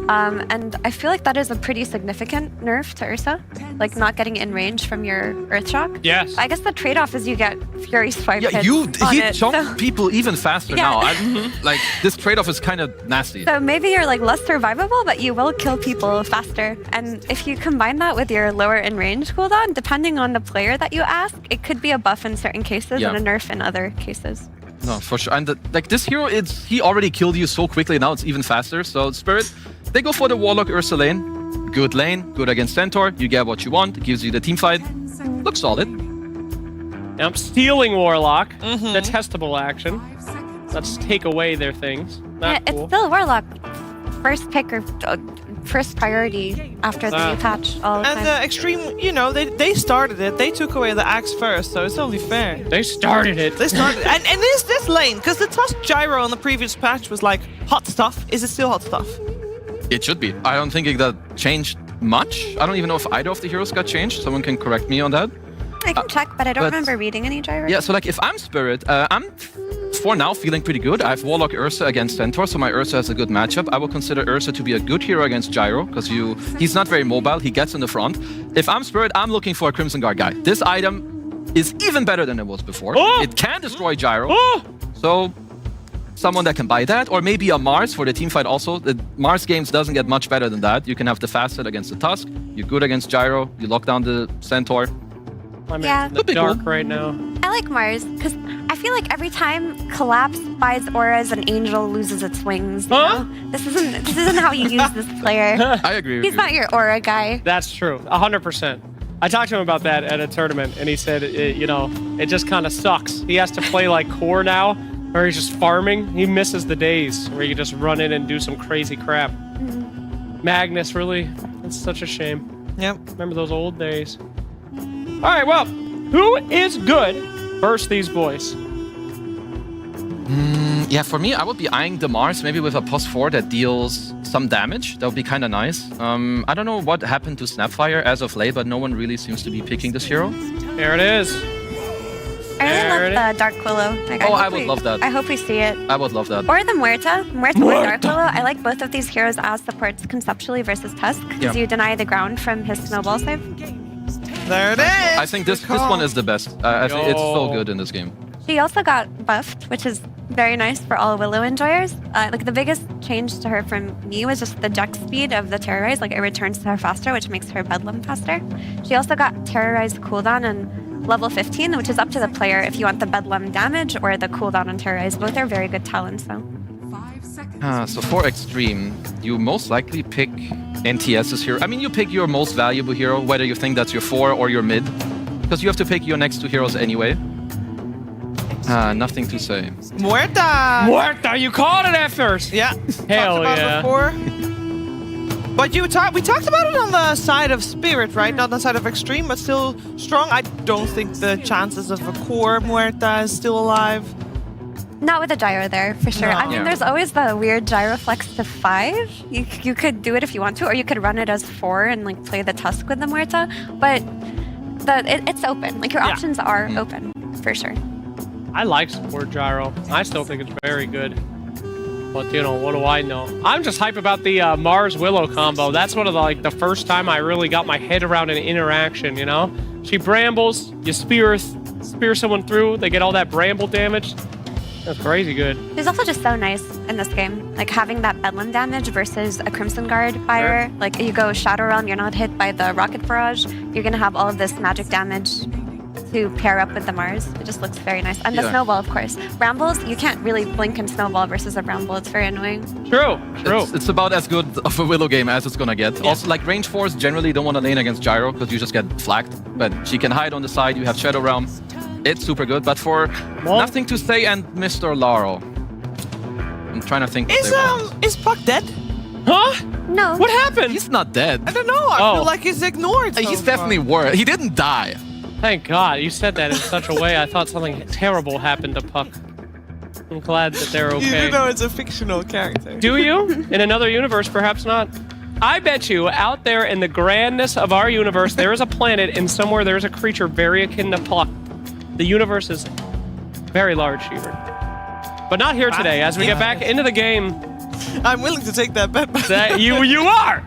And I feel like that is a pretty significant nerf to Ursa, like not getting in range from your Earthshock. Yes. I guess the trade-off is you get Fury Swipe Yeah, hits on he it, jumped so- people even faster Yeah. now. Like, this trade-off is kind of nasty. So maybe you're like less survivable, but you will kill people faster. And if you combine that with your lower in range cooldown, depending on the player that you ask, it could be a buff in certain cases and a nerf in other cases. No, for sure. And like this hero, he already killed you so quickly. Now it's even faster. So Spirit, they go for the Warlock Ursa lane. Good lane, good against Centaur. You get what you want. It gives you the team fight. Looks solid. Now I'm stealing Warlock. The testable action. Let's take away their things. Not Yeah, cool. it's still Warlock. First pick or first priority after the new patch all the And time. Extreme, you know, they started it. They took away the axe first, so it's only fair. They started it. They started it. And is this lane? Because the toss gyro on the previous patch was like hot stuff. Is it still hot stuff? It should be. I don't think it got changed much. I don't even know if either of the heroes got changed. Someone can correct me on that. I can check, but I don't but- remember reading any gyro. Yeah, so like if I'm Spirit, I'm for now, feeling pretty good. I have Warlock Ursa against Centaur, so my Ursa has a good matchup. I will consider Ursa to be a good hero against Gyro, because he's not very mobile. He gets in the front. If I'm Spirit, I'm looking for a Crimson Guard guy. This item is even better than it was before. Oh! It can destroy Gyro. Oh! So someone that can buy that, or maybe a Mars for the team fight also. The Mars games doesn't get much better than that. You can have the Facet against the Tusk. You're good against Gyro. You lock down the Centaur. I'm Yeah. in the dark right now. I like Mars because I feel like every time Collapse buys auras, an angel loses its wings. You know? This isn't how you use this player. I agree with He's not your aura guy. That's true, 100%. I talked to him about that at a tournament, and he said, it just kind of sucks. He has to play like core now, where he's just farming. He misses the days where you just run in and do some crazy crap. Magnus, really? It's such a shame. Yep. Remember those old days. All right, well, who is good versus these boys? Yeah, for me, I would be eyeing the Mars, maybe with a +4 that deals some damage. That would be kind of nice. I don't know what happened to Snapfire as of late, but no one really seems to be picking this hero. There it is. I really love the Dark Willow. Like, I would love that. I hope we see it. I would love that. Or the Muerta. Muerta or Dark Willow. I like both of these heroes as supports conceptually versus Tusk, because you deny the ground from his snowball save. There it is. I think this one is the best. I think it's so good in this game. She also got buffed, which is very nice for all Willow enjoyers. Like the biggest change to her from me was just the deck speed of the Terrorize. Like it returns to her faster, which makes her Bedlam faster. She also got Terrorize cooldown and level 15, which is up to the player if you want the Bedlam damage or the cooldown on Terrorize. Both are very good talents, though. So for Extreme, you most likely pick NTS's hero. I mean, you pick your most valuable hero, whether you think that's your 4 or your mid, because you have to pick your next 2 heroes anyway. Nothing to say. Muerta! Muerta, you called it at first. Yeah. Hell yeah. Before. But we talked about it on the side of Spirit, right? Not on the side of Extreme, but still strong. I don't think the chances of a core Muerta is still alive. Not with a gyro there, for sure. No. I mean, there's always the weird gyro flex to 5. You could do it if you want to, or you could run it as 4 and like play the Tusk with the Muerta. But it's open. Like your options are open, for sure. I like support gyro. I still think it's very good. But, what do I know? I'm just hype about the Mars-Willow combo. That's one of the first time I really got my head around an interaction, She brambles, you spear someone through, they get all that bramble damage. That's crazy good. It's also just so nice in this game. Like having that Bedlam damage versus a Crimson Guard buyer. Sure. Like you go Shadow Realm, you're not hit by the Rocket Barrage. You're going to have all of this magic damage to pair up with the Mars. It just looks very nice. And the Snowball, of course. Brambles, you can't really blink and Snowball versus a Bramble. It's very annoying. True. It's about as good of a Willow game as it's gonna get. Yeah. Also, like range 4s generally don't want to lane against Gyro because you just get flagged. But she can hide on the side. You have Shadow Realm. It's super good. But for Nothing to Say and Mr. Laurel, I'm trying to think. Is Puck dead? Huh? No. What happened? He's not dead. I don't know. I feel like he's ignored. He's definitely worse. He didn't die. Thank God. You said that in such a way I thought something terrible happened to Puck. I'm glad that they're okay. You know it's a fictional character. Do you? In another universe, perhaps not. I bet you out there in the grandness of our universe, there is a planet and somewhere there's a creature very akin to Puck. The universe is very large, T.Spirit. But not here today. As we get back into the game, I'm willing to take that bet. that you are.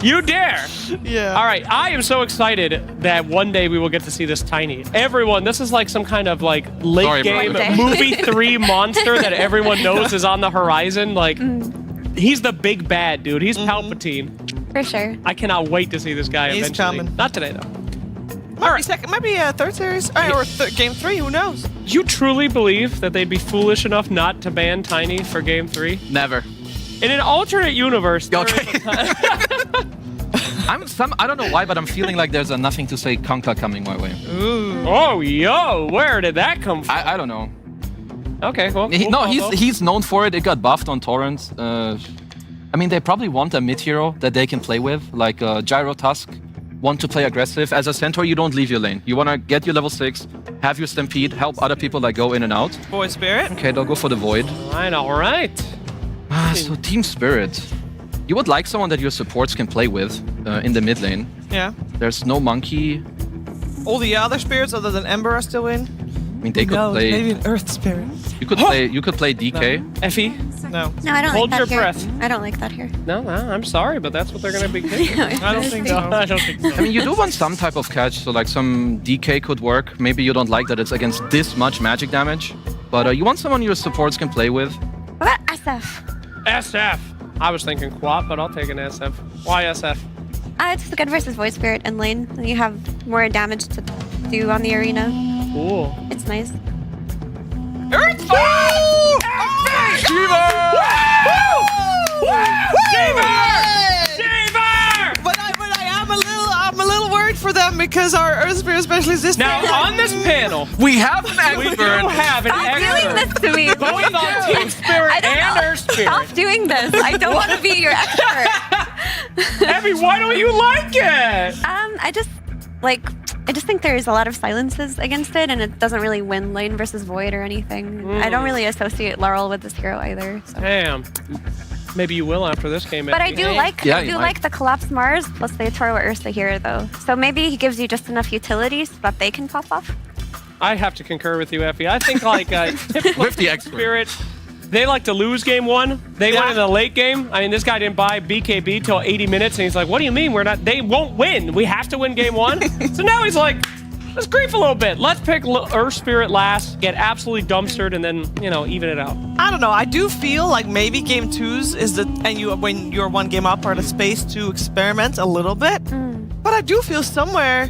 You dare. Yeah. All right. I am so excited that one day we will get to see this Tiny. Everyone, this is like some kind of like late game movie 3 monster that everyone knows is on the horizon. Like he's the big bad dude. He's Palpatine. For sure. I cannot wait to see this guy He's eventually. coming. Not today though. Might be a third series or game 3. Who knows? Do you truly believe that they'd be foolish enough not to ban Tiny for game 3? Never. In an alternate universe. Okay. I don't know why, but I'm feeling like there's a Nothing to Say Conka coming my way. Ooh. Oh, yo, where did that come from? I don't know. Okay, well. He's known for it. It got buffed on Torrent. I mean, they probably want a mid hero that they can play with, like Gyro Tusk. Want to play aggressive. As a Centaur, you don't leave your lane. You want to get your level 6, have your Stampede, help other people like go in and out. Boy Spirit. Okay, they'll go for the Void. All right. So Team Spirit. You would like someone that your supports can play with in the mid lane. Yeah. There's no Monkey. All the other spirits other than Ember are still in. mean, they could play. Maybe an Earth Spirit. You could play. You could play DK. Effie? No. No, I don't Hold like your that here. breath. I don't like that here. No, I'm sorry, but that's what they're going to be picking. I don't think so. I don't think so. I mean, you do want some type of catch, so like some DK could work. Maybe you don't like that it's against this much magic damage, but you want someone your supports can play with. What about SF? SF. I was thinking Quap, but I'll take an SF. Why SF? It's good versus Void Spirit in lane. And you have more damage to do on the arena. Cool. It's nice. Earth Shiva! But I'm a little worried for them because our Earth Spirit specialist is Now, on this panel, we have an we do expert. have an Stop doing expert. this to me. Both on T.Spirit and Earth Spirit. Stop doing this. I don't want to be your expert. Abby, why don't you like it? I just think there's a lot of silences against it, and it doesn't really win lane versus Void or anything. I don't really associate Laurel with this hero either. So. Damn. Maybe you will after this game. But I Effie. do like Yeah, I you do might. like the Collapse Mars plus the Toro Ursa here though. So maybe he gives you just enough utilities so that they can pop off. I have to concur with you, Effie. I think like typically With the expert. Spirit, they like to lose game one. They went in the late game. I mean, this guy didn't buy BKB till 80 minutes, and he's like, "What do you mean we're not? They won't win. We have to win game one." So now he's like, "Let's grief a little bit. Let's pick Earth Spirit last, get absolutely dumpstered, and then even it out." I don't know. I do feel like maybe game twos is when you're one game up are the space to experiment a little bit. But I do feel somewhere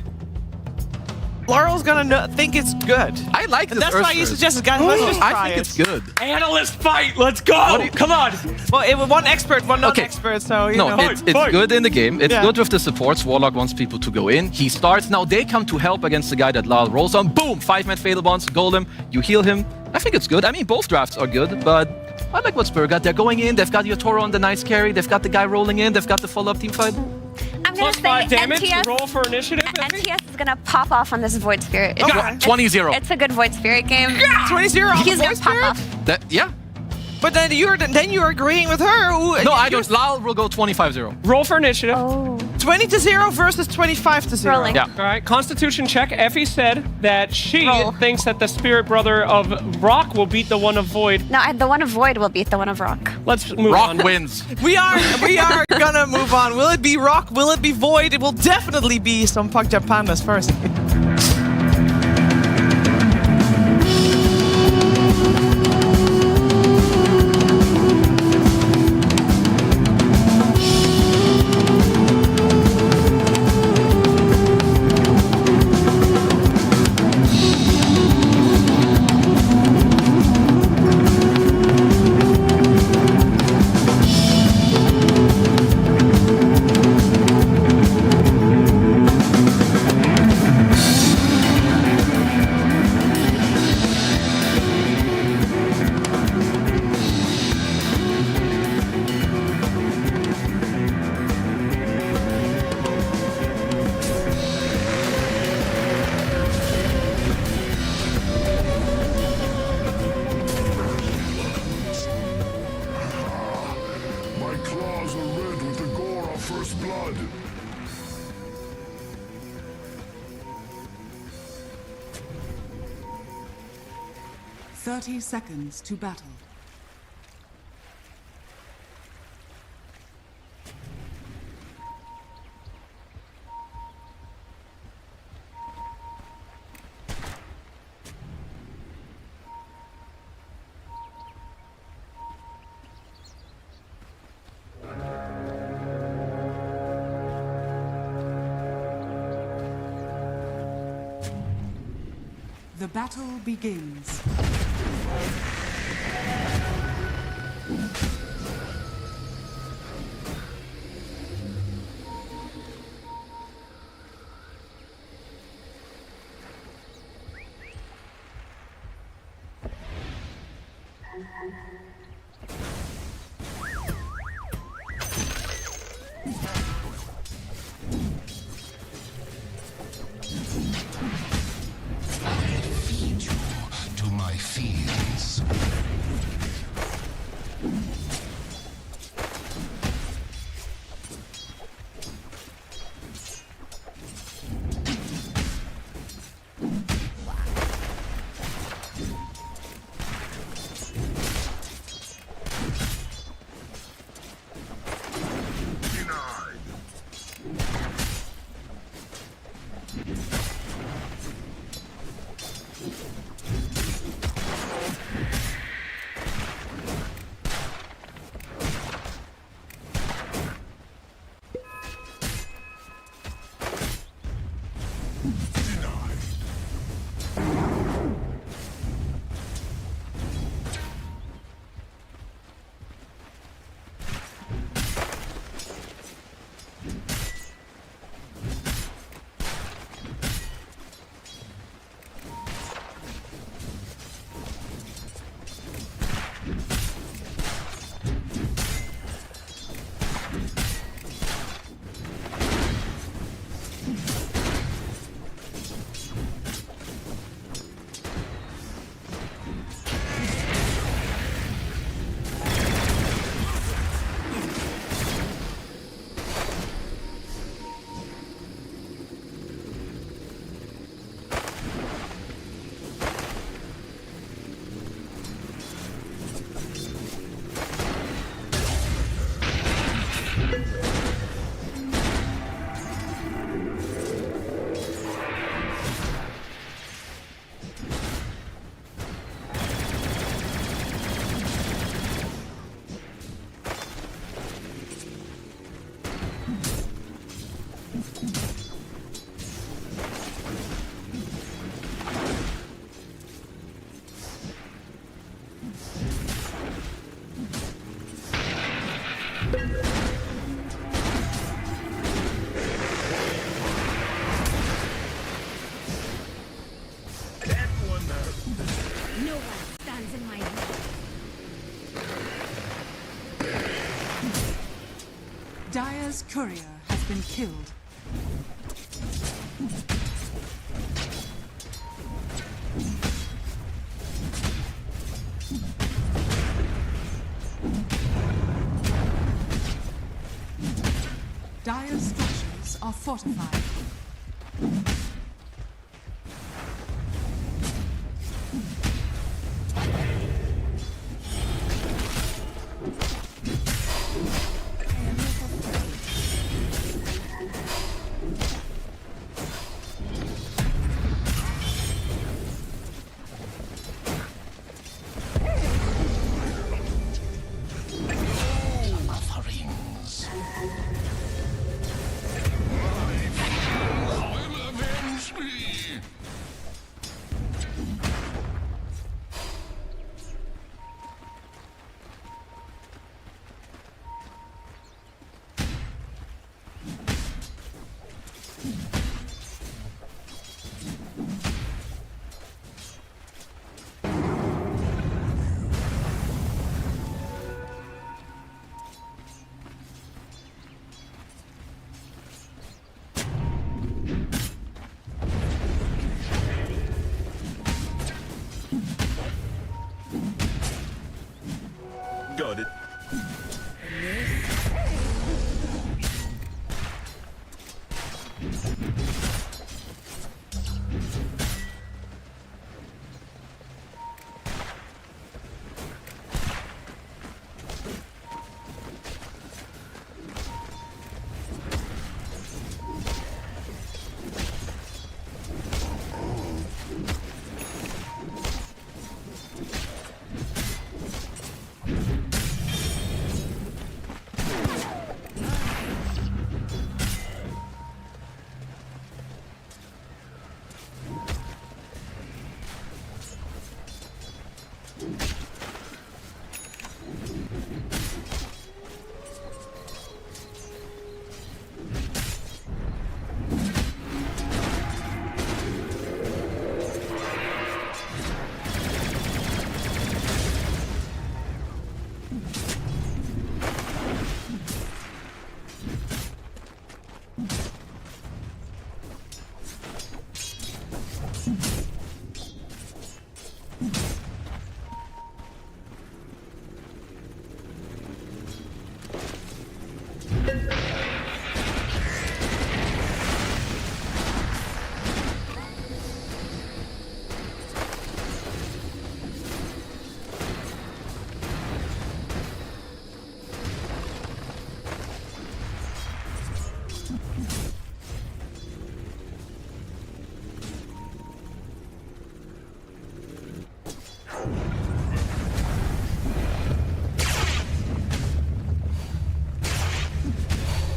Laurel's gonna think it's good. I like this. That's why you suggested, guys. Let's just try I think it's good. Analyst fight. Let's go. Come on. Well, it was one expert, one non-expert. So you know. It's good in the game. It's good with the supports. Warlock wants people to go in. He starts. Now they come to help against the guy that Lal rolls on. Boom! 5-man Fatal Bonds. Golem. You heal him. I think it's good. I mean, both drafts are good, but I like what Spirit got. They're going in. They've got Yotoro on the nice carry. They've got the guy rolling in. They've got the follow-up team fight. I'm gonna Plus say 5 damage. NTS, Roll for initiative. Effie? NTS is gonna pop off on this Void Spirit. It's, 20-0. It's a good Void Spirit game. 20-0 on He's the gonna Void pop Spirit? off. Yeah. But then you're agreeing with her. No, I don't. Lal will go 25-0. Roll for initiative. 20-0 versus 25-0. Rolling. Yeah. All right. Constitution check. Effie said that she thinks that the Spirit Brother of Rock will beat the one of Void. No, the one of Void will beat the one of Rock. Let's move Rock on. wins. We are gonna move on. Will it be Rock? Will it be Void? It will definitely be some Punkjab Pandas first. My claws are red with the gore of first blood. Thirty seconds to battle. The battle begins. To my fiends. No one stands in my way. Dire's courier has been killed. Dire's structures are fortified. Offerings. Avenge me! Got it.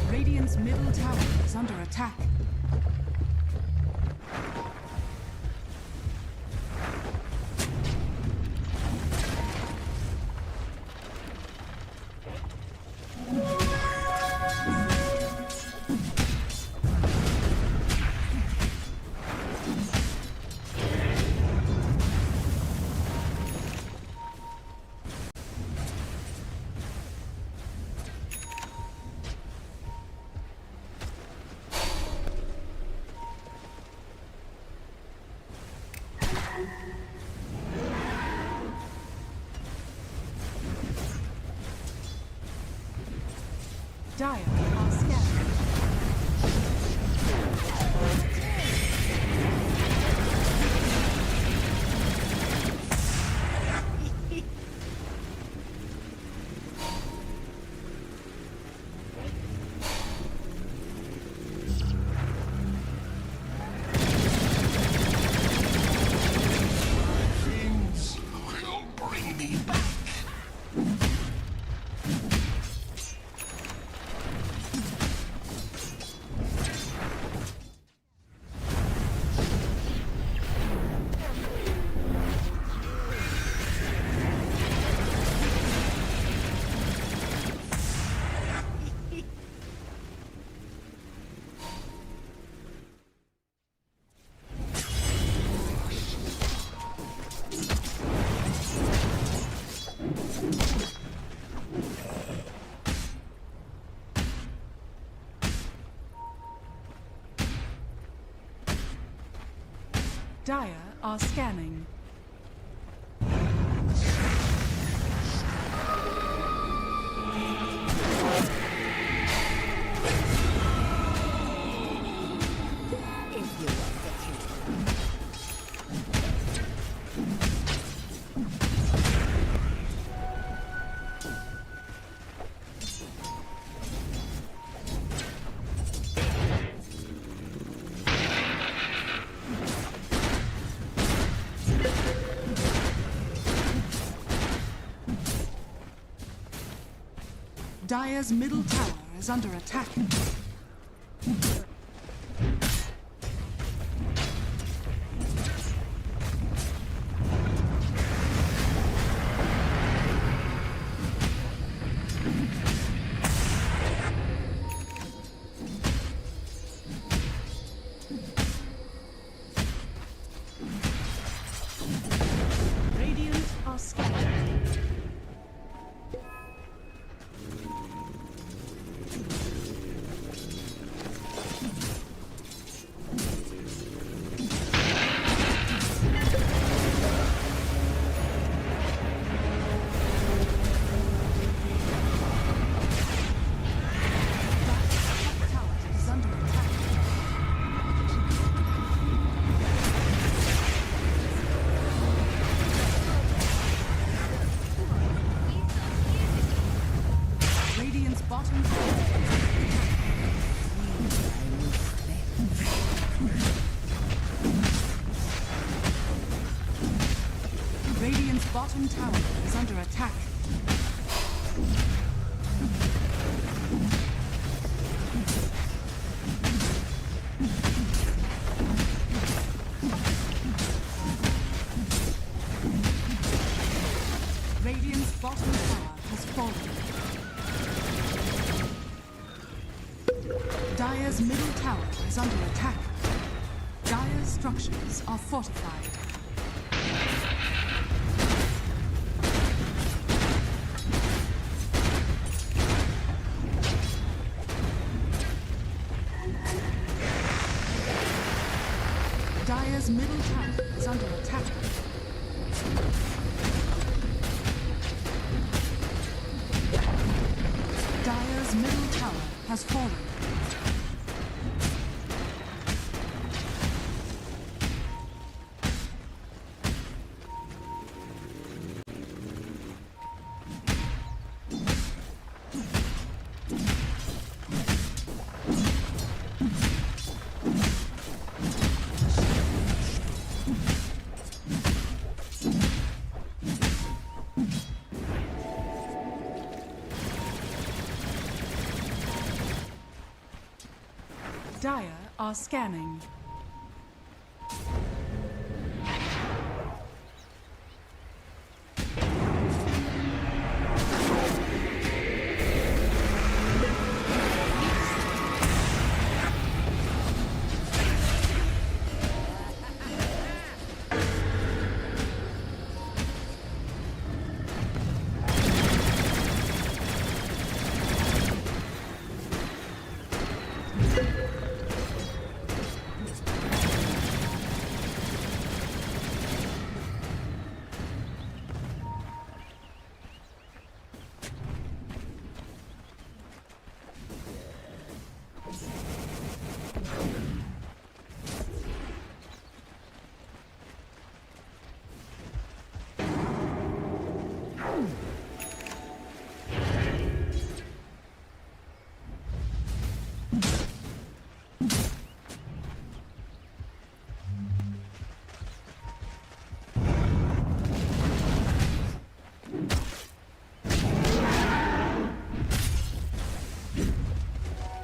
Radiant's middle tower is under attack. Dire are scattered. Fiends will bring me back. Dire are scanning. Dire's middle tower is under attack. Radiant are scanning. Radiant's bottom Radiant's bottom tower is under attack. Radiant's bottom tower has fallen. Dire's middle tower is under attack. Dire's structures are fortified. Dire's middle tower is under attack. Dire's middle tower has fallen. Dire are scanning.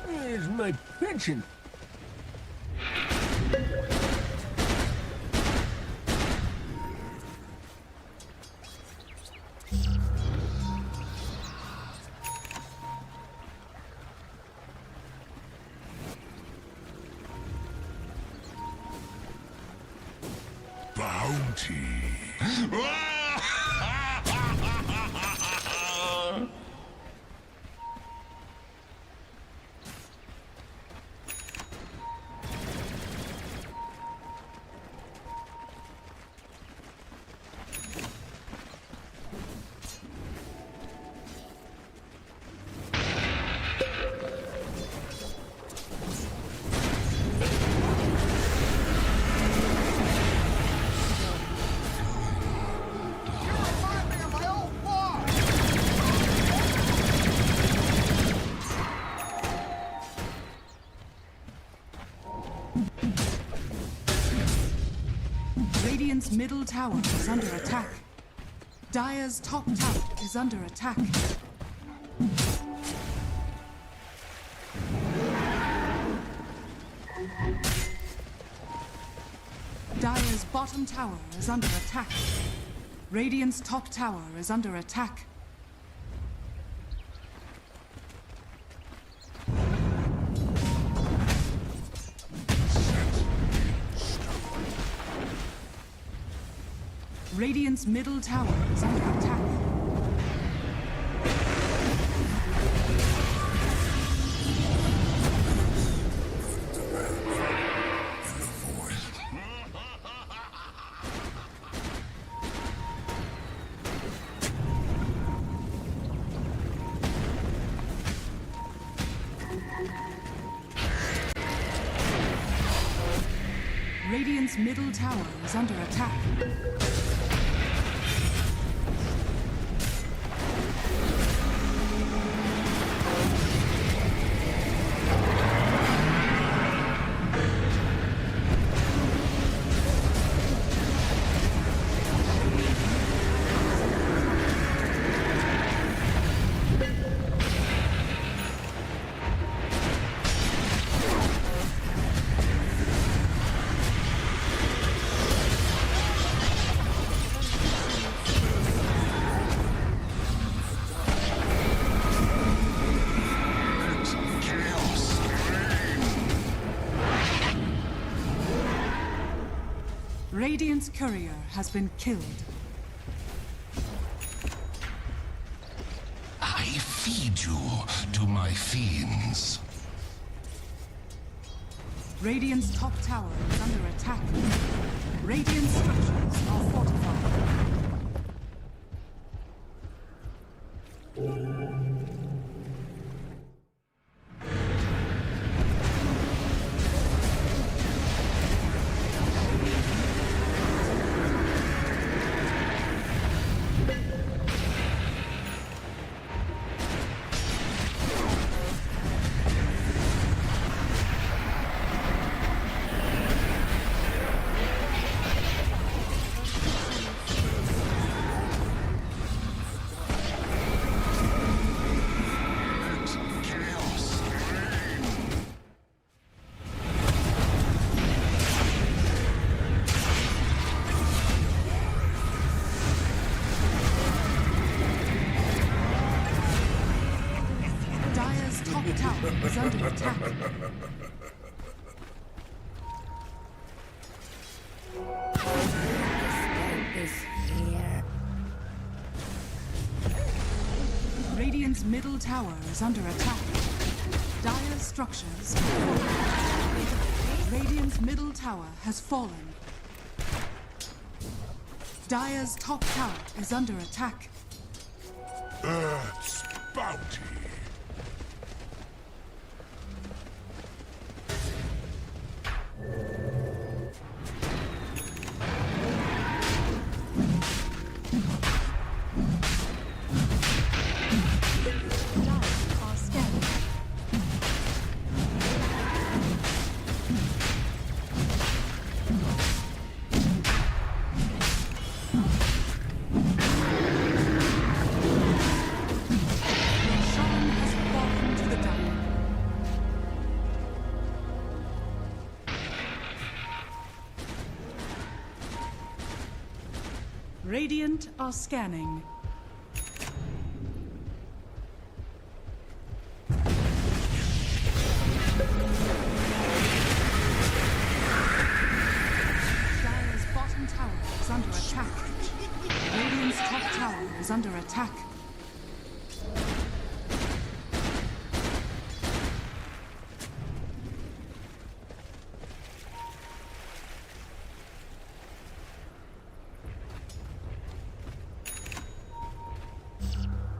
Where's my pension? Bounty. middle tower is under attack. Dire's top tower is under attack. Dire's bottom tower is under attack. Radiant's top tower is under attack. Radiant's middle tower is under attack. Radiant's middle tower is under attack. Radiant's courier has been killed. I feed you to my fiends. Radiant's top tower is under attack. Radiant structures are fortified. Is under attack. Radiant's middle tower is under attack. Dire's structures. Radiant's middle tower has fallen. Dire's top tower is under attack. Earth's bounty. Radiant are scanning. Dire's bottom tower is under attack. Radiant's top tower is under attack.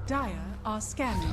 Dire are scanning.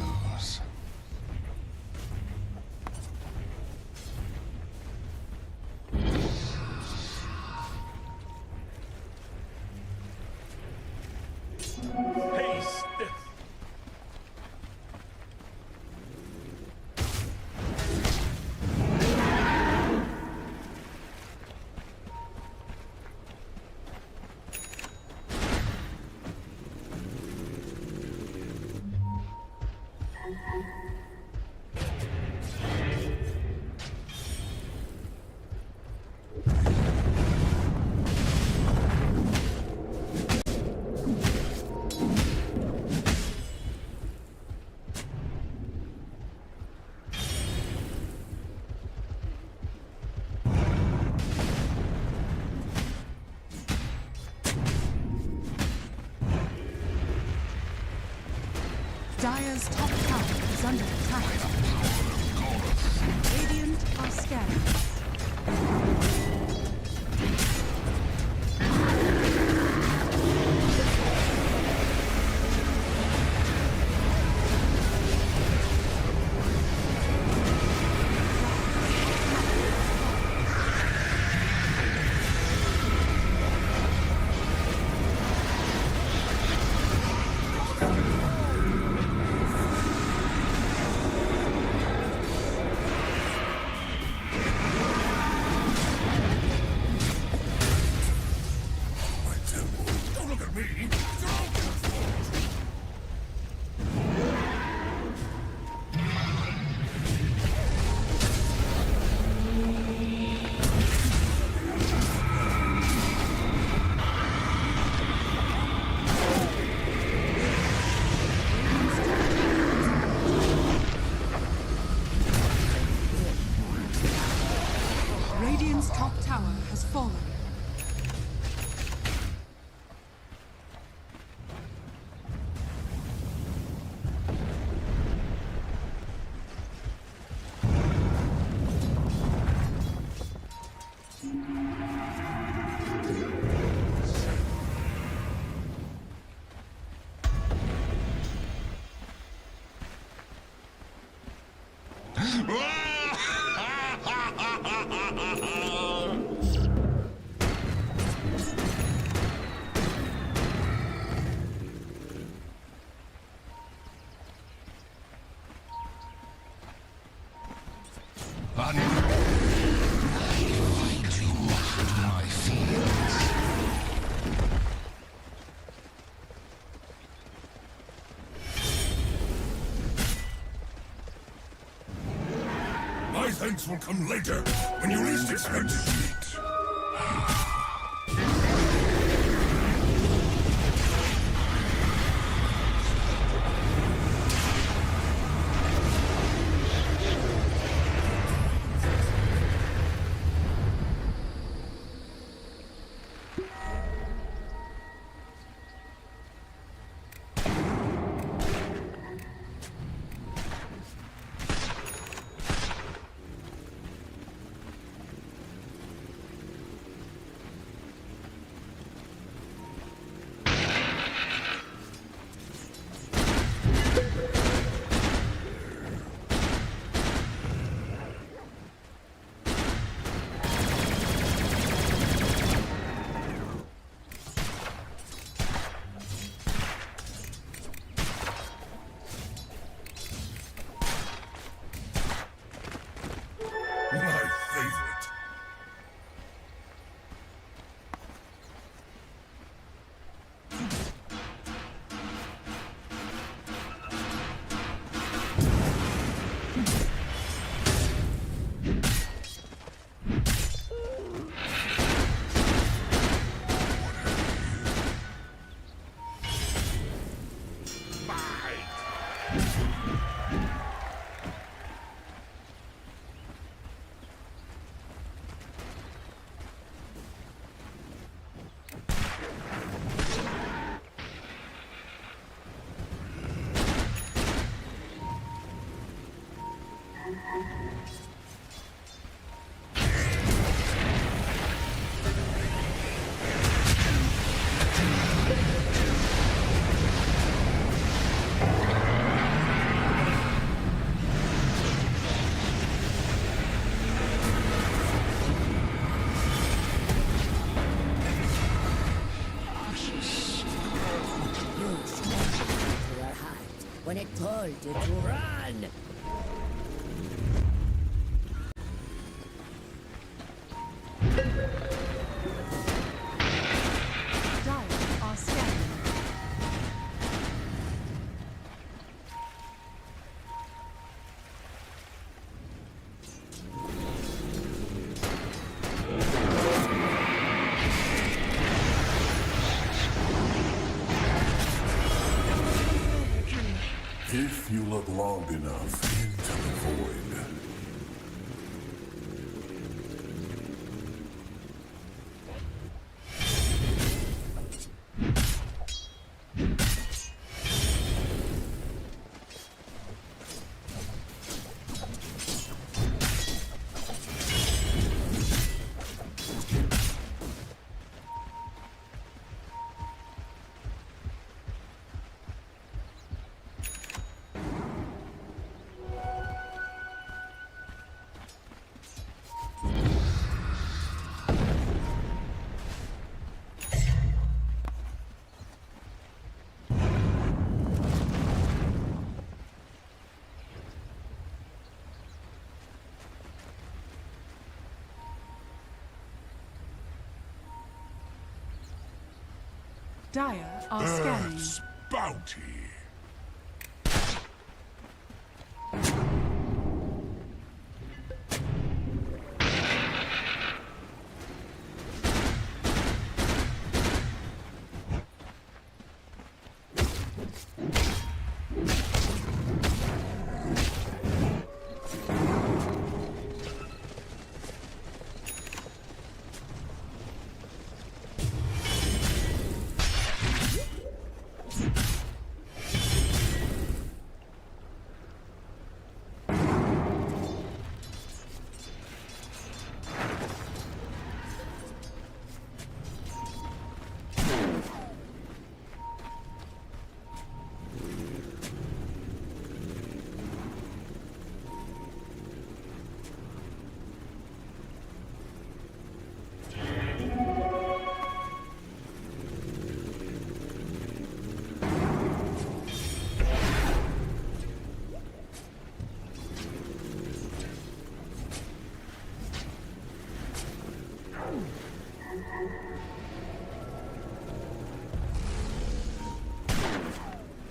Dire's top tower is under attack. Radiant are scanning. Radiant's top tower has fallen. My thanks will come later, when you least expect it. My favorite. When it told you to run! Dire are scanning. If you look long enough into the void. Dire are scanning. Earth's bounty.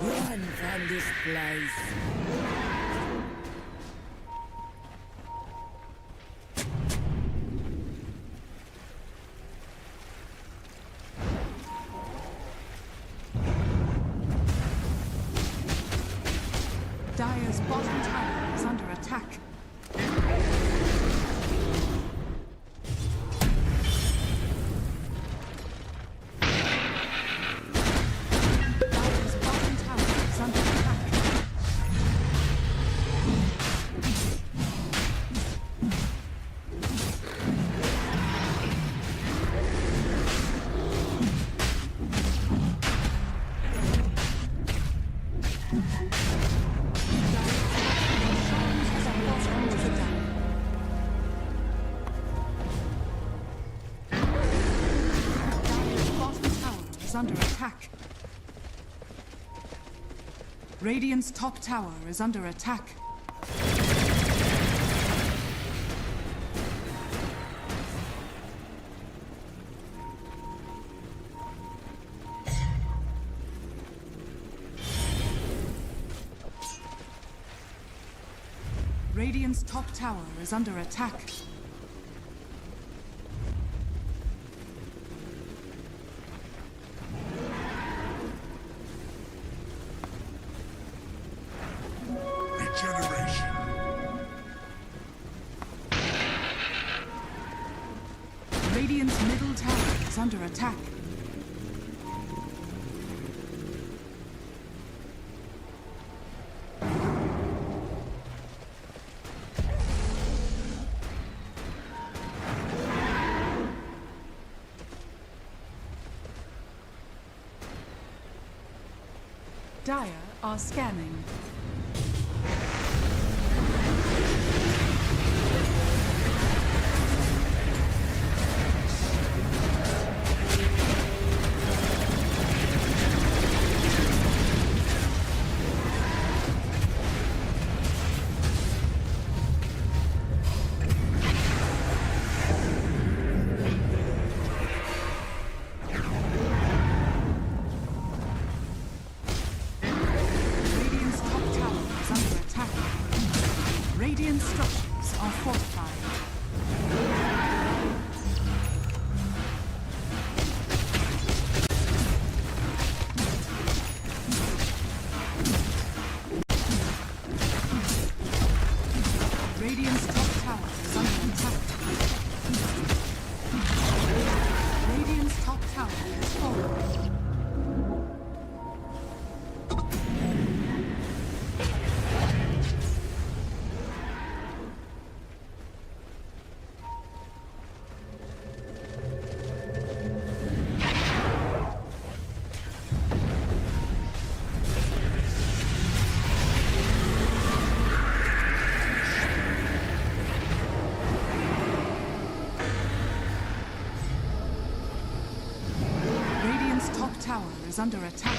Run from this place. Dire's bottom tower is under attack. Dire's bottom tower is under attack. Is under attack. Radiant's top tower is under attack. Radiant's top tower is under attack. Radiant's middle tower is under attack. Dire are scanning. Radiant's top Radiant's top tower is under attack.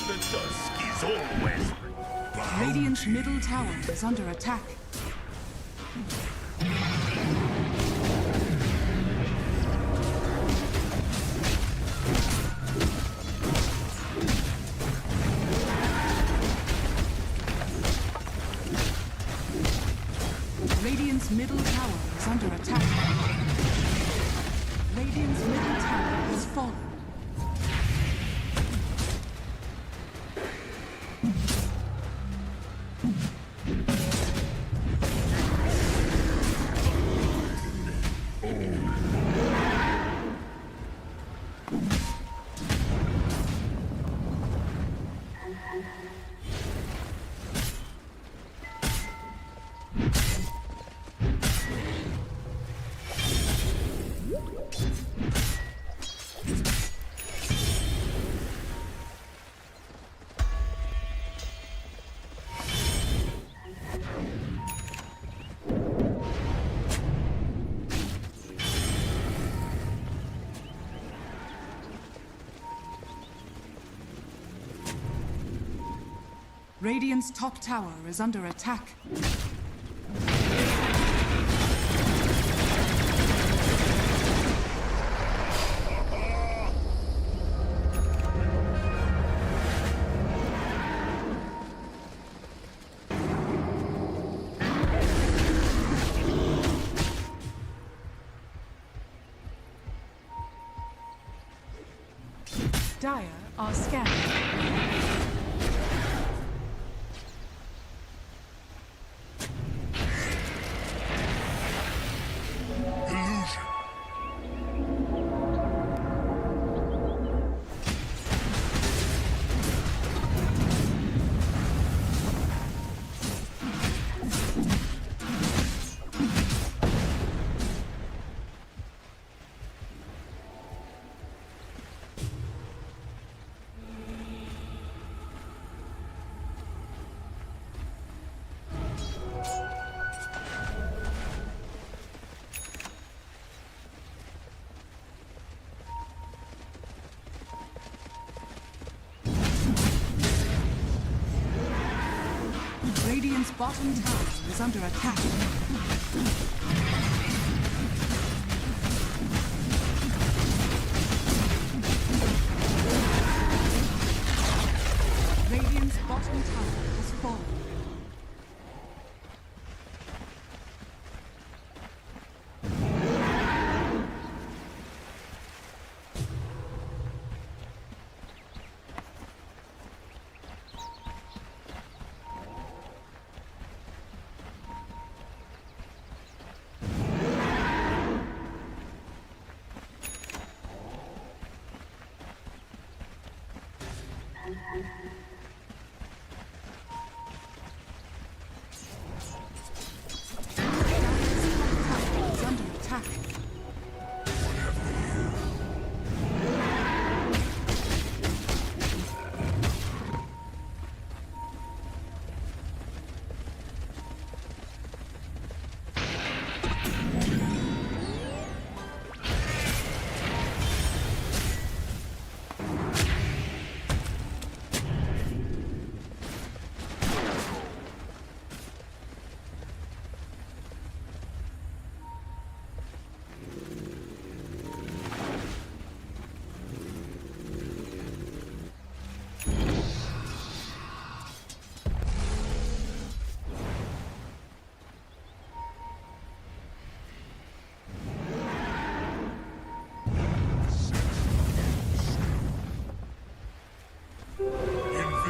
The dusk is always Radiant's middle tower is under attack. Radiant's middle tower is under attack. Radiant's middle tower has fallen. Radiant's top tower is under attack. Dire are scanning. Radiant's bottom tower is under attack. Radiant's bottom tower has fallen.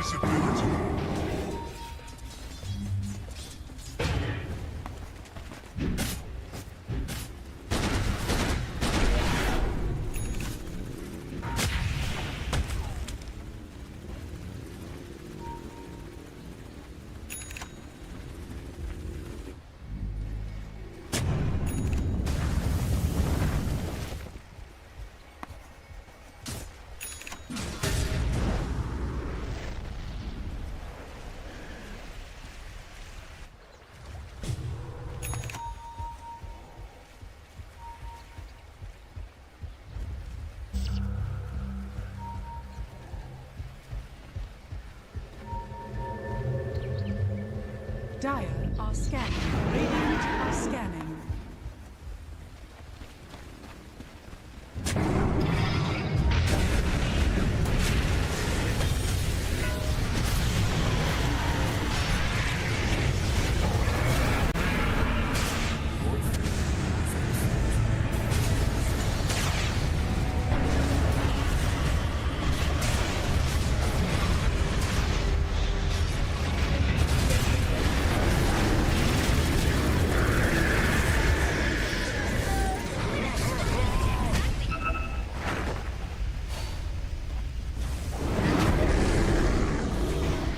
invisibility. Dire are scanning. Radiant are scanning.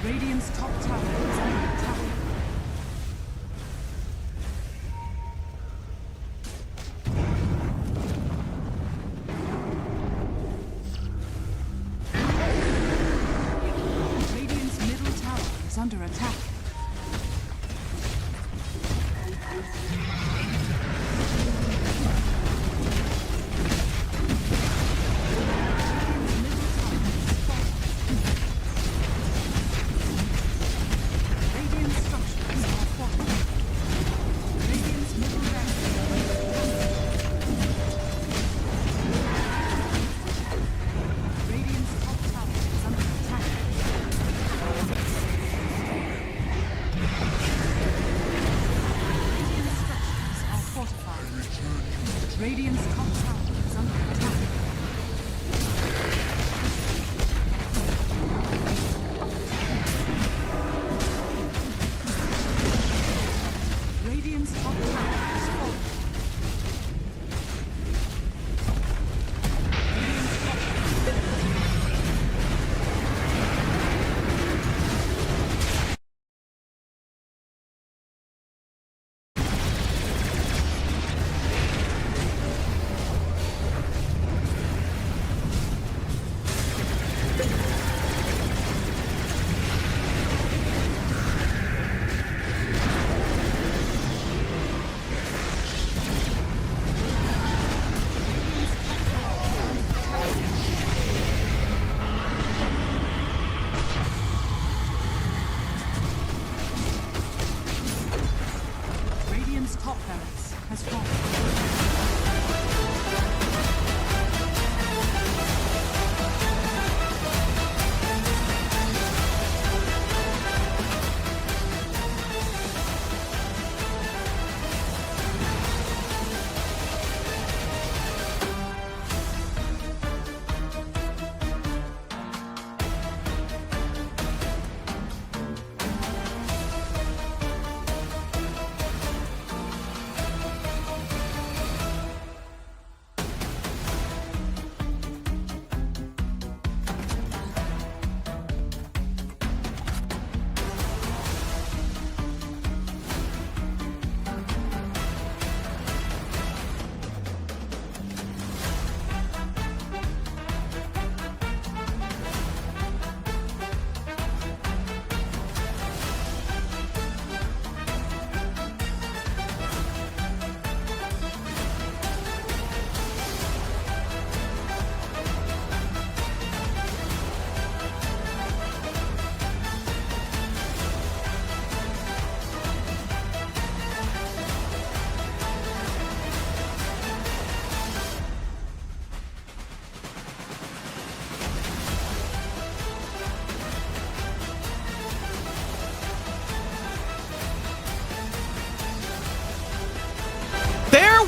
Radiant's top tower is under attack. Radiant's middle tower is under attack. Radiant structures are fortified. Radiant's middle Radiant's top tower is under attack. Radiant structures are fortified. Radiant's top tower is under attack. Radiant's top tower is falling. Radiant's top barracks has fallen.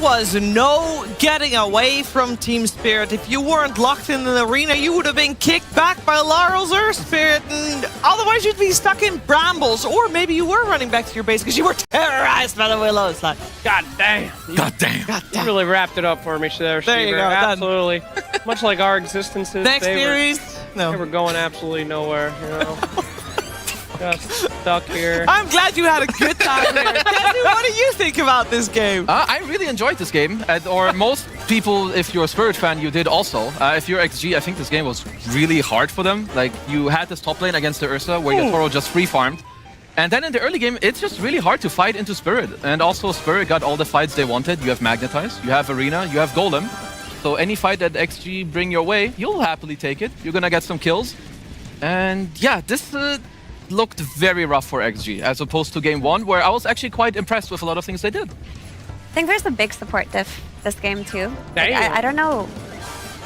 was no getting away from Team Spirit. If you weren't locked in the arena, you would have been kicked back by Laryl's Earth Spirit, and otherwise you'd be stuck in brambles, or maybe you were running back to your base because you were terrorized by the willows. Like, God damn. You really wrapped it up for me there, There you Stever. go, done. Absolutely. Much like our existences. Next they series? They were going absolutely nowhere, you know. Just stuck here. I'm glad you had a good time here. Jesse, what do you think about this game? I really enjoyed this game, or most people, if you're a Spirit fan, you did also. If you're XG, I think this game was really hard for them. Like, you had this top lane against the Ursa where your Toro just free farmed. And then in the early game, it's just really hard to fight into Spirit. And also, Spirit got all the fights they wanted. You have Magnetize, you have Arena, you have Golem. So any fight that XG bring your way, you'll happily take it. You're gonna get some kills. And yeah, this looked very rough for XG, as opposed to game 1, where I was actually quite impressed with a lot of things they did. I think there's a big support diff this game too. Like, Damn. I don't know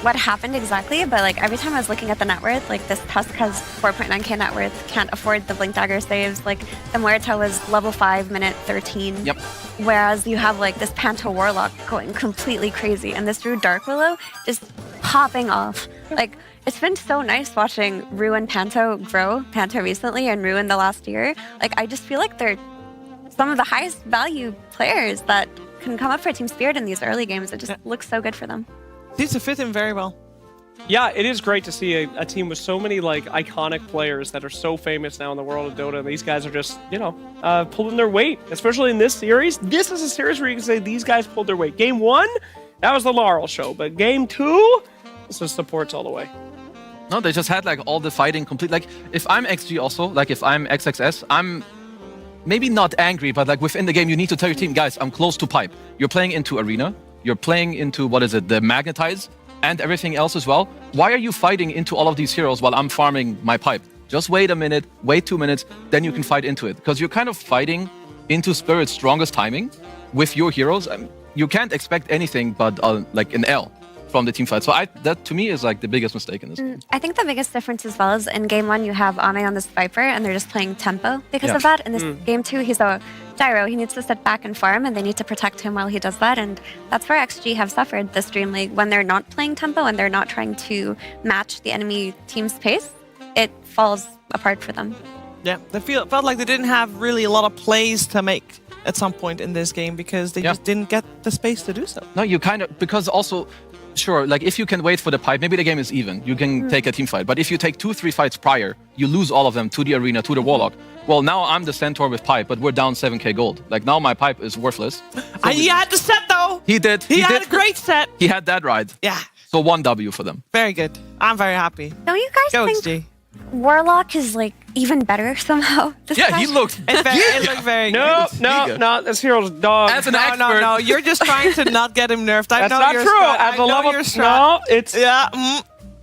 what happened exactly, but like every time I was looking at the net worth, like this Tusk has 4.9k net worth, can't afford the Blink Dagger saves. Like the Muerta was level 5, minute 13. Yep. Whereas you have like this Panto Warlock going completely crazy, and this Druid Dark Willow just popping off. Like, it's been so nice watching Rue and Panto grow, Panto recently and Rue in the last year. Like, I just feel like they're some of the highest value players that can come up for Team Spirit in these early games. It just looks so good for them. Seems to fit in very well. Yeah, it is great to see a team with so many like iconic players that are so famous now in the world of Dota. And these guys are just, you know, pulling their weight, especially in this series. This is a series where you can say these guys pulled their weight. Game 1, that was the Laurel show. But game 2, this was supports all the way. No, they just had like all the fighting complete. Like, if I'm XG also, like if I'm XXS, I'm maybe not angry, but like within the game, you need to tell your team, guys, I'm close to pipe. You're playing into Arena. You're playing into, what is it, the Magnetize and everything else as well. Why are you fighting into all of these heroes while I'm farming my pipe? Just wait a minute, wait 2 minutes, then you can fight into it. Because you're kind of fighting into Spirit's strongest timing with your heroes. You can't expect anything but like an L from the team fight. So that to me is like the biggest mistake in this game. I think the biggest difference as well is in game 1 you have Ame on this Viper and they're just playing tempo because of that. In this game 2 he's a gyro. He needs to sit back and farm and they need to protect him while he does that, and that's where XG have suffered this Dream League. When they're not playing tempo and they're not trying to match the enemy team's pace, it falls apart for them. Yeah, they felt like they didn't have really a lot of plays to make at some point in this game because they just didn't get the space to do so. No, you kind of, because also, sure, like if you can wait for the pipe, maybe the game is even. You can take a team fight. But if you take 2-3 fights prior, you lose all of them to the Arena, to the Warlock. Well, now I'm the Centaur with pipe, but we're down 7k gold. Like now my pipe is worthless. So He had the set though! He did. He had a great set! He had that right. Yeah. So 1 W for them. Very good. I'm very happy. Don't you guys think XG. Warlock is like even better somehow? Yeah, he looked. It looked very No, good. no, this hero's dog. As an No, expert. no, you're just trying to not get him nerfed. I That's know not you're true. strat. As a I know level, you're strat. no, it's Yeah.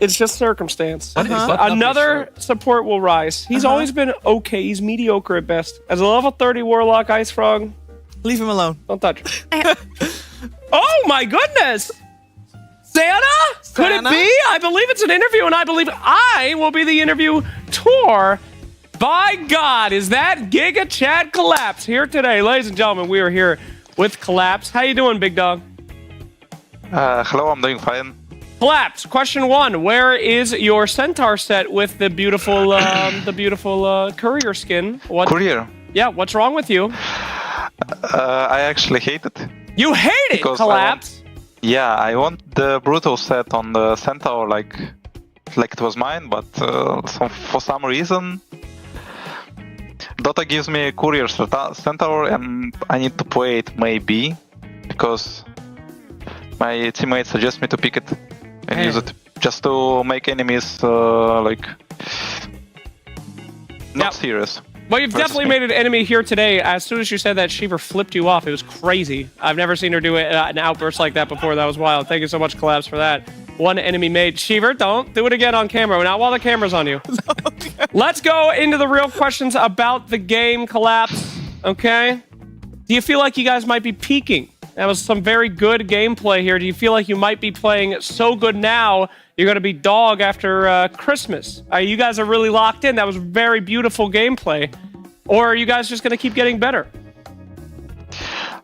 it's just circumstance. What is that? Another support will rise. He's always been okay. He's mediocre at best. As a level 30 Warlock Ice Frog, Leave him alone. don't touch him. Oh my goodness! Santa? Could it Santa? be? I believe it's an interview, and I believe I will be the interview tour. By God, is that Giga Chad Collapse here today? Ladies and gentlemen, we are here with Collapse. How you doing, big dog? Hello, I'm doing fine. Collapse. Question 1: where is your Centaur set with the beautiful, courier skin? What? Courier? Yeah. What's wrong with you? I actually hate it. You hate it, Because Collapse. I want the brutal set on the Centaur like it was mine, but for some reason Dota gives me courier Centaur and I need to play it maybe because my teammates suggest me to pick it and use it just to make enemies not serious. Well, you've definitely made an enemy here today. As soon as you said that, Shiver flipped you off. It was crazy. I've never seen her do an outburst like that before. That was wild. Thank you so much, Collapse, for that. One enemy made. Shiver, don't do it again on camera. Not while the camera's on you. Okay. Let's go into the real questions about the game, Collapse. Okay? Do you feel like you guys might be peaking? That was some very good gameplay here. Do you feel like you might be playing so good now you're going to be dog after Christmas? You guys are really locked in. That was very beautiful gameplay. Or are you guys just going to keep getting better?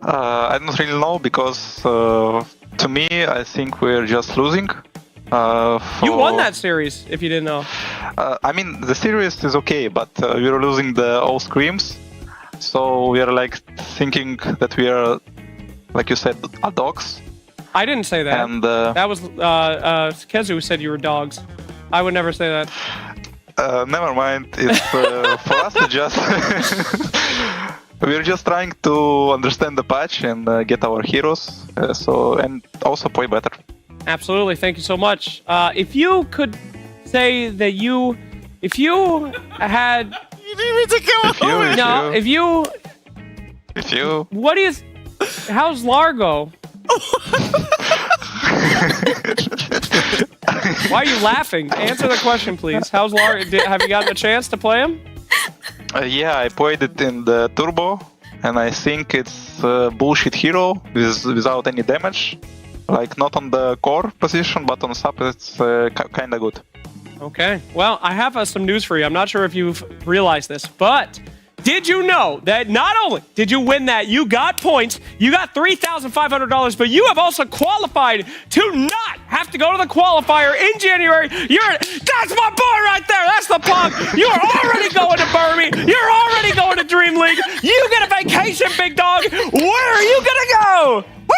I don't really know because to me, I think we're just losing. You won that series, if you didn't know. I mean, the series is okay, but we're losing the all screams. So we are like thinking that we are, like you said, dogs. I didn't say that. And that was Kezu said you were dogs. I would never say that. Never mind. It's for us. It's just we're just trying to understand the patch and get our heroes. And also play better. Absolutely. Thank you so much. If you could say that if you had. You didn't mean to come over. No, if you. What is? How's Largo? Why are you laughing? Answer the question, please. How's Largo? Have you gotten a chance to play him? Yeah, I played it in the turbo, and I think it's a bullshit hero without any damage. Like not on the core position, but on sub it's kinda good. Okay. Well, I have some news for you. I'm not sure if you've realized this, but did you know that not only did you win that, you got points, you got $3,500, but you have also qualified to not have to go to the qualifier in January. That's my boy right there. That's the punk. You are already going to Burmy. You're already going to Dream League. You get a vacation, big dog. Where are you gonna go? Woo!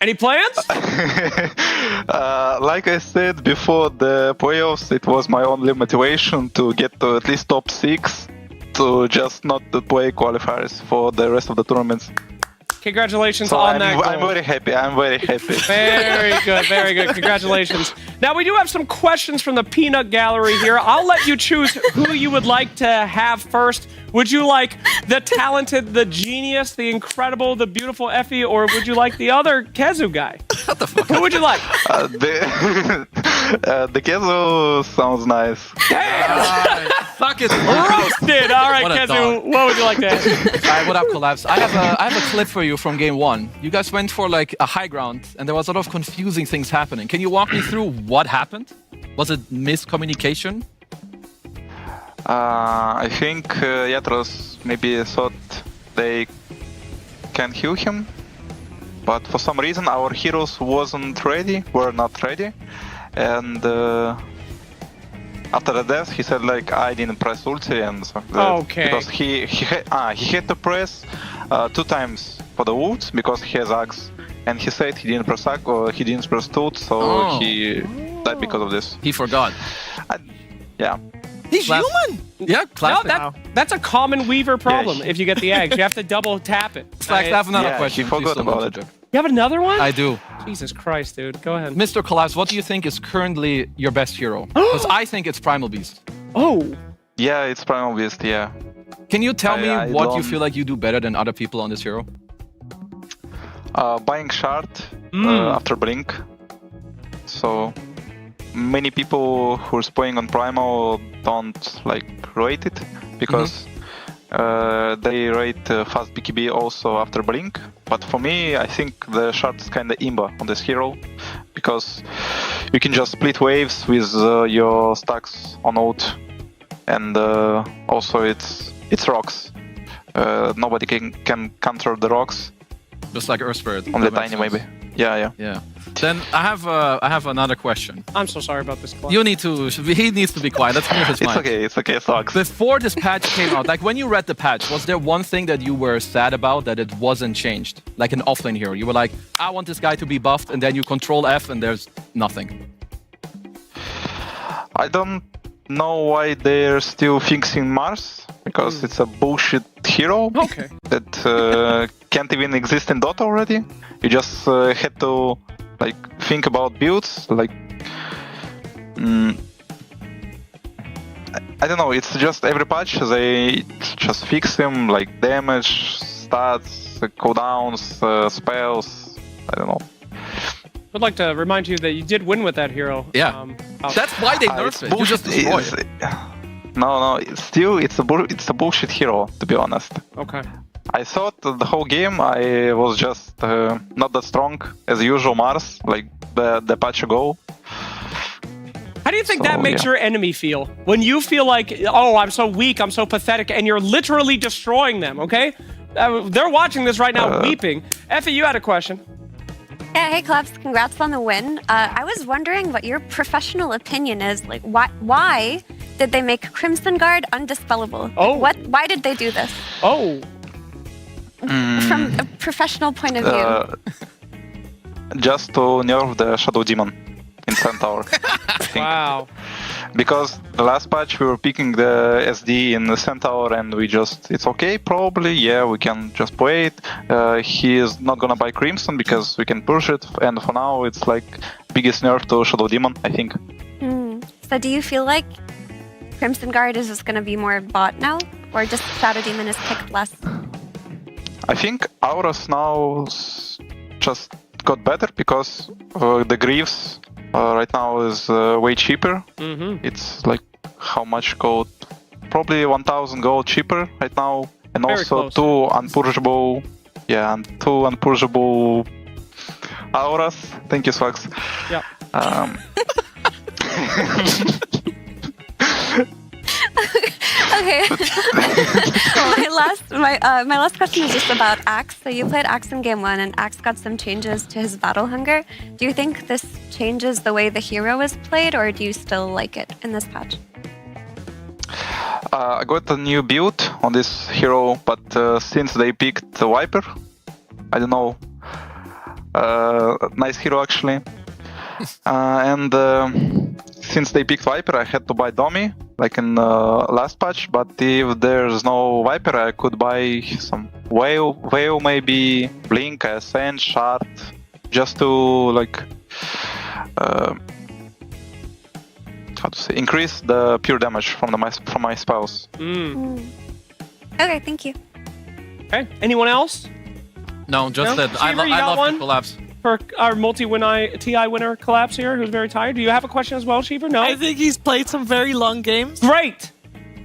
Any plans? Like I said before the playoffs, it was my only motivation to get to at least top 6 to just not to play qualifiers for the rest of the tournaments. Congratulations on that goal. I'm very happy. I'm very happy. Very good, very good. Congratulations. Now, we do have some questions from the Peanut Gallery here. I'll let you choose who you would like to have first. Would you like the talented, the genius, the incredible, the beautiful Effie, or would you like the other Kezu guy? What the fuck? Who would you like? The Kezu sounds nice. Damn! Fuck it. Roasted! All right, What a Kezu, dog. what would you like to ask? Alright, what up, Collapse? I have a clip for you from game 1. You guys went for like a high ground, and there was a lot of confusing things happening. Can you walk me through what happened? Was it miscommunication? I think Yatros maybe thought they can heal him, but for some reason our heroes were not ready, and after the death he said like I didn't press ulti and so okay. Because he had to press 2 times for the ult because he has Axe, and he said he didn't press Axe or he didn't press ult, so he died because of this. He forgot. Yeah. He's human! Yeah, classic. No, that's a common Weaver problem if you get the eggs. You have to double tap it. Slacks, I have another Yeah, question. he forgot Please don't about interject. You have another one? I do. Jesus Christ, dude. Go ahead. Mr. Collapse, what do you think is currently your best hero? Because I think it's Primal Beast. Oh. Yeah, it's Primal Beast, yeah. Can you tell me what you don't- feel like you do better than other people on this hero? Buying shard after blink. So many people who's playing on Primal don't like rate it because they rate fast BKB also after blink. But for me, I think the shard is kinda imba on this hero because you can just split waves with your stacks on ult, and also it's rocks. Nobody can counter the rocks. Just like Earth Spirit. On the That makes tiny sense. maybe. Yeah. Then I have another question. I'm so sorry about this, Clark. He needs to be quiet. Let's mute his mic. It's okay, sucks. Before this patch came out, like when you read the patch, was there one thing that you were sad about that it wasn't changed? Like an offlane hero. You were like, I want this guy to be buffed, and then you control F and there's nothing. I don't know why they're still fixing Mars, because it's a bullshit hero that can't even exist in Dota already. You just had to like think about builds, like I don't know, it's just every patch they just fix him, like damage, stats, cooldowns, spells, I don't know. I'd like to remind you that you did win with that hero. Yeah. That's why they nerfed it. You just destroyed it. No, it's a bullshit hero, to be honest. Okay. I thought the whole game I was just not that strong as usual Mars, like the patch ago. How How do you think that makes your enemy feel? When you feel like, oh, I'm so weak, I'm so pathetic, and you're literally destroying them, okay? They're watching this right now weeping. Effie, you had a question. Yeah, hey, Collapse, congrats on the win. I was wondering what your professional opinion is. Like, why did they make Crimson Guard undispellable? Oh. Why did they do this? Oh. From a professional point of view. Just to nerf the Shadow Demon in Centaur. Wow. Because the last patch we were picking the SD in the Centaur and it's okay, probably, yeah, we can just wait. He is not gonna buy Crimson because we can push it, and for now it's like biggest nerf to Shadow Demon, I think. So do you feel like Crimson Guard is just gonna be more bot now? Or just Shadow Demon is picked less? I think Auras now just got better because the Greaves right now is way cheaper. It's like how much gold? Probably 1,000 gold cheaper right now, and Very also close. two unpurgeable auras. Thank you, Swax. Yep. Okay. my last question is just about Axe. So you played Axe in game 1, and Axe got some changes to his battle hunger. Do you think this changes the way the hero is played, or do you still like it in this patch? I got a new build on this hero, but since they picked the Viper, I don't know. Nice hero actually. And since they picked Viper, I had to buy Domi, like in last patch. But if there's no Viper, I could buy some Whale maybe, Blink, Ascend, Shard, just to like how to say, increase the pure damage from my spells. Okay, thank you. Okay, anyone else? No, just that I Cheever, you got love one? the collapse. For our TI winner Collapse here, who's very tired. Do you have a question as well, Cheever? No? I think he's played some very long games. Great!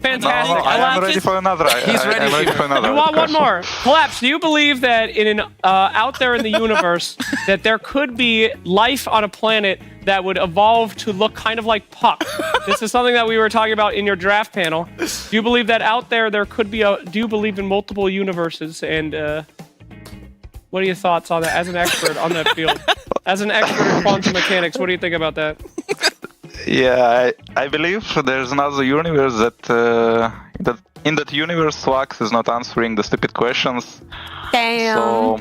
Fantastic. I'm ready for another. I'm ready for another. You want one question. more? Collapse, do you believe that in an out there in the universe that there could be life on a planet that would evolve to look kind of like Puck? This is something that we were talking about in your draft panel. Do you believe that out there could be do you believe in multiple universes? And what are your thoughts on that as an expert on that field? As an expert in quantum mechanics, what do you think about that? Yeah, I believe there's another universe that in that universe Swax is not answering the stupid questions. Damn. So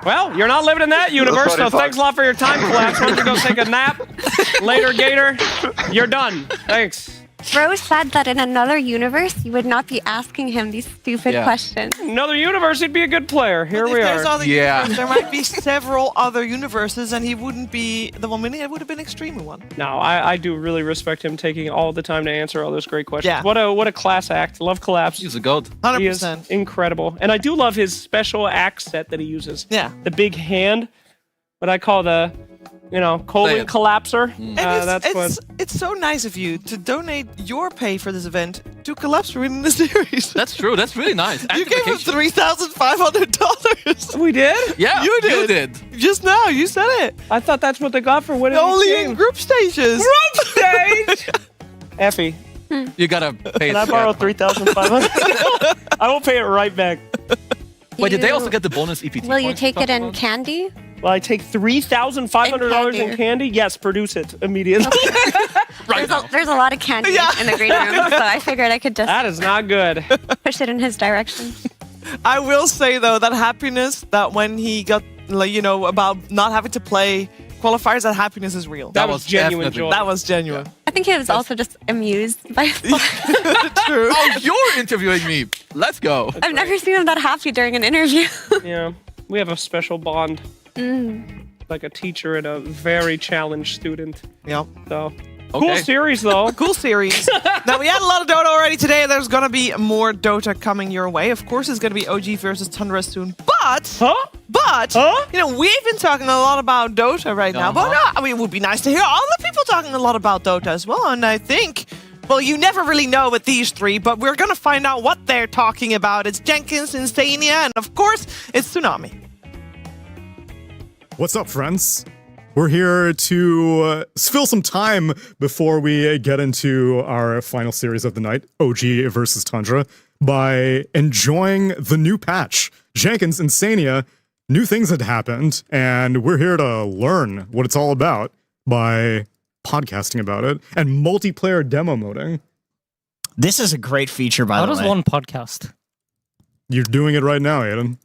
well, you're not living in that universe, Sorry, so thanks a lot for your time, Collapse. Why don't you go take a nap? Later, Gator. You're done. Thanks. Bro said that in another universe, you would not be asking him these stupid questions. Another universe, he'd be a good player. Here we There's are. other universes, there might be several other universes, and he wouldn't be the one winning. It would have been Extreme one. No, I do really respect him taking all the time to answer all those great questions. Yeah. What a class act. Love Collapse. He's a goat. 100%. He is incredible. And I do love his special axe set that he uses. Yeah. The big hand, what I call the, colon collapser. And it's so nice of you to donate your pay for this event to Collapse for winning the series. That's true. That's really nice. You gave him $3,500. We did? Yeah, you you did. Just now, you said it. I thought that's what they got for winning Only the in game. group stages. Group stage! Effie, You gotta pay. can I borrow $3,500? I will pay it right back. Wait, did they also get the bonus EPT? Will you points take it talked in about? candy? Will I take $3,500 in candy? Yes, produce it immediately. There's a lot of candy in the green room, so I figured I could just That is not good. push it in his direction. I will say, though, that happiness that when he got, about not having to play qualifiers, that happiness is real. That was genuine definitely- joy. That was genuine. I think he was also just amused by True. Oh, you're interviewing me. Let's go. I've never seen him that happy during an interview. Yeah, we have a special bond. Like a teacher and a very challenged student. Yep. So, cool series, though. Cool series. Now, we had a lot of Dota already today. There's going to be more Dota coming your way. Of course, it's going to be OG versus Tundra soon. But, we've been talking a lot about Dota right now. But, it would be nice to hear other people talking a lot about Dota as well. And I think, well, you never really know with these three, but we're going to find out what they're talking about. It's Jenkins, Insania, and of course, it's Tsunami. What's up, friends? We're here to fill some time before we get into our final series of the night, OG versus Tundra, by enjoying the new patch. Jenkins, Insania, new things had happened, and we're here to learn what it's all about by podcasting about it and multiplayer demo moding. This is a great feature, by the way. How does one podcast? You're doing it right now, Aiden.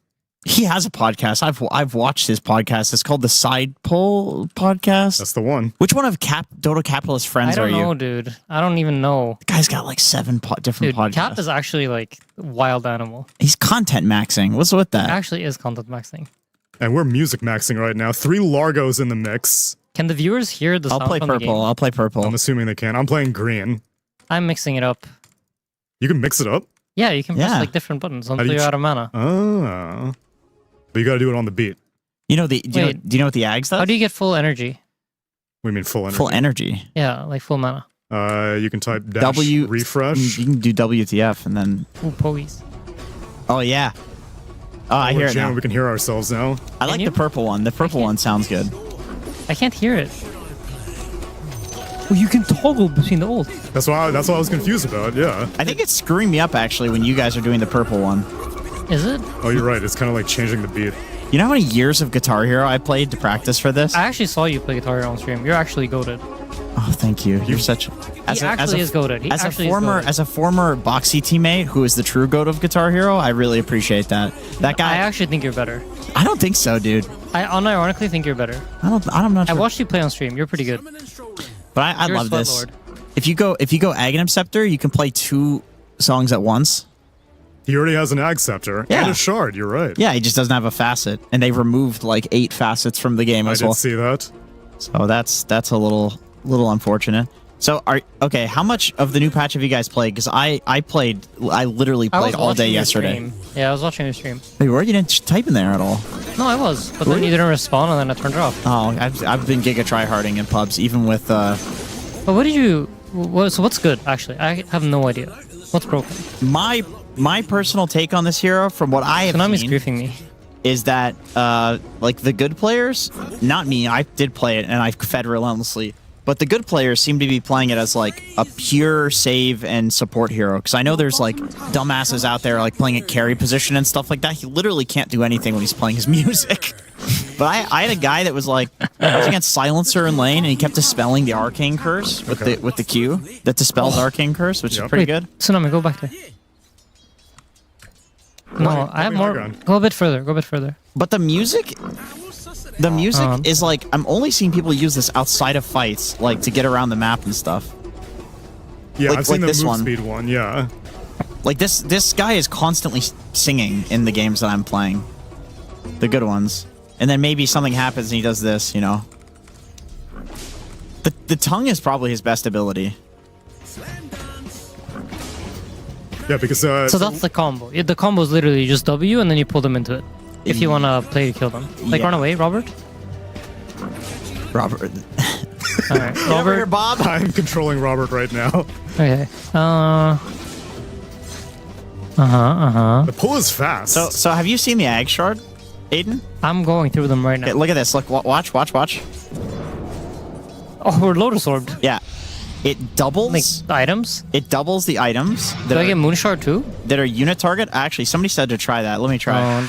He has a podcast. I've watched his podcast. It's called the Side Pull Podcast. That's the one. Which one of Dodo Capitalist friends are you? I don't know, dude. I don't even know. The guy's got like 7 different podcasts. Cap is actually like a wild animal. He's content maxing. What's with that? Actually is content maxing. And we're music maxing right now. 3 Largos in the mix. Can the viewers hear the sound I'll play from the purple. game? I'll play purple. I'm assuming they can. I'm playing green. I'm mixing it up. You can mix it up? Yeah, you can press like different buttons until you're out of mana. Oh. But you got to do it on the beat. You know do you know what the Ags does? How do you get full energy? What do you mean full energy? Full energy. Yeah, like full mana. You can type dash refresh. You can do WTF and then. Ooh, pogies. Oh yeah. Oh, I hear it now. We can hear ourselves now. I like the purple one. The purple one sounds good. I can't hear it. Well, you can toggle between the old. That's what I was confused about. Yeah. I think it's screwing me up actually when you guys are doing the purple one. Is it? Oh, you're right. It's kind of like changing the beat. You know how many years of Guitar Hero I played to practice for this? I actually saw you play Guitar Hero on stream. You're actually goated. Oh, thank you. You're such. He actually is goated. As a former Boxy teammate who is the true goat of Guitar Hero, I really appreciate that. That guy. I actually think you're better. I don't think so, dude. I unironically think you're better. I'm not sure. I watched you play on stream. You're pretty good. But I love this. Lord. If you go Aghanim Scepter, you can play 2 songs at once. He already has an Ag Scepter and a Shard. You're right. Yeah, he just doesn't have a facet, and they removed like 8 facets from the game as well. I did see that. So that's a little unfortunate. So okay. How much of the new patch have you guys played? Because I literally played all day yesterday. Yeah, I was watching your stream. Hey, where you didn't type in there at all? No, I was, but then you didn't respond, and then I turned it off. Oh, I've been giga tryharding in pubs, even with. But what did you? So what's good? Actually, I have no idea. What's broken? My personal take on this hero, from what I have Konami's seen, griefing me, is that like the good players, not me, I did play it and I fed relentlessly, but the good players seem to be playing it as like a pure save and support hero. Because I know there's like dumbasses out there like playing at carry position and stuff like that. He literally can't do anything when he's playing his music. But I had a guy that was like against Silencer in lane, and he kept dispelling the Arcane Curse with the Q that dispels Arcane Curse, which is pretty good. Tsunami, go back there. No, I have more. Go a bit further. Go a bit further. But the music is like, I'm only seeing people use this outside of fights, like to get around the map and stuff. Yeah, like, I've seen the this move one. Speed one. Yeah. Like this guy is constantly singing in the games that I'm playing, the good ones, and then maybe something happens and he does this. You know. The tongue is probably his best ability. Yeah, because so that's the combo. The combo is literally just W and then you pull them into it. If you want to play to kill them. Like run away, Robert. Robert. All right, Robert. Here, Bob. I'm controlling Robert right now. Okay. The pull is fast. So have you seen the Ag Shard, Aiden? I'm going through them right now. Okay, look at this. Look, watch. Oh, we're Lotus Orbed. Yeah. It doubles like items. It doubles the items. Do I get Moonshard too? That are unit target. Actually, somebody said to try that. Let me try.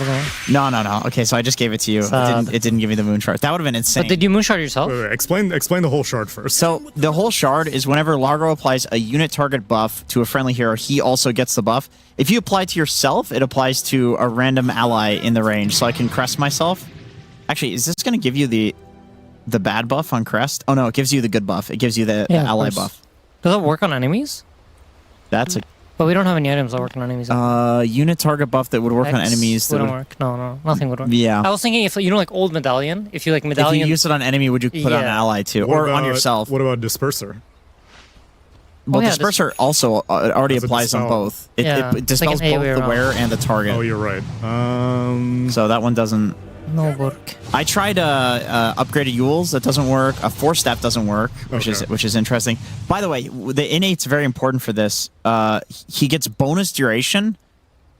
No. Okay, so I just gave it to you. It didn't give me the Moonshard. That would have been insane. But did you Moonshard yourself? Wait, explain the whole shard first. So the whole shard is whenever Largo applies a unit target buff to a friendly hero, he also gets the buff. If you apply to yourself, it applies to a random ally in the range. So I can crest myself. Actually, is this going to give you the bad buff on crest? Oh no, it gives you the good buff. It gives you the ally buff. Does that work on enemies? That's a. But we don't have any items that work on enemies. Unit target buff that would work on enemies. Wouldn't work. No, nothing would work. Yeah. I was thinking if old medallion. If you like medallion. If you use it on enemy, would you put on an ally too, or on yourself? What about disperser? Well, disperser also already applies on both. It dispels like both the wearer and the target. Oh, you're right. So that one doesn't. No work. I tried upgraded Yules. That doesn't work. A 4-step doesn't work, which is interesting. By the way, the innate's very important for this. He gets bonus duration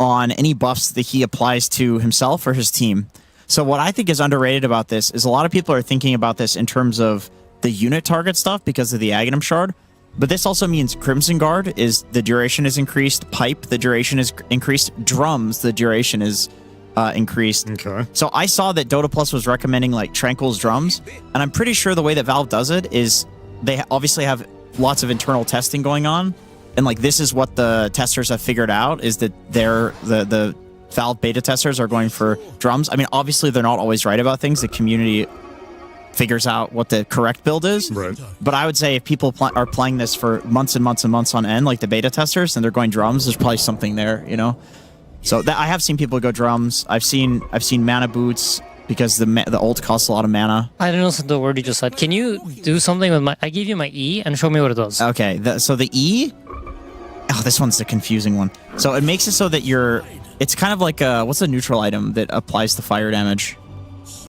on any buffs that he applies to himself or his team. So what I think is underrated about this is a lot of people are thinking about this in terms of the unit target stuff because of the Aghanim Shard. But this also means Crimson Guard is the duration is increased, Pipe the duration is increased, Drums the duration is increased. Okay. So I saw that Dota Plus was recommending like Tranquil's Drums, and I'm pretty sure the way that Valve does it is they obviously have lots of internal testing going on, and like this is what the testers have figured out is that the Valve beta testers are going for Drums. I mean, obviously they're not always right about things. The community figures out what the correct build is. Right. But I would say if people are playing this for months and months and months on end, like the beta testers, and they're going Drums, there's probably something there, you know. So that I have seen people go Drums. I've seen mana boots because the ult costs a lot of mana. I don't know the word you just said. Can you do something with my? I gave you my E and show me what it does. Okay. So the E. Oh, this one's the confusing one. So it makes it so that it's kind of like what's a neutral item that applies the fire damage?